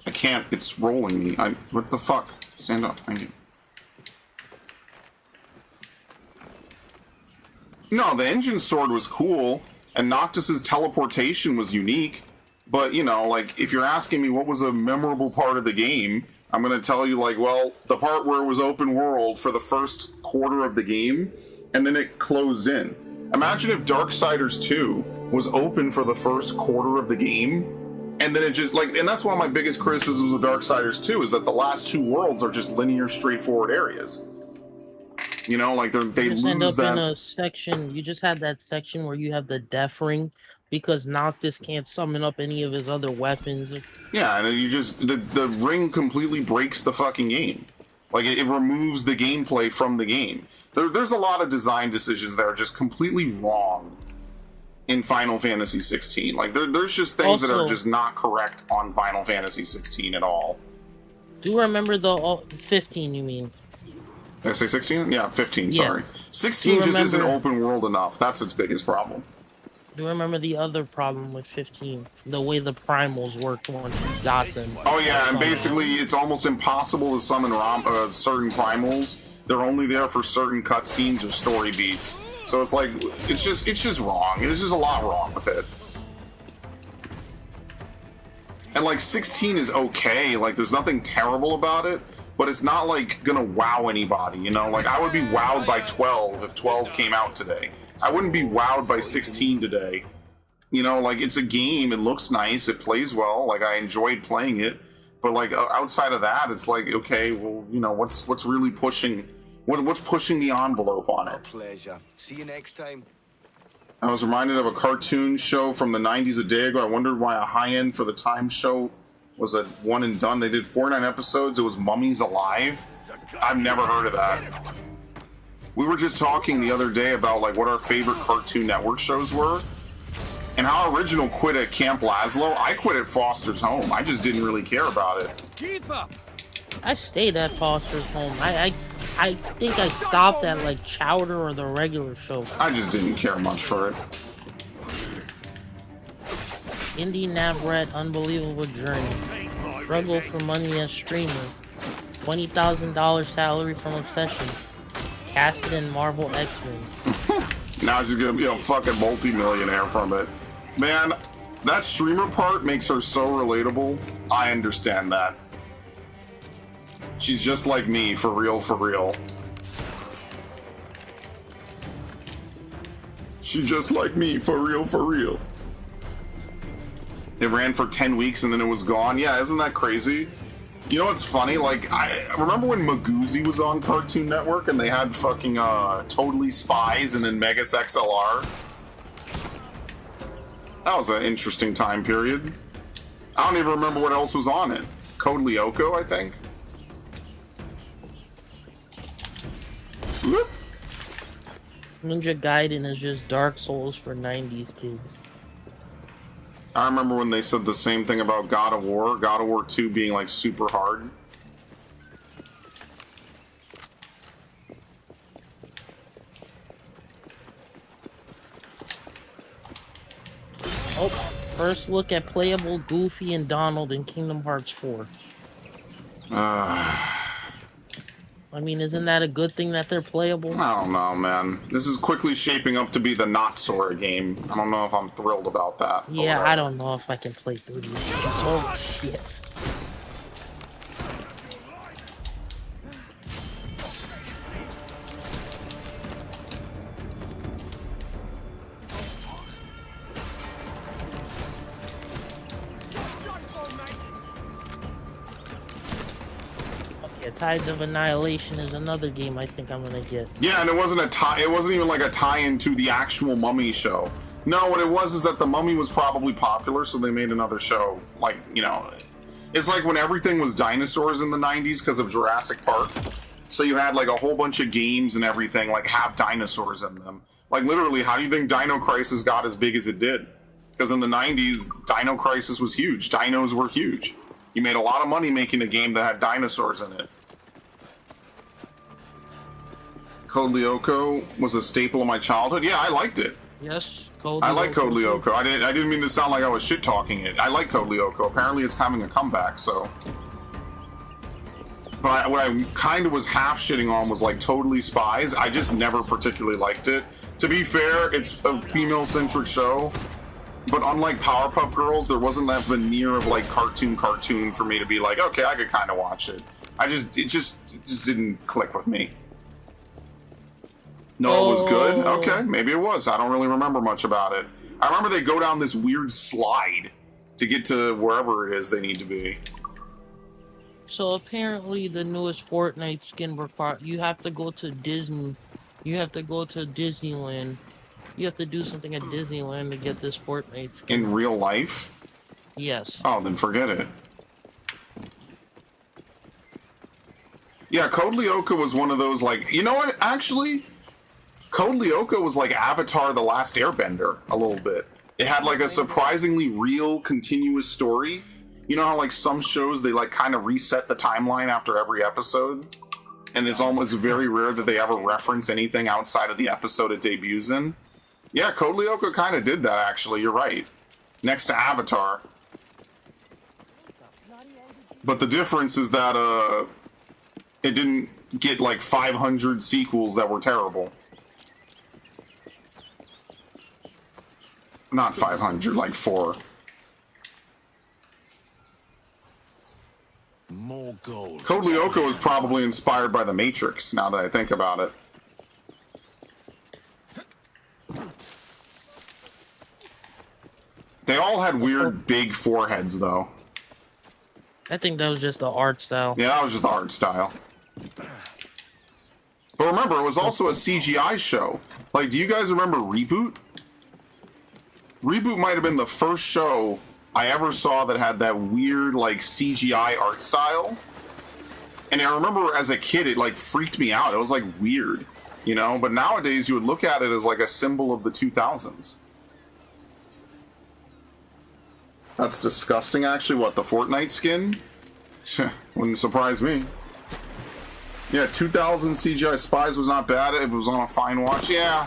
I can't, it's rolling me. What the fuck? Stand up, thank you. No, the engine sword was cool, and Noctis's teleportation was unique, but, you know, like, if you're asking me what was a memorable part of the game, I'm gonna tell you, like, well, the part where it was open world for the first quarter of the game, and then it closed in. Imagine if Darksiders 2 was open for the first quarter of the game, and then it just, like, and that's one of my biggest criticisms of Darksiders 2, is that the last two worlds are just linear, straightforward areas. You know, like, they just lose end up that. in a section. You just had that section where you have the death ring because Noctis can't summon up any of his other weapons. Yeah, and you just, the ring completely breaks the fucking game. Like, it removes the gameplay from the game. There's a lot of design decisions that are just completely wrong in Final Fantasy 16. Like, there's just things that are just not correct on Final Fantasy 16 at all. Do you remember the 15, you mean? Did I say 16? Yeah, 15, Yeah. sorry. 16 just isn't open world enough. That's its biggest problem. Do you remember the other problem with 15? The way the primals worked once you got them. Oh yeah, and basically it's almost impossible to summon certain primals. They're only there for certain cutscenes or story beats. So it's like, it's just wrong. There's just a lot wrong with it. And like 16 is okay, like there's nothing terrible about it, but it's not like gonna wow anybody, you know? Like I would be wowed by 12 if 12 came out today. I wouldn't be wowed by 16 today. You know, like it's a game, it looks nice, it plays well, like I enjoyed playing it. But like outside of that, it's like, okay, well, you know, what's really pushing, what's pushing the envelope on it? Pleasure. See you next time. I was reminded of a cartoon show from the 90s a day ago. I wondered why a high-end for the time show was a one and done. They did 49 episodes. It was Mummies Alive. I've never heard of that. We were just talking the other day about like what our favorite Cartoon Network shows were, and how Original quit at Camp Laszlo. I quit at Foster's Home. I just didn't really care about it. Keep up. I stayed at Foster's Home. I think I stopped at like Chowder or the regular show. I just didn't care much for it. Indie Nabret, unbelievable journey. Struggle for money as streamer. $20,000 salary from Obsession. Casted in Marvel X-Men. Now she's gonna be a fucking multi-millionaire from it. Man, that streamer part makes her so relatable. I understand that. She's just like me, for real, for real. She's just like me, for real, for real. It ran for 10 weeks and then it was gone. Yeah, isn't that crazy? You know what's funny? Like, I remember when Magoozy was on Cartoon Network and they had fucking Totally Spies and then Megas XLR? That was an interesting time period. I don't even remember what else was on it. Code Lyoko, I think? Whoop. Ninja Gaiden is just Dark Souls for 90s kids. I remember when they said the same thing about God of War 2 being like super hard. Oh, first look at playable Goofy and Donald in Kingdom Hearts 4. I mean, isn't that a good thing that they're playable? I don't know, man. This is quickly shaping up to be the not Sora game. I don't know if I'm thrilled about that. Yeah, I don't know if I can play through these games. Oh, shit. Tides of Annihilation is another game I think I'm gonna get. Yeah, and it wasn't a tie. It wasn't even like a tie-in to the actual Mummy show. No, what it was is that the Mummy was probably popular, so they made another show. Like, you know, it's like when everything was dinosaurs in the 90s because of Jurassic Park. So you had like a whole bunch of games and everything like have dinosaurs in them. Like literally, how do you think Dino Crisis got as big as it did? Because in the 90s, Dino Crisis was huge. Dinos were huge. You made a lot of money making a game that had dinosaurs in it. Code Lyoko was a staple of my childhood. Yeah, I liked it. Yes. I like Code Lyoko. I didn't mean to sound like I was shit talking it. I like Code Lyoko. Apparently, it's having a comeback. So, but what I kind of was half shitting on was like Totally Spies. I just never particularly liked it. To be fair, it's a female-centric show, but unlike Powerpuff Girls, there wasn't that veneer of like cartoon for me to be like, okay, I could kind of watch it. It just didn't click with me. No, it was good? Okay, maybe it was. I don't really remember much about it. I remember they go down this weird slide to get to wherever it is they need to be. So apparently the newest Fortnite skin require you have to go to Disney. You have to go to Disneyland. You have to do something at Disneyland to get this Fortnite skin. In real life? Yes. Oh, then forget it. Yeah, Code Lyoko was one of those, like, you know what, actually? Code Lyoko was like Avatar The Last Airbender, a little bit. It had like a surprisingly real, continuous story. You know how like some shows, they like kind of reset the timeline after every episode? And it's almost very rare that they ever reference anything outside of the episode it debuts in. Yeah, Code Lyoko kind of did that, actually, you're right. Next to Avatar. But the difference is that, it didn't get like 500 sequels that were terrible. Not 500, like 4. More gold. Code Lyoko was probably inspired by The Matrix, now that I think about it. They all had weird big foreheads, though. I think that was just the art style. Yeah, that was just the art style. But remember, it was also a CGI show. Like, do you guys remember Reboot? Reboot might have been the first show I ever saw that had that weird, like, CGI art style. And I remember as a kid, it, like, freaked me out. It was, like, weird, you know? But nowadays, you would look at it as, like, a symbol of the 2000s. That's disgusting, actually. What, the Fortnite skin? Wouldn't surprise me. Yeah, 2000 CGI Spies was not bad. It was on a fine watch. Yeah.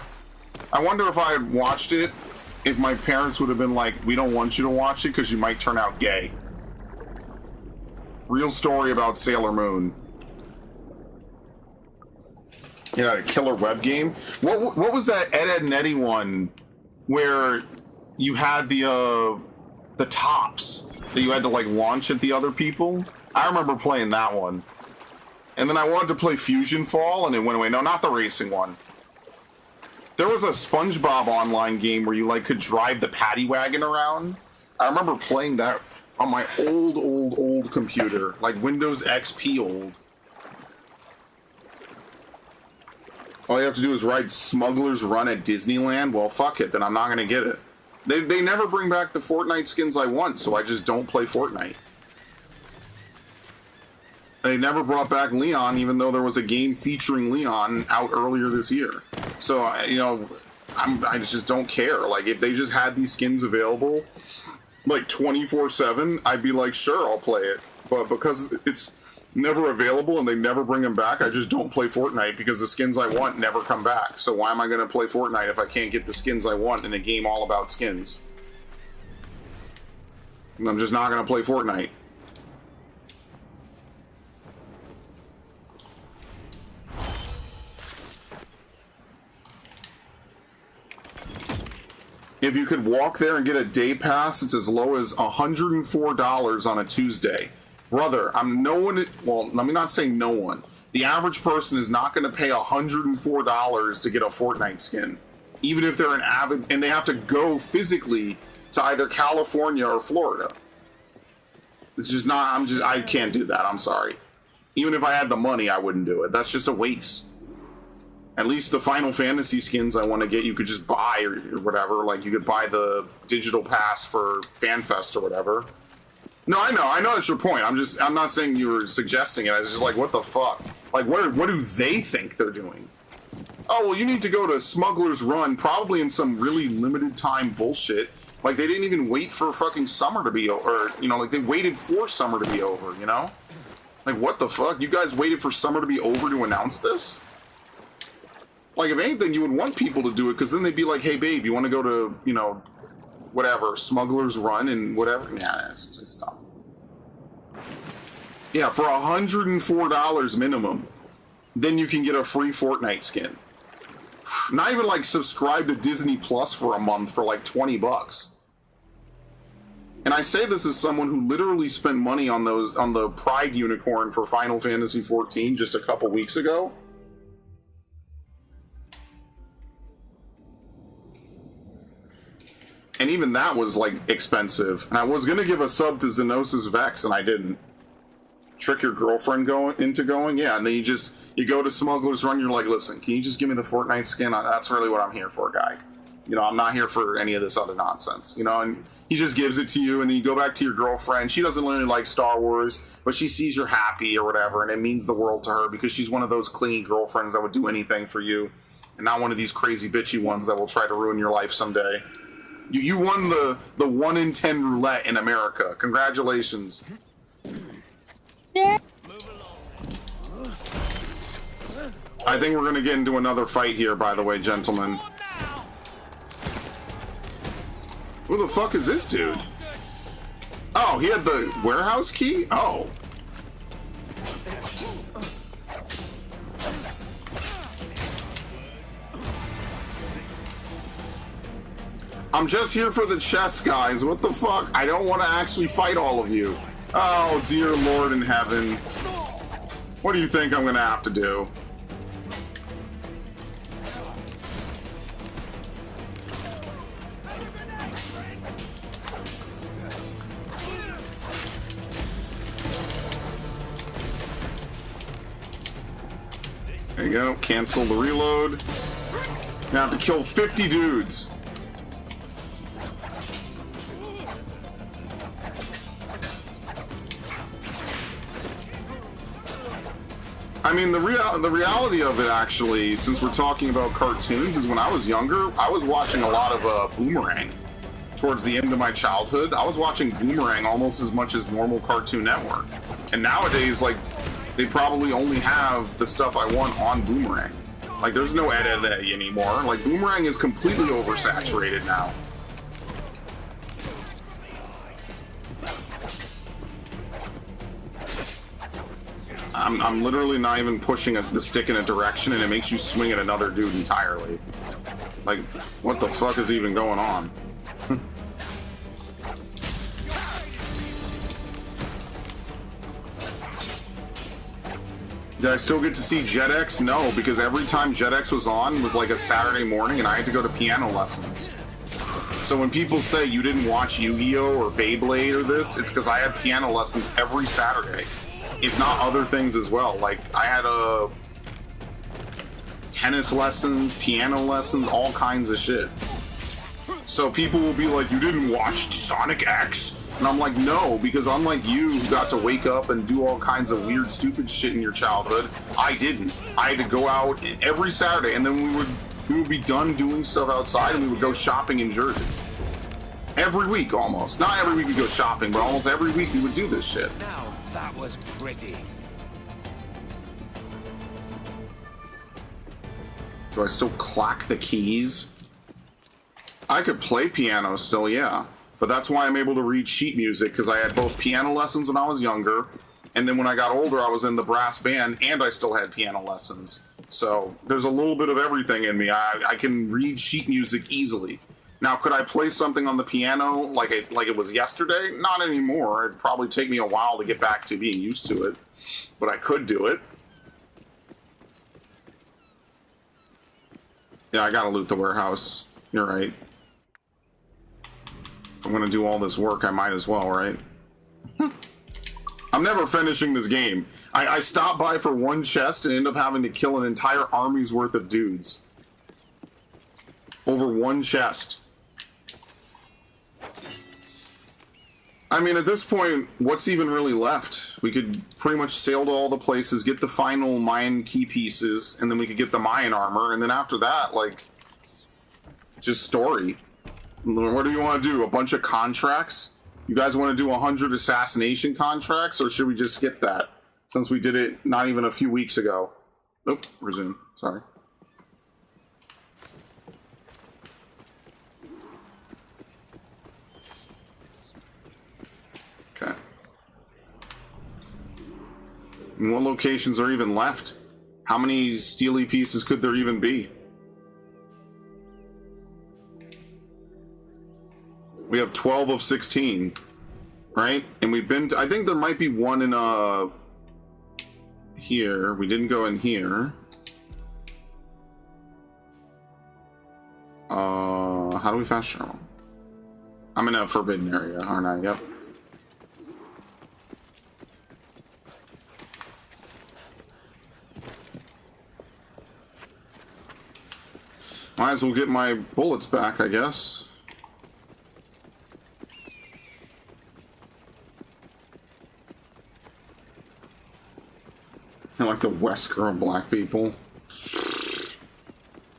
I wonder if I had watched it, if my parents would have been like, we don't want you to watch it because you might turn out gay. Real story about Sailor Moon. Yeah, a killer web game. What was that Ed, and Eddie one where you had the tops that you had to like launch at the other people? I remember playing that one. And then I wanted to play Fusion Fall and it went away. No, not the racing one. There was a SpongeBob online game where you like could drive the paddy wagon around. I remember playing that on my old computer, like Windows XP old. All you have to do is ride Smuggler's Run at Disneyland. Well, fuck it, then I'm not gonna get it. They never bring back the Fortnite skins I want, so I just don't play Fortnite. They never brought back Leon, even though there was a game featuring Leon out earlier this year. So, you know, I just don't care. Like, if they just had these skins available, like, 24/7, I'd be like, sure, I'll play it. But because it's never available and they never bring them back, I just don't play Fortnite because the skins I want never come back. So why am I going to play Fortnite if I can't get the skins I want in a game all about skins? And I'm just not going to play Fortnite. If you could walk there and get a day pass, it's as low as $104 on a Tuesday. Brother, well, let me not say no one. The average person is not going to pay $104 to get a Fortnite skin. Even if they're an avid, and they have to go physically to either California or Florida. It's just not, I can't do that, I'm sorry. Even if I had the money, I wouldn't do it. That's just a waste. At least the Final Fantasy skins I want to get, you could just buy or whatever. Like, you could buy the digital pass for FanFest or whatever. No, I know that's your point. I'm not saying you were suggesting it. I was just like, what the fuck? Like, what do they think they're doing? Oh, well, you need to go to Smuggler's Run, probably in some really limited time bullshit. Like, they didn't even wait for fucking summer to be over, or, you know, like, they waited for summer to be over, you know? Like, what the fuck? You guys waited for summer to be over to announce this? Like, if anything, you would want people to do it, because then they'd be like, hey, babe, you want to go to, you know, whatever, Smuggler's Run and whatever? Yeah, it's dumb. Yeah, for $104 minimum, then you can get a free Fortnite skin. Not even, like, subscribe to Disney Plus for a month for, like, $20. And I say this as someone who literally spent money on the Pride Unicorn for Final Fantasy XIV just a couple weeks ago. And even that was, like, expensive. And I was gonna give a sub to Xenosis Vex, and I didn't. Trick your girlfriend into going? Yeah, and then you go to Smuggler's Run, you're like, listen, can you just give me the Fortnite skin? That's really what I'm here for, guy. You know, I'm not here for any of this other nonsense, you know, and he just gives it to you, and then you go back to your girlfriend. She doesn't really like Star Wars, but she sees you're happy or whatever, and it means the world to her because she's one of those clingy girlfriends that would do anything for you, and not one of these crazy bitchy ones that will try to ruin your life someday. You won the 1 in 10 roulette in America. Congratulations. I think we're gonna get into another fight here, by the way, gentlemen. Who the fuck is this dude? Oh, he had the warehouse key? Oh. I'm just here for the chest, guys. What the fuck? I don't want to actually fight all of you. Oh, dear Lord in heaven. What do you think I'm gonna have to do? There you go. Cancel the reload. Now I have to kill 50 dudes. I mean, the reality of it, actually, since we're talking about cartoons, is when I was younger, I was watching a lot of Boomerang. Towards the end of my childhood, I was watching Boomerang almost as much as normal Cartoon Network. And nowadays, like, they probably only have the stuff I want on Boomerang. Like, there's no Ed anymore. Like, Boomerang is completely oversaturated now. I'm literally not even pushing the stick in a direction, and it makes you swing at another dude entirely. Like, what the fuck is even going on? Did I still get to see JetX? No, because every time JetX was on was like a Saturday morning, and I had to go to piano lessons. So when people say you didn't watch Yu-Gi-Oh! Or Beyblade or this, it's because I had piano lessons every Saturday. If not other things as well. Like, I had tennis lessons, piano lessons, all kinds of shit. So people will be like, you didn't watch Sonic X? And I'm like, no, because unlike you who got to wake up and do all kinds of weird, stupid shit in your childhood, I didn't. I had to go out every Saturday, and then we would be done doing stuff outside, and we would go shopping in Jersey. Every week, almost. Not every week we go shopping, but almost every week we would do this shit. Now that was pretty. Do I still clack the keys? I could play piano still, yeah. But that's why I'm able to read sheet music, because I had both piano lessons when I was younger, and then when I got older I was in the brass band, and I still had piano lessons. So there's a little bit of everything in me. I can read sheet music easily. Now, could I play something on the piano like it was yesterday? Not anymore. It'd probably take me a while to get back to being used to it, but I could do it. Yeah, I gotta loot the warehouse. You're right. If I'm gonna do all this work, I might as well, right? I'm never finishing this game. I stopped by for one chest and end up having to kill an entire army's worth of dudes. Over one chest. I mean, at this point, what's even really left? We could pretty much sail to all the places, get the final Mayan key pieces, and then we could get the Mayan armor, and then after that, like, just story. What do you want to do? A bunch of contracts? You guys want to do 100 assassination contracts, or should we just skip that? Since we did it not even a few weeks ago. Nope, resume. Sorry. Okay. And what locations are even left? How many steely pieces could there even be? We have 12 of 16, right? And we've been to, I think there might be one in here. We didn't go in here. How do we fast travel? I'm in a forbidden area, aren't I? Yep. Might as well get my bullets back, I guess. I like the Wesker of black people.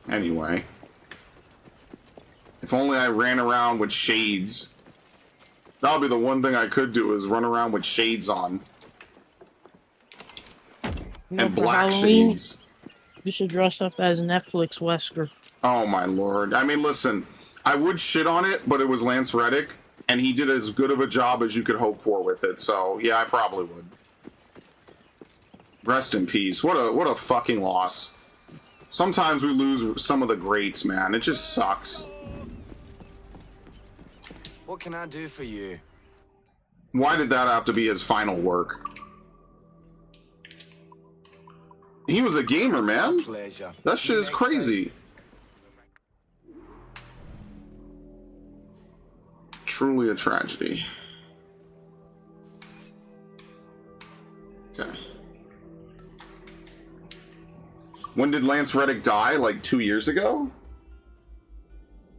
Anyway. If only I ran around with shades. That would be the one thing I could do, is run around with shades on. And black shades. You should dress up as Netflix Wesker. Oh my lord. I mean, listen, I would shit on it, but it was Lance Reddick, and he did as good of a job as you could hope for with it, so yeah, I probably would. Rest in peace. What a fucking loss. Sometimes we lose some of the greats, man. It just sucks. What can I do for you? Why did that have to be his final work? He was a gamer, man. Pleasure. That shit is crazy. Truly a tragedy. Okay. When did Lance Reddick die? Like 2 years ago?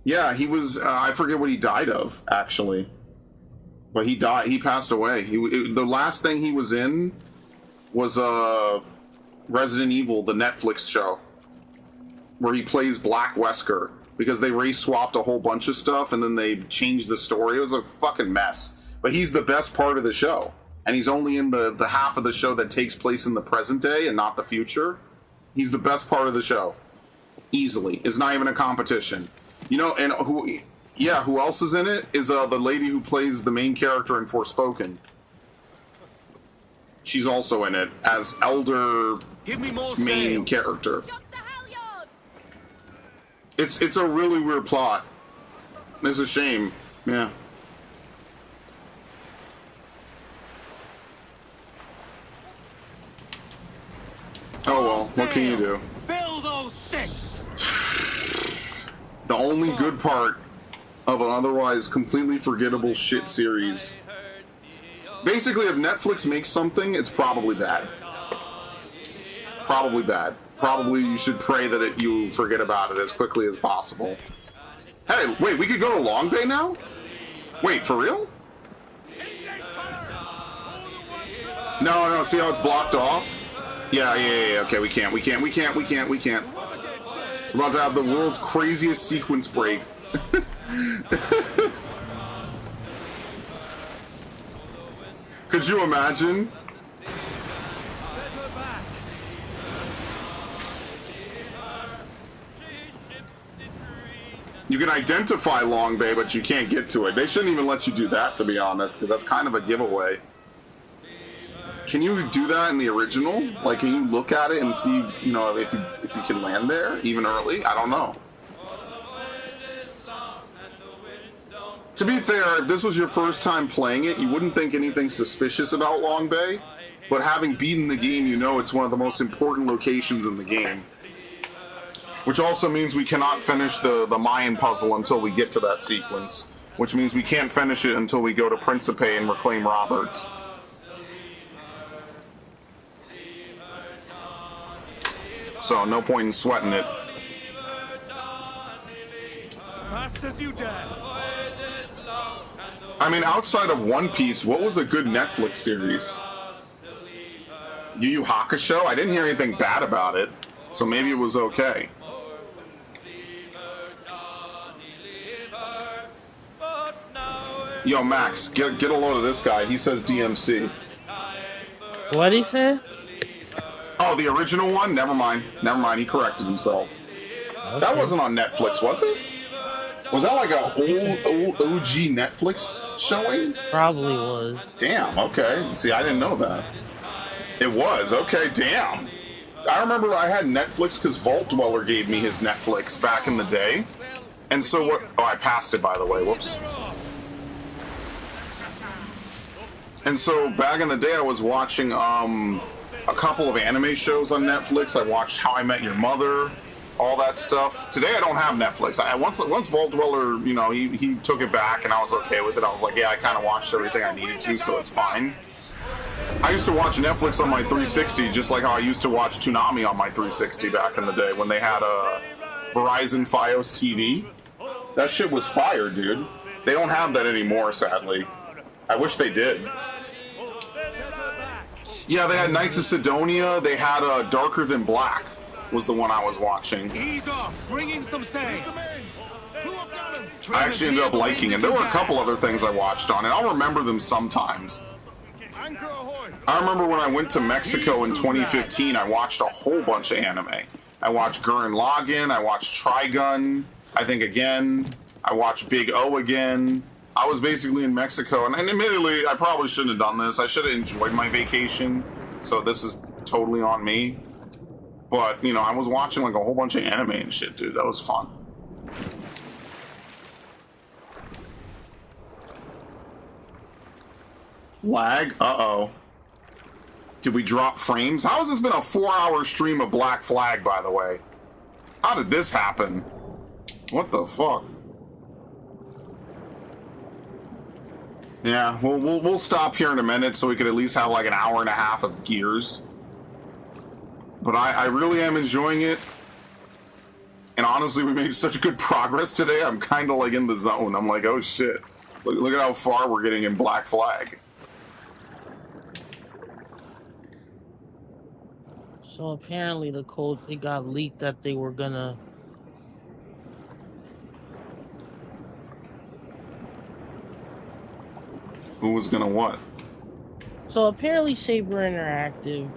Yeah, he was, I forget what he died of, actually. But he died, he passed away. The last thing he was in was Resident Evil, the Netflix show, where he plays Black Wesker, because they race swapped a whole bunch of stuff and then they changed the story. It was a fucking mess. But he's the best part of the show. And he's only in the half of the show that takes place in the present day and not the future. He's the best part of the show. Easily. It's not even a competition. You know, and who else is in it? Is the lady who plays the main character in Forspoken. She's also in it as elder main character. It's a really weird plot. It's a shame. Yeah. Oh well, what can you do? Fill those sticks. The only good part of an otherwise completely forgettable shit series. Basically, if Netflix makes something, it's probably bad. Probably bad. Probably you should pray that you forget about it as quickly as possible. Hey, wait, we could go to Long Bay now? Wait, for real? No, see how it's blocked off? Yeah, okay, we can't. We're about to have the world's craziest sequence break. Could you imagine? You can identify Long Bay, but you can't get to it. They shouldn't even let you do that, to be honest, because that's kind of a giveaway. Can you do that in the original? Like, can you look at it and see, you know, if you can land there even early? I don't know. To be fair, if this was your first time playing it, you wouldn't think anything suspicious about Long Bay. But having beaten the game, you know it's one of the most important locations in the game. Which also means we cannot finish the Mayan puzzle until we get to that sequence. Which means we can't finish it until we go to Principe and reclaim Roberts. So no point in sweating it. Fast as you dare. I mean, outside of One Piece, what was a good Netflix series? Yu Yu Hakusho? I didn't hear anything bad about it, so maybe it was okay. Yo, Max, get a load of this guy. He says DMC. What'd he say? Oh, the original one? Never mind. Never mind. He corrected himself. Okay. That wasn't on Netflix, was it? Was that like a old OG Netflix showing? Probably was. Damn, okay. See, I didn't know that. It was, okay, damn. I remember I had Netflix because Vault Dweller gave me his Netflix back in the day. And so what... Oh, I passed it, by the way. Whoops. And so back in the day, I was watching a couple of anime shows on Netflix. I watched How I Met Your Mother, all that stuff. Today I don't have Netflix. Once Vault Dweller, you know, he took it back and I was okay with it. I was like, yeah, I kind of watched everything I needed to, so it's fine. I used to watch Netflix on my 360 just like how I used to watch Toonami on my 360 back in the day when they had a Verizon Fios TV. That shit was fire, dude. They don't have that anymore, sadly. I wish they did. Yeah, they had Knights of Sidonia. They had Darker Than Black was the one I was watching. Ease off. Bring in some sand. I actually ended up liking it. There were a couple other things I watched on it. I'll remember them sometimes. I remember when I went to Mexico in 2015, I watched a whole bunch of anime. I watched Gurren Lagann. I watched Trigun, I think, again. I watched Big O again. I was basically in Mexico, and admittedly, I probably shouldn't have done this. I should have enjoyed my vacation, so this is totally on me. But, you know, I was watching like a whole bunch of anime and shit, dude. That was fun. Lag? Uh-oh. Did we drop frames? How has this been a 4-hour stream of Black Flag, by the way? How did this happen? What the fuck? Yeah, we'll stop here in a minute so we could at least have like an hour and a half of Gears. But I really am enjoying it. And honestly, we made such good progress today, I'm kind of like in the zone. I'm like, oh shit. Look at how far we're getting in Black Flag. So apparently the code, it got leaked that they were gonna... Who was gonna what? So apparently Saber Interactive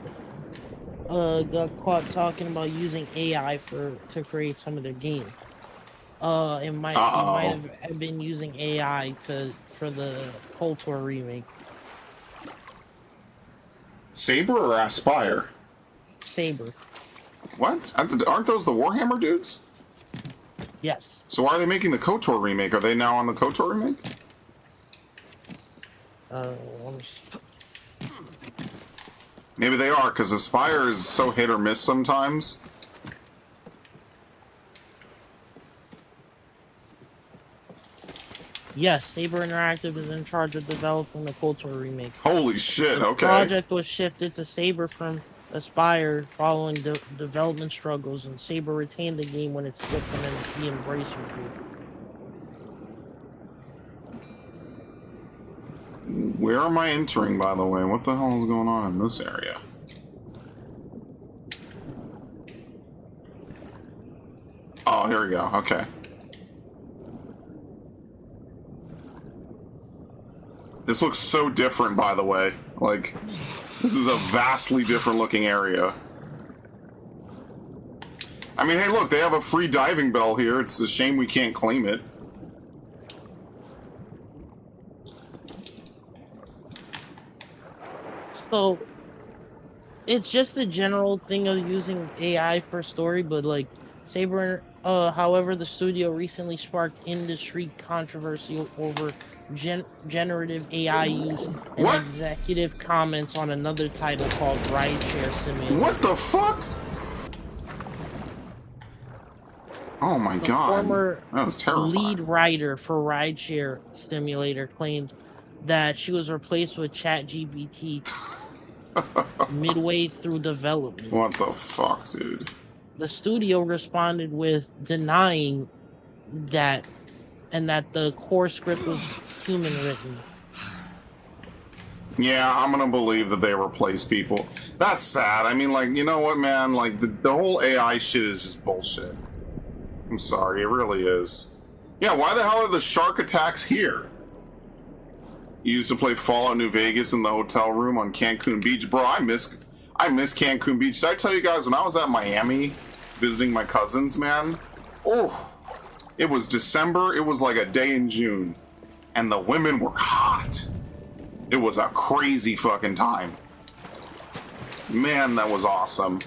got caught talking about using AI to create some of their games. It might have been using AI for the KOTOR remake. Saber or Aspire? Saber. What? Aren't those the Warhammer dudes? Yes. So why are they making the KOTOR remake? Are they now on the KOTOR remake? Let me see. Maybe they are, because Aspire is so hit or miss sometimes. Yes, Saber Interactive is in charge of developing the KOTOR remake. Holy shit, the okay. The project was shifted to Saber from Aspire following development struggles, and Saber retained the game when it split from the Embracer Group. Where am I entering, by the way? What the hell is going on in this area? Oh, here we go. Okay. This looks so different, by the way. Like, this is a vastly different looking area. I mean, hey, look, they have a free diving bell here. It's a shame we can't claim it. So, it's just a general thing of using AI for story, but like, Saber, however, the studio recently sparked industry controversy over generative AI use and executive comments on another title called Rideshare Simulator. What the fuck? Oh my god. Former that was terrifying. Lead writer for Rideshare Simulator claimed that she was replaced with ChatGPT midway through development. What the fuck, dude? the studio responded with denying that, and that the core script was human written. Yeah, I'm gonna believe that they replace people. That's sad. I mean, like, you know what, man? Like, the whole AI shit is just bullshit. I'm sorry, it really is. Yeah, why the hell are the shark attacks here? You used to play Fallout New Vegas in the hotel room on Cancun Beach. Bro, I miss Cancun Beach. Did I tell you guys, when I was at Miami visiting my cousins, man? Oh, it was December. It was like a day in June. And the women were hot. It was a crazy fucking time. Man, that was awesome.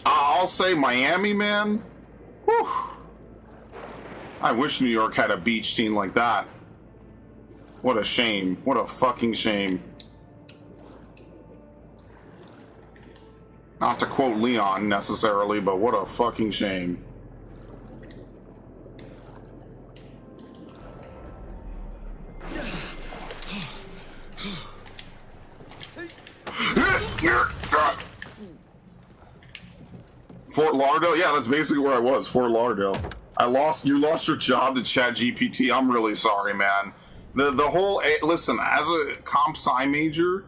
I'll say Miami, man. Whew. I wish New York had a beach scene like that. What a shame. What a fucking shame. Not to quote Leon necessarily, but what a fucking shame. Fort Lauderdale? Yeah, that's basically where I was. Fort Lauderdale. You lost your job to ChatGPT. I'm really sorry, man. The whole listen, as a comp sci major,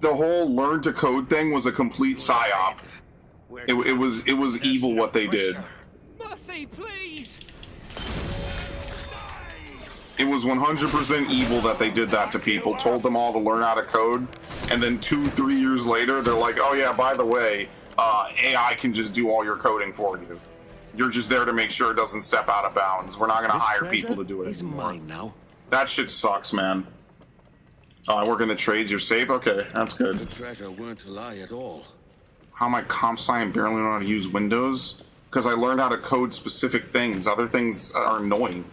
the whole learn to code thing was a complete psyop. It was evil what they did. Mercy, please. It was 100% evil that they did that to people, told them all to learn how to code, and then 2-3 years later, they're like, oh yeah, by the way, AI can just do all your coding for you. You're just there to make sure it doesn't step out of bounds. We're not going to hire people to do it anymore. Mine now. That shit sucks, man. Oh, I work in the trades. You're safe? Okay, that's good. The treasure weren't a lie at all. How am I comp sci and barely know how to use Windows? Because I learned how to code specific things. Other things are annoying.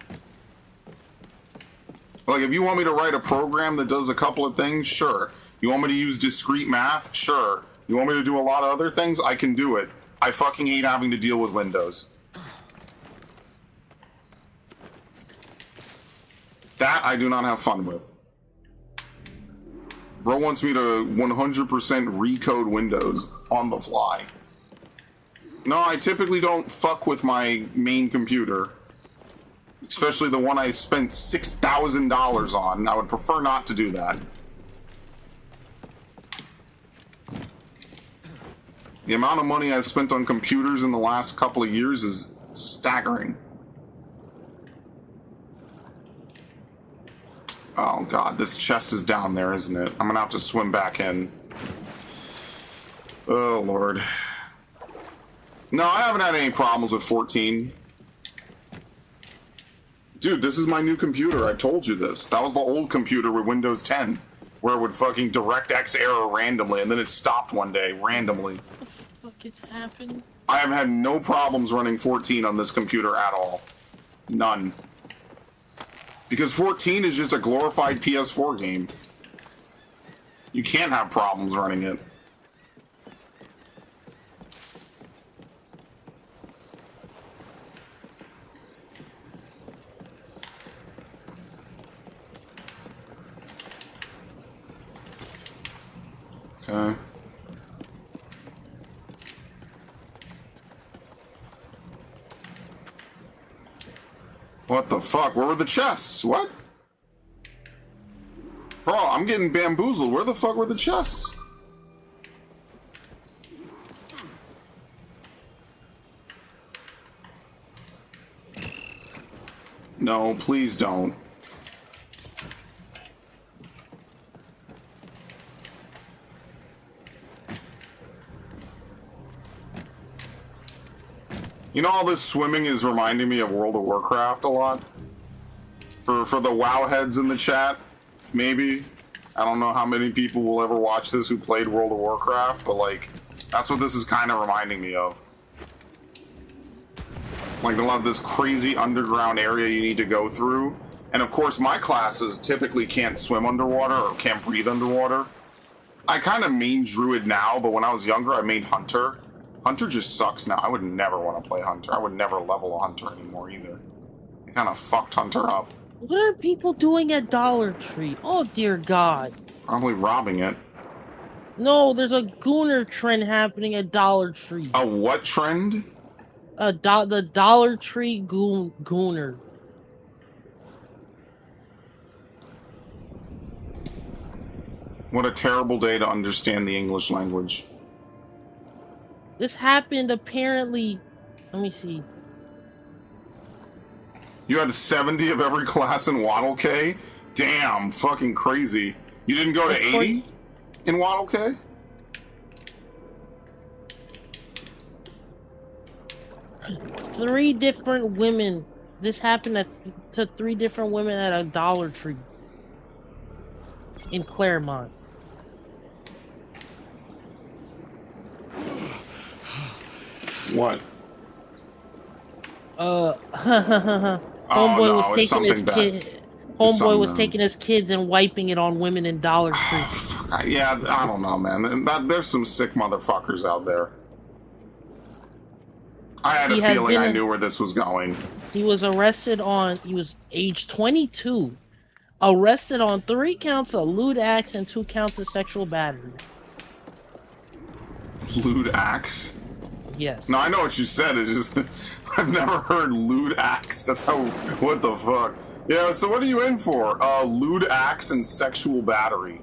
Like, if you want me to write a program that does a couple of things, sure. You want me to use discrete math? Sure. You want me to do a lot of other things? I can do it. I fucking hate having to deal with Windows. That I do not have fun with. Bro wants me to 100% recode Windows on the fly. No, I typically don't fuck with my main computer. Especially the one I spent $6,000 on. I would prefer not to do that. The amount of money I've spent on computers in the last couple of years is staggering. Oh god, this chest is down there, isn't it? I'm gonna have to swim back in. Oh lord. No, I haven't had any problems with 14. Dude, this is my new computer. I told you this. That was the old computer with Windows 10, where it would fucking DirectX error randomly, and then it stopped one day, randomly. What the fuck has happened? I have had no problems running 14 on this computer at all. None. Because 14 is just a glorified PS4 game. You can't have problems running it. Okay. What the fuck? Where were the chests? What? Bro, I'm getting bamboozled. Where the fuck were the chests? No, please don't. You know, all this swimming is reminding me of World of Warcraft a lot. For the WoW heads in the chat, maybe. I don't know how many people will ever watch this who played World of Warcraft, but like, that's what this is kind of reminding me of. Like, they'll have this crazy underground area you need to go through. And of course, my classes typically can't swim underwater or can't breathe underwater. I kind of main Druid now, but when I was younger, I made Hunter. Hunter just sucks now. I would never want to play Hunter. I would never level a Hunter anymore either. I kind of fucked Hunter up. What are people doing at Dollar Tree? Oh dear God. Probably robbing it. No, there's a gooner trend happening at Dollar Tree. A what trend? The Dollar Tree gooner. What a terrible day to understand the English language. This happened apparently. Let me see. You had 70 of every class in Waddle K? Damn, fucking crazy. You didn't go to 80 in Waddle K? Three different women. This happened to 3 different women at a Dollar Tree in Claremont. What? Homeboy was taking his kid. Homeboy was taking his kids and wiping it on women in Dollar Tree. Yeah, I don't know, man. There's some sick motherfuckers out there. I had a feeling I knew where this was going. He was arrested on. He was age 22. Arrested on 3 counts of lewd acts and 2 counts of sexual battery. Lewd acts? Yes. No, I know what you said. It's just I've never heard lewd acts. That's how. What the fuck? Yeah. So what are you in for? Lewd acts and sexual battery.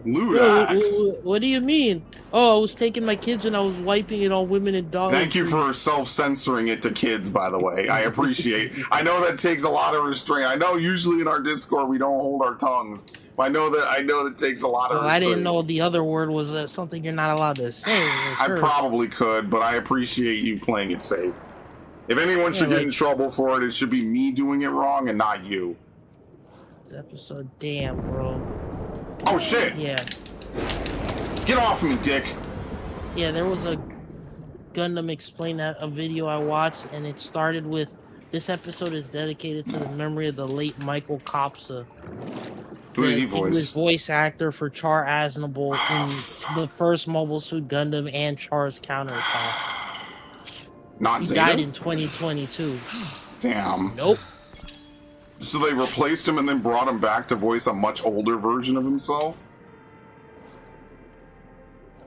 Lewd acts. What do you mean? Oh, I was taking my kids and I was wiping it on women and dogs. Thank you for self-censoring it to kids, by the way. I appreciate. I know that takes a lot of restraint. I know usually in our Discord we don't hold our tongues. I know that takes a lot of restraint. I didn't know the other word was something you're not allowed to say. I probably could, but I appreciate you playing it safe. If anyone should get in trouble for it, it should be me doing it wrong and not you. This episode, damn, bro. Oh shit! Yeah. Get off me, dick! Yeah, there was a Gundam Explain a video I watched, and it started with, this episode is dedicated to the memory of the late Michael Kopsa. Who did he voice? He was voice actor for Char Aznable in the first Mobile Suit Gundam and Char's Counterattack. Not He Zeta? died in 2022. Damn. Nope. So they replaced him and then brought him back to voice a much older version of himself?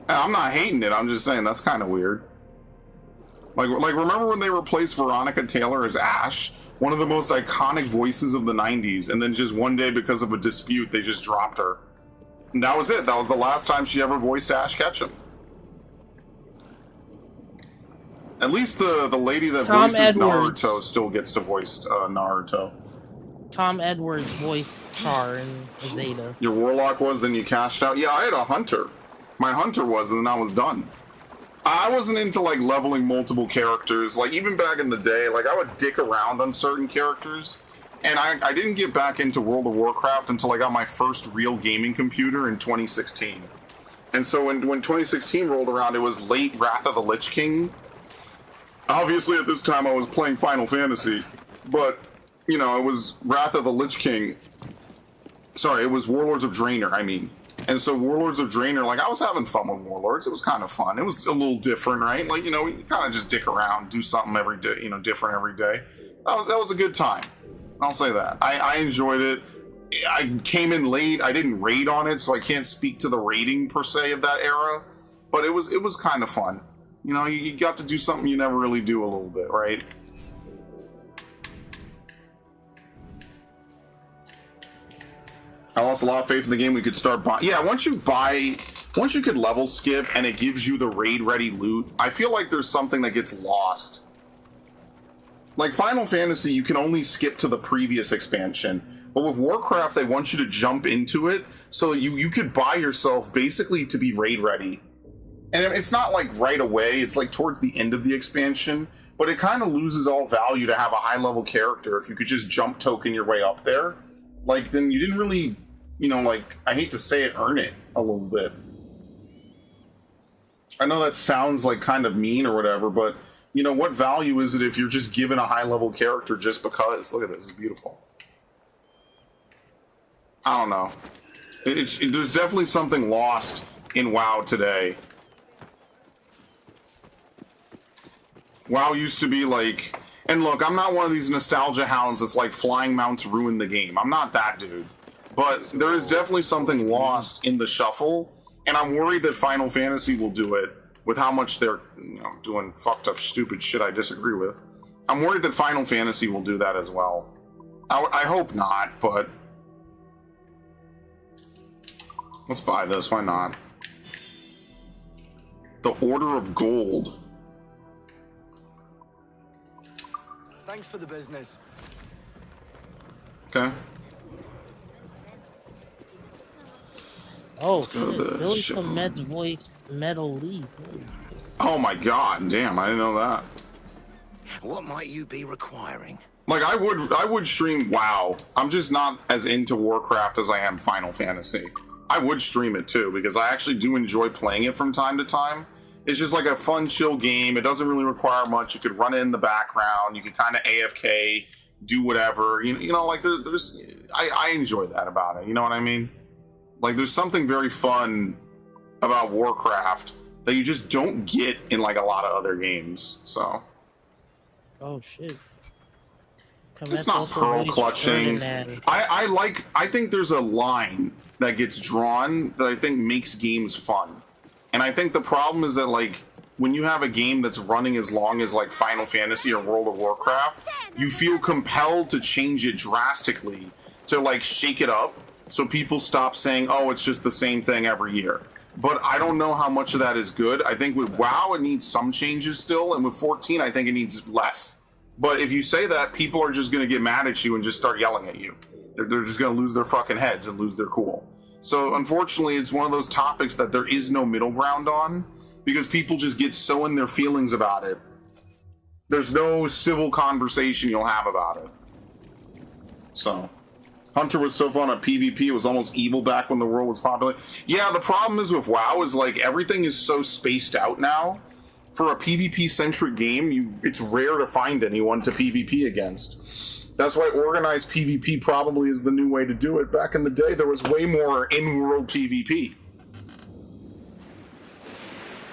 I'm not hating it, I'm just saying that's kind of weird. Like remember when they replaced Veronica Taylor as Ash? One of the most iconic voices of the 90s, and then just one day because of a dispute, they just dropped her. And that was it. That was the last time she ever voiced Ash Ketchum. At least the lady that voices Naruto still gets to voice Naruto. Tom Edwards voiced Char and Zeta. Your Warlock was, then you cashed out? Yeah, I had a Hunter. My Hunter was, and then I was done. I wasn't into, like, leveling multiple characters. Like, even back in the day, like, I would dick around on certain characters. And I didn't get back into World of Warcraft until I got my first real gaming computer in 2016. And so when 2016 rolled around, it was late Wrath of the Lich King. Obviously, at this time, I was playing Final Fantasy. But, you know, it was Wrath of the Lich King. Sorry, it was Warlords of Draenor, I mean. And so Warlords of Draenor, like, I was having fun with Warlords. It was kind of fun. It was a little different, right? Like, you know, we kind of just dick around, do something every day, you know, different every day. That was a good time. I'll say that. I enjoyed it. I came in late. I didn't raid on it, so I can't speak to the raiding, per se, of that era. But it was kind of fun. You know, you got to do something you never really do a little bit, right? I lost a lot of faith in the game. We could start buying. Yeah, once you could level skip and it gives you the raid ready loot, I feel like there's something that gets lost. Like Final Fantasy, you can only skip to the previous expansion. But with Warcraft, they want you to jump into it so that you could buy yourself basically to be raid ready. And it's not like right away, it's like towards the end of the expansion, but it kind of loses all value to have a high level character if you could just jump token your way up there. Like, then you didn't really, you know, like, I hate to say it, earn it a little bit. I know that sounds like kind of mean or whatever, but, you know, what value is it if you're just given a high level character just because? Look at this, it's beautiful. I don't know. There's definitely something lost in WoW today. WoW used to be like... And look, I'm not one of these nostalgia hounds that's like flying mounts ruin the game. I'm not that dude. but there is definitely something lost in the shuffle, and I'm worried that Final Fantasy will do it with how much they're doing fucked up, stupid shit I disagree with. I'm worried that Final Fantasy will do that as well. I hope not, but let's buy this. Why not? The Order of Gold. Thanks for the business. Okay. Oh, Let's go to the Billy ship. Clement's voice, Metal Leaf. Oh my god, damn, I didn't know that. What might you be requiring? Like, I would stream WoW. I'm just not as into Warcraft as I am Final Fantasy. I would stream it too, because I actually do enjoy playing it from time to time. It's just like a fun, chill game. It doesn't really require much. You could run it in the background. You could kind of AFK, do whatever. You know, like, I enjoy that about it. You know what I mean? Like, there's something very fun about Warcraft that you just don't get in, like, a lot of other games, so. Oh, shit. It's not pearl clutching. I think there's a line that gets drawn that I think makes games fun. And I think the problem is that, like, when you have a game that's running as long as, like, Final Fantasy or World of Warcraft, you feel compelled to change it drastically to, like, shake it up so people stop saying, oh, it's just the same thing every year. But I don't know how much of that is good. I think with WoW, it needs some changes still, and with 14, I think it needs less. But if you say that, people are just going to get mad at you and just start yelling at you. They're just going to lose their fucking heads and lose their cool. So, unfortunately, it's one of those topics that there is no middle ground on, because people just get so in their feelings about it. There's no civil conversation you'll have about it. So, Hunter was so fun at PvP, it was almost evil back when the world was popular. Yeah, the problem is with WoW is, like, everything is so spaced out now. For a PvP-centric game, it's rare to find anyone to PvP against. That's why organized PvP probably is the new way to do it. Back in the day, there was way more in-world PvP.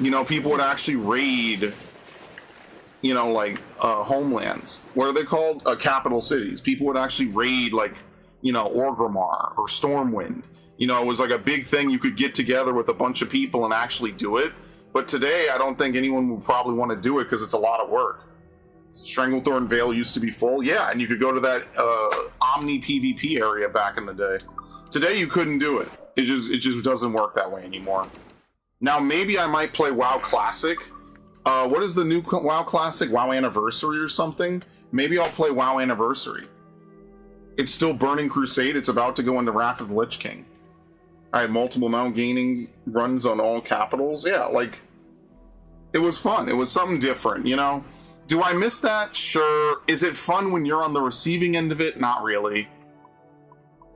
You know, people would actually raid, you know, like, homelands. What are they called? Capital cities. People would actually raid, like, you know, Orgrimmar or Stormwind. You know, it was like a big thing. You could get together with a bunch of people and actually do it. But today, I don't think anyone would probably want to do it because it's a lot of work. Stranglethorn Vale used to be full. Yeah, and you could go to that Omni PvP area back in the day. Today, you couldn't do it. It just doesn't work that way anymore. Now, maybe I might play WoW Classic. What is the new WoW Classic? WoW Anniversary or something? Maybe I'll play WoW Anniversary. It's still Burning Crusade. It's about to go into Wrath of the Lich King. I had multiple mount gaining runs on all capitals. Yeah, like, it was fun. It was something different, you know? Do I miss that? Sure. Is it fun when you're on the receiving end of it? Not really.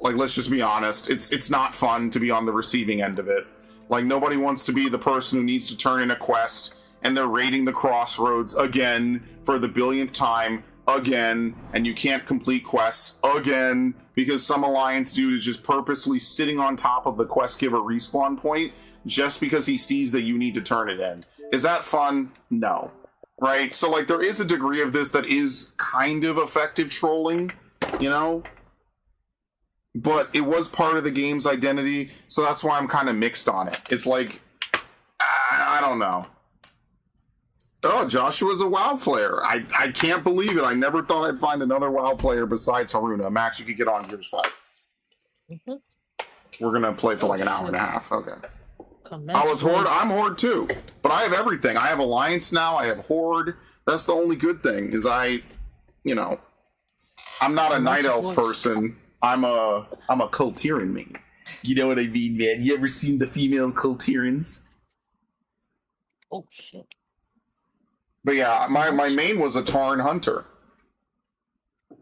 Like, let's just be honest. It's not fun to be on the receiving end of it. Like, nobody wants to be the person who needs to turn in a quest, and they're raiding the crossroads again for the billionth time, again, and you can't complete quests again because some alliance dude is just purposely sitting on top of the quest giver respawn point just because he sees that you need to turn it in. Is that fun? No. Right? So, like, there is a degree of this that is kind of effective trolling, you know? But it was part of the game's identity, so that's why I'm kind of mixed on it. It's like, I don't know. Oh, Joshua's a WoW player. I can't believe it. I never thought I'd find another WoW player besides Haruna. Max, you could get on Gears 5. Mm-hmm. We're going to play for like an hour and a half. Okay. I was Horde. I'm Horde too. But I have everything. I have Alliance now. I have Horde. That's the only good thing is you know, I'm not a Night Elf person. I'm a Kultiran main. You know what I mean, man? You ever seen the female Kultirans? Oh, shit. But yeah, my main was a Tauren Hunter.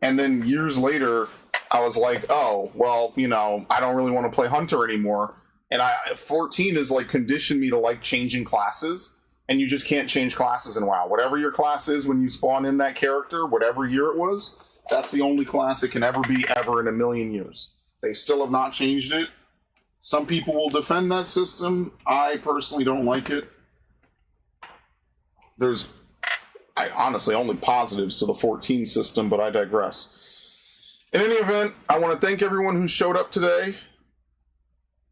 And then years later, I was like, oh, well, you know, I don't really want to play Hunter anymore. And 14 is like conditioned me to like changing classes. And you just can't change classes in WoW. Whatever your class is when you spawn in that character, whatever year it was, that's the only class it can ever be ever in a million years. They still have not changed it. Some people will defend that system. I personally don't like it. There's honestly only positives to the 14 system, but I digress. In any event, I want to thank everyone who showed up today.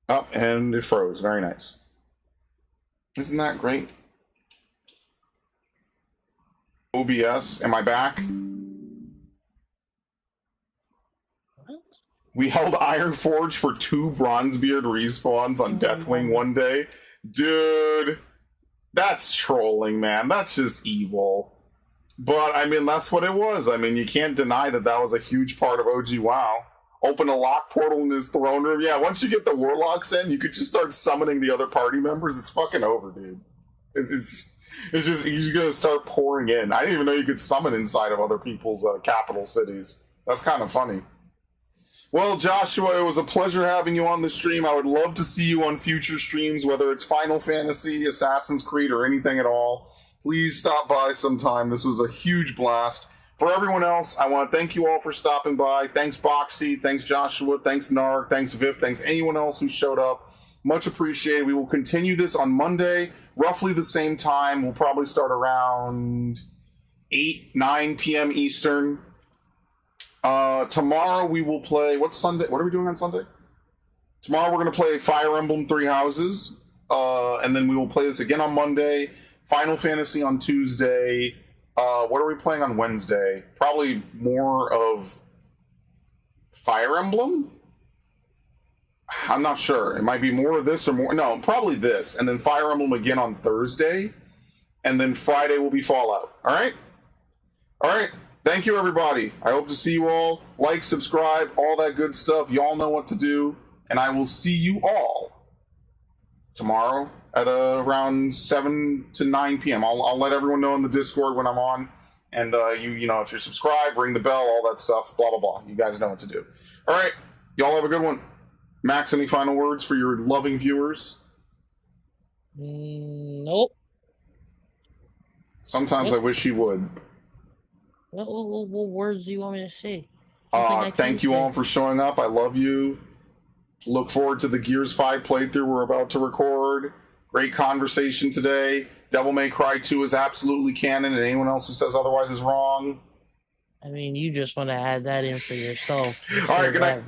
Oh, and it froze. Very nice. Isn't that great? OBS, am I back? We held Ironforge for 2 Bronzebeard respawns on Deathwing one day. Dude, that's trolling, man. That's just evil. But, I mean, that's what it was. I mean, you can't deny that that was a huge part of OG WoW. Open a lock portal in his throne room. Yeah, once you get the Warlocks in, you could just start summoning the other party members. It's fucking over, dude. It's just, you're gonna start pouring in. I didn't even know you could summon inside of other people's capital cities. That's kind of funny. Well, Joshua, it was a pleasure having you on the stream. I would love to see you on future streams, whether it's Final Fantasy, Assassin's Creed, or anything at all. Please stop by sometime. This was a huge blast. For everyone else, I want to thank you all for stopping by. Thanks, Boxy. Thanks, Joshua. Thanks, Narg. Thanks, Viv. Thanks, anyone else who showed up. Much appreciated. We will continue this on Monday, roughly the same time. We'll probably start around 9 p.m. Eastern. Tomorrow we will play... What's Sunday? What are we doing on Sunday? Tomorrow we're going to play Fire Emblem Three Houses. And then we will play this again on Monday. Final Fantasy on Tuesday. What are we playing on Wednesday? Probably more of Fire Emblem? I'm not sure. It might be more of this or more... No, probably this. And then Fire Emblem again on Thursday. And then Friday will be Fallout. Alright? Alright. Thank you, everybody. I hope to see you all. Like, subscribe, all that good stuff. Y'all know what to do. And I will see you all tomorrow at around 7 to 9 p.m. I'll let everyone know in the Discord when I'm on. And you know, if you're subscribed, ring the bell, all that stuff, blah, blah, blah. You guys know what to do. All right. Y'all have a good one. Max, any final words for your loving viewers? Nope. Sometimes I wish you would. What words do you want me to say? Thank you all for showing up. I love you. Look forward to the Gears 5 playthrough we're about to record. Great conversation today. Devil May Cry 2 is absolutely canon, and anyone else who says otherwise is wrong. I mean, you just want to add that in for yourself. All right, good night.